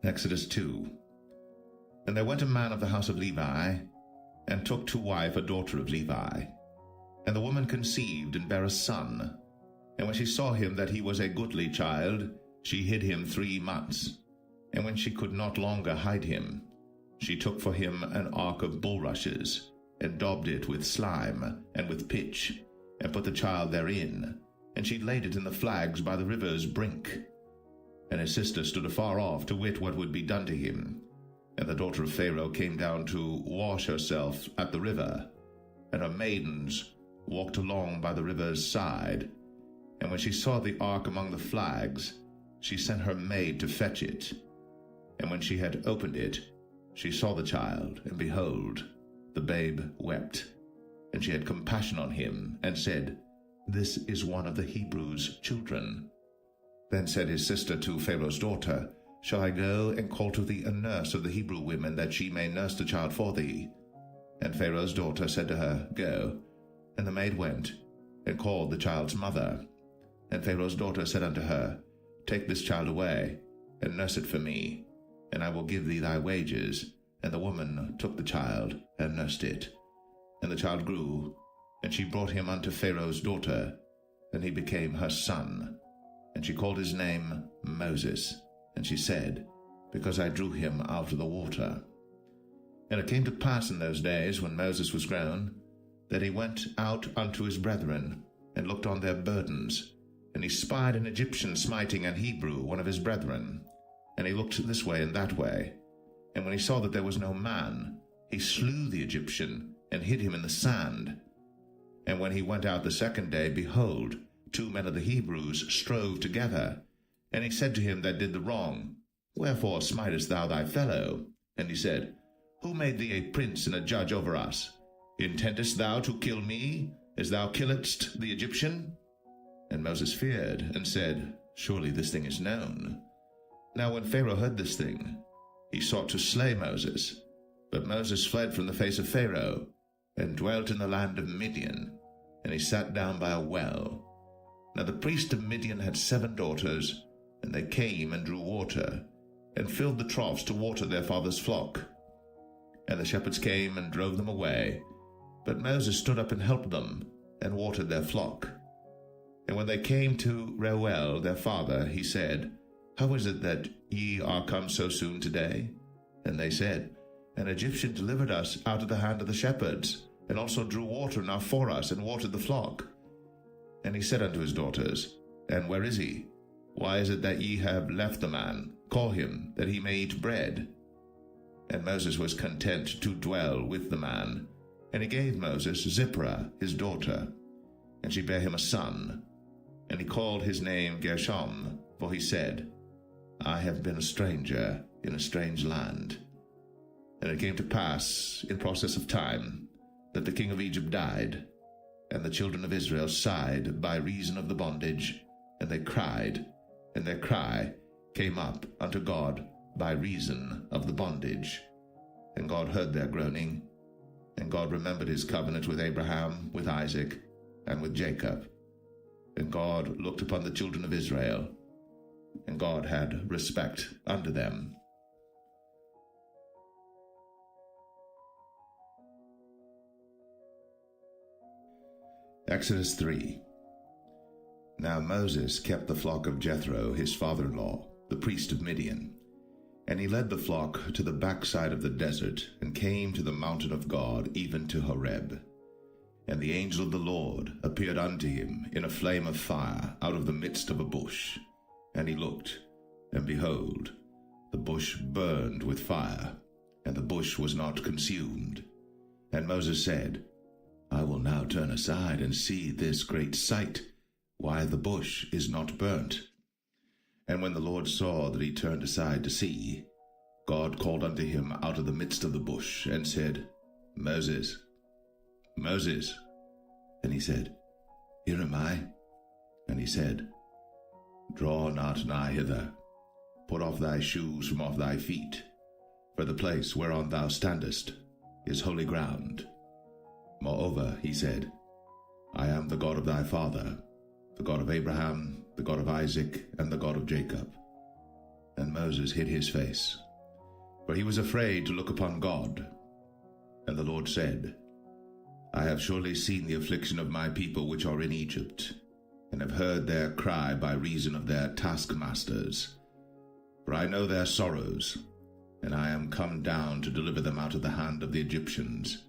Exodus 2. And there went a man of the house of Levi, and took to wife a daughter of Levi. And the woman conceived, and bare a son. And when she saw him that he was a goodly child, she hid him 3 months. And when she could not longer hide him, she took for him an ark of bulrushes, and daubed it with slime and with pitch, and put the child therein. And she laid it in the flags by the river's brink. And his sister stood afar off to wit what would be done to him. And the daughter of Pharaoh came down to wash herself at the river, and her maidens walked along by the river's side. And when she saw the ark among the flags, she sent her maid to fetch it. And when she had opened it, she saw the child, and behold, the babe wept. And she had compassion on him, and said, This is one of the Hebrews' children. Then said his sister to Pharaoh's daughter, Shall I go and call to thee a nurse of the Hebrew women, that she may nurse the child for thee? And Pharaoh's daughter said to her, Go. And the maid went, and called the child's mother. And Pharaoh's daughter said unto her, Take this child away, and nurse it for me, and I will give thee thy wages. And the woman took the child, and nursed it. And the child grew, and she brought him unto Pharaoh's daughter, and he became her son. And she called his name Moses. And she said, Because I drew him out of the water. And it came to pass in those days, when Moses was grown, that he went out unto his brethren, and looked on their burdens. And he spied an Egyptian smiting an Hebrew, one of his brethren. And he looked this way and that way. And when he saw that there was no man, he slew the Egyptian, and hid him in the sand. And when he went out the second day, behold, 2 men of the Hebrews strove together. And he said to him that did the wrong, Wherefore smitest thou thy fellow? And he said, Who made thee a prince and a judge over us? Intendest thou to kill me, as thou killedst the Egyptian? And Moses feared, and said, Surely this thing is known. Now when Pharaoh heard this thing, he sought to slay Moses. But Moses fled from the face of Pharaoh, and dwelt in the land of Midian, and he sat down by a well. Now the priest of Midian had 7 daughters, and they came and drew water, and filled the troughs to water their father's flock. And the shepherds came and drove them away. But Moses stood up and helped them, and watered their flock. And when they came to Reuel their father, he said, How is it that ye are come so soon today? And they said, An Egyptian delivered us out of the hand of the shepherds, and also drew water enough for us, and watered the flock. And he said unto his daughters, And where is he? Why is it that ye have left the man? Call him, that he may eat bread. And Moses was content to dwell with the man. And he gave Moses Zipporah his daughter, and she bare him a son. And he called his name Gershom, for he said, I have been a stranger in a strange land. And it came to pass, in process of time, that the king of Egypt died, and the children of Israel sighed by reason of the bondage, and they cried, and their cry came up unto God by reason of the bondage. And God heard their groaning, and God remembered his covenant with Abraham, with Isaac, and with Jacob. And God looked upon the children of Israel, and God had respect unto them. Exodus 3. Now Moses kept the flock of Jethro, his father-in-law, the priest of Midian. And he led the flock to the backside of the desert, and came to the mountain of God, even to Horeb. And the angel of the Lord appeared unto him in a flame of fire out of the midst of a bush. And he looked, and behold, the bush burned with fire, and the bush was not consumed. And Moses said, I will now turn aside and see this great sight, why the bush is not burnt. And when the Lord saw that he turned aside to see, God called unto him out of the midst of the bush, and said, Moses, Moses. And he said, Here am I. And he said, Draw not nigh hither. Put off thy shoes from off thy feet, for the place whereon thou standest is holy ground. Moreover, he said, I am the God of thy father, the God of Abraham, the God of Isaac, and the God of Jacob. And Moses hid his face, for he was afraid to look upon God. And the Lord said, I have surely seen the affliction of my people which are in Egypt, and have heard their cry by reason of their taskmasters. For I know their sorrows, and I am come down to deliver them out of the hand of the Egyptians,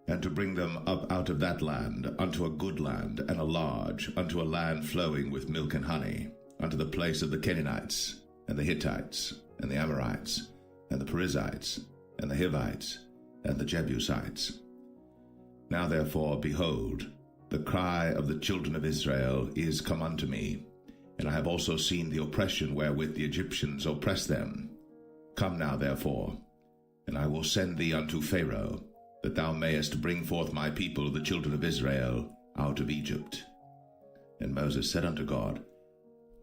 and to bring them up out of that land unto a good land and a large, unto a land flowing with milk and honey, unto the place of the Canaanites, and the Hittites, and the Amorites, and the Perizzites, and the Hivites, and the Jebusites. Now therefore, behold, the cry of the children of Israel is come unto me, and I have also seen the oppression wherewith the Egyptians oppress them. Come now therefore, and I will send thee unto Pharaoh, that thou mayest bring forth my people, the children of Israel, out of Egypt. And Moses said unto God,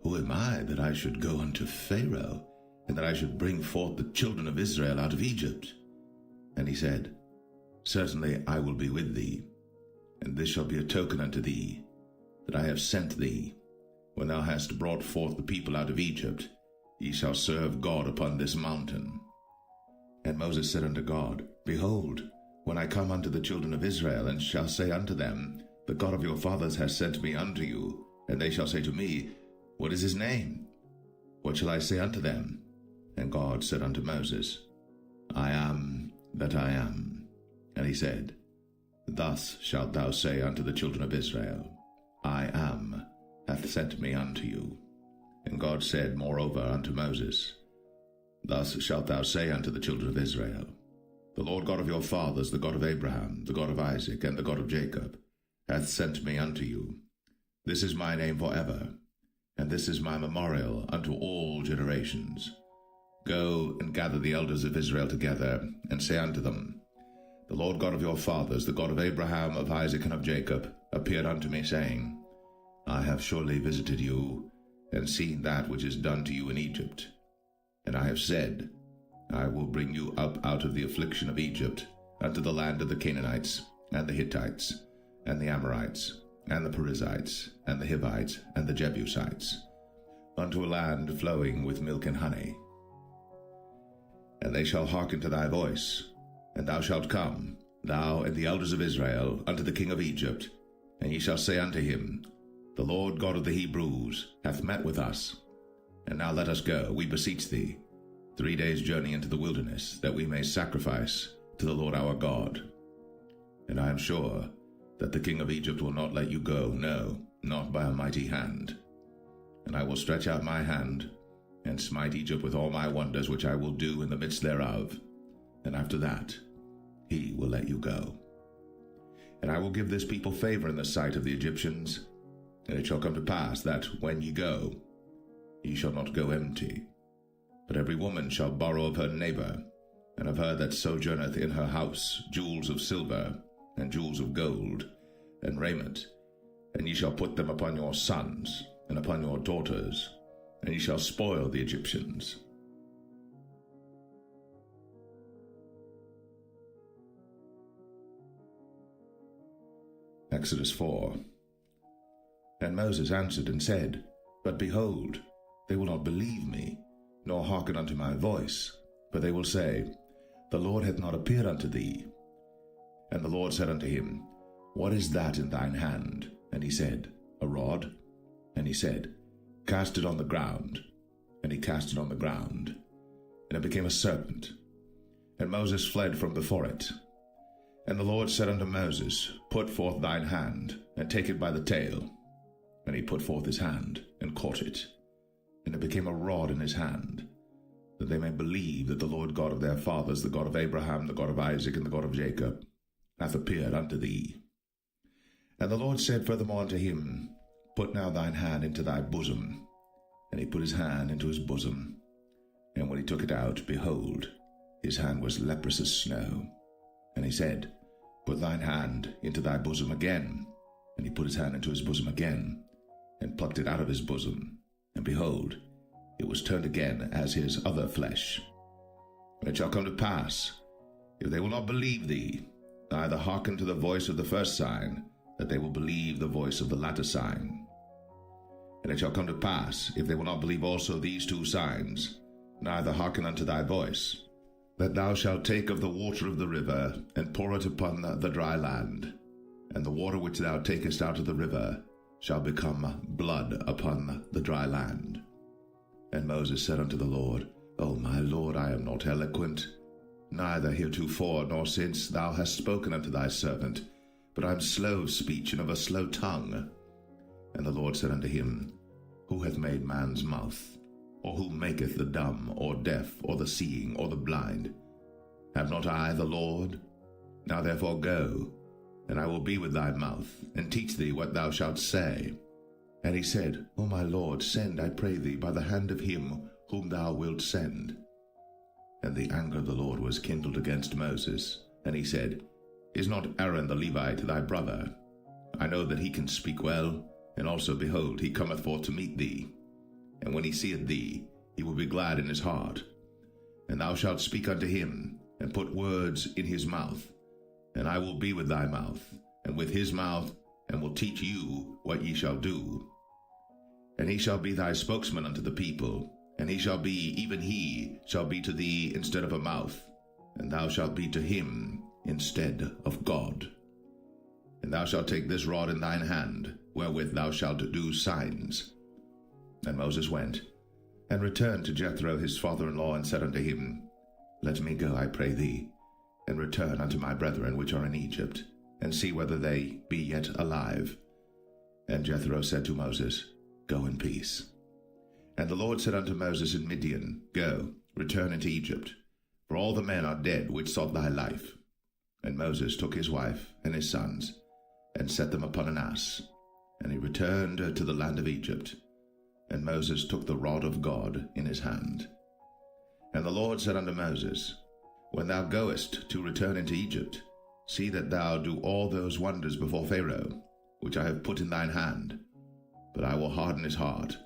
Who am I that I should go unto Pharaoh, and that I should bring forth the children of Israel out of Egypt? And he said, Certainly I will be with thee, and this shall be a token unto thee, that I have sent thee. When thou hast brought forth the people out of Egypt, ye shall serve God upon this mountain. And Moses said unto God, Behold, when I come unto the children of Israel, and shall say unto them, The God of your fathers has sent me unto you, and they shall say to me, What is his name? What shall I say unto them? And God said unto Moses, I am that I am. And he said, Thus shalt thou say unto the children of Israel, I am hath sent me unto you. And God said moreover unto Moses, Thus shalt thou say unto the children of Israel, The Lord God of your fathers, the God of Abraham, the God of Isaac, and the God of Jacob, hath sent me unto you. This is my name forever, and this is my memorial unto all generations. Go and gather the elders of Israel together, and say unto them, The Lord God of your fathers, the God of Abraham, of Isaac, and of Jacob, appeared unto me, saying, I have surely visited you, and seen that which is done to you in Egypt. And I have said, I will bring you up out of the affliction of Egypt, unto the land of the Canaanites, and the Hittites, and the Amorites, and the Perizzites, and the Hivites, and the Jebusites, unto a land flowing with milk and honey. And they shall hearken to thy voice, and thou shalt come, thou and the elders of Israel, unto the king of Egypt, and ye shall say unto him, The Lord God of the Hebrews hath met with us. And now let us go, we beseech thee, 3 days' journey into the wilderness, that we may sacrifice to the Lord our God. And I am sure that the king of Egypt will not let you go, no, not by a mighty hand. And I will stretch out my hand, and smite Egypt with all my wonders which I will do in the midst thereof. And after that he will let you go. And I will give this people favor in the sight of the Egyptians, and it shall come to pass that when ye go, ye shall not go empty. But every woman shall borrow of her neighbor, and of her that sojourneth in her house, jewels of silver, and jewels of gold, and raiment, and ye shall put them upon your sons, and upon your daughters, and ye shall spoil the Egyptians. Exodus 4. And Moses answered and said, But behold, they will not believe me, nor hearken unto my voice, but they will say, The Lord hath not appeared unto thee. And the Lord said unto him, What is that in thine hand? And he said, A rod. And he said, Cast it on the ground. And he cast it on the ground, and it became a serpent. And Moses fled from before it. And the Lord said unto Moses, Put forth thine hand, and take it by the tail. And he put forth his hand, and caught it. And it became a rod in his hand, that they may believe that the Lord God of their fathers, the God of Abraham, the God of Isaac, and the God of Jacob, hath appeared unto thee. And the Lord said furthermore unto him, Put now thine hand into thy bosom. And he put his hand into his bosom. And when he took it out, behold, his hand was leprous as snow. And he said, Put thine hand into thy bosom again. And he put his hand into his bosom again, and plucked it out of his bosom, and behold, it was turned again as his other flesh. And it shall come to pass, if they will not believe thee, neither hearken to the voice of the first sign, that they will believe the voice of the latter sign. And it shall come to pass, if they will not believe also these two signs, neither hearken unto thy voice, that thou shalt take of the water of the river, and pour it upon the dry land, and the water which thou takest out of the river shall become blood upon the dry land. And Moses said unto the Lord, O my Lord, I am not eloquent, neither heretofore nor since thou hast spoken unto thy servant, but I am slow of speech and of a slow tongue. And the Lord said unto him, Who hath made man's mouth? Or who maketh the dumb, or deaf, or the seeing, or the blind? Have not I the Lord? Now therefore go, and I will be with thy mouth, and teach thee what thou shalt say. And he said, O my Lord, send, I pray thee, by the hand of him whom thou wilt send. And the anger of the Lord was kindled against Moses, and he said, Is not Aaron the Levite thy brother? I know that he can speak well, and also, behold, he cometh forth to meet thee. And when he seeth thee, he will be glad in his heart. And thou shalt speak unto him, and put words in his mouth. And I will be with thy mouth, and with his mouth, and will teach you what ye shall do. And he shall be thy spokesman unto the people, and he shall be, even he shall be to thee instead of a mouth, and thou shalt be to him instead of God. And thou shalt take this rod in thine hand, wherewith thou shalt do signs. And Moses went, and returned to Jethro his father-in-law, and said unto him, Let me go, I pray thee, and return unto my brethren which are in Egypt, and see whether they be yet alive. And Jethro said to Moses, Go in peace. And the Lord said unto Moses in Midian, Go, return into Egypt, for all the men are dead which sought thy life. And Moses took his wife and his sons, and set them upon an ass, and he returned to the land of Egypt. And Moses took the rod of God in his hand. And the Lord said unto Moses, When thou goest to return into Egypt, see that thou do all those wonders before Pharaoh, which I have put in thine hand. But I will harden his heart,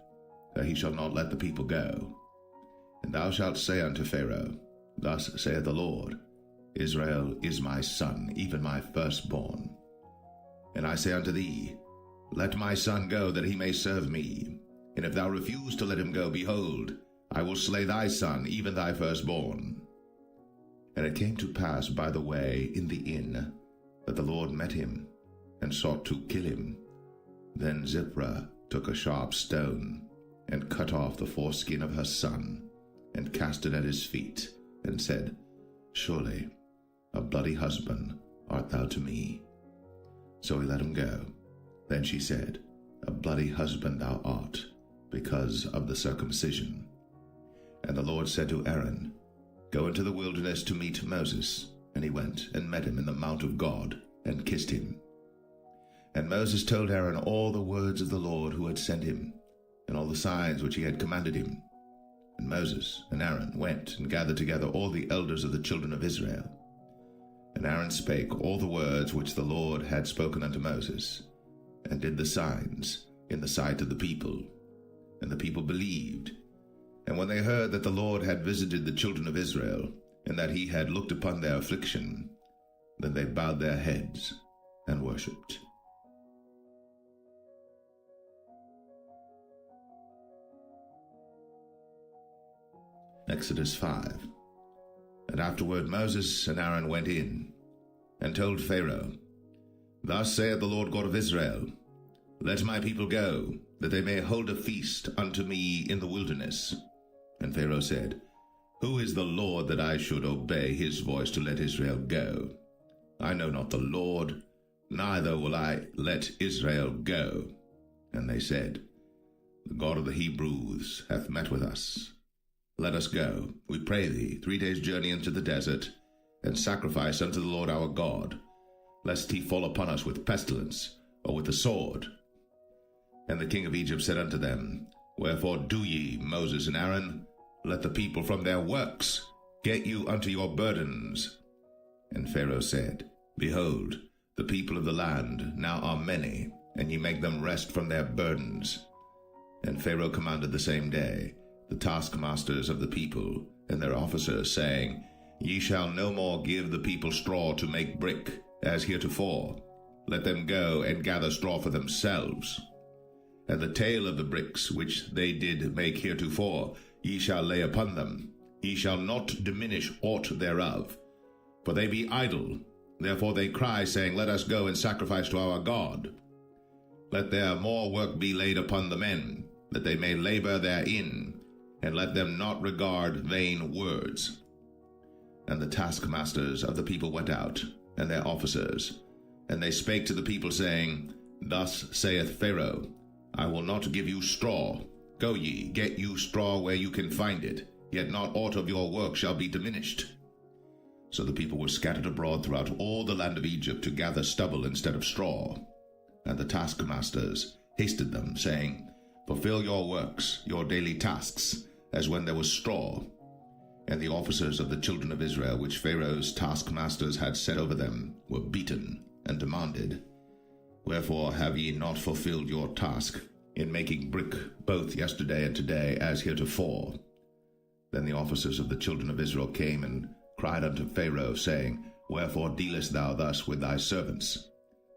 that he shall not let the people go. And thou shalt say unto Pharaoh, Thus saith the Lord, Israel is my son, even my firstborn. And I say unto thee, Let my son go, that he may serve me. And if thou refuse to let him go, behold, I will slay thy son, even thy firstborn. And it came to pass by the way in the inn, that the Lord met him, and sought to kill him. Then Zipporah took a sharp stone, and cut off the foreskin of her son, and cast it at his feet, and said, Surely a bloody husband art thou to me. So he let him go. Then she said, A bloody husband thou art, because of the circumcision. And the Lord said to Aaron, Go into the wilderness to meet Moses. And he went and met him in the mount of God, and kissed him. And Moses told Aaron all the words of the Lord who had sent him, and all the signs which he had commanded him. And Moses and Aaron went and gathered together all the elders of the children of Israel. And Aaron spake all the words which the Lord had spoken unto Moses, and did the signs in the sight of the people. And the people believed. And when they heard that the Lord had visited the children of Israel, and that he had looked upon their affliction, then they bowed their heads and worshipped. Exodus 5. And afterward Moses and Aaron went in, and told Pharaoh, Thus saith the Lord God of Israel, Let my people go, that they may hold a feast unto me in the wilderness. And Pharaoh said, Who is the Lord that I should obey his voice to let Israel go? I know not the Lord, neither will I let Israel go. And they said, The God of the Hebrews hath met with us. Let us go, we pray thee, 3 days' journey into the desert, and sacrifice unto the Lord our God, lest he fall upon us with pestilence, or with the sword. And the king of Egypt said unto them, Wherefore do ye, Moses and Aaron? Let the people from their works get you unto your burdens. And Pharaoh said, Behold, the people of the land now are many, and ye make them rest from their burdens. And Pharaoh commanded the same day the taskmasters of the people and their officers, saying, Ye shall no more give the people straw to make brick, as heretofore. Let them go and gather straw for themselves. And the tale of the bricks which they did make heretofore ye shall lay upon them. Ye shall not diminish aught thereof. For they be idle. Therefore they cry, saying, Let us go and sacrifice to our God. Let there more work be laid upon the men, that they may labor therein, and let them not regard vain words. And the taskmasters of the people went out, and their officers, and they spake to the people, saying, Thus saith Pharaoh, I will not give you straw. Go ye, get you straw where you can find it, yet not aught of your work shall be diminished. So the people were scattered abroad throughout all the land of Egypt to gather stubble instead of straw. And the taskmasters hasted them, saying, Fulfill your works, your daily tasks, as when there was straw. And the officers of the children of Israel, which Pharaoh's taskmasters had set over them, were beaten, and demanded, Wherefore have ye not fulfilled your task in making brick both yesterday and today as heretofore? Then the officers of the children of Israel came and cried unto Pharaoh, saying, Wherefore dealest thou thus with thy servants?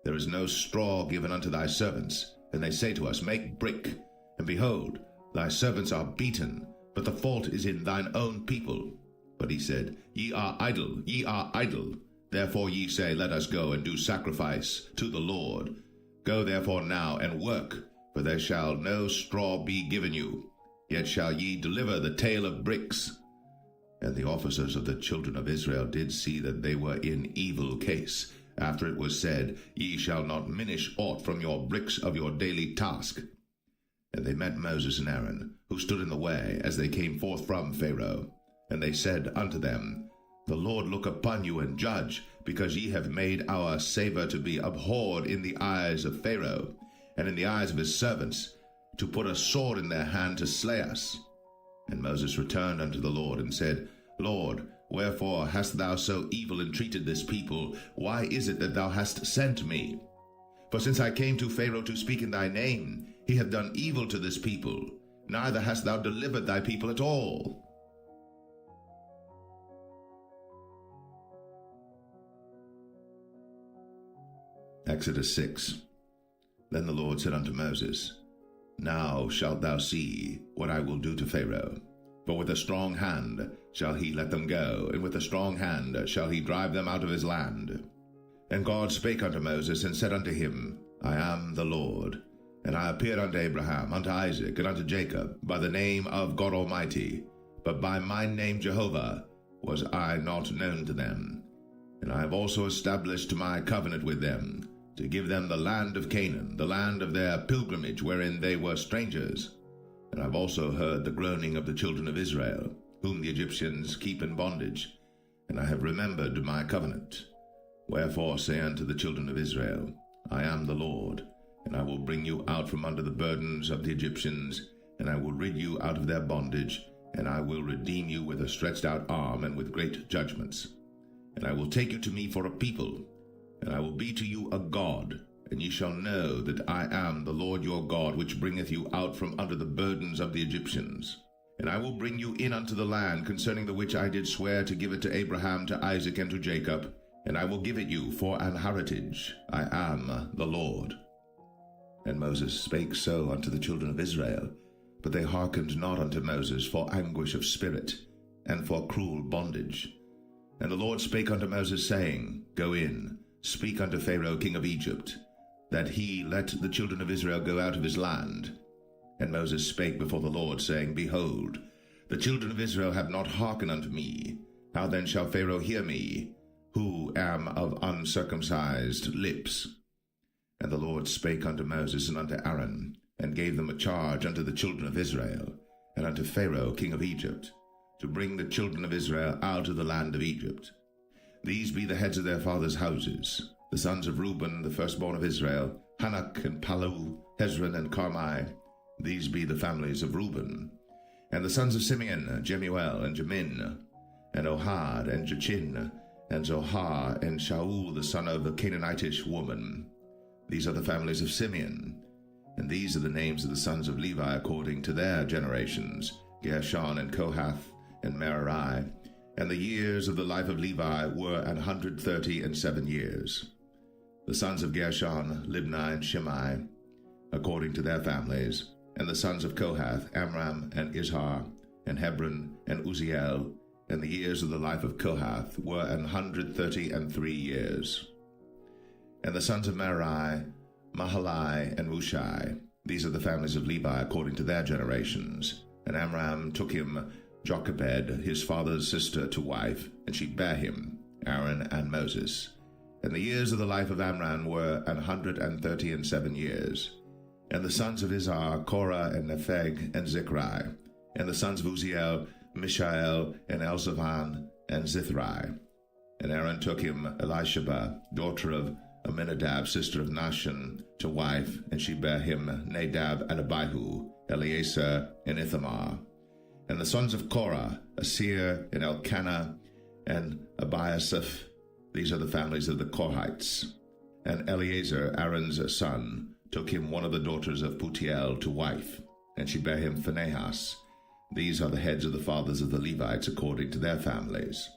There is no straw given unto thy servants. And they say to us, Make brick. And behold, thy servants are beaten, but the fault is in thine own people. But he said, Ye are idle, ye are idle. Therefore ye say, Let us go and do sacrifice to the Lord. Go therefore now and work, for there shall no straw be given you. Yet shall ye deliver the tale of bricks. And the officers of the children of Israel did see that they were in evil case, after it was said, Ye shall not minish aught from your bricks of your daily task. And they met Moses and Aaron, who stood in the way, as they came forth from Pharaoh. And they said unto them, The Lord look upon you and judge, because ye have made our savour to be abhorred in the eyes of Pharaoh, and in the eyes of his servants, to put a sword in their hand to slay us. And Moses returned unto the Lord, and said, Lord, wherefore hast thou so evil entreated this people? Why is it that thou hast sent me? For since I came to Pharaoh to speak in thy name, he hath done evil to this people, neither hast thou delivered thy people at all. Exodus 6. Then the Lord said unto Moses, Now shalt thou see what I will do to Pharaoh. For with a strong hand shall he let them go, and with a strong hand shall he drive them out of his land. And God spake unto Moses, and said unto him, I am the Lord. And I appeared unto Abraham, unto Isaac, and unto Jacob, by the name of God Almighty, but by my name Jehovah was I not known to them. And I have also established my covenant with them, to give them the land of Canaan, the land of their pilgrimage, wherein they were strangers. And I have also heard the groaning of the children of Israel, whom the Egyptians keep in bondage, and I have remembered my covenant. Wherefore say unto the children of Israel, I am the Lord, and I will bring you out from under the burdens of the Egyptians, and I will rid you out of their bondage, and I will redeem you with a stretched out arm and with great judgments. And I will take you to me for a people, and I will be to you a God, and ye shall know that I am the Lord your God, which bringeth you out from under the burdens of the Egyptians. And I will bring you in unto the land concerning the which I did swear to give it to Abraham, to Isaac, and to Jacob, and I will give it you for an heritage. I am the Lord. And Moses spake so unto the children of Israel, but they hearkened not unto Moses for anguish of spirit, and for cruel bondage. And the Lord spake unto Moses, saying, Go in, speak unto Pharaoh king of Egypt, that he let the children of Israel go out of his land. And Moses spake before the Lord, saying, Behold, the children of Israel have not hearkened unto me. How then shall Pharaoh hear me, who am of uncircumcised lips? And the Lord spake unto Moses and unto Aaron, and gave them a charge unto the children of Israel, and unto Pharaoh king of Egypt, to bring the children of Israel out of the land of Egypt. These be the heads of their fathers' houses, the sons of Reuben, the firstborn of Israel, Hanok and Palu, Hezron and Carmi. These be the families of Reuben. And the sons of Simeon, Jemuel and Jamin, and Ohad and Jachin, and Zohar and Shaul the son of a Canaanitish woman. These are the families of Simeon. And these are the names of the sons of Levi according to their generations, Gershon and Kohath and Merari. And the years of the life of Levi were 137 years. The sons of Gershon, Libni and Shimei, according to their families. And the sons of Kohath, Amram and Izhar, and Hebron and Uzziel. And the years of the life of Kohath were 133 years. And the sons of Merari, Mahalai and Mushai. These are the families of Levi according to their generations. And Amram took him Jochebed, his father's sister, to wife, and she bare him, Aaron and Moses. And the years of the life of Amram were 137 years. And the sons of Izhar, Korah and Nepheg and Zichri. And the sons of Uzziel, Mishael and Elzavan and Zithri. And Aaron took him Elisheba, daughter of Aminadab, sister of Nahshon, to wife, and she bare him Nadab and Abihu, Eleazar and Ithamar. And the sons of Korah, Asir and Elkanah and Abiasaph. These are the families of the Korhites. And Eleazar, Aaron's son, took him one of the daughters of Putiel to wife, and she bare him Phinehas. These are the heads of the fathers of the Levites according to their families.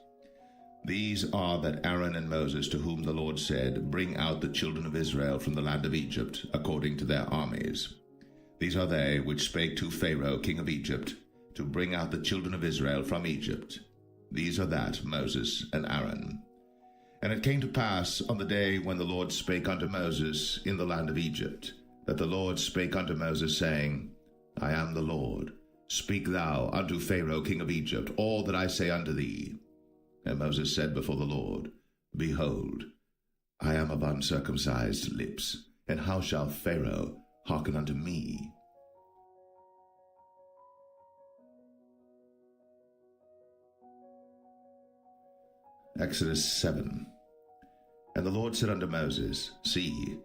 These are that Aaron and Moses, to whom the Lord said, Bring out the children of Israel from the land of Egypt, according to their armies. These are they which spake to Pharaoh king of Egypt, to bring out the children of Israel from Egypt. These are that Moses and Aaron. And it came to pass on the day when the Lord spake unto Moses in the land of Egypt, that the Lord spake unto Moses, saying, I am the Lord. Speak thou unto Pharaoh king of Egypt all that I say unto thee. And Moses said before the Lord, Behold, I am of uncircumcised lips, and how shall Pharaoh hearken unto me? Exodus 7. And the Lord said unto Moses, See,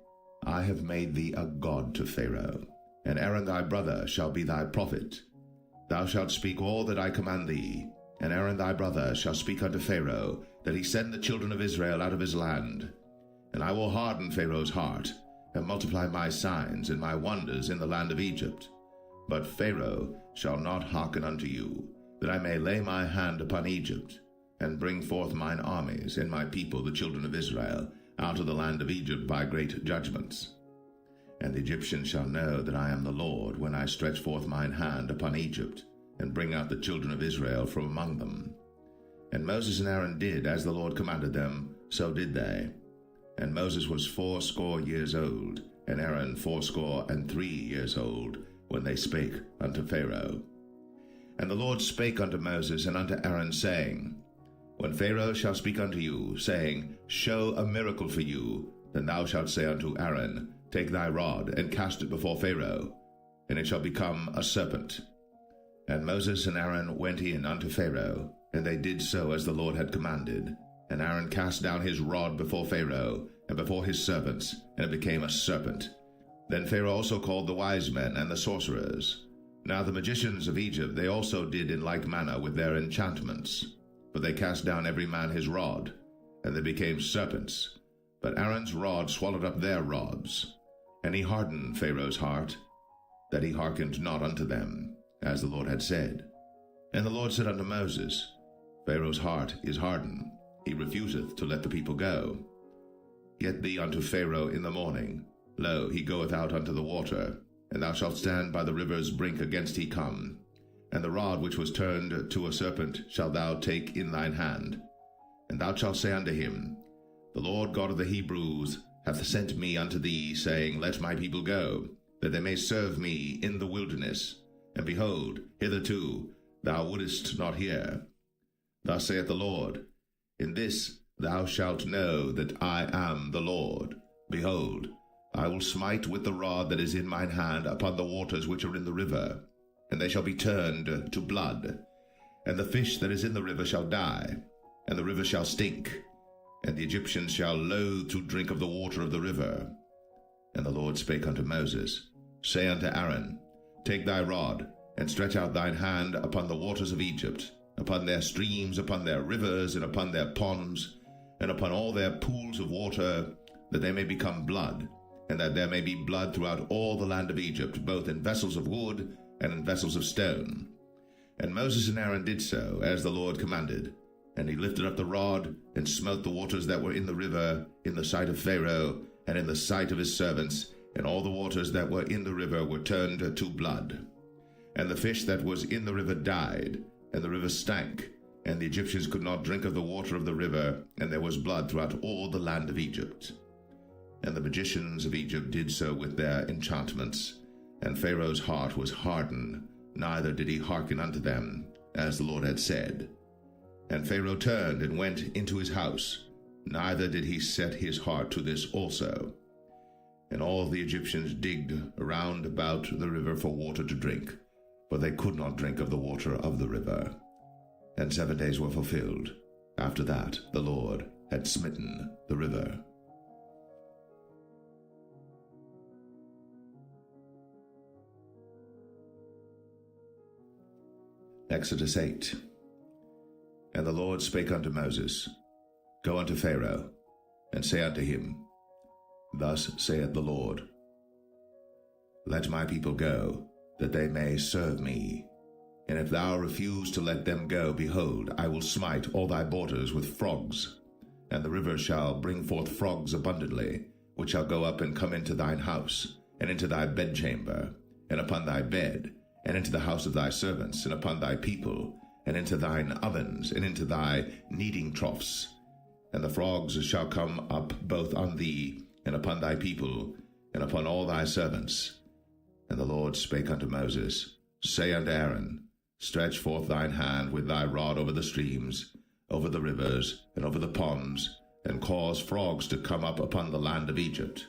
I have made thee a god to Pharaoh, and Aaron thy brother shall be thy prophet. Thou shalt speak all that I command thee, and Aaron thy brother shall speak unto Pharaoh, that he send the children of Israel out of his land. And I will harden Pharaoh's heart, and multiply my signs and my wonders in the land of Egypt. But Pharaoh shall not hearken unto you, that I may lay my hand upon Egypt, and bring forth mine armies and my people the children of Israel out of the land of Egypt by great judgments. And the Egyptians shall know that I am the Lord, when I stretch forth mine hand upon Egypt, and bring out the children of Israel from among them. And Moses and Aaron did as the Lord commanded them, so did they. And Moses was 80 years old, and Aaron 83 years old, when they spake unto Pharaoh. And the Lord spake unto Moses and unto Aaron, saying, When Pharaoh shall speak unto you, saying, Show a miracle for you, then thou shalt say unto Aaron, Take thy rod, and cast it before Pharaoh, and it shall become a serpent. And Moses and Aaron went in unto Pharaoh, and they did so as the Lord had commanded. And Aaron cast down his rod before Pharaoh, and before his servants, and it became a serpent. Then Pharaoh also called the wise men and the sorcerers. Now the magicians of Egypt they also did in like manner with their enchantments. For they cast down every man his rod, and they became serpents. But Aaron's rod swallowed up their rods. And he hardened Pharaoh's heart, that he hearkened not unto them, as the Lord had said. And the Lord said unto Moses, Pharaoh's heart is hardened, he refuseth to let the people go. Get thee unto Pharaoh in the morning. Lo, he goeth out unto the water, and thou shalt stand by the river's brink against he come. And the rod which was turned to a serpent shalt thou take in thine hand. And thou shalt say unto him, The Lord God of the Hebrews hath sent me unto thee, saying, Let my people go, that they may serve me in the wilderness. And behold, hitherto thou wouldest not hear. Thus saith the Lord, In this thou shalt know that I am the Lord. Behold, I will smite with the rod that is in mine hand upon the waters which are in the river, and they shall be turned to blood. And the fish that is in the river shall die, and the river shall stink, and the Egyptians shall loathe to drink of the water of the river. And the Lord spake unto Moses, Say unto Aaron, Take thy rod, and stretch out thine hand upon the waters of Egypt, upon their streams, upon their rivers, and upon their ponds, and upon all their pools of water, that they may become blood, and that there may be blood throughout all the land of Egypt, both in vessels of wood and in vessels of stone. And Moses and Aaron did so, as the Lord commanded. And he lifted up the rod, and smote the waters that were in the river, in the sight of Pharaoh, and in the sight of his servants, and all the waters that were in the river were turned to blood. And the fish that was in the river died, and the river stank, and the Egyptians could not drink of the water of the river, and there was blood throughout all the land of Egypt. And the magicians of Egypt did so with their enchantments, and Pharaoh's heart was hardened, neither did he hearken unto them, as the Lord had said. And Pharaoh turned and went into his house, neither did he set his heart to this also. And all the Egyptians digged around about the river for water to drink, for they could not drink of the water of the river. And 7 days were fulfilled. After that the Lord had smitten the river. Exodus 8. And the Lord spake unto Moses, Go unto Pharaoh, and say unto him, Thus saith the Lord, Let my people go, that they may serve me. And if thou refuse to let them go, behold, I will smite all thy borders with frogs, and the river shall bring forth frogs abundantly, which shall go up and come into thine house, and into thy bedchamber, and upon thy bed, and into the house of thy servants, and upon thy people, and into thine ovens, and into thy kneading troughs. And the frogs shall come up both on thee, and upon thy people, and upon all thy servants. And the Lord spake unto Moses, Say unto Aaron, Stretch forth thine hand with thy rod over the streams, over the rivers, and over the ponds, and cause frogs to come up upon the land of Egypt.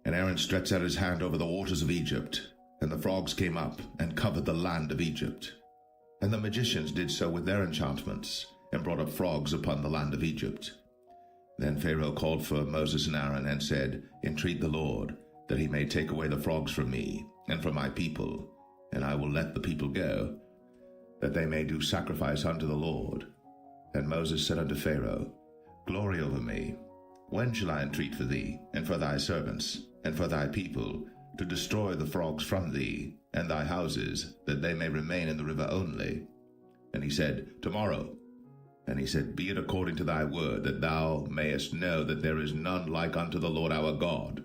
And Aaron stretched out his hand over the waters of Egypt, and the frogs came up, and covered the land of Egypt. And the magicians did so with their enchantments, and brought up frogs upon the land of Egypt. Then Pharaoh called for Moses and Aaron, and said, Entreat the Lord, that he may take away the frogs from me, and from my people, and I will let the people go, that they may do sacrifice unto the Lord. And Moses said unto Pharaoh, Glory over me. When shall I entreat for thee, and for thy servants, and for thy people, to destroy the frogs from thee, and thy houses, that they may remain in the river only? And he said, Tomorrow. And he said, Be it according to thy word, that thou mayest know that there is none like unto the Lord our God.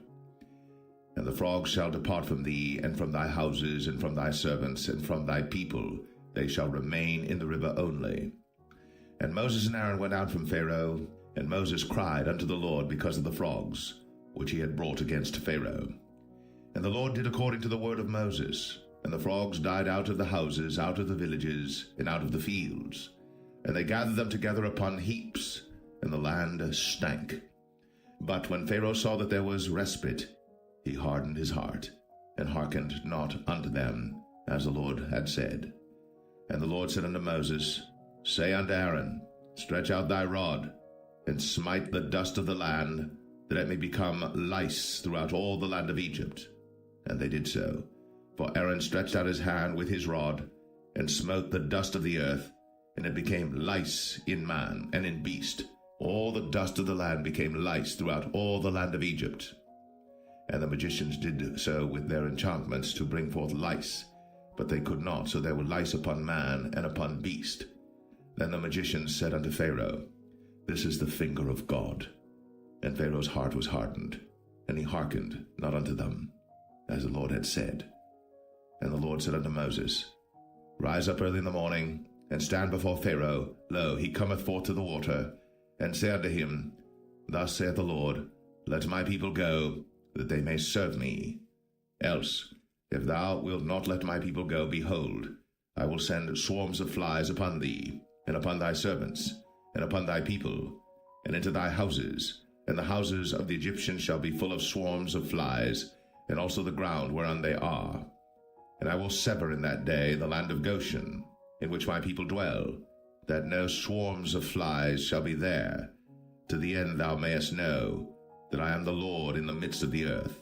And the frogs shall depart from thee, and from thy houses, and from thy servants, and from thy people. They shall remain in the river only. And Moses and Aaron went out from Pharaoh, and Moses cried unto the Lord because of the frogs, which he had brought against Pharaoh. And the Lord did according to the word of Moses, and the frogs died out of the houses, out of the villages, and out of the fields. And they gathered them together upon heaps, and the land stank. But when Pharaoh saw that there was respite, he hardened his heart, and hearkened not unto them, as the Lord had said. And the Lord said unto Moses, Say unto Aaron, Stretch out thy rod, and smite the dust of the land, that it may become lice throughout all the land of Egypt. And they did so. For Aaron stretched out his hand with his rod, and smote the dust of the earth, and it became lice in man and in beast. All the dust of the land became lice throughout all the land of Egypt. And the magicians did so with their enchantments to bring forth lice, but they could not, so there were lice upon man and upon beast. Then the magicians said unto Pharaoh, This is the finger of God. And Pharaoh's heart was hardened, and he hearkened not unto them, as the Lord had said. And the Lord said unto Moses, Rise up early in the morning, and stand before Pharaoh. Lo, he cometh forth to the water. And say unto him, Thus saith the Lord, Let my people go, that they may serve me. Else, if thou wilt not let my people go, behold, I will send swarms of flies upon thee, and upon thy servants, and upon thy people, and into thy houses, and the houses of the Egyptians shall be full of swarms of flies, and also the ground whereon they are. And I will sever in that day the land of Goshen, in which my people dwell, that no swarms of flies shall be there, to the end thou mayest know that I am the Lord in the midst of the earth.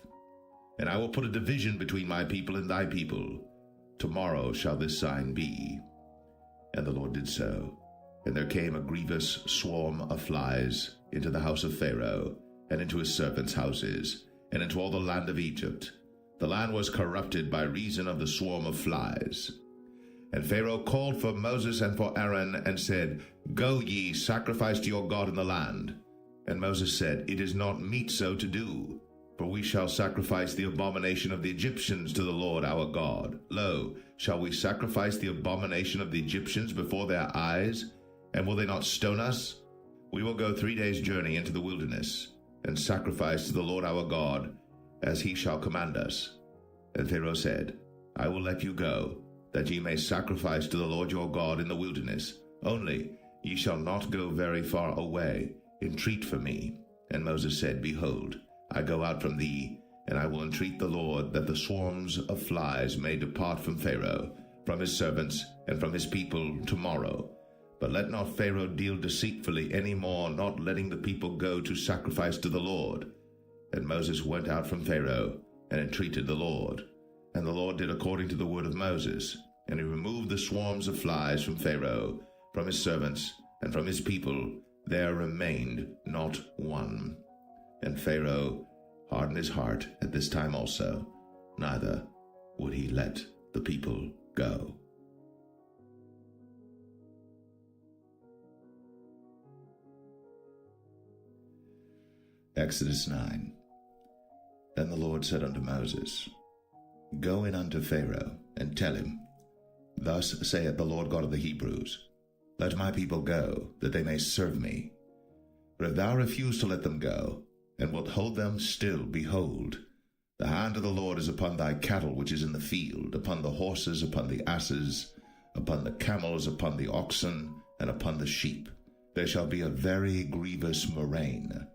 And I will put a division between my people and thy people. Tomorrow shall this sign be. And the Lord did so. And there came a grievous swarm of flies into the house of Pharaoh, and into his servants' houses, and into all the land of Egypt. The land was corrupted by reason of the swarm of flies. And Pharaoh called for Moses and for Aaron, and said, Go ye, sacrifice to your God in the land. And Moses said, It is not meet so to do, for we shall sacrifice the abomination of the Egyptians to the Lord our God. Lo, shall we sacrifice the abomination of the Egyptians before their eyes? And will they not stone us? We will go 3 days' journey into the wilderness, and sacrifice to the Lord our God, as he shall command us. And Pharaoh said, I will let you go, that ye may sacrifice to the Lord your God in the wilderness. Only ye shall not go very far away. Entreat for me. And Moses said, Behold, I go out from thee, and I will entreat the Lord that the swarms of flies may depart from Pharaoh, from his servants, and from his people tomorrow. But let not Pharaoh deal deceitfully any more, not letting the people go to sacrifice to the Lord. And Moses went out from Pharaoh, and entreated the Lord. And the Lord did according to the word of Moses, and he removed the swarms of flies from Pharaoh, from his servants, and from his people. There remained not one. And Pharaoh hardened his heart at this time also, neither would he let the people go. Exodus 9. Then the Lord said unto Moses, Go in unto Pharaoh, and tell him, Thus saith the Lord God of the Hebrews, Let my people go, that they may serve me. But if thou refuse to let them go, and wilt hold them still, behold, the hand of the Lord is upon thy cattle which is in the field, upon the horses, upon the asses, upon the camels, upon the oxen, and upon the sheep. There shall be a very grievous murrain.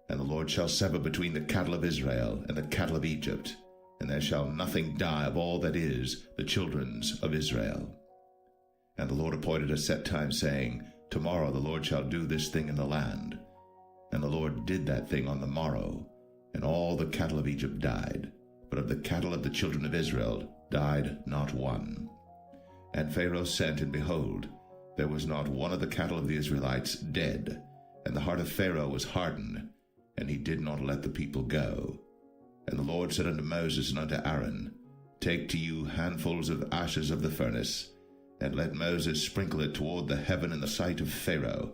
And the Lord shall sever between the cattle of Israel and the cattle of Egypt, and there shall nothing die of all that is the children's of Israel. And the Lord appointed a set time, saying, Tomorrow the Lord shall do this thing in the land. And the Lord did that thing on the morrow, and all the cattle of Egypt died, but of the cattle of the children of Israel died not one. And Pharaoh sent, and behold, there was not one of the cattle of the Israelites dead, and the heart of Pharaoh was hardened, and he did not let the people go. And the Lord said unto Moses and unto Aaron, Take to you handfuls of ashes of the furnace, and let Moses sprinkle it toward the heaven in the sight of Pharaoh.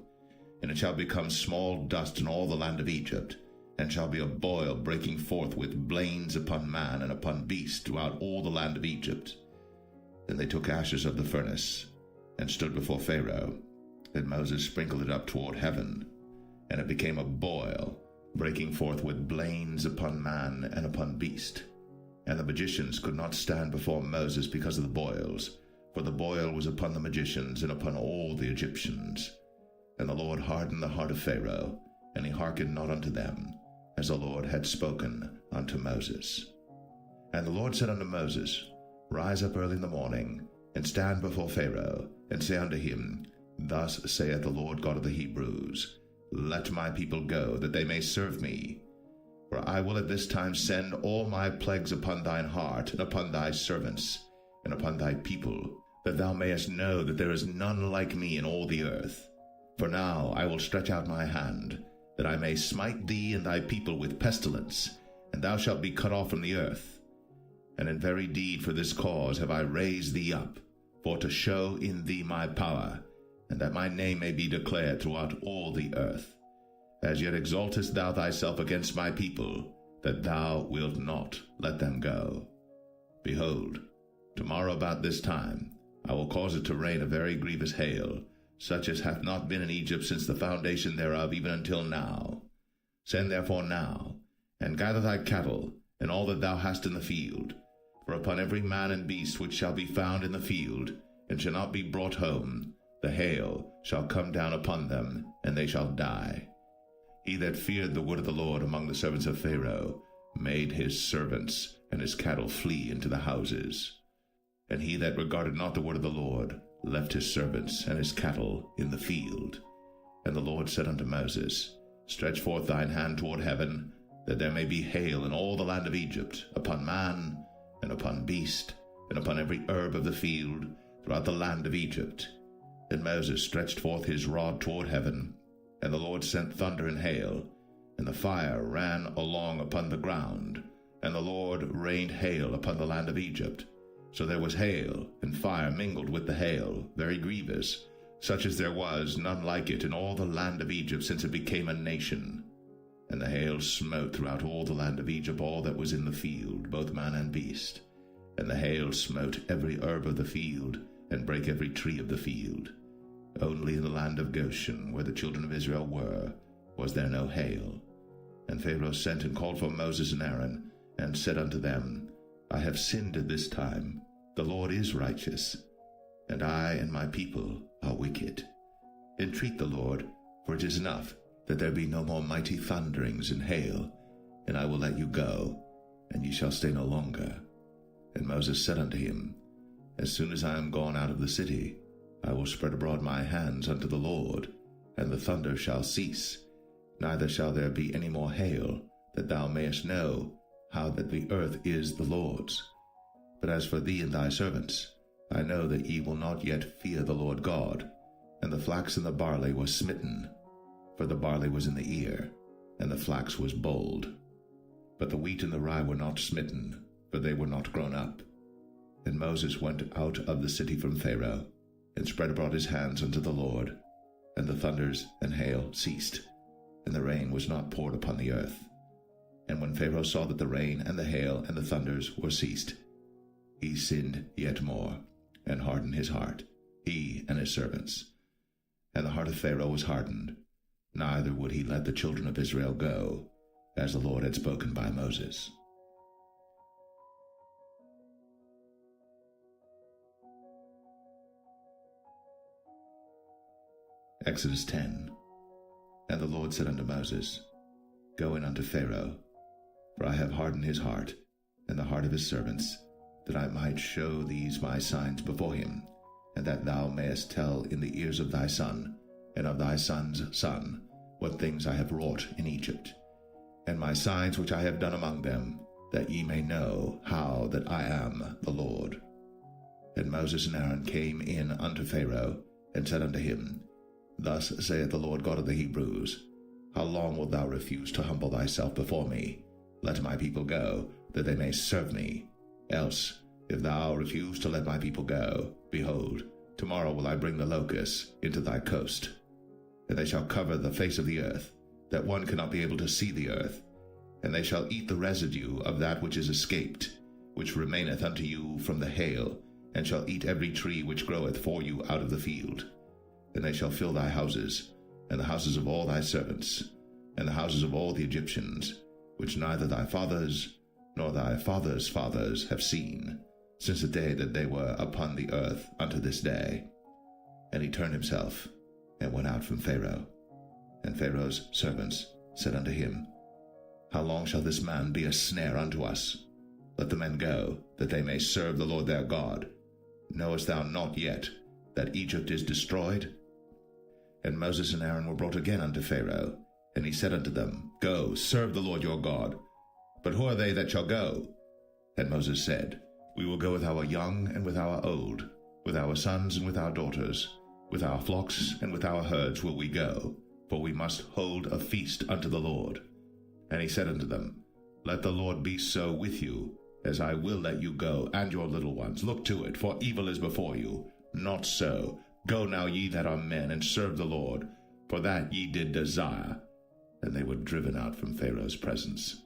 And it shall become small dust in all the land of Egypt, and shall be a boil breaking forth with blains upon man and upon beast throughout all the land of Egypt. Then they took ashes of the furnace, and stood before Pharaoh. Then Moses sprinkled it up toward heaven, and it became a boil, breaking forth with blains upon man and upon beast. And the magicians could not stand before Moses because of the boils, for the boil was upon the magicians and upon all the Egyptians. And the Lord hardened the heart of Pharaoh, and he hearkened not unto them, as the Lord had spoken unto Moses. And the Lord said unto Moses, Rise up early in the morning, and stand before Pharaoh, and say unto him, Thus saith the Lord God of the Hebrews, Let my people go, that they may serve me. For I will at this time send all my plagues upon thine heart, and upon thy servants, and upon thy people, that thou mayest know that there is none like me in all the earth. For now I will stretch out my hand, that I may smite thee and thy people with pestilence, and thou shalt be cut off from the earth. And in very deed for this cause have I raised thee up, for to show in thee my power, and that my name may be declared throughout all the earth. As yet exaltest thou thyself against my people, that thou wilt not let them go. Behold, tomorrow about this time I will cause it to rain a very grievous hail, such as hath not been in Egypt since the foundation thereof even until now. Send therefore now, and gather thy cattle, and all that thou hast in the field. For upon every man and beast which shall be found in the field, and shall not be brought home, the hail shall come down upon them, and they shall die. He that feared the word of the Lord among the servants of Pharaoh made his servants and his cattle flee into the houses. And he that regarded not the word of the Lord left his servants and his cattle in the field. And the Lord said unto Moses, Stretch forth thine hand toward heaven, that there may be hail in all the land of Egypt, upon man, and upon beast, and upon every herb of the field, throughout the land of Egypt. Then Moses stretched forth his rod toward heaven, and the Lord sent thunder and hail, and the fire ran along upon the ground, and the Lord rained hail upon the land of Egypt. So there was hail, and fire mingled with the hail, very grievous, such as there was none like it in all the land of Egypt since it became a nation. And the hail smote throughout all the land of Egypt all that was in the field, both man and beast. And the hail smote every herb of the field, and brake every tree of the field. Only in the land of Goshen, where the children of Israel were, was there no hail. And Pharaoh sent and called for Moses and Aaron, and said unto them, I have sinned at this time. The Lord is righteous, and I and my people are wicked. Entreat the Lord, for it is enough that there be no more mighty thunderings and hail, and I will let you go, and ye shall stay no longer. And Moses said unto him, As soon as I am gone out of the city, I will spread abroad my hands unto the Lord, and the thunder shall cease, neither shall there be any more hail, that thou mayest know how that the earth is the Lord's. But as for thee and thy servants, I know that ye will not yet fear the Lord God. And the flax and the barley was smitten, for the barley was in the ear, and the flax was bold. But the wheat and the rye were not smitten, for they were not grown up. And Moses went out of the city from Pharaoh, and spread abroad his hands unto the Lord. And the thunders and hail ceased, and the rain was not poured upon the earth. And when Pharaoh saw that the rain and the hail and the thunders were ceased, he sinned yet more, and hardened his heart, he and his servants. And the heart of Pharaoh was hardened, neither would he let the children of Israel go, as the Lord had spoken by Moses. Exodus 10. And the Lord said unto Moses, Go in unto Pharaoh, for I have hardened his heart, and the heart of his servants, that I might show these my signs before him, and that thou mayest tell in the ears of thy son, and of thy son's son, what things I have wrought in Egypt, and my signs which I have done among them, that ye may know how that I am the Lord. And Moses and Aaron came in unto Pharaoh, and said unto him, Thus saith the Lord God of the Hebrews, How long wilt thou refuse to humble thyself before me? Let my people go, that they may serve me. Else, if thou refuse to let my people go, behold, tomorrow will I bring the locusts into thy coast, and they shall cover the face of the earth, that one cannot be able to see the earth. And they shall eat the residue of that which is escaped, which remaineth unto you from the hail, and shall eat every tree which groweth for you out of the field. And they shall fill thy houses, and the houses of all thy servants, and the houses of all the Egyptians, which neither thy fathers nor thy fathers' fathers have seen, since the day that they were upon the earth unto this day. And he turned himself, and went out from Pharaoh. And Pharaoh's servants said unto him, How long shall this man be a snare unto us? Let the men go, that they may serve the Lord their God. Knowest thou not yet that Egypt is destroyed? And Moses and Aaron were brought again unto Pharaoh, and he said unto them, Go, serve the Lord your God. But who are they that shall go? And Moses said, We will go with our young and with our old, with our sons and with our daughters, with our flocks and with our herds will we go, for we must hold a feast unto the Lord. And he said unto them, Let the Lord be so with you, as I will let you go, and your little ones. Look to it, for evil is before you. Not so. Go now, ye that are men, and serve the Lord, for that ye did desire. And they were driven out from Pharaoh's presence.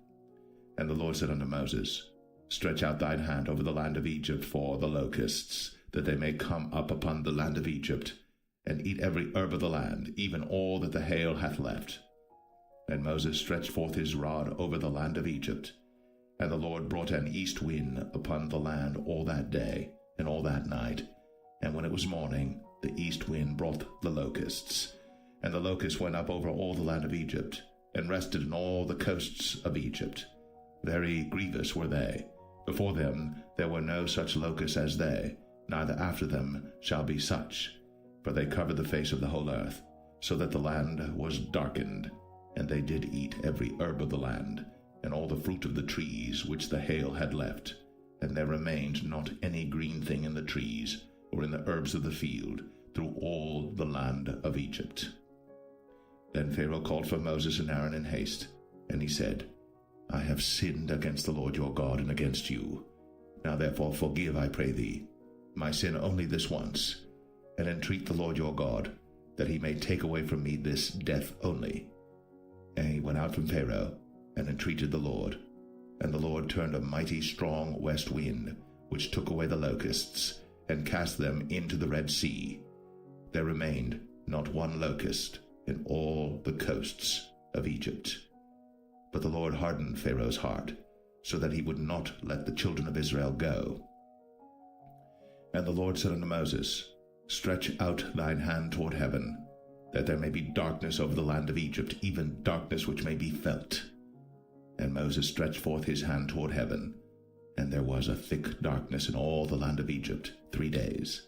And the Lord said unto Moses, Stretch out thine hand over the land of Egypt for the locusts, that they may come up upon the land of Egypt, and eat every herb of the land, even all that the hail hath left. And Moses stretched forth his rod over the land of Egypt, and the Lord brought an east wind upon the land all that day and all that night. And when it was morning, the east wind brought the locusts. And the locusts went up over all the land of Egypt, and rested in all the coasts of Egypt. Very grievous were they. Before them there were no such locusts as they, neither after them shall be such. For they covered the face of the whole earth, so that the land was darkened. And they did eat every herb of the land, and all the fruit of the trees which the hail had left. And there remained not any green thing in the trees, or in the herbs of the field, through all the land of Egypt. Then Pharaoh called for Moses and Aaron in haste, And he said, I have sinned against the Lord your God and against you. Now therefore forgive, I pray thee, my sin only this once, and entreat the Lord your God, that he may take away from me this death only. And he went out from Pharaoh, and entreated the Lord. And the Lord turned a mighty strong west wind, which took away the locusts, and cast them into the Red Sea. There remained not one locust in all the coasts of Egypt. But the Lord hardened Pharaoh's heart, so that he would not let the children of Israel go. And the Lord said unto Moses, Stretch out thine hand toward heaven, that there may be darkness over the land of Egypt, even darkness which may be felt. And Moses stretched forth his hand toward heaven, and there was a thick darkness in all the land of Egypt 3 days.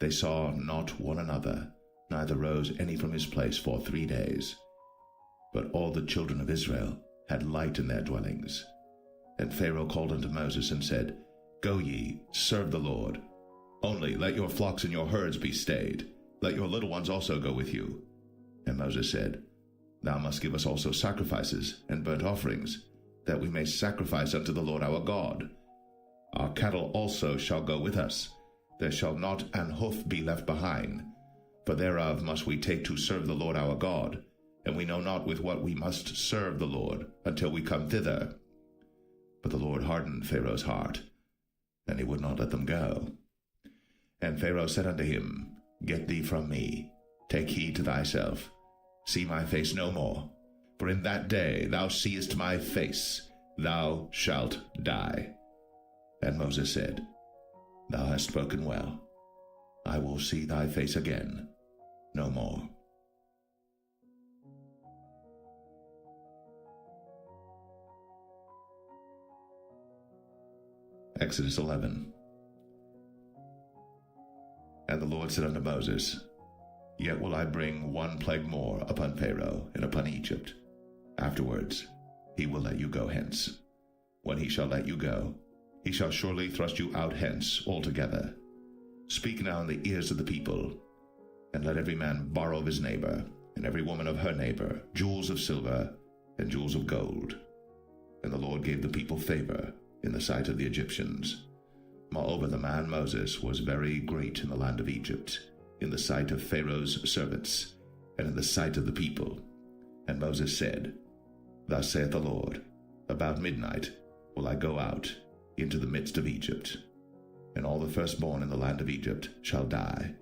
They saw not one another, neither rose any from his place for 3 days. But all the children of Israel had light in their dwellings. And Pharaoh called unto Moses and said, Go ye, serve the Lord. Only let your flocks and your herds be stayed. Let your little ones also go with you. And Moses said, Thou must give us also sacrifices and burnt offerings, that we may sacrifice unto the Lord our God. Our cattle also shall go with us. There shall not an hoof be left behind, for thereof must we take to serve the Lord our God, and we know not with what we must serve the Lord until we come thither. But the Lord hardened Pharaoh's heart, and he would not let them go. And Pharaoh said unto him, Get thee from me, take heed to thyself, see my face no more, for in that day thou seest my face, thou shalt die. And Moses said, Thou hast spoken well. I will see thy face again no more. Exodus 11. And the Lord said unto Moses, Yet will I bring one plague more upon Pharaoh and upon Egypt. Afterwards he will let you go hence. When he shall let you go, he shall surely thrust you out hence altogether. Speak now in the ears of the people, and let every man borrow of his neighbor, and every woman of her neighbor, jewels of silver and jewels of gold. And the Lord gave the people favor in the sight of the Egyptians. Moreover, the man Moses was very great in the land of Egypt, in the sight of Pharaoh's servants, and in the sight of the people. And Moses said, Thus saith the Lord, About midnight will I go out into the midst of Egypt, and all the firstborn in the land of Egypt shall die,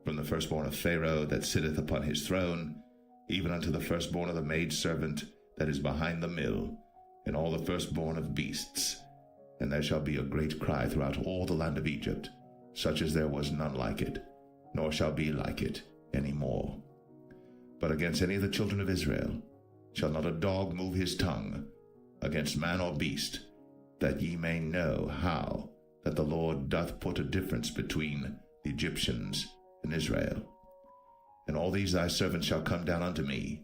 from the firstborn of Pharaoh that sitteth upon his throne, even unto the firstborn of the maidservant that is behind the mill, and all the firstborn of beasts. And there shall be a great cry throughout all the land of Egypt, such as there was none like it, nor shall be like it any more. But against any of the children of Israel shall not a dog move his tongue, against man or beast, that ye may know how that the Lord doth put a difference between the Egyptians and Israel. And all these thy servants shall come down unto me,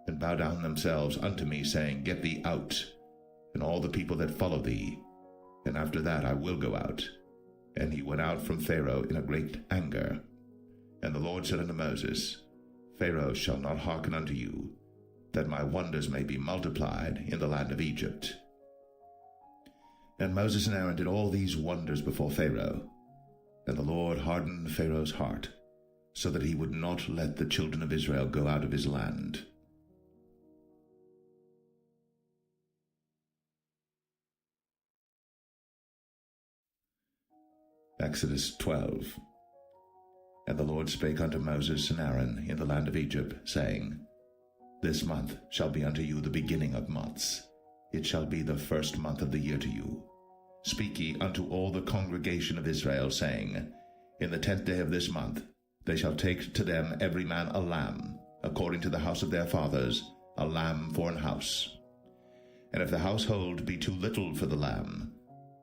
and bow down themselves unto me, saying, Get thee out, and all the people that follow thee, and after that I will go out. And he went out from Pharaoh in a great anger. And the Lord said unto Moses, Pharaoh shall not hearken unto you, that my wonders may be multiplied in the land of Egypt. And Moses and Aaron did all these wonders before Pharaoh. And the Lord hardened Pharaoh's heart, so that he would not let the children of Israel go out of his land. Exodus 12. And the Lord spake unto Moses and Aaron in the land of Egypt, saying, This month shall be unto you the beginning of months. It shall be the first month of the year to you. Speak ye unto all the congregation of Israel, saying, In the 10th day of this month they shall take to them every man a lamb, according to the house of their fathers, a lamb for an house. And if the household be too little for the lamb,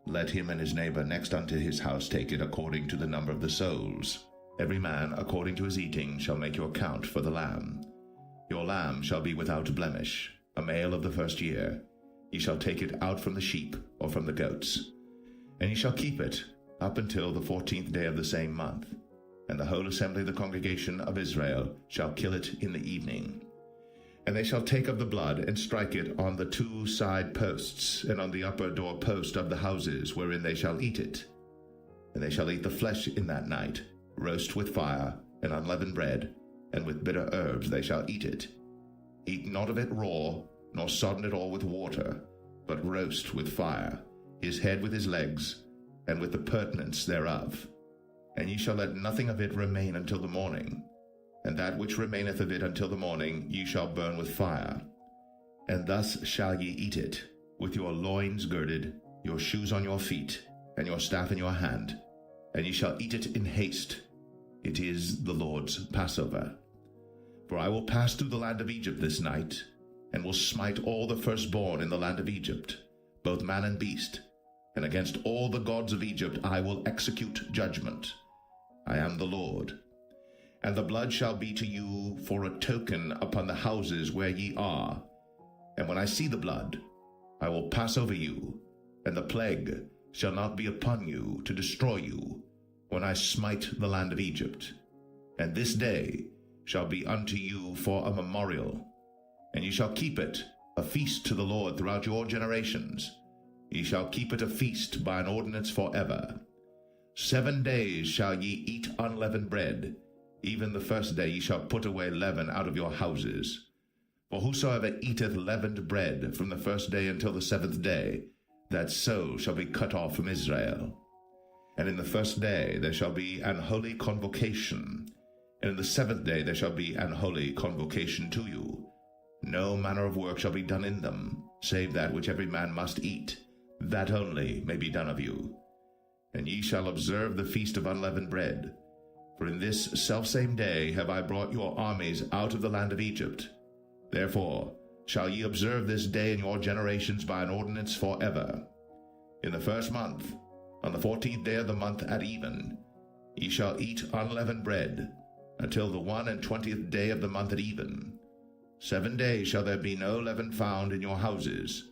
let him and his neighbor next unto his house take it according to the number of the souls. Every man according to his eating shall make your count for the lamb. Your lamb shall be without blemish, a male of the first year. Ye shall take it out from the sheep or from the goats. And ye shall keep it up until the 14th day of the same month. And the whole assembly of the congregation of Israel shall kill it in the evening. And they shall take of the blood, and strike it on the 2 side posts, and on the upper door post of the houses wherein they shall eat it. And they shall eat the flesh in that night, roast with fire, and unleavened bread, and with bitter herbs they shall eat it. Eat not of it raw, nor sodden it all with water, but roast with fire, his head with his legs, and with the purtenance thereof. And ye shall let nothing of it remain until the morning. And that which remaineth of it until the morning ye shall burn with fire. And thus shall ye eat it, with your loins girded, your shoes on your feet, and your staff in your hand. And ye shall eat it in haste. It is the Lord's Passover. For I will pass through the land of Egypt this night, and will smite all the firstborn in the land of Egypt, both man and beast. And against all the gods of Egypt I will execute judgment. I am the Lord. And the blood shall be to you for a token upon the houses where ye are. And when I see the blood, I will pass over you, and the plague shall not be upon you to destroy you, when I smite the land of Egypt. And this day shall be unto you for a memorial, and ye shall keep it a feast to the Lord throughout your generations. Ye shall keep it a feast by an ordinance forever. 7 days shall ye eat unleavened bread. Even the first day ye shall put away leaven out of your houses. For whosoever eateth leavened bread from the first day until the 7th day, that soul shall be cut off from Israel. And in the first day there shall be an holy convocation, and in the 7th day there shall be an holy convocation to you. No manner of work shall be done in them, save that which every man must eat, that only may be done of you. And ye shall observe the feast of unleavened bread. For in this selfsame day have I brought your armies out of the land of Egypt. Therefore shall ye observe this day in your generations by an ordinance forever. In the 1st month, on the 14th day of the month at even, ye shall eat unleavened bread, until the 21st day of the month at even. 7 days shall there be no leaven found in your houses.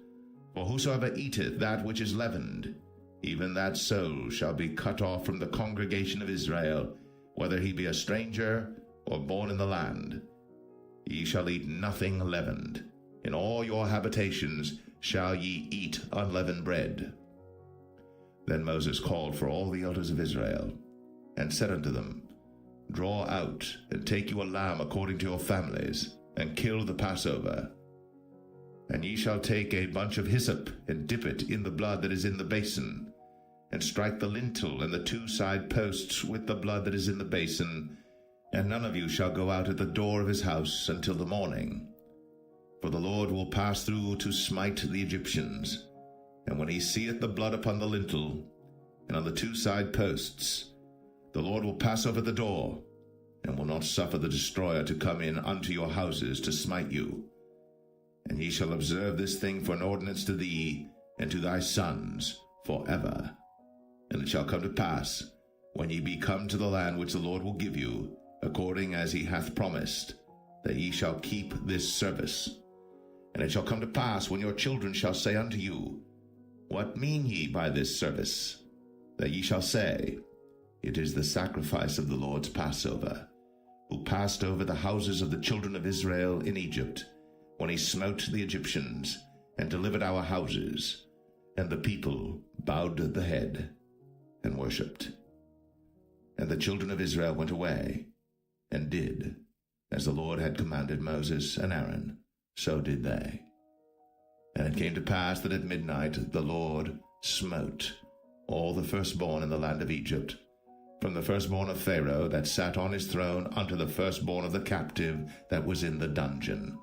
For whosoever eateth that which is leavened, even that soul shall be cut off from the congregation of Israel, whether he be a stranger or born in the land. Ye shall eat nothing leavened. In all your habitations shall ye eat unleavened bread. Then Moses called for all the elders of Israel, and said unto them, Draw out, and take you a lamb according to your families, and kill the Passover. And ye shall take a bunch of hyssop, and dip it in the blood that is in the basin, and strike the lintel and the 2 side posts with the blood that is in the basin, and none of you shall go out at the door of his house until the morning. For the Lord will pass through to smite the Egyptians. And when he seeth the blood upon the lintel, and on the 2 side posts, the Lord will pass over the door, and will not suffer the destroyer to come in unto your houses to smite you. And ye shall observe this thing for an ordinance to thee, and to thy sons, forever. And it shall come to pass, when ye be come to the land which the Lord will give you, according as he hath promised, that ye shall keep this service. And it shall come to pass, when your children shall say unto you, What mean ye by this service? That ye shall say, It is the sacrifice of the Lord's Passover, who passed over the houses of the children of Israel in Egypt, when he smote the Egyptians, and delivered our houses. And the people bowed the head, and worshipped. And the children of Israel went away, and did, as the Lord had commanded Moses and Aaron, so did they. And it came to pass that at midnight the Lord smote all the firstborn in the land of Egypt, from the firstborn of Pharaoh that sat on his throne unto the firstborn of the captive that was in the dungeon,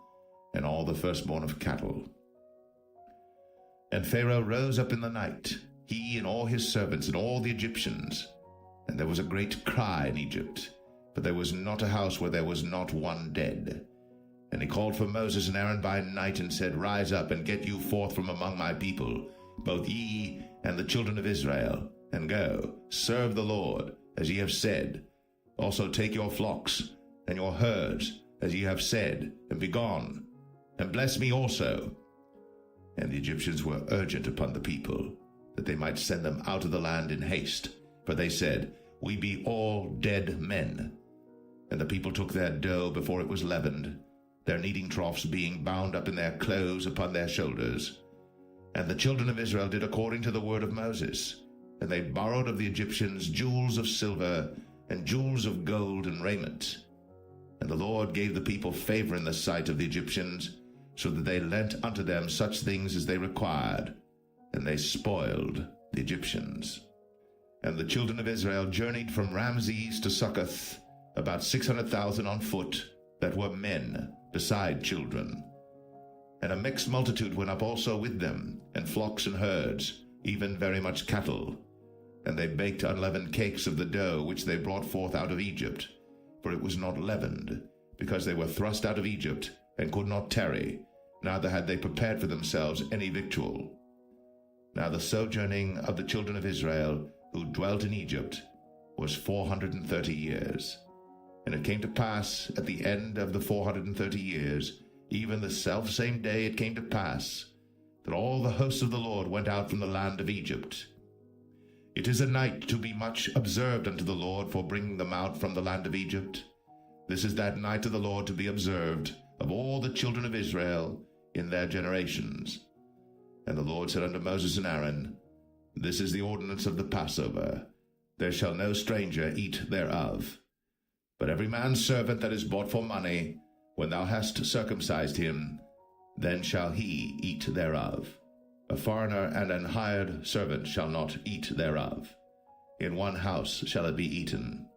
and all the firstborn of cattle. And Pharaoh rose up in the night, he and all his servants and all the Egyptians. And there was a great cry in Egypt, for there was not a house where there was not one dead. And he called for Moses and Aaron by night, and said, Rise up, and get you forth from among my people, both ye and the children of Israel, and go, serve the Lord, as ye have said. Also take your flocks and your herds, as ye have said, and be gone, and bless me also. And the Egyptians were urgent upon the people, that they might send them out of the land in haste. For they said, We be all dead men. And the people took their dough before it was leavened, their kneading troughs being bound up in their clothes upon their shoulders. And the children of Israel did according to the word of Moses, and they borrowed of the Egyptians jewels of silver and jewels of gold and raiment. And the Lord gave the people favor in the sight of the Egyptians, so that they lent unto them such things as they required, and they spoiled the Egyptians. And the children of Israel journeyed from Ramses to Succoth, about 600,000 on foot, that were men, beside children. And a mixed multitude went up also with them, and flocks and herds, even very much cattle. And they baked unleavened cakes of the dough which they brought forth out of Egypt, for it was not leavened, because they were thrust out of Egypt, and could not tarry, neither had they prepared for themselves any victual. Now the sojourning of the children of Israel, who dwelt in Egypt, was 430 years. And it came to pass at the end of the 430 years, even the selfsame day it came to pass, that all the hosts of the Lord went out from the land of Egypt. It is a night to be much observed unto the Lord for bringing them out from the land of Egypt. This is that night of the Lord to be observed of all the children of Israel in their generations. And the Lord said unto Moses and Aaron, This is the ordinance of the Passover. There shall no stranger eat thereof. But every man's servant that is bought for money, when thou hast circumcised him, then shall he eat thereof. A foreigner and an hired servant shall not eat thereof. In one house shall it be eaten.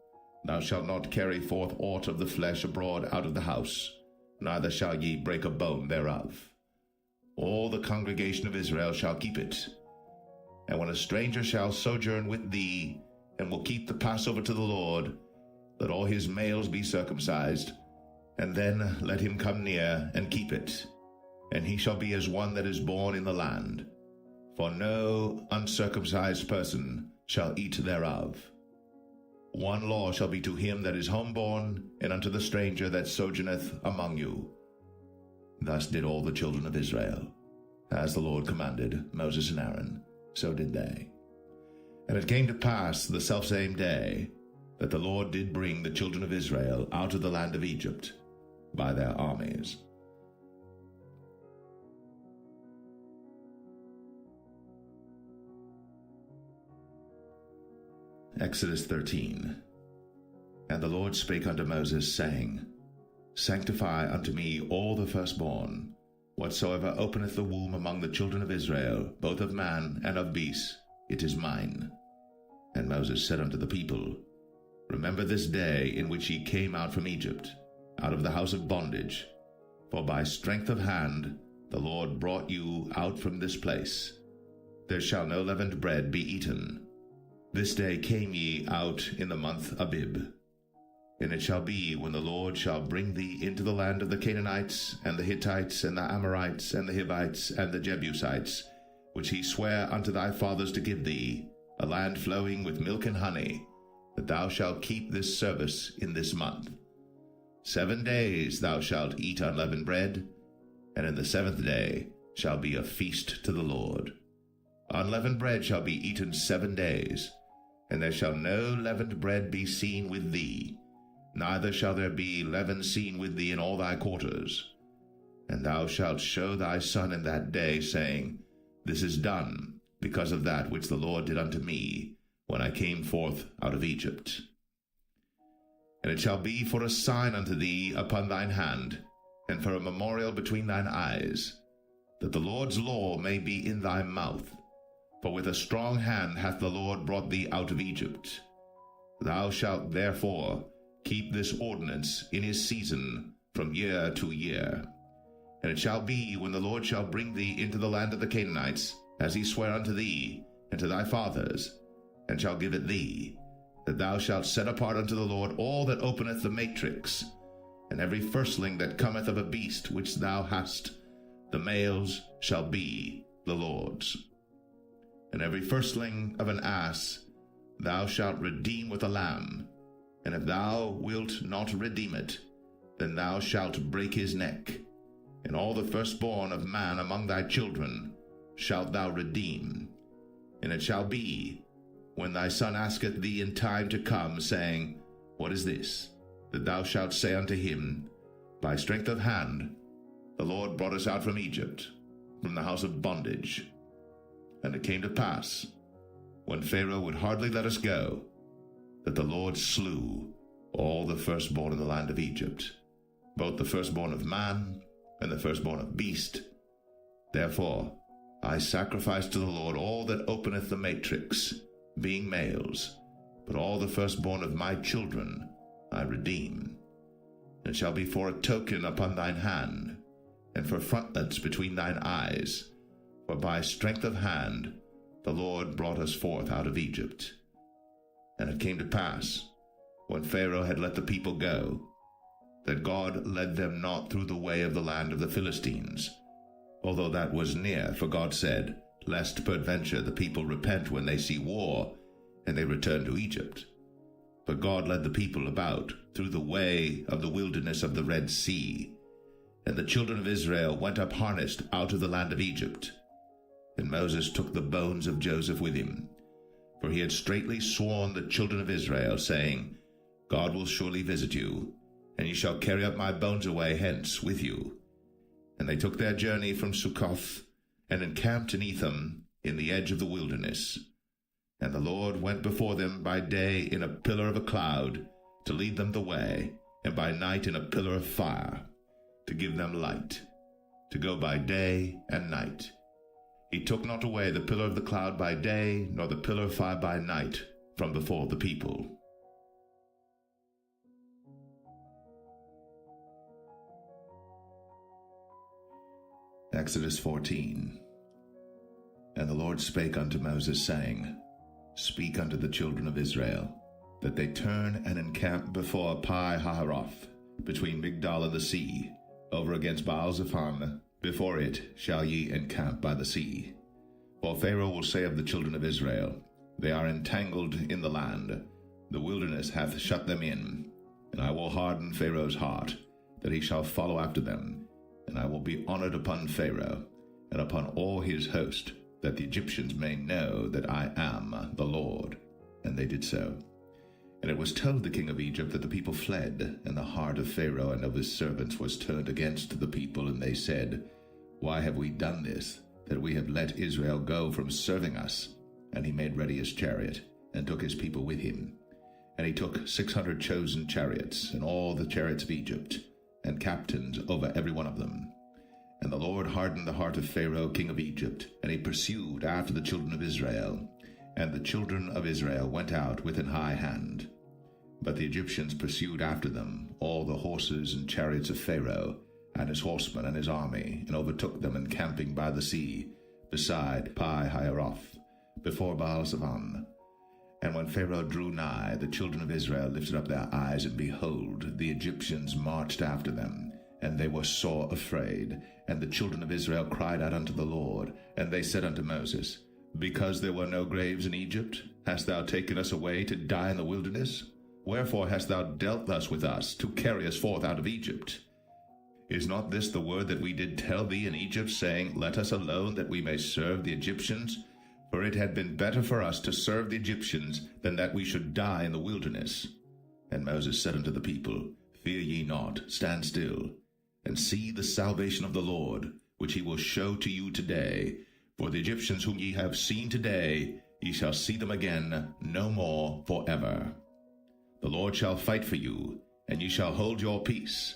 Thou shalt not carry forth aught of the flesh abroad out of the house, neither shall ye break a bone thereof. All the congregation of Israel shall keep it. And when a stranger shall sojourn with thee, and will keep the Passover to the Lord, let all his males be circumcised, and then let him come near and keep it. And he shall be as one that is born in the land. For no uncircumcised person shall eat thereof. One law shall be to him that is homeborn, and unto the stranger that sojourneth among you. Thus did all the children of Israel. As the Lord commanded Moses and Aaron, so did they. And it came to pass the selfsame day, that the Lord did bring the children of Israel out of the land of Egypt by their armies. Exodus 13. And the Lord spake unto Moses, saying, Sanctify unto me all the firstborn, whatsoever openeth the womb among the children of Israel, both of man and of beast, it is mine. And Moses said unto the people, Remember this day in which ye came out from Egypt, out of the house of bondage, for by strength of hand the Lord brought you out from this place. There shall no leavened bread be eaten. This day came ye out in the month Abib. And it shall be, when the Lord shall bring thee into the land of the Canaanites, and the Hittites, and the Amorites, and the Hivites, and the Jebusites, which he sware unto thy fathers to give thee, a land flowing with milk and honey, that thou shalt keep this service in this month. 7 days thou shalt eat unleavened bread, and in the 7th day shall be a feast to the Lord. Unleavened bread shall be eaten 7 days, and there shall no leavened bread be seen with thee, neither shall there be leaven seen with thee in all thy quarters. And thou shalt show thy son in that day, saying, This is done because of that which the Lord did unto me, when I came forth out of Egypt. And it shall be for a sign unto thee upon thine hand, and for a memorial between thine eyes, that the Lord's law may be in thy mouth. For with a strong hand hath the Lord brought thee out of Egypt. Thou shalt therefore keep this ordinance in his season from year to year. And it shall be, when the Lord shall bring thee into the land of the Canaanites, as he sware unto thee and to thy fathers, and shall give it thee, that thou shalt set apart unto the Lord all that openeth the matrix, and every firstling that cometh of a beast which thou hast, the males shall be the Lord's. And every firstling of an ass thou shalt redeem with a lamb, and if thou wilt not redeem it, then thou shalt break his neck. And all the firstborn of man among thy children shalt thou redeem. And it shall be, when thy son asketh thee in time to come, saying, What is this? That thou shalt say unto him, By strength of hand, the Lord brought us out from Egypt, from the house of bondage. And it came to pass, when Pharaoh would hardly let us go, that the Lord slew all the firstborn in the land of Egypt, both the firstborn of man and the firstborn of beast. Therefore I sacrifice to the Lord all that openeth the matrix, being males, but all the firstborn of my children I redeem. And it shall be for a token upon thine hand, and for frontlets between thine eyes, for by strength of hand the Lord brought us forth out of Egypt. And it came to pass, when Pharaoh had let the people go, that God led them not through the way of the land of the Philistines, although that was near, for God said, lest peradventure the people repent when they see war, and they return to Egypt. But God led the people about through the way of the wilderness of the Red Sea, and the children of Israel went up harnessed out of the land of Egypt. And Moses took the bones of Joseph with him, for he had straitly sworn the children of Israel, saying, God will surely visit you, and ye shall carry up my bones away hence with you. And they took their journey from Succoth, and encamped in Etham in the edge of the wilderness. And the Lord went before them by day in a pillar of a cloud, to lead them the way, and by night in a pillar of fire, to give them light, to go by day and night. He took not away the pillar of the cloud by day, nor the pillar of fire by night, from before the people. Exodus 14. And the Lord spake unto Moses, saying, Speak unto the children of Israel, that they turn and encamp before Pi-hahiroth, between Migdol and the sea, over against Baal-zephon. Before it shall ye encamp by the sea. For Pharaoh will say of the children of Israel, They are entangled in the land, the wilderness hath shut them in. And I will harden Pharaoh's heart, that he shall follow after them. And I will be honored upon Pharaoh, and upon all his host, that the Egyptians may know that I am the Lord. And they did so. And it was told the king of Egypt that the people fled, and the heart of Pharaoh and of his servants was turned against the people, and they said, Why have we done this, that we have let Israel go from serving us? And he made ready his chariot, and took his people with him. And he took 600 chosen chariots, and all the chariots of Egypt, and captains over every one of them. And the Lord hardened the heart of Pharaoh king of Egypt, and he pursued after the children of Israel. And the children of Israel went out with an high hand. But the Egyptians pursued after them all the horses and chariots of Pharaoh, and his horsemen and his army, and overtook them encamping by the sea, beside Pi-hahiroth, before Baal-zephon. And when Pharaoh drew nigh, the children of Israel lifted up their eyes, and behold, the Egyptians marched after them, and they were sore afraid. And the children of Israel cried out unto the Lord, and they said unto Moses, Because there were no graves in Egypt, hast thou taken us away to die in the wilderness? Wherefore hast thou dealt thus with us, to carry us forth out of Egypt? Is not this the word that we did tell thee in Egypt, saying, Let us alone, that we may serve the Egyptians? For it had been better for us to serve the Egyptians, than that we should die in the wilderness. And Moses said unto the people, Fear ye not, stand still, and see the salvation of the Lord, which he will show to you today. For the Egyptians whom ye have seen today, ye shall see them again no more forever. The Lord shall fight for you, and ye shall hold your peace.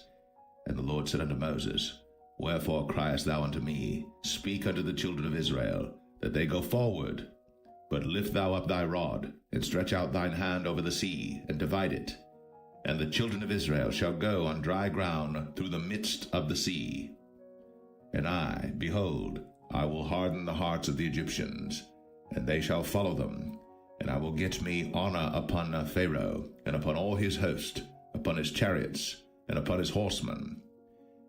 And the Lord said unto Moses, Wherefore criest thou unto me? Speak unto the children of Israel, that they go forward. But lift thou up thy rod, and stretch out thine hand over the sea, and divide it. And the children of Israel shall go on dry ground through the midst of the sea. And I, behold, I will harden the hearts of the Egyptians, and they shall follow them. And I will get me honor upon Pharaoh, and upon all his host, upon his chariots, and upon his horsemen.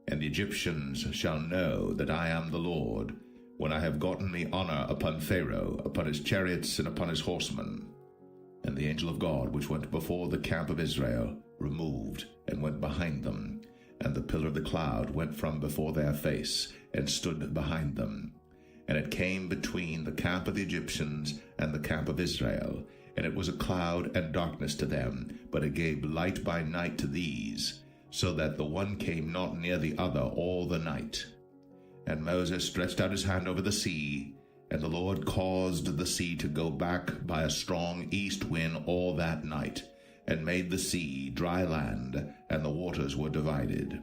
And the Egyptians shall know that I am the Lord, when I have gotten me honor upon Pharaoh, upon his chariots, and upon his horsemen. And the angel of God, which went before the camp of Israel, removed, and went behind them. And the pillar of the cloud went from before their face, and stood behind them. And it came between the camp of the Egyptians and the camp of Israel. And it was a cloud and darkness to them, but it gave light by night to these, so that the one came not near the other all the night. And Moses stretched out his hand over the sea, and the Lord caused the sea to go back by a strong east wind all that night, and made the sea dry land, and the waters were divided.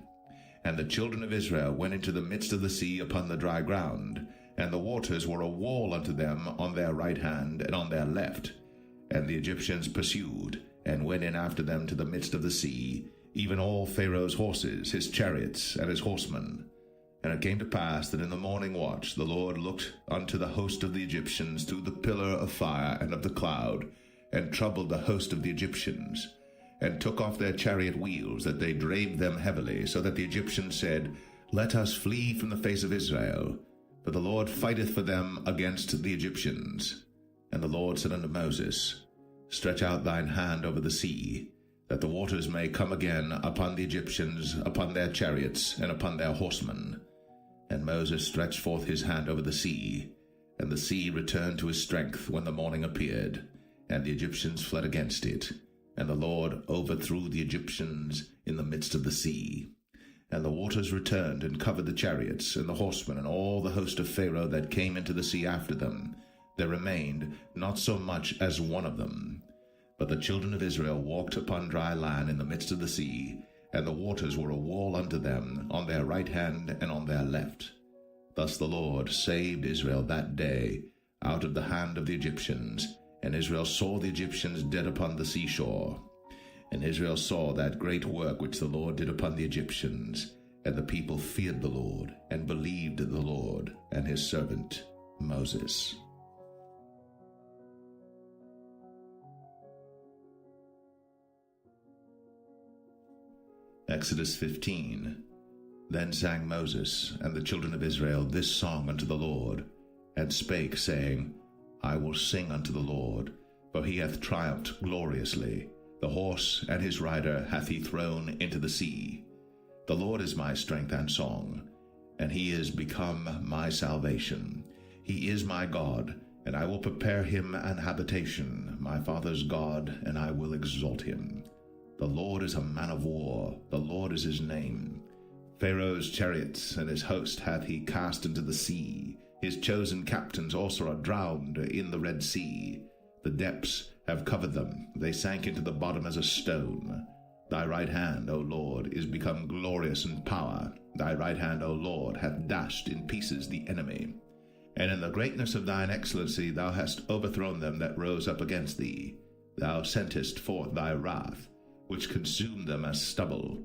And the children of Israel went into the midst of the sea upon the dry ground, and the waters were a wall unto them on their right hand and on their left. And the Egyptians pursued, and went in after them to the midst of the sea, even all Pharaoh's horses, his chariots, and his horsemen. And it came to pass that in the morning watch the Lord looked unto the host of the Egyptians through the pillar of fire and of the cloud, and troubled the host of the Egyptians, and took off their chariot wheels, that they drave them heavily, so that the Egyptians said, Let us flee from the face of Israel, for the Lord fighteth for them against the Egyptians. And the Lord said unto Moses, Stretch out thine hand over the sea, that the waters may come again upon the Egyptians, upon their chariots, and upon their horsemen. And Moses stretched forth his hand over the sea, and the sea returned to his strength when the morning appeared, and the Egyptians fled against it. And the Lord overthrew the Egyptians in the midst of the sea. And the waters returned and covered the chariots, and the horsemen, and all the host of Pharaoh that came into the sea after them. There remained not so much as one of them. But the children of Israel walked upon dry land in the midst of the sea, and the waters were a wall unto them on their right hand and on their left. Thus the Lord saved Israel that day out of the hand of the Egyptians, and Israel saw the Egyptians dead upon the seashore. And Israel saw that great work which the Lord did upon the Egyptians, and the people feared the Lord, and believed the Lord and his servant Moses. Exodus 15. Then sang Moses and the children of Israel this song unto the Lord, and spake, saying, I will sing unto the Lord, for he hath triumphed gloriously. The horse and his rider hath he thrown into the sea. The Lord is my strength and song, and he is become my salvation. He is my God, and I will prepare him an habitation, my father's God, and I will exalt him. The Lord is a man of war, the Lord is his name. Pharaoh's chariots and his host hath he cast into the sea. His chosen captains also are drowned in the Red Sea. The depths have covered them, they sank into the bottom as a stone. Thy right hand, O Lord, is become glorious in power. Thy right hand, O Lord, hath dashed in pieces the enemy. And in the greatness of thine excellency thou hast overthrown them that rose up against thee. Thou sentest forth thy wrath, which consumed them as stubble.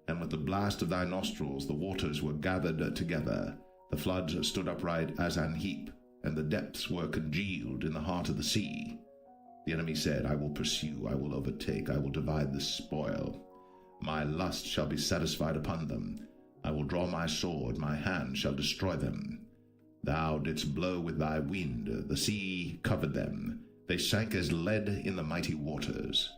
And with the blast of thy nostrils the waters were gathered together. The floods stood upright as an heap, and the depths were congealed in the heart of the sea. The enemy said, I will pursue, I will overtake, I will divide the spoil. My lust shall be satisfied upon them. I will draw my sword, my hand shall destroy them. Thou didst blow with thy wind, the sea covered them. They sank as lead in the mighty waters.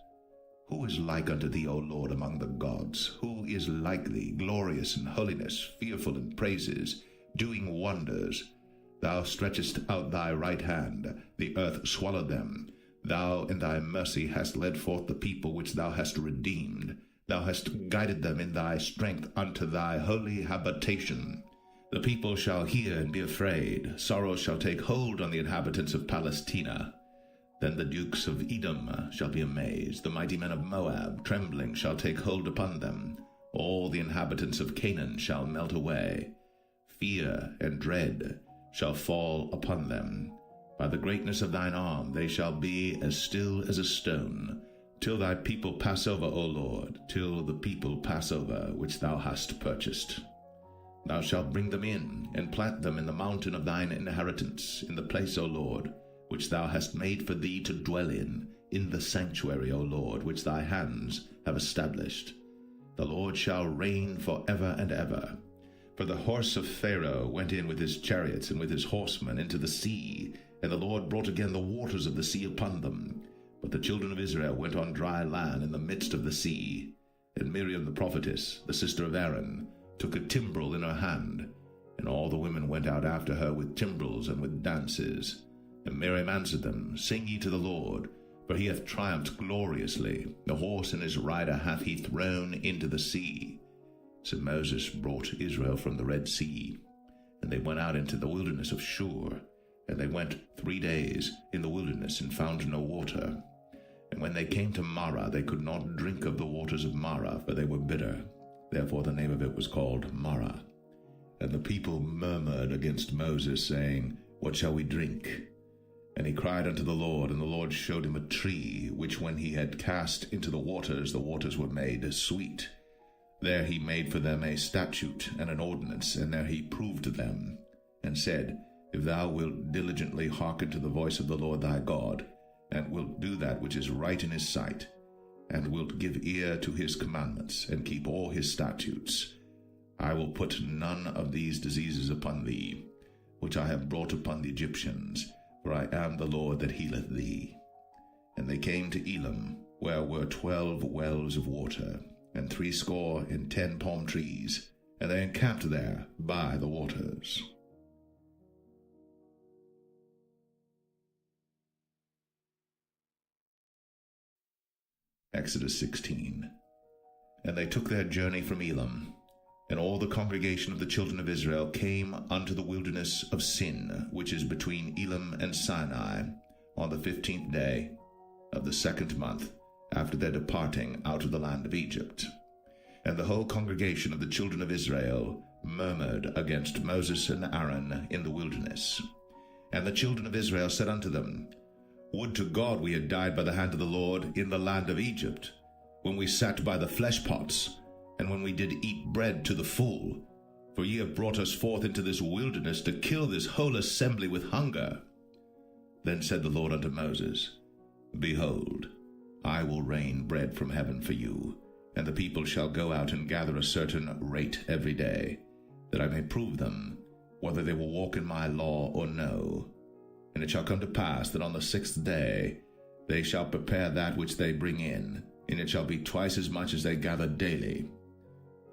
Who is like unto thee, O Lord, among the gods? Who is like thee, glorious in holiness, fearful in praises, doing wonders? Thou stretchest out thy right hand, the earth swallowed them. Thou in thy mercy hast led forth the people which thou hast redeemed. Thou hast guided them in thy strength unto thy holy habitation. The people shall hear and be afraid. Sorrow shall take hold on the inhabitants of Palestina. Then the dukes of Edom shall be amazed. The mighty men of Moab, trembling, shall take hold upon them. All the inhabitants of Canaan shall melt away. Fear and dread shall fall upon them. By the greatness of thine arm they shall be as still as a stone, till thy people pass over, O Lord, till the people pass over which thou hast purchased. Thou shalt bring them in, and plant them in the mountain of thine inheritance, in the place, O Lord, which thou hast made for thee to dwell in the sanctuary, O Lord, which thy hands have established. The Lord shall reign for ever and ever. For the horse of Pharaoh went in with his chariots and with his horsemen into the sea, and the Lord brought again the waters of the sea upon them. But the children of Israel went on dry land in the midst of the sea. And Miriam the prophetess, the sister of Aaron, took a timbrel in her hand, and all the women went out after her with timbrels and with dances. And Miriam answered them, Sing ye to the Lord, For he hath triumphed gloriously. The horse and his rider hath he thrown into the sea. So Moses brought Israel from the Red Sea, and they went out into the wilderness of Shur. And they went 3 days in the wilderness, and found no water. And when they came to Marah, they could not drink of the waters of Marah, for they were bitter. Therefore the name of it was called Marah. And the people murmured against Moses, saying, What shall we drink? And he cried unto the Lord, and the Lord showed him a tree, which when he had cast into the waters were made sweet. There he made for them a statute and an ordinance, and there he proved them, and said, If thou wilt diligently hearken to the voice of the Lord thy God, and wilt do that which is right in his sight, and wilt give ear to his commandments, and keep all his statutes, I will put none of these diseases upon thee, which I have brought upon the Egyptians, for I am the Lord that healeth thee. And they came to Elim, where were 12 wells of water, and 70 palm trees, and they encamped there by the waters. Exodus 16. And they took their journey from Elim, and all the congregation of the children of Israel came unto the wilderness of Sin, which is between Elim and Sinai, on the 15th day of the 2nd month, after their departing out of the land of Egypt. And the whole congregation of the children of Israel murmured against Moses and Aaron in the wilderness. And the children of Israel said unto them, Would to God we had died by the hand of the Lord in the land of Egypt, when we sat by the flesh pots, and when we did eat bread to the full. For ye have brought us forth into this wilderness to kill this whole assembly with hunger. Then said the Lord unto Moses, Behold, I will rain bread from heaven for you, and the people shall go out and gather a certain rate every day, that I may prove them, whether they will walk in my law or no. And it shall come to pass that on the 6th day they shall prepare that which they bring in, and it shall be twice as much as they gather daily.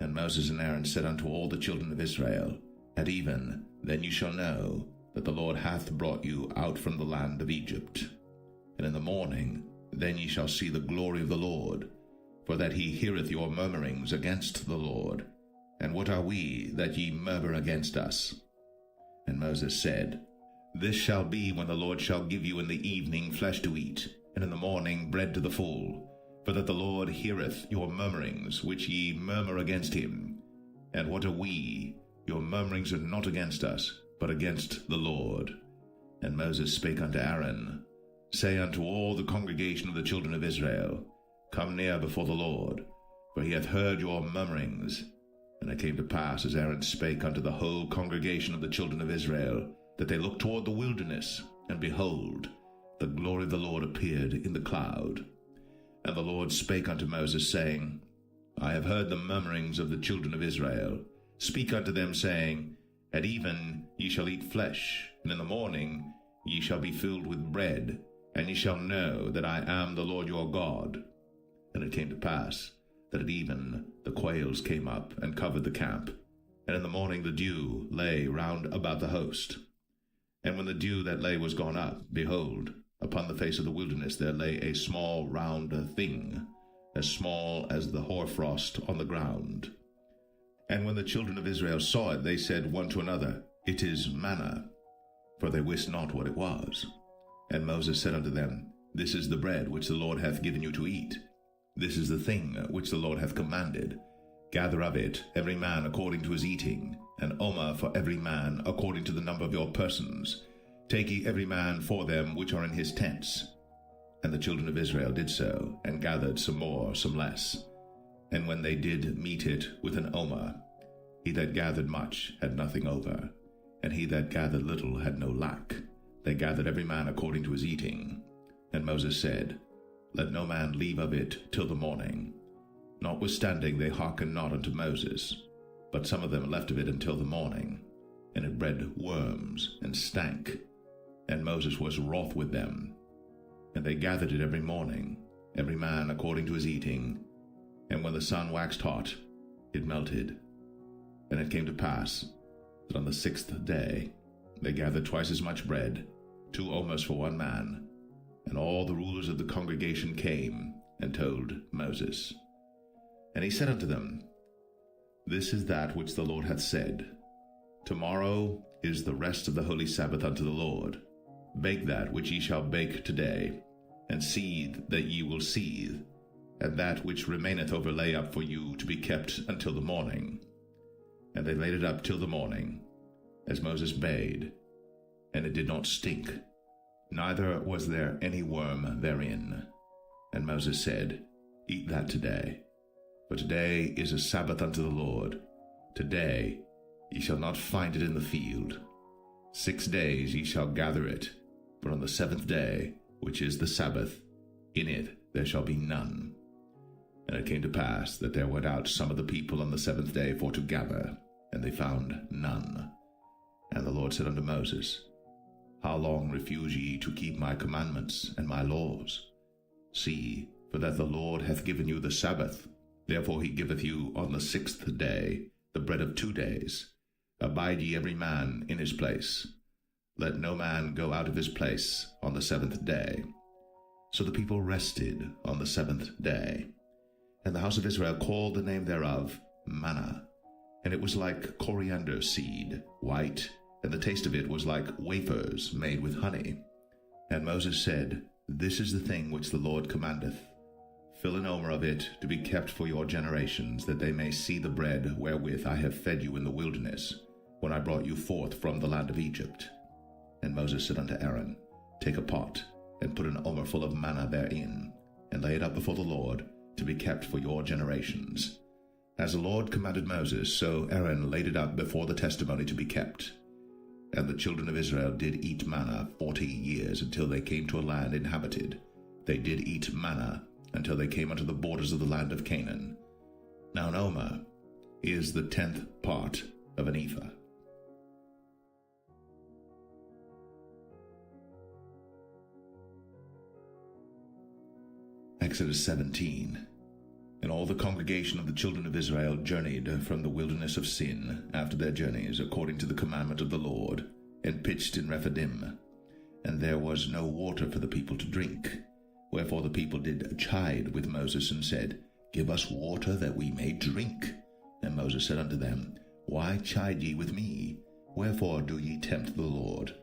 And Moses and Aaron said unto all the children of Israel, At even then you shall know that the Lord hath brought you out from the land of Egypt. And in the morning then ye shall see the glory of the Lord, for that he heareth your murmurings against the Lord. And what are we that ye murmur against us? And Moses said, This shall be when the Lord shall give you in the evening flesh to eat, and in the morning bread to the full, for that the Lord heareth your murmurings, which ye murmur against him. And what are we? Your murmurings are not against us, but against the Lord. And Moses spake unto Aaron, Say unto all the congregation of the children of Israel, Come near before the Lord, for he hath heard your murmurings. And it came to pass, as Aaron spake unto the whole congregation of the children of Israel, that they looked toward the wilderness, and behold, the glory of the Lord appeared in the cloud. And the Lord spake unto Moses, saying, I have heard the murmurings of the children of Israel. Speak unto them, saying, At even ye shall eat flesh, and in the morning ye shall be filled with bread, and ye shall know that I am the Lord your God. And it came to pass, that at even the quails came up and covered the camp, and in the morning the dew lay round about the host. And when the dew that lay was gone up, behold, upon the face of the wilderness there lay a small round thing, as small as the hoarfrost on the ground. And when the children of Israel saw it, they said one to another, It is manna, for they wist not what it was. And Moses said unto them, This is the bread which the Lord hath given you to eat. This is the thing which the Lord hath commanded. Gather of it every man according to his eating, an omer for every man according to the number of your persons. Take ye every man for them which are in his tents. And the children of Israel did so, and gathered some more, some less. And when they did meet it with an omer, he that gathered much had nothing over, and he that gathered little had no lack. They gathered every man according to his eating. And Moses said, Let no man leave of it till the morning. Notwithstanding they hearkened not unto Moses, but some of them left of it until the morning, and it bred worms, and stank. And Moses was wroth with them. And they gathered it every morning, every man according to his eating. And when the sun waxed hot, it melted. And it came to pass, that on the 6th day they gathered twice as much bread, 2 omers for one man. And all the rulers of the congregation came and told Moses. And he said unto them, This is that which the Lord hath said. Tomorrow is the rest of the holy Sabbath unto the Lord. Bake that which ye shall bake today, and seethe that ye will seethe, and that which remaineth over lay up for you to be kept until the morning. And they laid it up till the morning, as Moses bade, and it did not stink, neither was there any worm therein. And Moses said, Eat that today, for today is a Sabbath unto the Lord. Today ye shall not find it in the field. 6 days ye shall gather it, but on the 7th day, which is the Sabbath, in it there shall be none. And it came to pass that there went out some of the people on the 7th day for to gather, and they found none. And the Lord said unto Moses, How long refuse ye to keep my commandments and my laws? See, for that the Lord hath given you the Sabbath. Therefore he giveth you on the 6th day the bread of 2 days. Abide ye every man in his place. Let no man go out of his place on the 7th day. So the people rested on the 7th day. And the house of Israel called the name thereof manna. And it was like coriander seed, white, and the taste of it was like wafers made with honey. And Moses said, This is the thing which the Lord commandeth. Fill an omer of it to be kept for your generations, that they may see the bread wherewith I have fed you in the wilderness, when I brought you forth from the land of Egypt. And Moses said unto Aaron, Take a pot, and put an omer full of manna therein, and lay it up before the Lord, to be kept for your generations. As the Lord commanded Moses, so Aaron laid it up before the testimony to be kept. And the children of Israel did eat manna 40 years, until they came to a land inhabited. They did eat manna until they came unto the borders of the land of Canaan. Now an omer is the 10th part of an ephah. Exodus 17. And all the congregation of the children of Israel journeyed from the wilderness of Sin after their journeys, according to the commandment of the Lord, and pitched in Rephidim. And there was no water for the people to drink. Wherefore the people did chide with Moses, and said, Give us water that we may drink. And Moses said unto them, Why chide ye with me? Wherefore do ye tempt the Lord?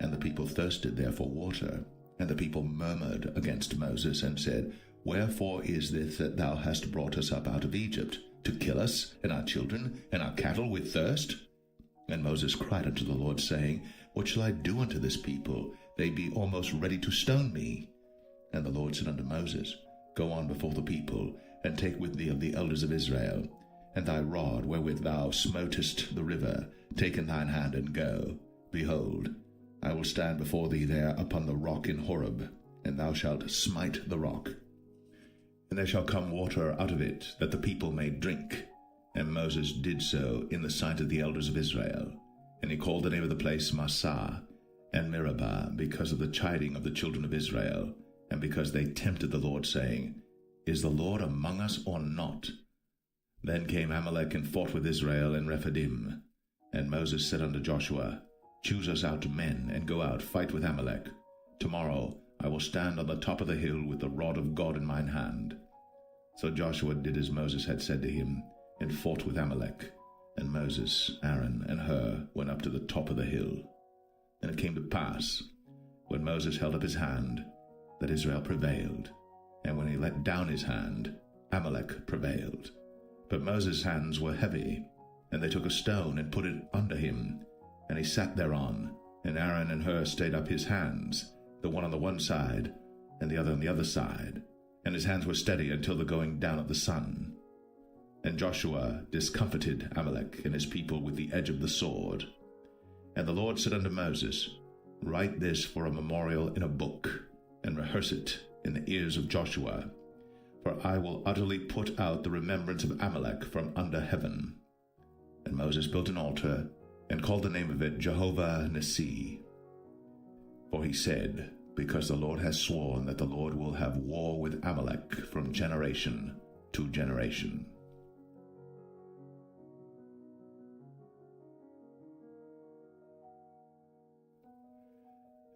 And the people thirsted there for water. And the people murmured against Moses, and said, Wherefore is this that thou hast brought us up out of Egypt, to kill us, and our children, and our cattle with thirst? And Moses cried unto the Lord, saying, What shall I do unto this people? They be almost ready to stone me. And the Lord said unto Moses, Go on before the people, and take with thee of the elders of Israel, and thy rod wherewith thou smotest the river, take in thine hand, and go. Behold, I will stand before thee there upon the rock in Horeb, and thou shalt smite the rock. And there shall come water out of it, that the people may drink. And Moses did so in the sight of the elders of Israel. And he called the name of the place Massah and Meribah, because of the chiding of the children of Israel, and because they tempted the Lord, saying, Is the Lord among us or not? Then came Amalek and fought with Israel in Rephidim. And Moses said unto Joshua, Choose us out men, and go out, fight with Amalek. Tomorrow I will stand on the top of the hill with the rod of God in mine hand. So Joshua did as Moses had said to him, and fought with Amalek. And Moses, Aaron, and Hur went up to the top of the hill. And it came to pass, when Moses held up his hand, that Israel prevailed. And when he let down his hand, Amalek prevailed. But Moses' hands were heavy, and they took a stone and put it under him, and he sat thereon. And Aaron and Hur stayed up his hands, the one on the one side, and the other on the other side. And his hands were steady until the going down of the sun. And Joshua discomfited Amalek and his people with the edge of the sword. And the Lord said unto Moses, Write this for a memorial in a book, and rehearse it in the ears of Joshua. For I will utterly put out the remembrance of Amalek from under heaven. And Moses built an altar, and called the name of it Jehovah Nissi. For he said, Because the Lord has sworn that the Lord will have war with Amalek from generation to generation.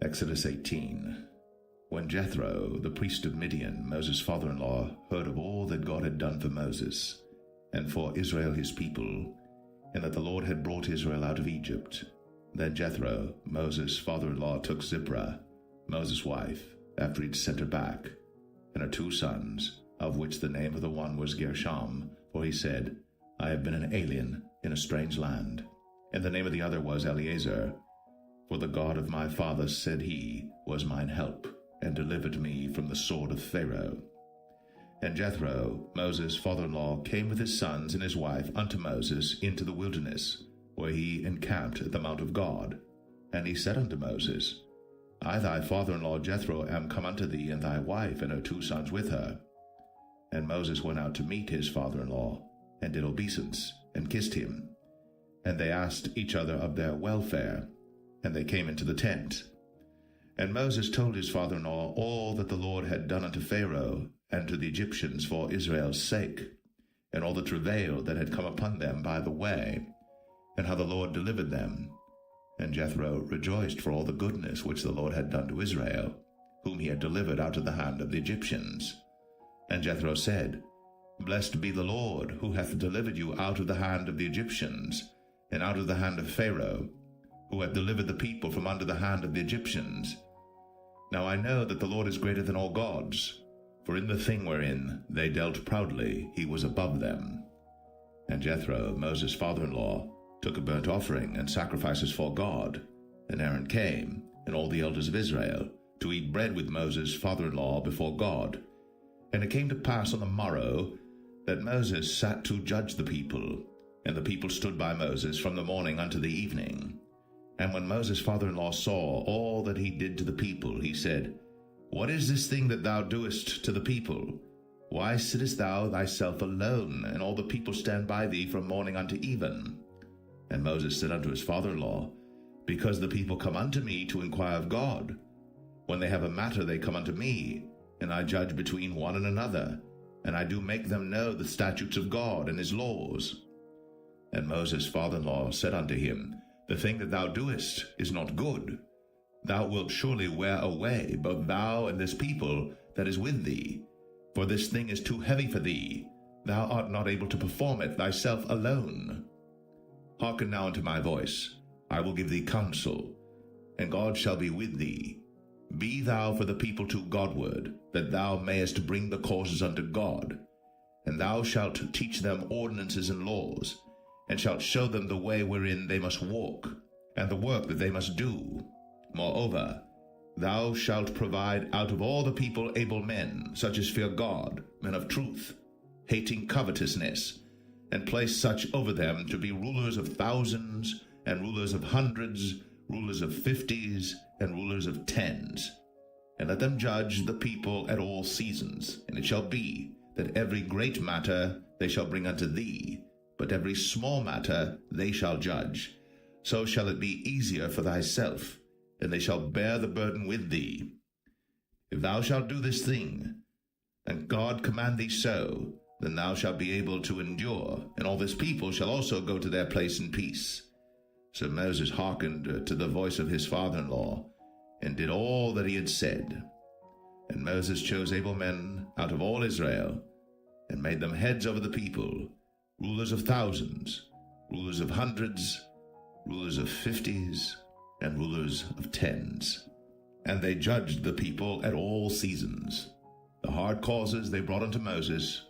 Exodus 18. When Jethro, the priest of Midian, Moses' father-in-law, heard of all that God had done for Moses, and for Israel his people, and that the Lord had brought Israel out of Egypt, then Jethro, Moses' father-in-law, took Zipporah, Moses' wife, after he'd sent her back, and her 2 sons, of which the name of the one was Gershom, for he said, I have been an alien in a strange land. And the name of the other was Eleazar, for the God of my father, said he, was mine help, and delivered me from the sword of Pharaoh. And Jethro, Moses' father-in-law, came with his sons and his wife unto Moses into the wilderness, where he encamped at the mount of God. And he said unto Moses, I thy father-in-law Jethro am come unto thee, and thy wife and her 2 sons with her. And Moses went out to meet his father-in-law, and did obeisance, and kissed him. And they asked each other of their welfare, and they came into the tent. And Moses told his father-in-law all that the Lord had done unto Pharaoh and to the Egyptians for Israel's sake, and all the travail that had come upon them by the way, and how the Lord delivered them. And Jethro rejoiced for all the goodness which the Lord had done to Israel, whom he had delivered out of the hand of the Egyptians. And Jethro said, Blessed be the Lord, who hath delivered you out of the hand of the Egyptians, and out of the hand of Pharaoh, who hath delivered the people from under the hand of the Egyptians. Now I know that the Lord is greater than all gods, for in the thing wherein they dealt proudly he was above them. And Jethro, Moses' father-in-law, took a burnt offering and sacrifices for God. And Aaron came, and all the elders of Israel, to eat bread with Moses' father-in-law before God. And it came to pass on the morrow that Moses sat to judge the people, and the people stood by Moses from the morning unto the evening. And when Moses' father-in-law saw all that he did to the people, he said, What is this thing that thou doest to the people? Why sittest thou thyself alone, and all the people stand by thee from morning unto even? And Moses said unto his father-in-law, Because the people come unto me to inquire of God. When they have a matter they come unto me, and I judge between one and another, and I do make them know the statutes of God and his laws. And Moses' father-in-law said unto him, The thing that thou doest is not good. Thou wilt surely wear away both thou and this people that is with thee, for this thing is too heavy for thee. Thou art not able to perform it thyself alone. Hearken now unto my voice. I will give thee counsel, and God shall be with thee. Be thou for the people to Godward, that thou mayest bring the causes unto God. And thou shalt teach them ordinances and laws, and shalt show them the way wherein they must walk, and the work that they must do. Moreover, thou shalt provide out of all the people able men, such as fear God, men of truth, hating covetousness, and place such over them to be rulers of thousands, and rulers of hundreds, rulers of 50s, and rulers of 10s. And let them judge the people at all seasons. And it shall be, that every great matter they shall bring unto thee, but every small matter they shall judge. So shall it be easier for thyself, and they shall bear the burden with thee. If thou shalt do this thing, and God command thee so, then thou shalt be able to endure, and all this people shall also go to their place in peace. So Moses hearkened to the voice of his father-in-law, and did all that he had said. And Moses chose able men out of all Israel, and made them heads over the people, rulers of thousands, rulers of hundreds, rulers of 50s, and rulers of 10s. And they judged the people at all seasons. The hard causes they brought unto Moses,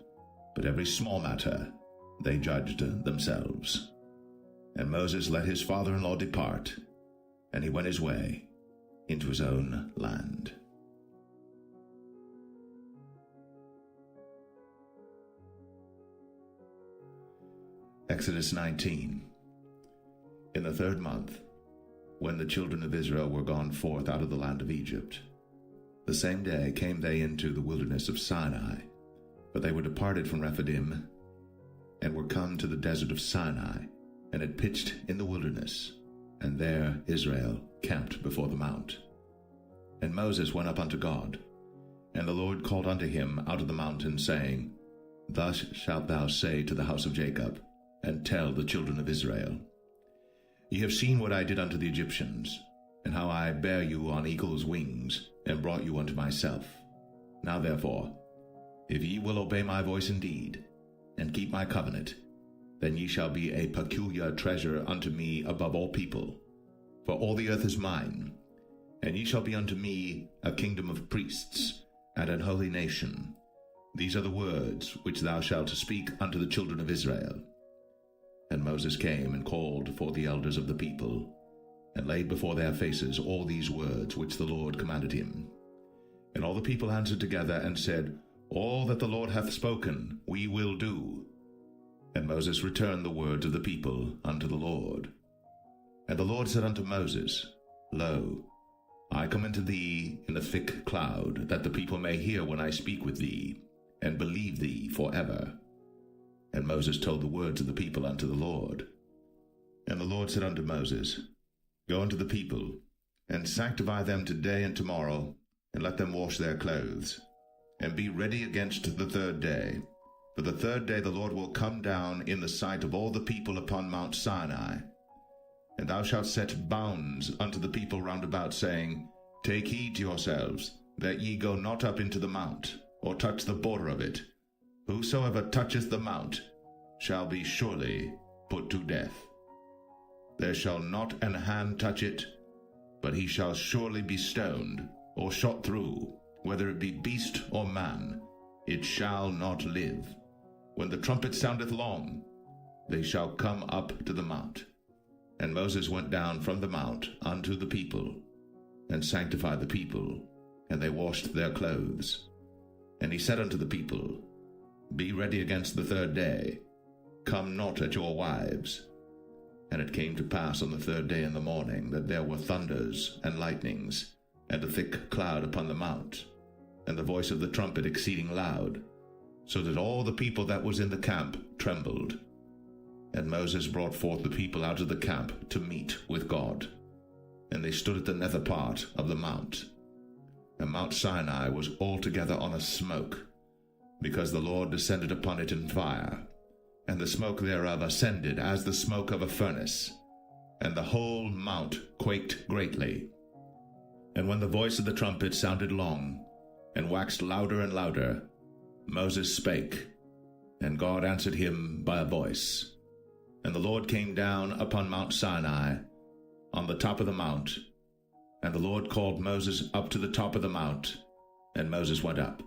but every small matter they judged themselves. And Moses let his father-in-law depart, and he went his way into his own land. Exodus 19. In the 3rd month, when the children of Israel were gone forth out of the land of Egypt, the same day came they into the wilderness of Sinai, for they were departed from Rephidim, and were come to the desert of Sinai, and had pitched in the wilderness, and there Israel camped before the mount. And Moses went up unto God, and the Lord called unto him out of the mountain, saying, Thus shalt thou say to the house of Jacob, and tell the children of Israel, Ye have seen what I did unto the Egyptians, and how I bare you on eagle's wings, and brought you unto myself. Now therefore, if ye will obey my voice indeed, and keep my covenant, then ye shall be a peculiar treasure unto me above all people. For all the earth is mine, and ye shall be unto me a kingdom of priests, and an holy nation. These are the words which thou shalt speak unto the children of Israel. And Moses came and called for the elders of the people, and laid before their faces all these words which the Lord commanded him. And all the people answered together and said, All that the Lord hath spoken we will do. And Moses returned the words of the people unto the Lord. And the Lord said unto Moses, Lo, I come unto thee in a thick cloud, that the people may hear when I speak with thee, and believe thee forever. And Moses told the words of the people unto the Lord. And the Lord said unto Moses, Go unto the people, and sanctify them today and tomorrow, and let them wash their clothes, and be ready against the third day. For the third day the Lord will come down in the sight of all the people upon Mount Sinai. And thou shalt set bounds unto the people round about, saying, Take heed to yourselves, that ye go not up into the mount, or touch the border of it. Whosoever toucheth the mount shall be surely put to death. There shall not an hand touch it, but he shall surely be stoned, or shot through, whether it be beast or man, it shall not live. When the trumpet soundeth long, they shall come up to the mount. And Moses went down from the mount unto the people, and sanctified the people, and they washed their clothes. And he said unto the people, Be ready against the third day, come not at your wives. And it came to pass on the third day in the morning, that there were thunders and lightnings, and a thick cloud upon the mount, and the voice of the trumpet exceeding loud, so that all the people that was in the camp trembled. And Moses brought forth the people out of the camp to meet with God. And they stood at the nether part of the mount. And Mount Sinai was altogether on a smoke, because the Lord descended upon it in fire, and the smoke thereof ascended as the smoke of a furnace, and the whole mount quaked greatly. And when the voice of the trumpet sounded long, and waxed louder and louder, Moses spake, and God answered him by a voice. And the Lord came down upon Mount Sinai, on the top of the mount, and the Lord called Moses up to the top of the mount, and Moses went up.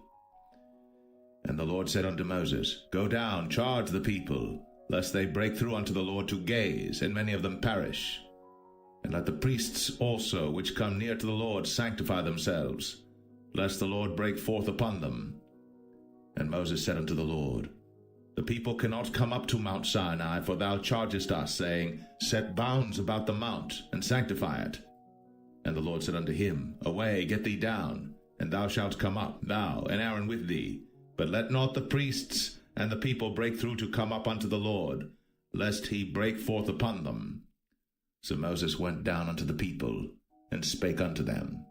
And the Lord said unto Moses, Go down, charge the people, lest they break through unto the Lord to gaze, and many of them perish. And let the priests also which come near to the Lord sanctify themselves, lest the Lord break forth upon them. And Moses said unto the Lord, The people cannot come up to Mount Sinai, for thou chargest us, saying, Set bounds about the mount, and sanctify it. And the Lord said unto him, Away, get thee down, and thou shalt come up, thou and Aaron with thee. But let not the priests and the people break through to come up unto the Lord, lest he break forth upon them. So Moses went down unto the people, and spake unto them.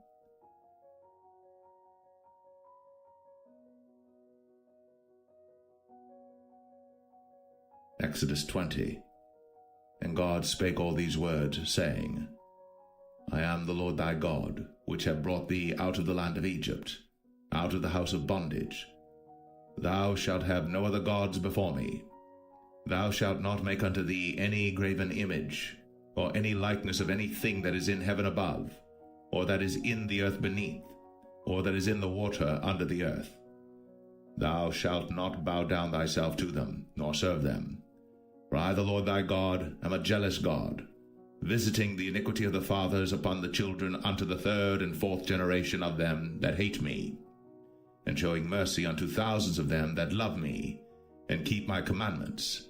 Exodus 20. And God spake all these words, saying, I am the Lord thy God, which have brought thee out of the land of Egypt, out of the house of bondage. Thou shalt have no other gods before me. Thou shalt not make unto thee any graven image, or any likeness of any thing that is in heaven above, or that is in the earth beneath, or that is in the water under the earth. Thou shalt not bow down thyself to them, nor serve them. For I, the Lord thy God, am a jealous God, visiting the iniquity of the fathers upon the children unto the third and fourth generation of them that hate me, and showing mercy unto thousands of them that love me, and keep my commandments.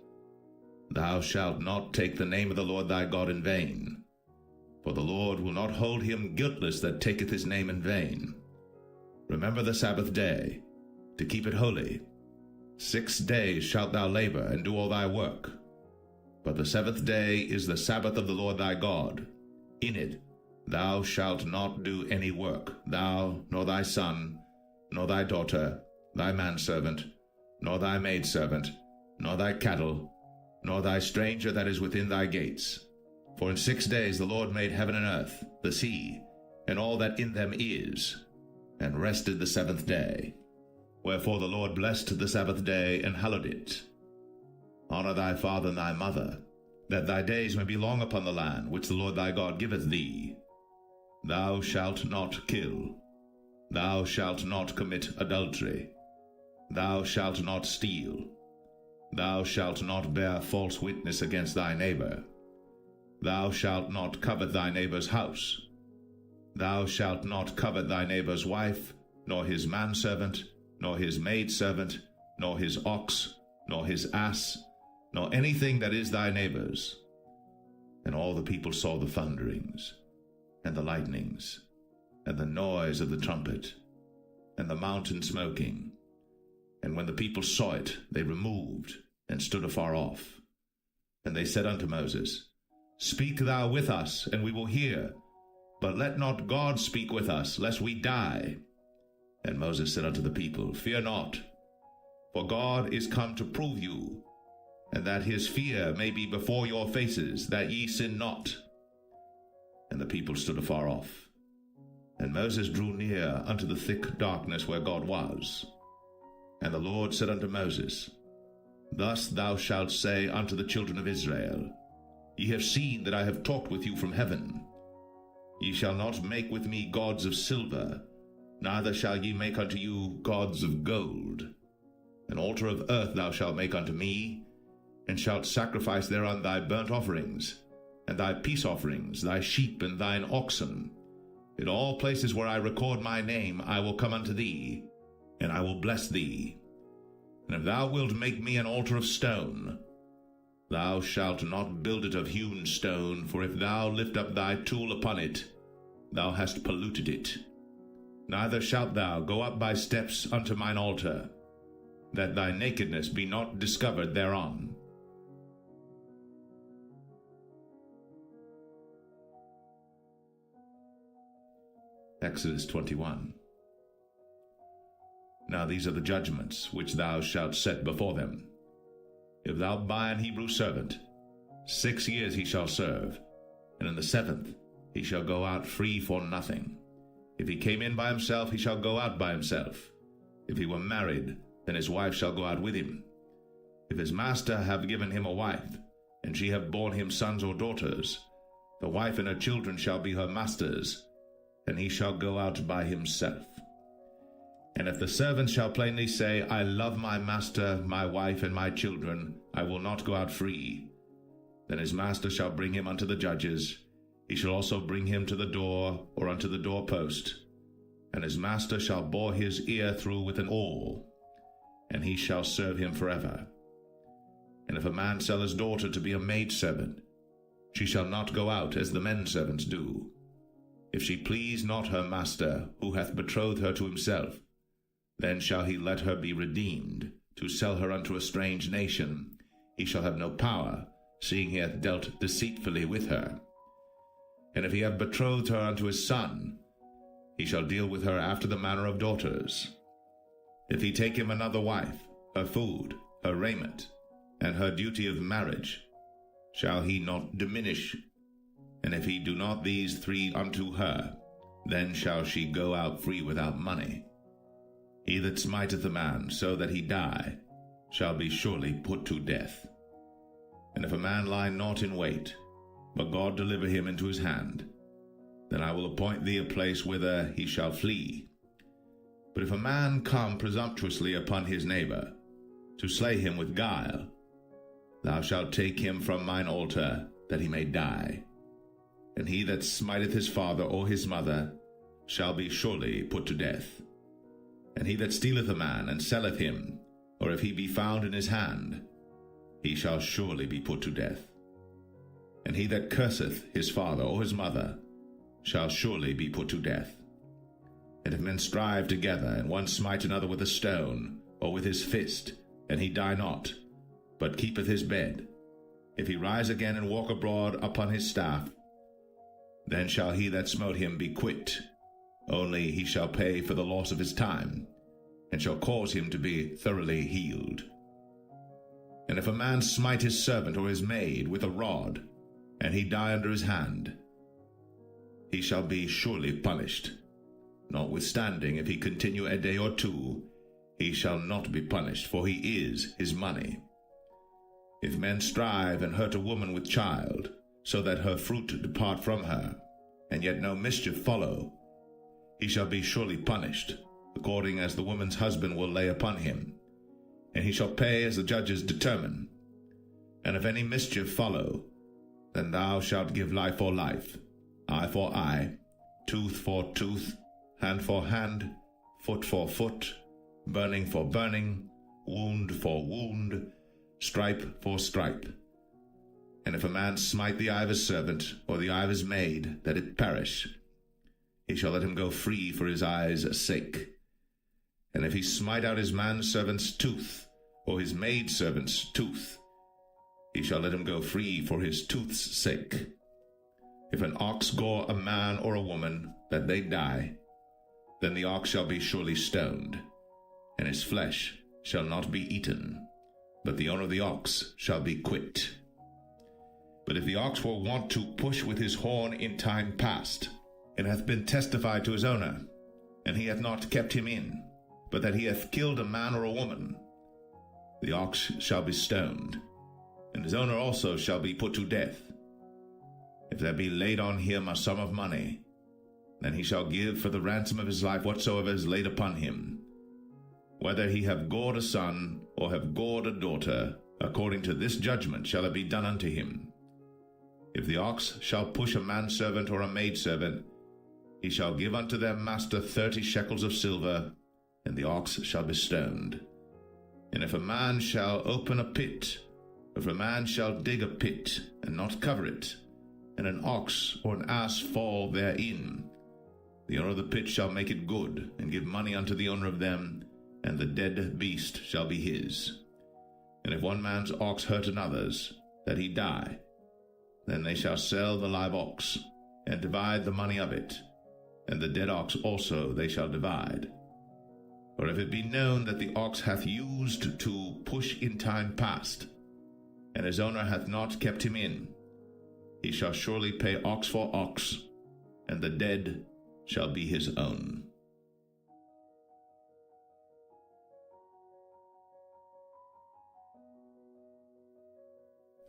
Thou shalt not take the name of the Lord thy God in vain, for the Lord will not hold him guiltless that taketh his name in vain. Remember the Sabbath day, to keep it holy. 6 days shalt thou labor, and do all thy work. But the seventh day is the Sabbath of the Lord thy God. In it thou shalt not do any work, thou, nor thy son, nor thy daughter, thy manservant, nor thy maidservant, nor thy cattle, nor thy stranger that is within thy gates. For in 6 days the Lord made heaven and earth, the sea, and all that in them is, and rested the seventh day. Wherefore the Lord blessed the Sabbath day, and hallowed it. Honor thy father and thy mother, that thy days may be long upon the land which the Lord thy God giveth thee. Thou shalt not kill. Thou shalt not commit adultery. Thou shalt not steal. Thou shalt not bear false witness against thy neighbor. Thou shalt not covet thy neighbor's house. Thou shalt not covet thy neighbor's wife, nor his manservant, nor his maidservant, nor his ox, nor his ass, nor anything that is thy neighbor's. And all the people saw the thunderings, and the lightnings, and the noise of the trumpet, and the mountain smoking. And when the people saw it, they removed, and stood afar off. And they said unto Moses, Speak thou with us, and we will hear. But let not God speak with us, lest we die. And Moses said unto the people, Fear not, for God is come to prove you, and that his fear may be before your faces, that ye sin not. And the people stood afar off. And Moses drew near unto the thick darkness where God was. And the Lord said unto Moses, Thus thou shalt say unto the children of Israel, Ye have seen that I have talked with you from heaven. Ye shall not make with me gods of silver, neither shall ye make unto you gods of gold. An altar of earth thou shalt make unto me, and shalt sacrifice thereon thy burnt offerings, and thy peace offerings, thy sheep and thine oxen. In all places where I record my name I will come unto thee, and I will bless thee. And if thou wilt make me an altar of stone, thou shalt not build it of hewn stone, for if thou lift up thy tool upon it, thou hast polluted it. Neither shalt thou go up by steps unto mine altar, that thy nakedness be not discovered thereon. Exodus 21. Now these are the judgments which thou shalt set before them. If thou buy an Hebrew servant, 6 years he shall serve, and in the 7th he shall go out free for nothing. If he came in by himself, he shall go out by himself. If he were married, then his wife shall go out with him. If his master have given him a wife, and she have borne him sons or daughters, the wife and her children shall be her master's, and he shall go out by himself. And if the servant shall plainly say, I love my master, my wife, and my children, I will not go out free, then his master shall bring him unto the judges. He shall also bring him to the door, or unto the doorpost, and his master shall bore his ear through with an awl, and he shall serve him forever. And if a man sell his daughter to be a maidservant, she shall not go out as the men servants do. If she please not her master, who hath betrothed her to himself, then shall he let her be redeemed, to sell her unto a strange nation. He shall have no power, seeing he hath dealt deceitfully with her. And if he have betrothed her unto his son, he shall deal with her after the manner of daughters. If he take him another wife, her food, her raiment, and her duty of marriage, shall he not diminish? And if he do not these 3 unto her, then shall she go out free without money. He that smiteth a man so that he die shall be surely put to death. And if a man lie not in wait, but God deliver him into his hand, then I will appoint thee a place whither he shall flee. But if a man come presumptuously upon his neighbor, to slay him with guile, thou shalt take him from mine altar, that he may die. And he that smiteth his father or his mother shall be surely put to death. And he that stealeth a man and selleth him, or if he be found in his hand, he shall surely be put to death. And he that curseth his father or his mother shall surely be put to death. And if men strive together, and one smite another with a stone, or with his fist, and he die not, but keepeth his bed, if he rise again and walk abroad upon his staff, then shall he that smote him be quit. Only he shall pay for the loss of his time, and shall cause him to be thoroughly healed. And if a man smite his servant or his maid with a rod, and he die under his hand, he shall be surely punished. Notwithstanding, if he continue a day or two, he shall not be punished, for he is his money. If men strive and hurt a woman with child, so that her fruit depart from her, and yet no mischief follow, he shall be surely punished, according as the woman's husband will lay upon him, and he shall pay as the judges determine. And if any mischief follow, then thou shalt give life for life, eye for eye, tooth for tooth, hand for hand, foot for foot, burning for burning, wound for wound, stripe for stripe. And if a man smite the eye of his servant, or the eye of his maid, that it perish, he shall let him go free for his eye's sake. And if he smite out his manservant's tooth, or his maidservant's tooth, he shall let him go free for his tooth's sake. If an ox gore a man or a woman, that they die, then the ox shall be surely stoned, and his flesh shall not be eaten, but the owner of the ox shall be quit. But if the ox were wont to push with his horn in time past, and hath been testified to his owner, and he hath not kept him in, but that he hath killed a man or a woman, the ox shall be stoned, and his owner also shall be put to death. If there be laid on him a sum of money, then he shall give for the ransom of his life whatsoever is laid upon him. Whether he have gored a son, or have gored a daughter, according to this judgment shall it be done unto him. If the ox shall push a manservant or a maidservant, he shall give unto their master 30 shekels of silver, and the ox shall be stoned. And if a man shall open a pit, or if a man shall dig a pit, and not cover it, and an ox or an ass fall therein, the owner of the pit shall make it good, and give money unto the owner of them, and the dead beast shall be his. And if one man's ox hurt another's, that he die, then they shall sell the live ox, and divide the money of it, and the dead ox also they shall divide. Or if it be known that the ox hath used to push in time past, and his owner hath not kept him in, he shall surely pay ox for ox, and the dead shall be his own.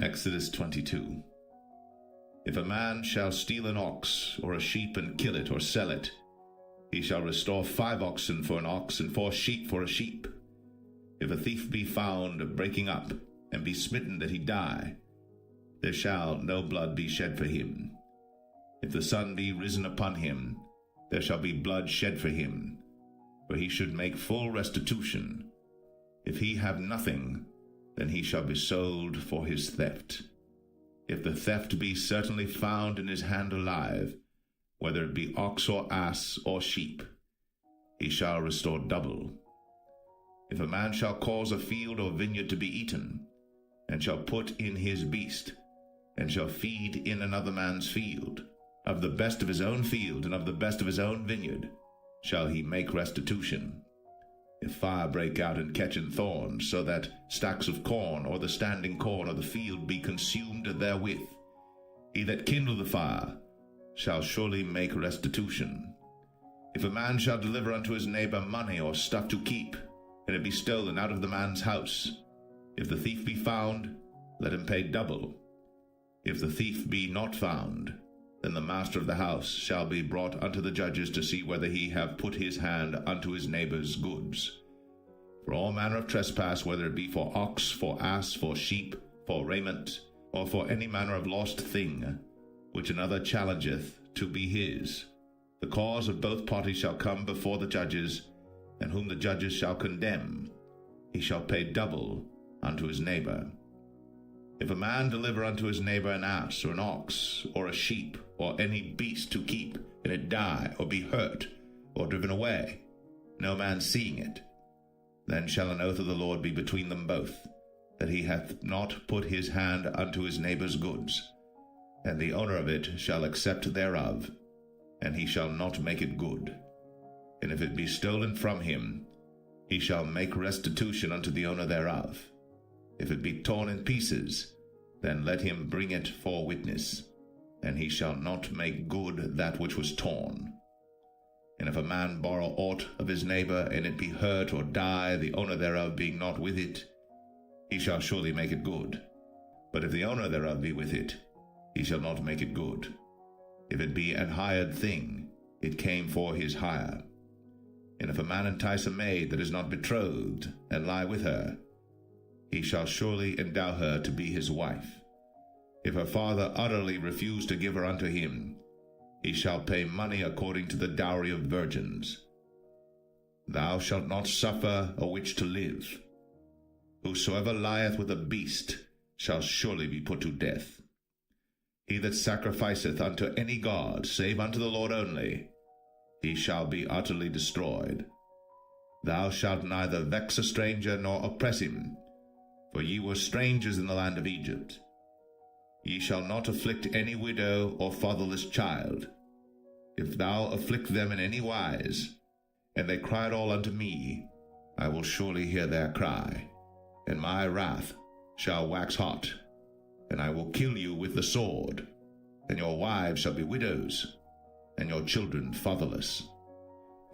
Exodus 22. If a man shall steal an ox or a sheep and kill it or sell it, he shall restore 5 oxen for an ox and 4 sheep for a sheep. If a thief be found breaking up, and be smitten that he die, there shall no blood be shed for him. If the sun be risen upon him, there shall be blood shed for him, for he should make full restitution. If he have nothing, then he shall be sold for his theft. If the theft be certainly found in his hand alive, whether it be ox or ass or sheep, he shall restore double. If a man shall cause a field or vineyard to be eaten, and shall put in his beast, and shall feed in another man's field, of the best of his own field and of the best of his own vineyard, shall he make restitution. If fire break out and catch in thorns, so that stacks of corn or the standing corn of the field be consumed therewith, he that kindled the fire shall surely make restitution. If a man shall deliver unto his neighbor money or stuff to keep, and it be stolen out of the man's house, if the thief be found, let him pay double. If the thief be not found, then the master of the house shall be brought unto the judges to see whether he have put his hand unto his neighbor's goods. For all manner of trespass, whether it be for ox, for ass, for sheep, for raiment, or for any manner of lost thing, which another challengeth to be his, the cause of both parties shall come before the judges, and whom the judges shall condemn, he shall pay double unto his neighbor. If a man deliver unto his neighbor an ass, or an ox, or a sheep, or any beast to keep, and it die, or be hurt, or driven away, no man seeing it, then shall an oath of the Lord be between them both, that he hath not put his hand unto his neighbor's goods, and the owner of it shall accept thereof, and he shall not make it good. And if it be stolen from him, he shall make restitution unto the owner thereof. If it be torn in pieces, then let him bring it for witness, and he shall not make good that which was torn. And if a man borrow aught of his neighbor, and it be hurt or die, the owner thereof being not with it, he shall surely make it good. But if the owner thereof be with it, he shall not make it good. If it be an hired thing, it came for his hire. And if a man entice a maid that is not betrothed, and lie with her, he shall surely endow her to be his wife. If her father utterly refuse to give her unto him, he shall pay money according to the dowry of virgins. Thou shalt not suffer a witch to live. Whosoever lieth with a beast shall surely be put to death. He that sacrificeth unto any god, save unto the Lord only, he shall be utterly destroyed. Thou shalt neither vex a stranger nor oppress him, for ye were strangers in the land of Egypt. Ye shall not afflict any widow or fatherless child. If thou afflict them in any wise, and they cry at all unto me, I will surely hear their cry, and my wrath shall wax hot, and I will kill you with the sword, and your wives shall be widows, and your children fatherless.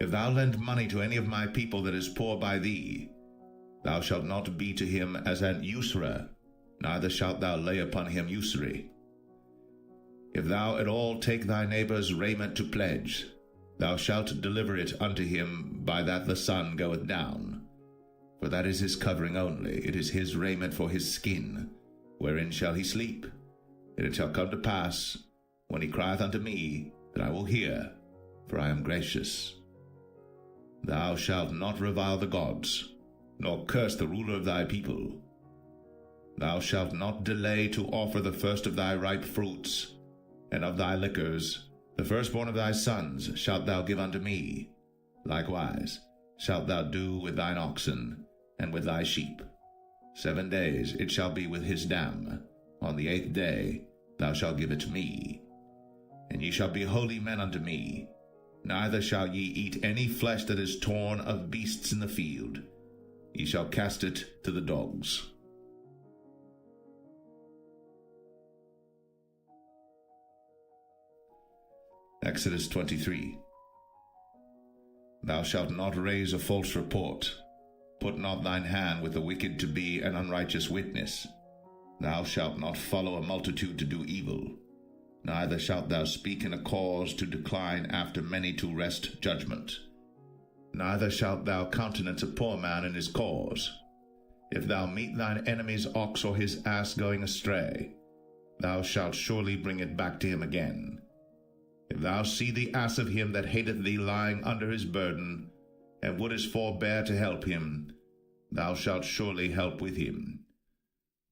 If thou lend money to any of my people that is poor by thee, thou shalt not be to him as an usurer, neither shalt thou lay upon him usury. If thou at all take thy neighbor's raiment to pledge, thou shalt deliver it unto him by that the sun goeth down. For that is his covering only, it is his raiment for his skin. Wherein shall he sleep? And it shall come to pass, when he crieth unto me, that I will hear, for I am gracious. Thou shalt not revile the gods, nor curse the ruler of thy people. Thou shalt not delay to offer the first of thy ripe fruits, and of thy liquors, the firstborn of thy sons shalt thou give unto me. Likewise shalt thou do with thine oxen, and with thy sheep. 7 days it shall be with his dam. On the 8th day thou shalt give it me. And ye shall be holy men unto me. Neither shall ye eat any flesh that is torn of beasts in the field. Ye shall cast it to the dogs. Exodus 23. Thou shalt not raise a false report. Put not thine hand with the wicked to be an unrighteous witness. Thou shalt not follow a multitude to do evil. Neither shalt thou speak in a cause to decline after many to wrest judgment. Neither shalt thou countenance a poor man in his cause. If thou meet thine enemy's ox or his ass going astray, thou shalt surely bring it back to him again. If thou see the ass of him that hateth thee lying under his burden, and wouldest forbear to help him, thou shalt surely help with him.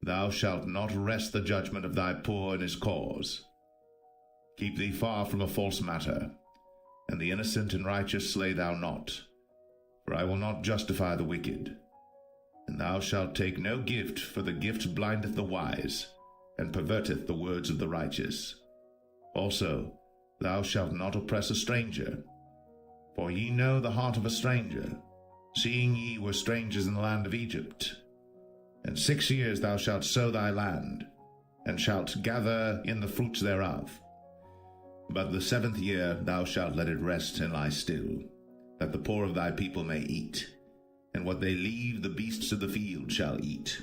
Thou shalt not wrest the judgment of thy poor in his cause. Keep thee far from a false matter, and the innocent and righteous slay thou not, for I will not justify the wicked. And thou shalt take no gift, for the gift blindeth the wise, and perverteth the words of the righteous. Also, thou shalt not oppress a stranger, for ye know the heart of a stranger, seeing ye were strangers in the land of Egypt. And 6 years thou shalt sow thy land, and shalt gather in the fruits thereof. But the 7th year thou shalt let it rest and lie still, that the poor of thy people may eat, and what they leave the beasts of the field shall eat.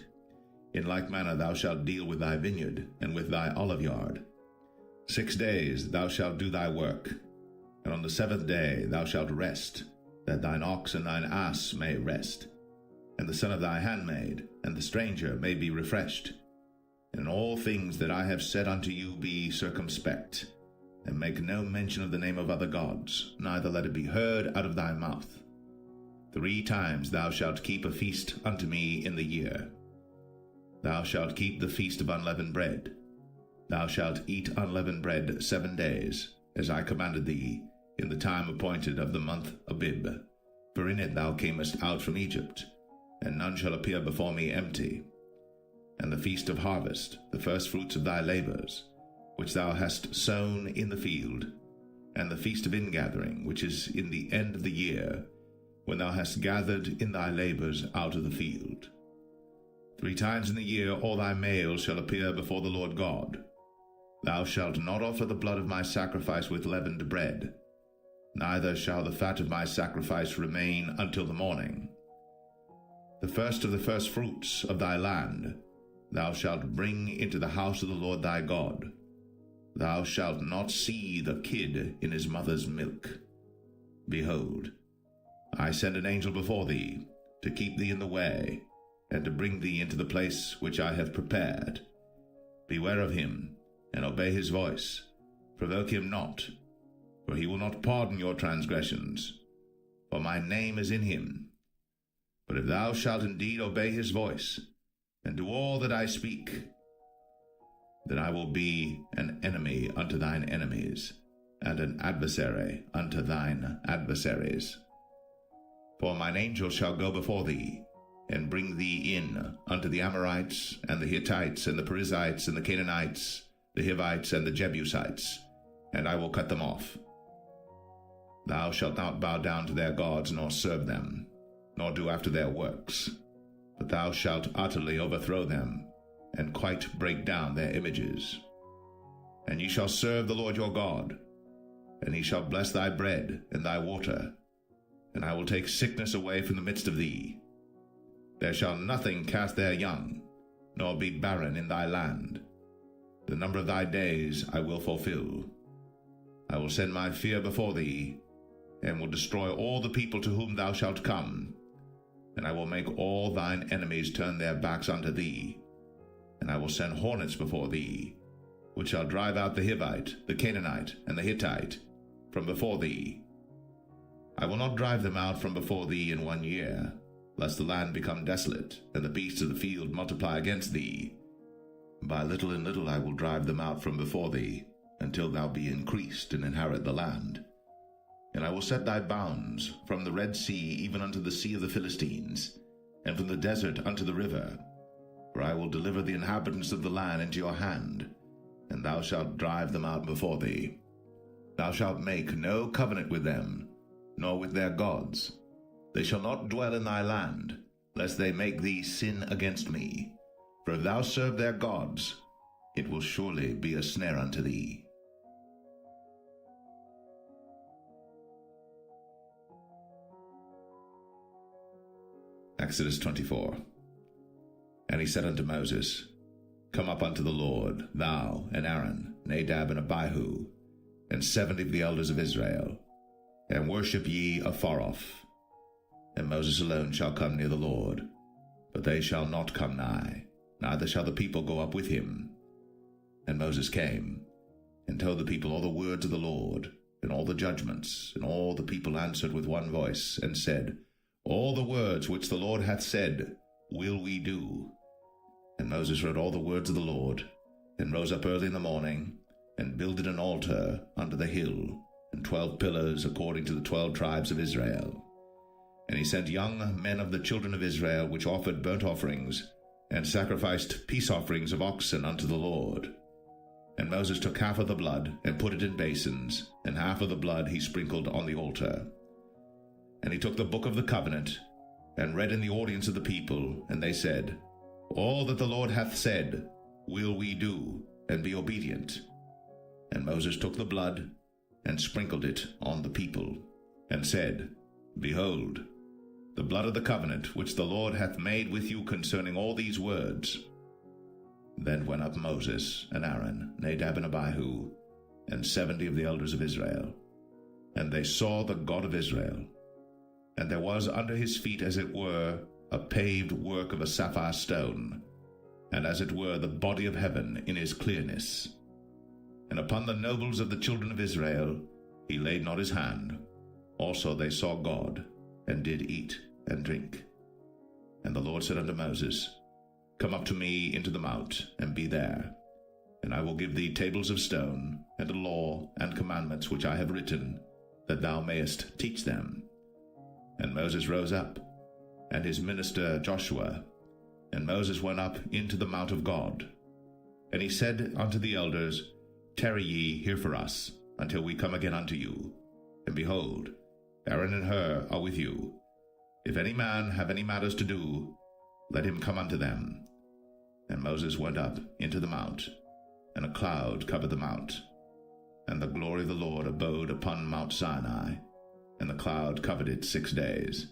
In like manner thou shalt deal with thy vineyard, and with thy oliveyard. 6 days thou shalt do thy work, and on the 7th day thou shalt rest, that thine ox and thine ass may rest, and the son of thy handmaid, and the stranger may be refreshed. And in all things that I have said unto you be circumspect, and make no mention of the name of other gods, neither let it be heard out of thy mouth. 3 times thou shalt keep a feast unto me in the year. Thou shalt keep the feast of unleavened bread. Thou shalt eat unleavened bread 7 days, as I commanded thee, in the time appointed of the month Abib. For in it thou camest out from Egypt, and none shall appear before me empty. And the feast of harvest, the firstfruits of thy labors, which thou hast sown in the field, and the feast of ingathering, which is in the end of the year, when thou hast gathered in thy labors out of the field. 3 times in the year all thy males shall appear before the Lord God. Thou shalt not offer the blood of my sacrifice with leavened bread. neither shall the fat of my sacrifice remain until the morning. The first of the firstfruits of thy land thou shalt bring into the house of the Lord thy God. Thou shalt not see the kid in his mother's milk. Behold, I send an angel before thee, to keep thee in the way, and to bring thee into the place which I have prepared. Beware of him, and obey his voice. Provoke him not, for he will not pardon your transgressions, for my name is in him. But if thou shalt indeed obey his voice, and do all that I speak, then I will be an enemy unto thine enemies, and an adversary unto thine adversaries. For mine angel shall go before thee, and bring thee in unto the Amorites, and the Hittites, and the Perizzites, and the Canaanites, the Hivites, and the Jebusites, and I will cut them off. Thou shalt not bow down to their gods, nor serve them, nor do after their works, but thou shalt utterly overthrow them, and quite break down their images. And ye shall serve the Lord your God, and he shall bless thy bread and thy water, and I will take sickness away from the midst of thee. There shall nothing cast their young, nor be barren in thy land. The number of thy days I will fulfill. I will send my fear before thee, and will destroy all the people to whom thou shalt come, and I will make all thine enemies turn their backs unto thee. And I will send hornets before thee, which shall drive out the Hivite, the Canaanite, and the Hittite from before thee. I will not drive them out from before thee in 1 year, lest the land become desolate, and the beasts of the field multiply against thee. By little and little I will drive them out from before thee, until thou be increased and inherit the land. And I will set thy bounds from the Red Sea even unto the sea of the Philistines, and from the desert unto the river. For I will deliver the inhabitants of the land into your hand, and thou shalt drive them out before thee. Thou shalt make no covenant with them, nor with their gods. They shall not dwell in thy land, lest they make thee sin against me. For if thou serve their gods, it will surely be a snare unto thee. Exodus 24. And he said unto Moses, Come up unto the Lord, thou and Aaron, Nadab and Abihu, and 70 of the elders of Israel, and worship ye afar off. And Moses alone shall come near the Lord, but they shall not come nigh, neither shall the people go up with him. And Moses came, and told the people all the words of the Lord, and all the judgments, and all the people answered with one voice, and said, All the words which the Lord hath said will we do. And Moses wrote all the words of the Lord, and rose up early in the morning, and builded an altar under the hill, and 12 pillars according to the 12 tribes of Israel. And he sent young men of the children of Israel, which offered burnt offerings, and sacrificed peace offerings of oxen unto the Lord. And Moses took half of the blood, and put it in basins, and half of the blood he sprinkled on the altar. And he took the book of the covenant, and read in the audience of the people, and they said, All that the Lord hath said will we do, and be obedient. And Moses took the blood, and sprinkled it on the people, and said, Behold, the blood of the covenant which the Lord hath made with you concerning all these words. Then went up Moses and Aaron, Nadab and Abihu, and 70 of the elders of Israel. And they saw the God of Israel. And there was under his feet, as it were, a paved work of a sapphire stone, and as it were the body of heaven in his clearness. And upon the nobles of the children of Israel he laid not his hand. Also they saw God, and did eat and drink. And the Lord said unto Moses, Come up to me into the mount, and be there. And I will give thee tables of stone, and a law and commandments which I have written, that thou mayest teach them. And Moses rose up, and his minister Joshua, and Moses went up into the mount of God. And he said unto the elders, Tarry ye here for us, until we come again unto you. And behold, Aaron and Hur are with you. If any man have any matters to do, let him come unto them. And Moses went up into the mount, and a cloud covered the mount. And the glory of the Lord abode upon Mount Sinai, and the cloud covered it 6 days.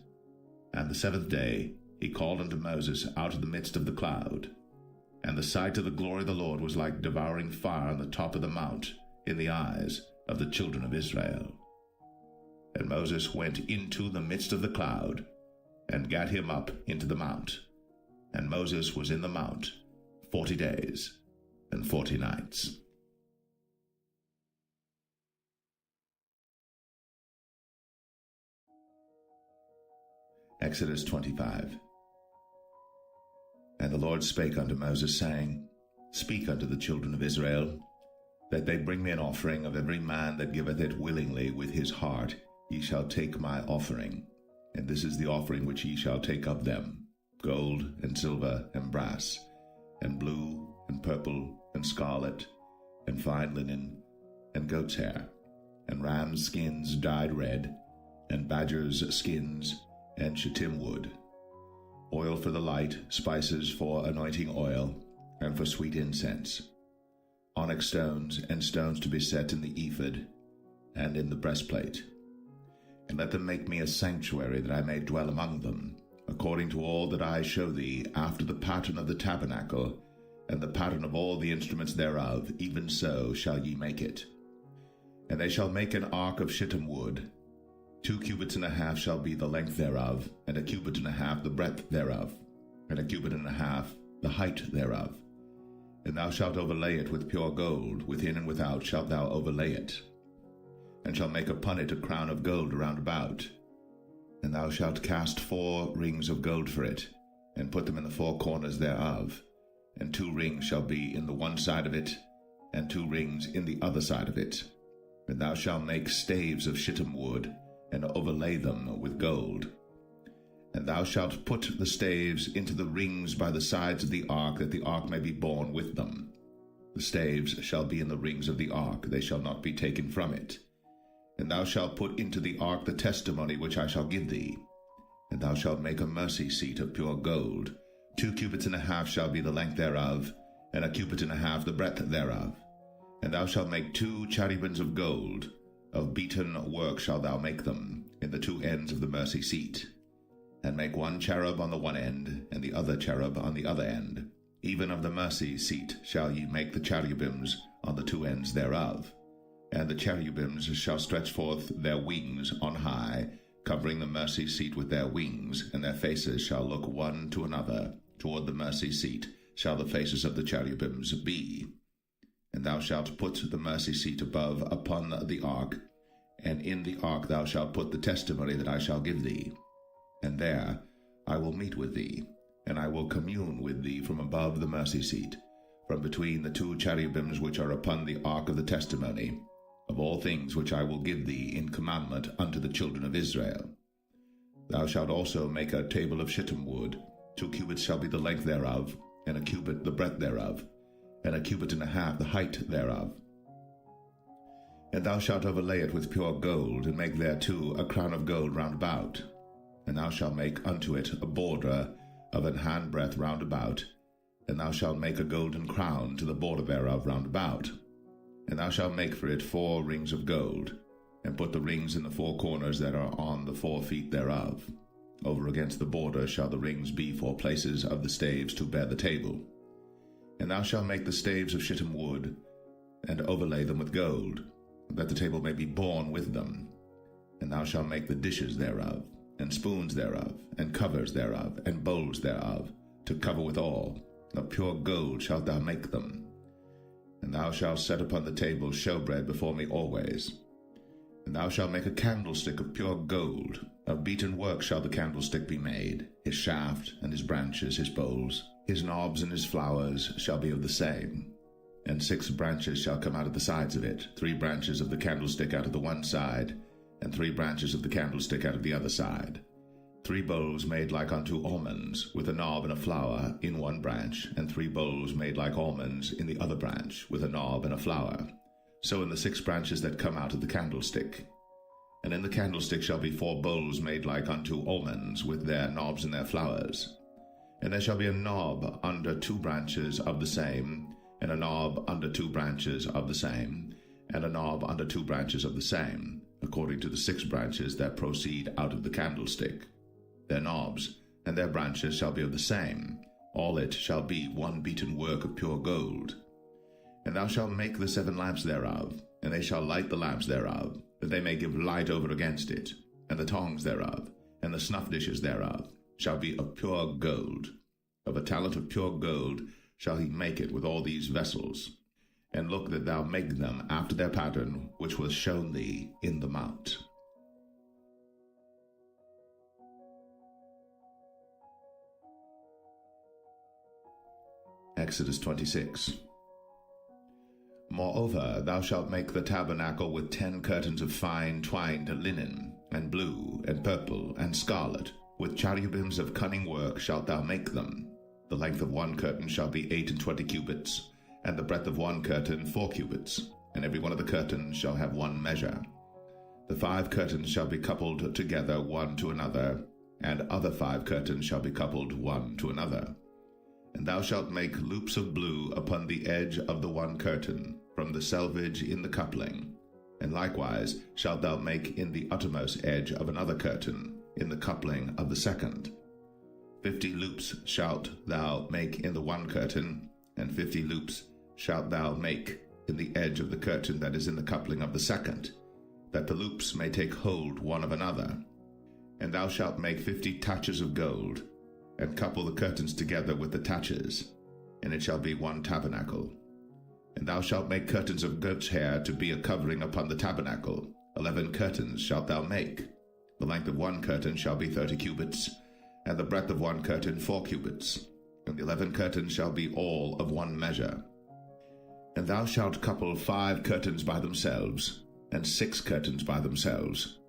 And the 7th day he called unto Moses out of the midst of the cloud. And the sight of the glory of the Lord was like devouring fire on the top of the mount in the eyes of the children of Israel. And Moses went into the midst of the cloud, and gat him up into the mount. And Moses was in the mount 40 days and 40 nights. Exodus 25. And the Lord spake unto Moses, saying, Speak unto the children of Israel, that they bring me an offering of every man that giveth it willingly with his heart. Ye shall take my offering. And this is the offering which ye shall take of them: gold, and silver, and brass, and blue, and purple, and scarlet, and fine linen, and goat's hair, and rams' skins dyed red, and badgers' skins, and shittim wood, oil for the light, spices for anointing oil, and for sweet incense, onyx stones, and stones to be set in the ephod, and in the breastplate. And let them make me a sanctuary, that I may dwell among them, according to all that I show thee, after the pattern of the tabernacle, and the pattern of all the instruments thereof, even so shall ye make it. And they shall make an ark of shittim wood. 2 cubits and a half shall be the length thereof, and 1 cubit and a half the breadth thereof, and 1 cubit and a half the height thereof. And thou shalt overlay it with pure gold, within and without shalt thou overlay it, and shalt make upon it a crown of gold round about. And thou shalt cast 4 rings of gold for it, and put them in the 4 corners thereof, and 2 rings shall be in the one side of it, and 2 rings in the other side of it. And thou shalt make staves of shittim wood, and overlay them with gold. And thou shalt put the staves into the rings by the sides of the ark, that the ark may be borne with them. The staves shall be in the rings of the ark, they shall not be taken from it. And thou shalt put into the ark the testimony which I shall give thee. And thou shalt make a mercy seat of pure gold. 2 cubits and a half shall be the length thereof, and 1 cubit and a half the breadth thereof. And thou shalt make 2 cherubims of gold. Of beaten work shalt thou make them, in the 2 ends of the mercy seat. And make 1 cherub on the one end, and the other cherub on the other end. Even of the mercy seat shall ye make the cherubims on the 2 ends thereof. And the cherubims shall stretch forth their wings on high, covering the mercy seat with their wings, and their faces shall look one to another. Toward the mercy seat shall the faces of the cherubims be. And thou shalt put the mercy seat above upon the ark, and in the ark thou shalt put the testimony that I shall give thee. And there I will meet with thee, and I will commune with thee from above the mercy seat, from between the 2 cherubims which are upon the ark of the testimony, of all things which I will give thee in commandment unto the children of Israel. Thou shalt also make a table of shittim wood. 2 cubits shall be the length thereof, and 1 cubit the breadth thereof, and 1 cubit and a half the height thereof. And thou shalt overlay it with pure gold, and make thereto a crown of gold round about. And thou shalt make unto it a border of an handbreadth round about, and thou shalt make a golden crown to the border thereof round about. And thou shalt make for it 4 rings of gold, and put the rings in the 4 corners that are on the 4 feet thereof. Over against the border shall the rings be for places of the staves to bear the table. And thou shalt make the staves of shittim wood, and overlay them with gold, that the table may be borne with them. And thou shalt make the dishes thereof, and spoons thereof, and covers thereof, and bowls thereof, to cover withal. Of pure gold shalt thou make them. And thou shalt set upon the table showbread before me always. And thou shalt make a candlestick of pure gold. Of beaten work shall the candlestick be made. His shaft, and his branches, his bowls, his knobs and his flowers shall be of the same. And 6 branches shall come out of the sides of it, 3 branches of the candlestick out of the one side, and 3 branches of the candlestick out of the other side. 3 bowls made like unto almonds, with a knob and a flower in one branch, and 3 bowls made like almonds in the other branch, with a knob and a flower. So in the 6 branches that come out of the candlestick. And in the candlestick shall be 4 bowls made like unto almonds, with their knobs and their flowers. And there shall be a knob under 2 branches of the same, and a knob under 2 branches of the same, and a knob under 2 branches of the same, according to the 6 branches that proceed out of the candlestick. Their knobs and their branches shall be of the same. All it shall be one beaten work of pure gold. And thou shalt make the 7 lamps thereof, and they shall light the lamps thereof, that they may give light over against it. And the tongs thereof, and the snuff dishes thereof, shall be of pure gold. Of a talent of pure gold shall he make it with all these vessels. And look that thou make them after their pattern, which was shown thee in the mount. Exodus 26. Moreover, thou shalt make the tabernacle with 10 curtains of fine twined linen, and blue, and purple, and scarlet. With cherubims of cunning work shalt thou make them. The length of 1 curtain shall be 28 cubits, and the breadth of 1 curtain 4 cubits, and every one of the curtains shall have 1 measure. The 5 curtains shall be coupled together one to another, and other 5 curtains shall be coupled one to another. And thou shalt make loops of blue upon the edge of the 1 curtain, from the selvage in the coupling. And likewise shalt thou make in the uttermost edge of another curtain, in the coupling of the 2nd. 50 loops shalt thou make in the 1 curtain, and 50 loops shalt thou make in the edge of the curtain that is in the coupling of the 2nd, that the loops may take hold one of another. And thou shalt make 50 taches of gold, and couple the curtains together with the taches, and it shall be 1 tabernacle. And thou shalt make curtains of goat's hair to be a covering upon the tabernacle. 11 curtains shalt thou make. The length of 1 curtain shall be 30 cubits, and the breadth of 1 curtain 4 cubits. And the 11 curtains shall be all of 1 measure. And thou shalt couple 5 curtains by themselves, and 6 curtains by themselves,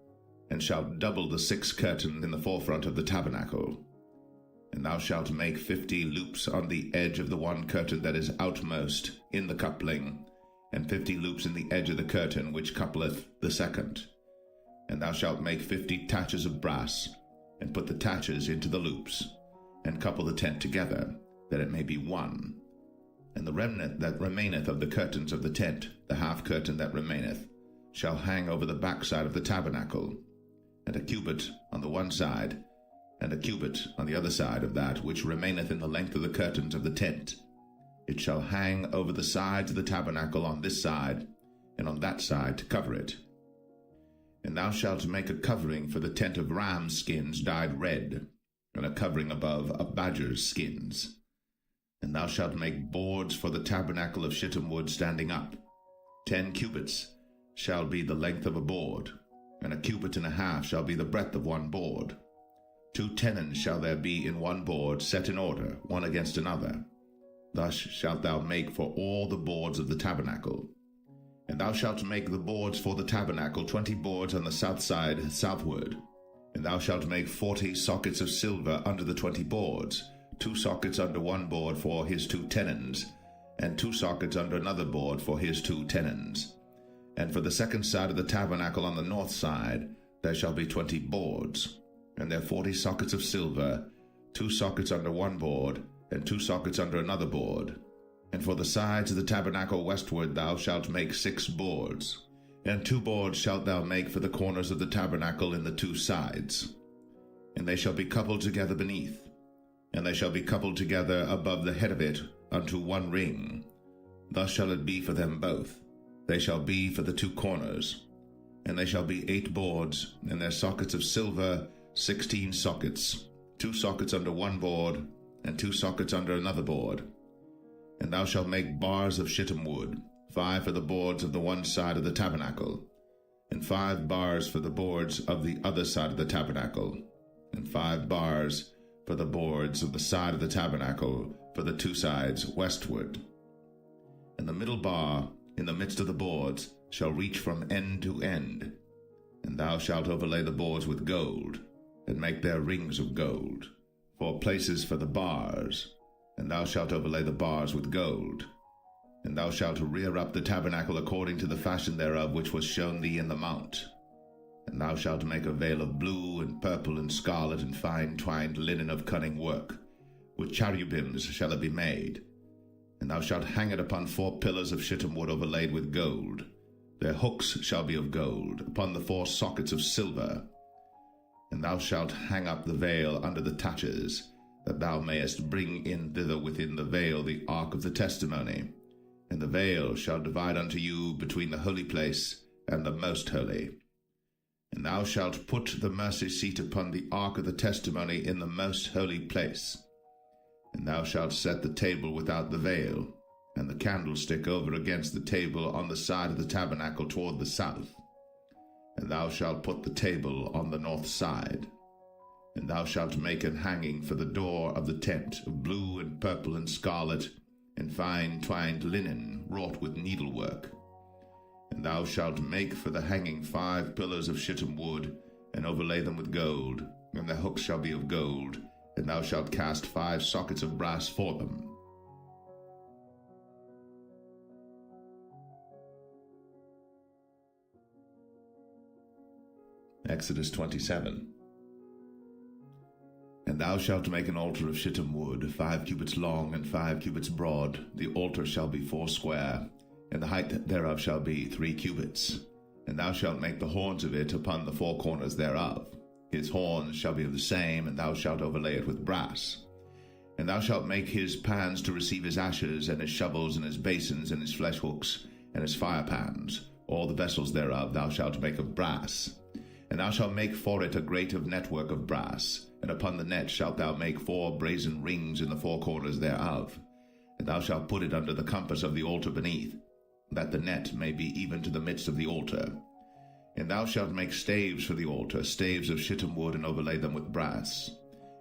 and shalt double the 6 curtain in the forefront of the tabernacle. And thou shalt make 50 loops on the edge of the 1 curtain that is outmost in the coupling, and 50 loops in the edge of the curtain which coupleth the 2nd. And thou shalt make 50 taches of brass, and put the taches into the loops, and couple the tent together, that it may be 1. And the remnant that remaineth of the curtains of the tent, the half curtain that remaineth, shall hang over the backside of the tabernacle, and a cubit on the one side, and a cubit on the other side of that which remaineth in the length of the curtains of the tent. It shall hang over the sides of the tabernacle on this side, and on that side to cover it. And thou shalt make a covering for the tent of ram's skins dyed red, and a covering above of badger's skins. And thou shalt make boards for the tabernacle of shittim wood standing up. 10 cubits shall be the length of a board, and a cubit and a half shall be the breadth of 1 board. 2 tenons shall there be in 1 board, set in order, one against another. Thus shalt thou make for all the boards of the tabernacle. And thou shalt make the boards for the tabernacle 20 boards on the south side southward. And thou shalt make 40 sockets of silver under the 20 boards, 2 sockets under 1 board for his 2 tenons, and 2 sockets under another board for his 2 tenons. And for the 2nd side of the tabernacle on the north side there shall be 20 boards, and there 40 sockets of silver, 2 sockets under 1 board, and 2 sockets under another board. And for the sides of the tabernacle westward thou shalt make 6 boards, and 2 boards shalt thou make for the corners of the tabernacle in the 2 sides. And they shall be coupled together beneath, and they shall be coupled together above the head of it unto 1 ring. Thus shall it be for them both. They shall be for the 2 corners. And they shall be 8 boards, and their sockets of silver 16 sockets, 2 sockets under 1 board, and 2 sockets under another board. And thou shalt make bars of shittim wood, 5 for the boards of the one side of the tabernacle, and 5 bars for the boards of the other side of the tabernacle, and 5 bars for the boards of the side of the tabernacle for the 2 sides westward. And the middle bar in the midst of the boards shall reach from end to end. And thou shalt overlay the boards with gold, and make their rings of gold, for places for the bars. And thou shalt overlay the bars with gold. And thou shalt rear up the tabernacle according to the fashion thereof which was shown thee in the mount. And thou shalt make a veil of blue and purple and scarlet and fine twined linen of cunning work. With cherubims shall it be made. And thou shalt hang it upon 4 pillars of shittim wood overlaid with gold. Their hooks shall be of gold, upon the 4 sockets of silver. And thou shalt hang up the veil under the taches, that thou mayest bring in thither within the veil the ark of the testimony. And the veil shall divide unto you between the holy place and the most holy. And thou shalt put the mercy seat upon the ark of the testimony in the most holy place. And thou shalt set the table without the veil, and the candlestick over against the table on the side of the tabernacle toward the south. And thou shalt put the table on the north side. And thou shalt make an hanging for the door of the tent of blue and purple and scarlet, and fine twined linen wrought with needlework. And thou shalt make for the hanging 5 pillars of shittim wood, and overlay them with gold, and their hooks shall be of gold, and thou shalt cast 5 sockets of brass for them. Exodus 27. And thou shalt make an altar of shittim wood, 5 cubits long and 5 cubits broad. The altar shall be 4 square, and the height thereof shall be 3 cubits. And thou shalt make the horns of it upon the 4 corners thereof. His horns shall be of the same, and thou shalt overlay it with brass. And thou shalt make his pans to receive his ashes, and his shovels, and his basins, and his flesh hooks, and his fire pans. All the vessels thereof thou shalt make of brass. And thou shalt make for it a grate of network of brass, and upon the net shalt thou make 4 brazen rings in the 4 corners thereof. And thou shalt put it under the compass of the altar beneath, that the net may be even to the midst of the altar. And thou shalt make staves for the altar, staves of shittim wood, and overlay them with brass.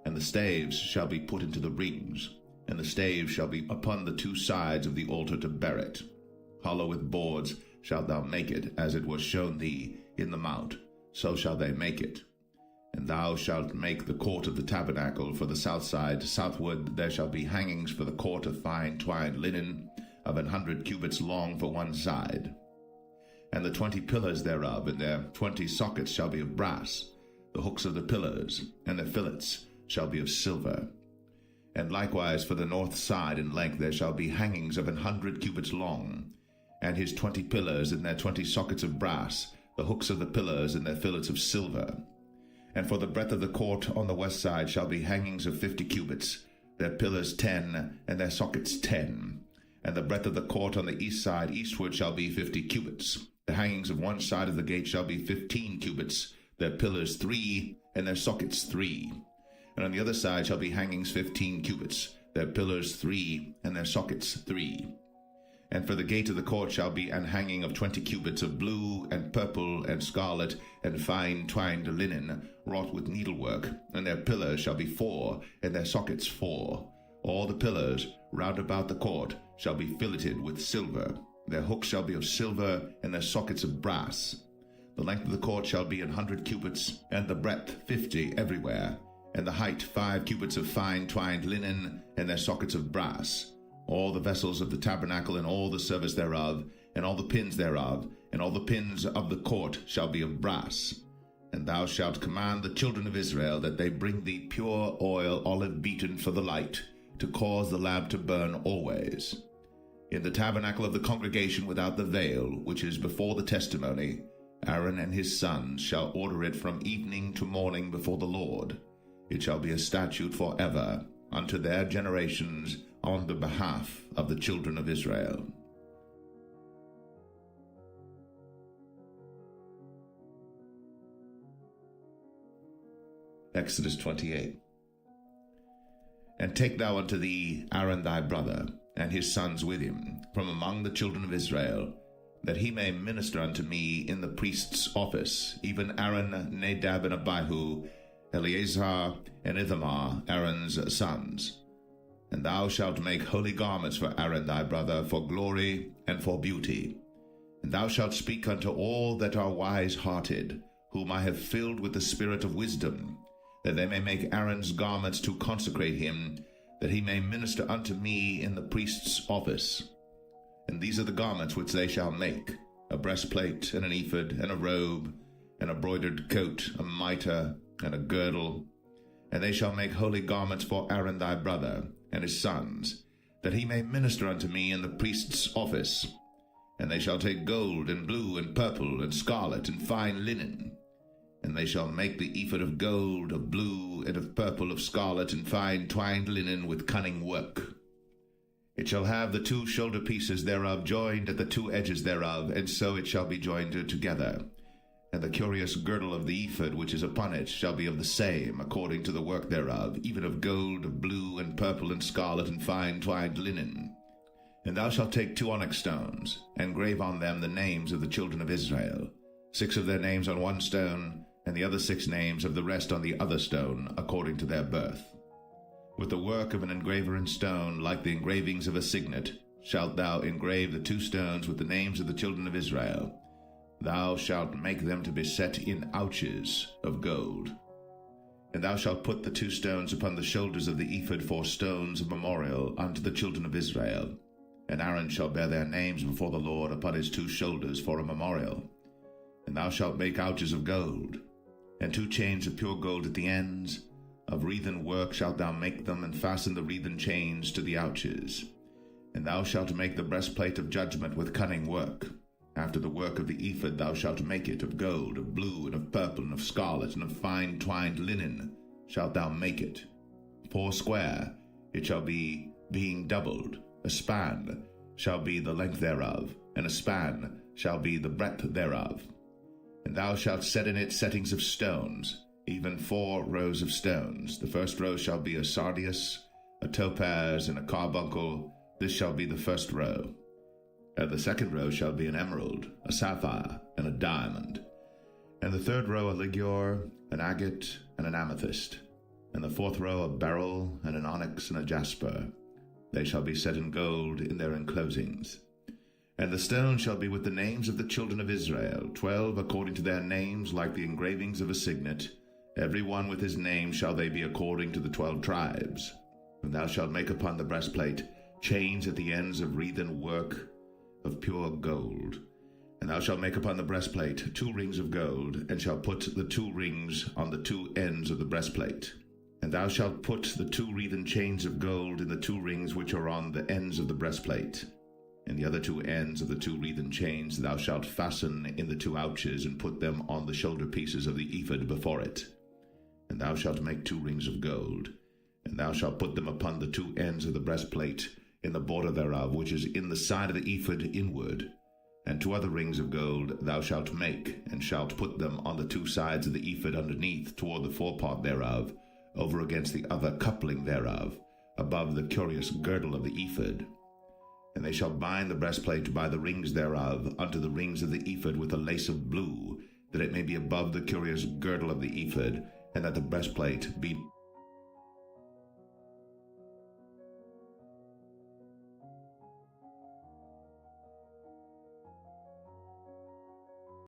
And the staves shall be put into the rings, and the staves shall be upon the 2 sides of the altar to bear it. Hollow with boards shalt thou make it, as it was shown thee in the mount, so shall they make it. And thou shalt make the court of the tabernacle for the south side. Southward there shall be hangings for the court of fine twined linen, of 100 cubits long for one side. And the 20 pillars thereof, and their 20 sockets shall be of brass. The hooks of the pillars, and their fillets, shall be of silver. And likewise for the north side in length there shall be hangings of 100 cubits long, and his 20 pillars, and their 20 sockets of brass, the hooks of the pillars, and their fillets of silver. And for the breadth of the court on the west side shall be hangings of 50 cubits, their pillars 10, and their sockets 10. And the breadth of the court on the east side eastward shall be 50 cubits. The hangings of one side of the gate shall be 15 cubits, their pillars 3, and their sockets 3. And on the other side shall be hangings 15 cubits, their pillars 3, and their sockets 3. And for the gate of the court shall be an hanging of 20 cubits of blue, and purple, and scarlet, and fine twined linen, wrought with needlework, and their pillars shall be 4, and their sockets 4. All the pillars round about the court shall be filleted with silver. Their hooks shall be of silver, and their sockets of brass. The length of the court shall be 100 cubits, and the breadth 50 everywhere, and the height 5 cubits of fine twined linen, and their sockets of brass. All the vessels of the tabernacle, and all the service thereof, and all the pins thereof, and all the pins of the court shall be of brass. And thou shalt command the children of Israel that they bring thee pure oil, olive beaten for the light, to cause the lamp to burn always. In the tabernacle of the congregation without the veil, which is before the testimony, Aaron and his sons shall order it from evening to morning before the Lord. It shall be a statute forever unto their generations on the behalf of the children of Israel. Exodus 28. And take thou unto thee Aaron thy brother, and his sons with him, from among the children of Israel, that he may minister unto me in the priest's office, even Aaron, Nadab, and Abihu, Eleazar, and Ithamar, Aaron's sons. And thou shalt make holy garments for Aaron thy brother, for glory and for beauty. And thou shalt speak unto all that are wise-hearted, whom I have filled with the spirit of wisdom, that they may make Aaron's garments to consecrate him, that he may minister unto me in the priest's office. And these are the garments which they shall make: a breastplate, and an ephod, and a robe, and a broidered coat, a mitre, and a girdle. And they shall make holy garments for Aaron thy brother, and his sons, that he may minister unto me in the priest's office. And they shall take gold, and blue, and purple, and scarlet, and fine linen. And they shall make the ephod of gold, of blue, and of purple, of scarlet, and fine twined linen with cunning work. It shall have the 2 shoulder pieces thereof joined at the 2 edges thereof, and so it shall be joined together. And the curious girdle of the ephod which is upon it shall be of the same, according to the work thereof, even of gold, of blue, and purple, and scarlet, and fine twined linen. And thou shalt take 2 onyx stones, and grave on them the names of the children of Israel, 6 of their names on one stone, and the other 6 names of the rest on the other stone, according to their birth. With the work of an engraver in stone, like the engravings of a signet, shalt thou engrave the 2 stones with the names of the children of Israel. Thou shalt make them to be set in ouches of gold. And thou shalt put the 2 stones upon the shoulders of the ephod for stones of memorial unto the children of Israel. And Aaron shall bear their names before the Lord upon his 2 shoulders for a memorial. And thou shalt make ouches of gold, and 2 chains of pure gold at the ends. Of wreathen work shalt thou make them, and fasten the wreathen chains to the ouches. And thou shalt make the breastplate of judgment with cunning work. After the work of the ephod thou shalt make it of gold, of blue, and of purple, and of scarlet, and of fine twined linen shalt thou make it. 4 square it shall be, being doubled. A span shall be the length thereof, and a span shall be the breadth thereof. And thou shalt set in it settings of stones, even 4 rows of stones. The first row shall be a sardius, a topaz, and a carbuncle. This shall be the first row. And the second row shall be an emerald, a sapphire, and a diamond. And the third row a ligure, an agate, and an amethyst. And the 4th row a beryl, and an onyx, and a jasper. They shall be set in gold in their enclosings. And the stones shall be with the names of the children of Israel, 12 according to their names, like the engravings of a signet. Every one with his name shall they be according to the 12 tribes. And thou shalt make upon the breastplate chains at the ends of wreathen work of pure gold. And thou shalt make upon the breastplate 2 rings of gold, and shalt put the 2 rings on the 2 ends of the breastplate. And thou shalt put the 2 wreathen chains of gold in the 2 rings which are on the ends of the breastplate. And the other 2 ends of the 2 wreathen chains thou shalt fasten in the 2 ouches, and put them on the shoulder pieces of the ephod before it. And thou shalt make 2 rings of gold, and thou shalt put them upon the 2 ends of the breastplate, in the border thereof, which is in the side of the ephod inward. And 2 other rings of gold thou shalt make, and shalt put them on the 2 sides of the ephod underneath, toward the forepart thereof, over against the other coupling thereof, above the curious girdle of the ephod. And they shall bind the breastplate by the rings thereof unto the rings of the ephod with a lace of blue, that it may be above the curious girdle of the ephod, and that the breastplate be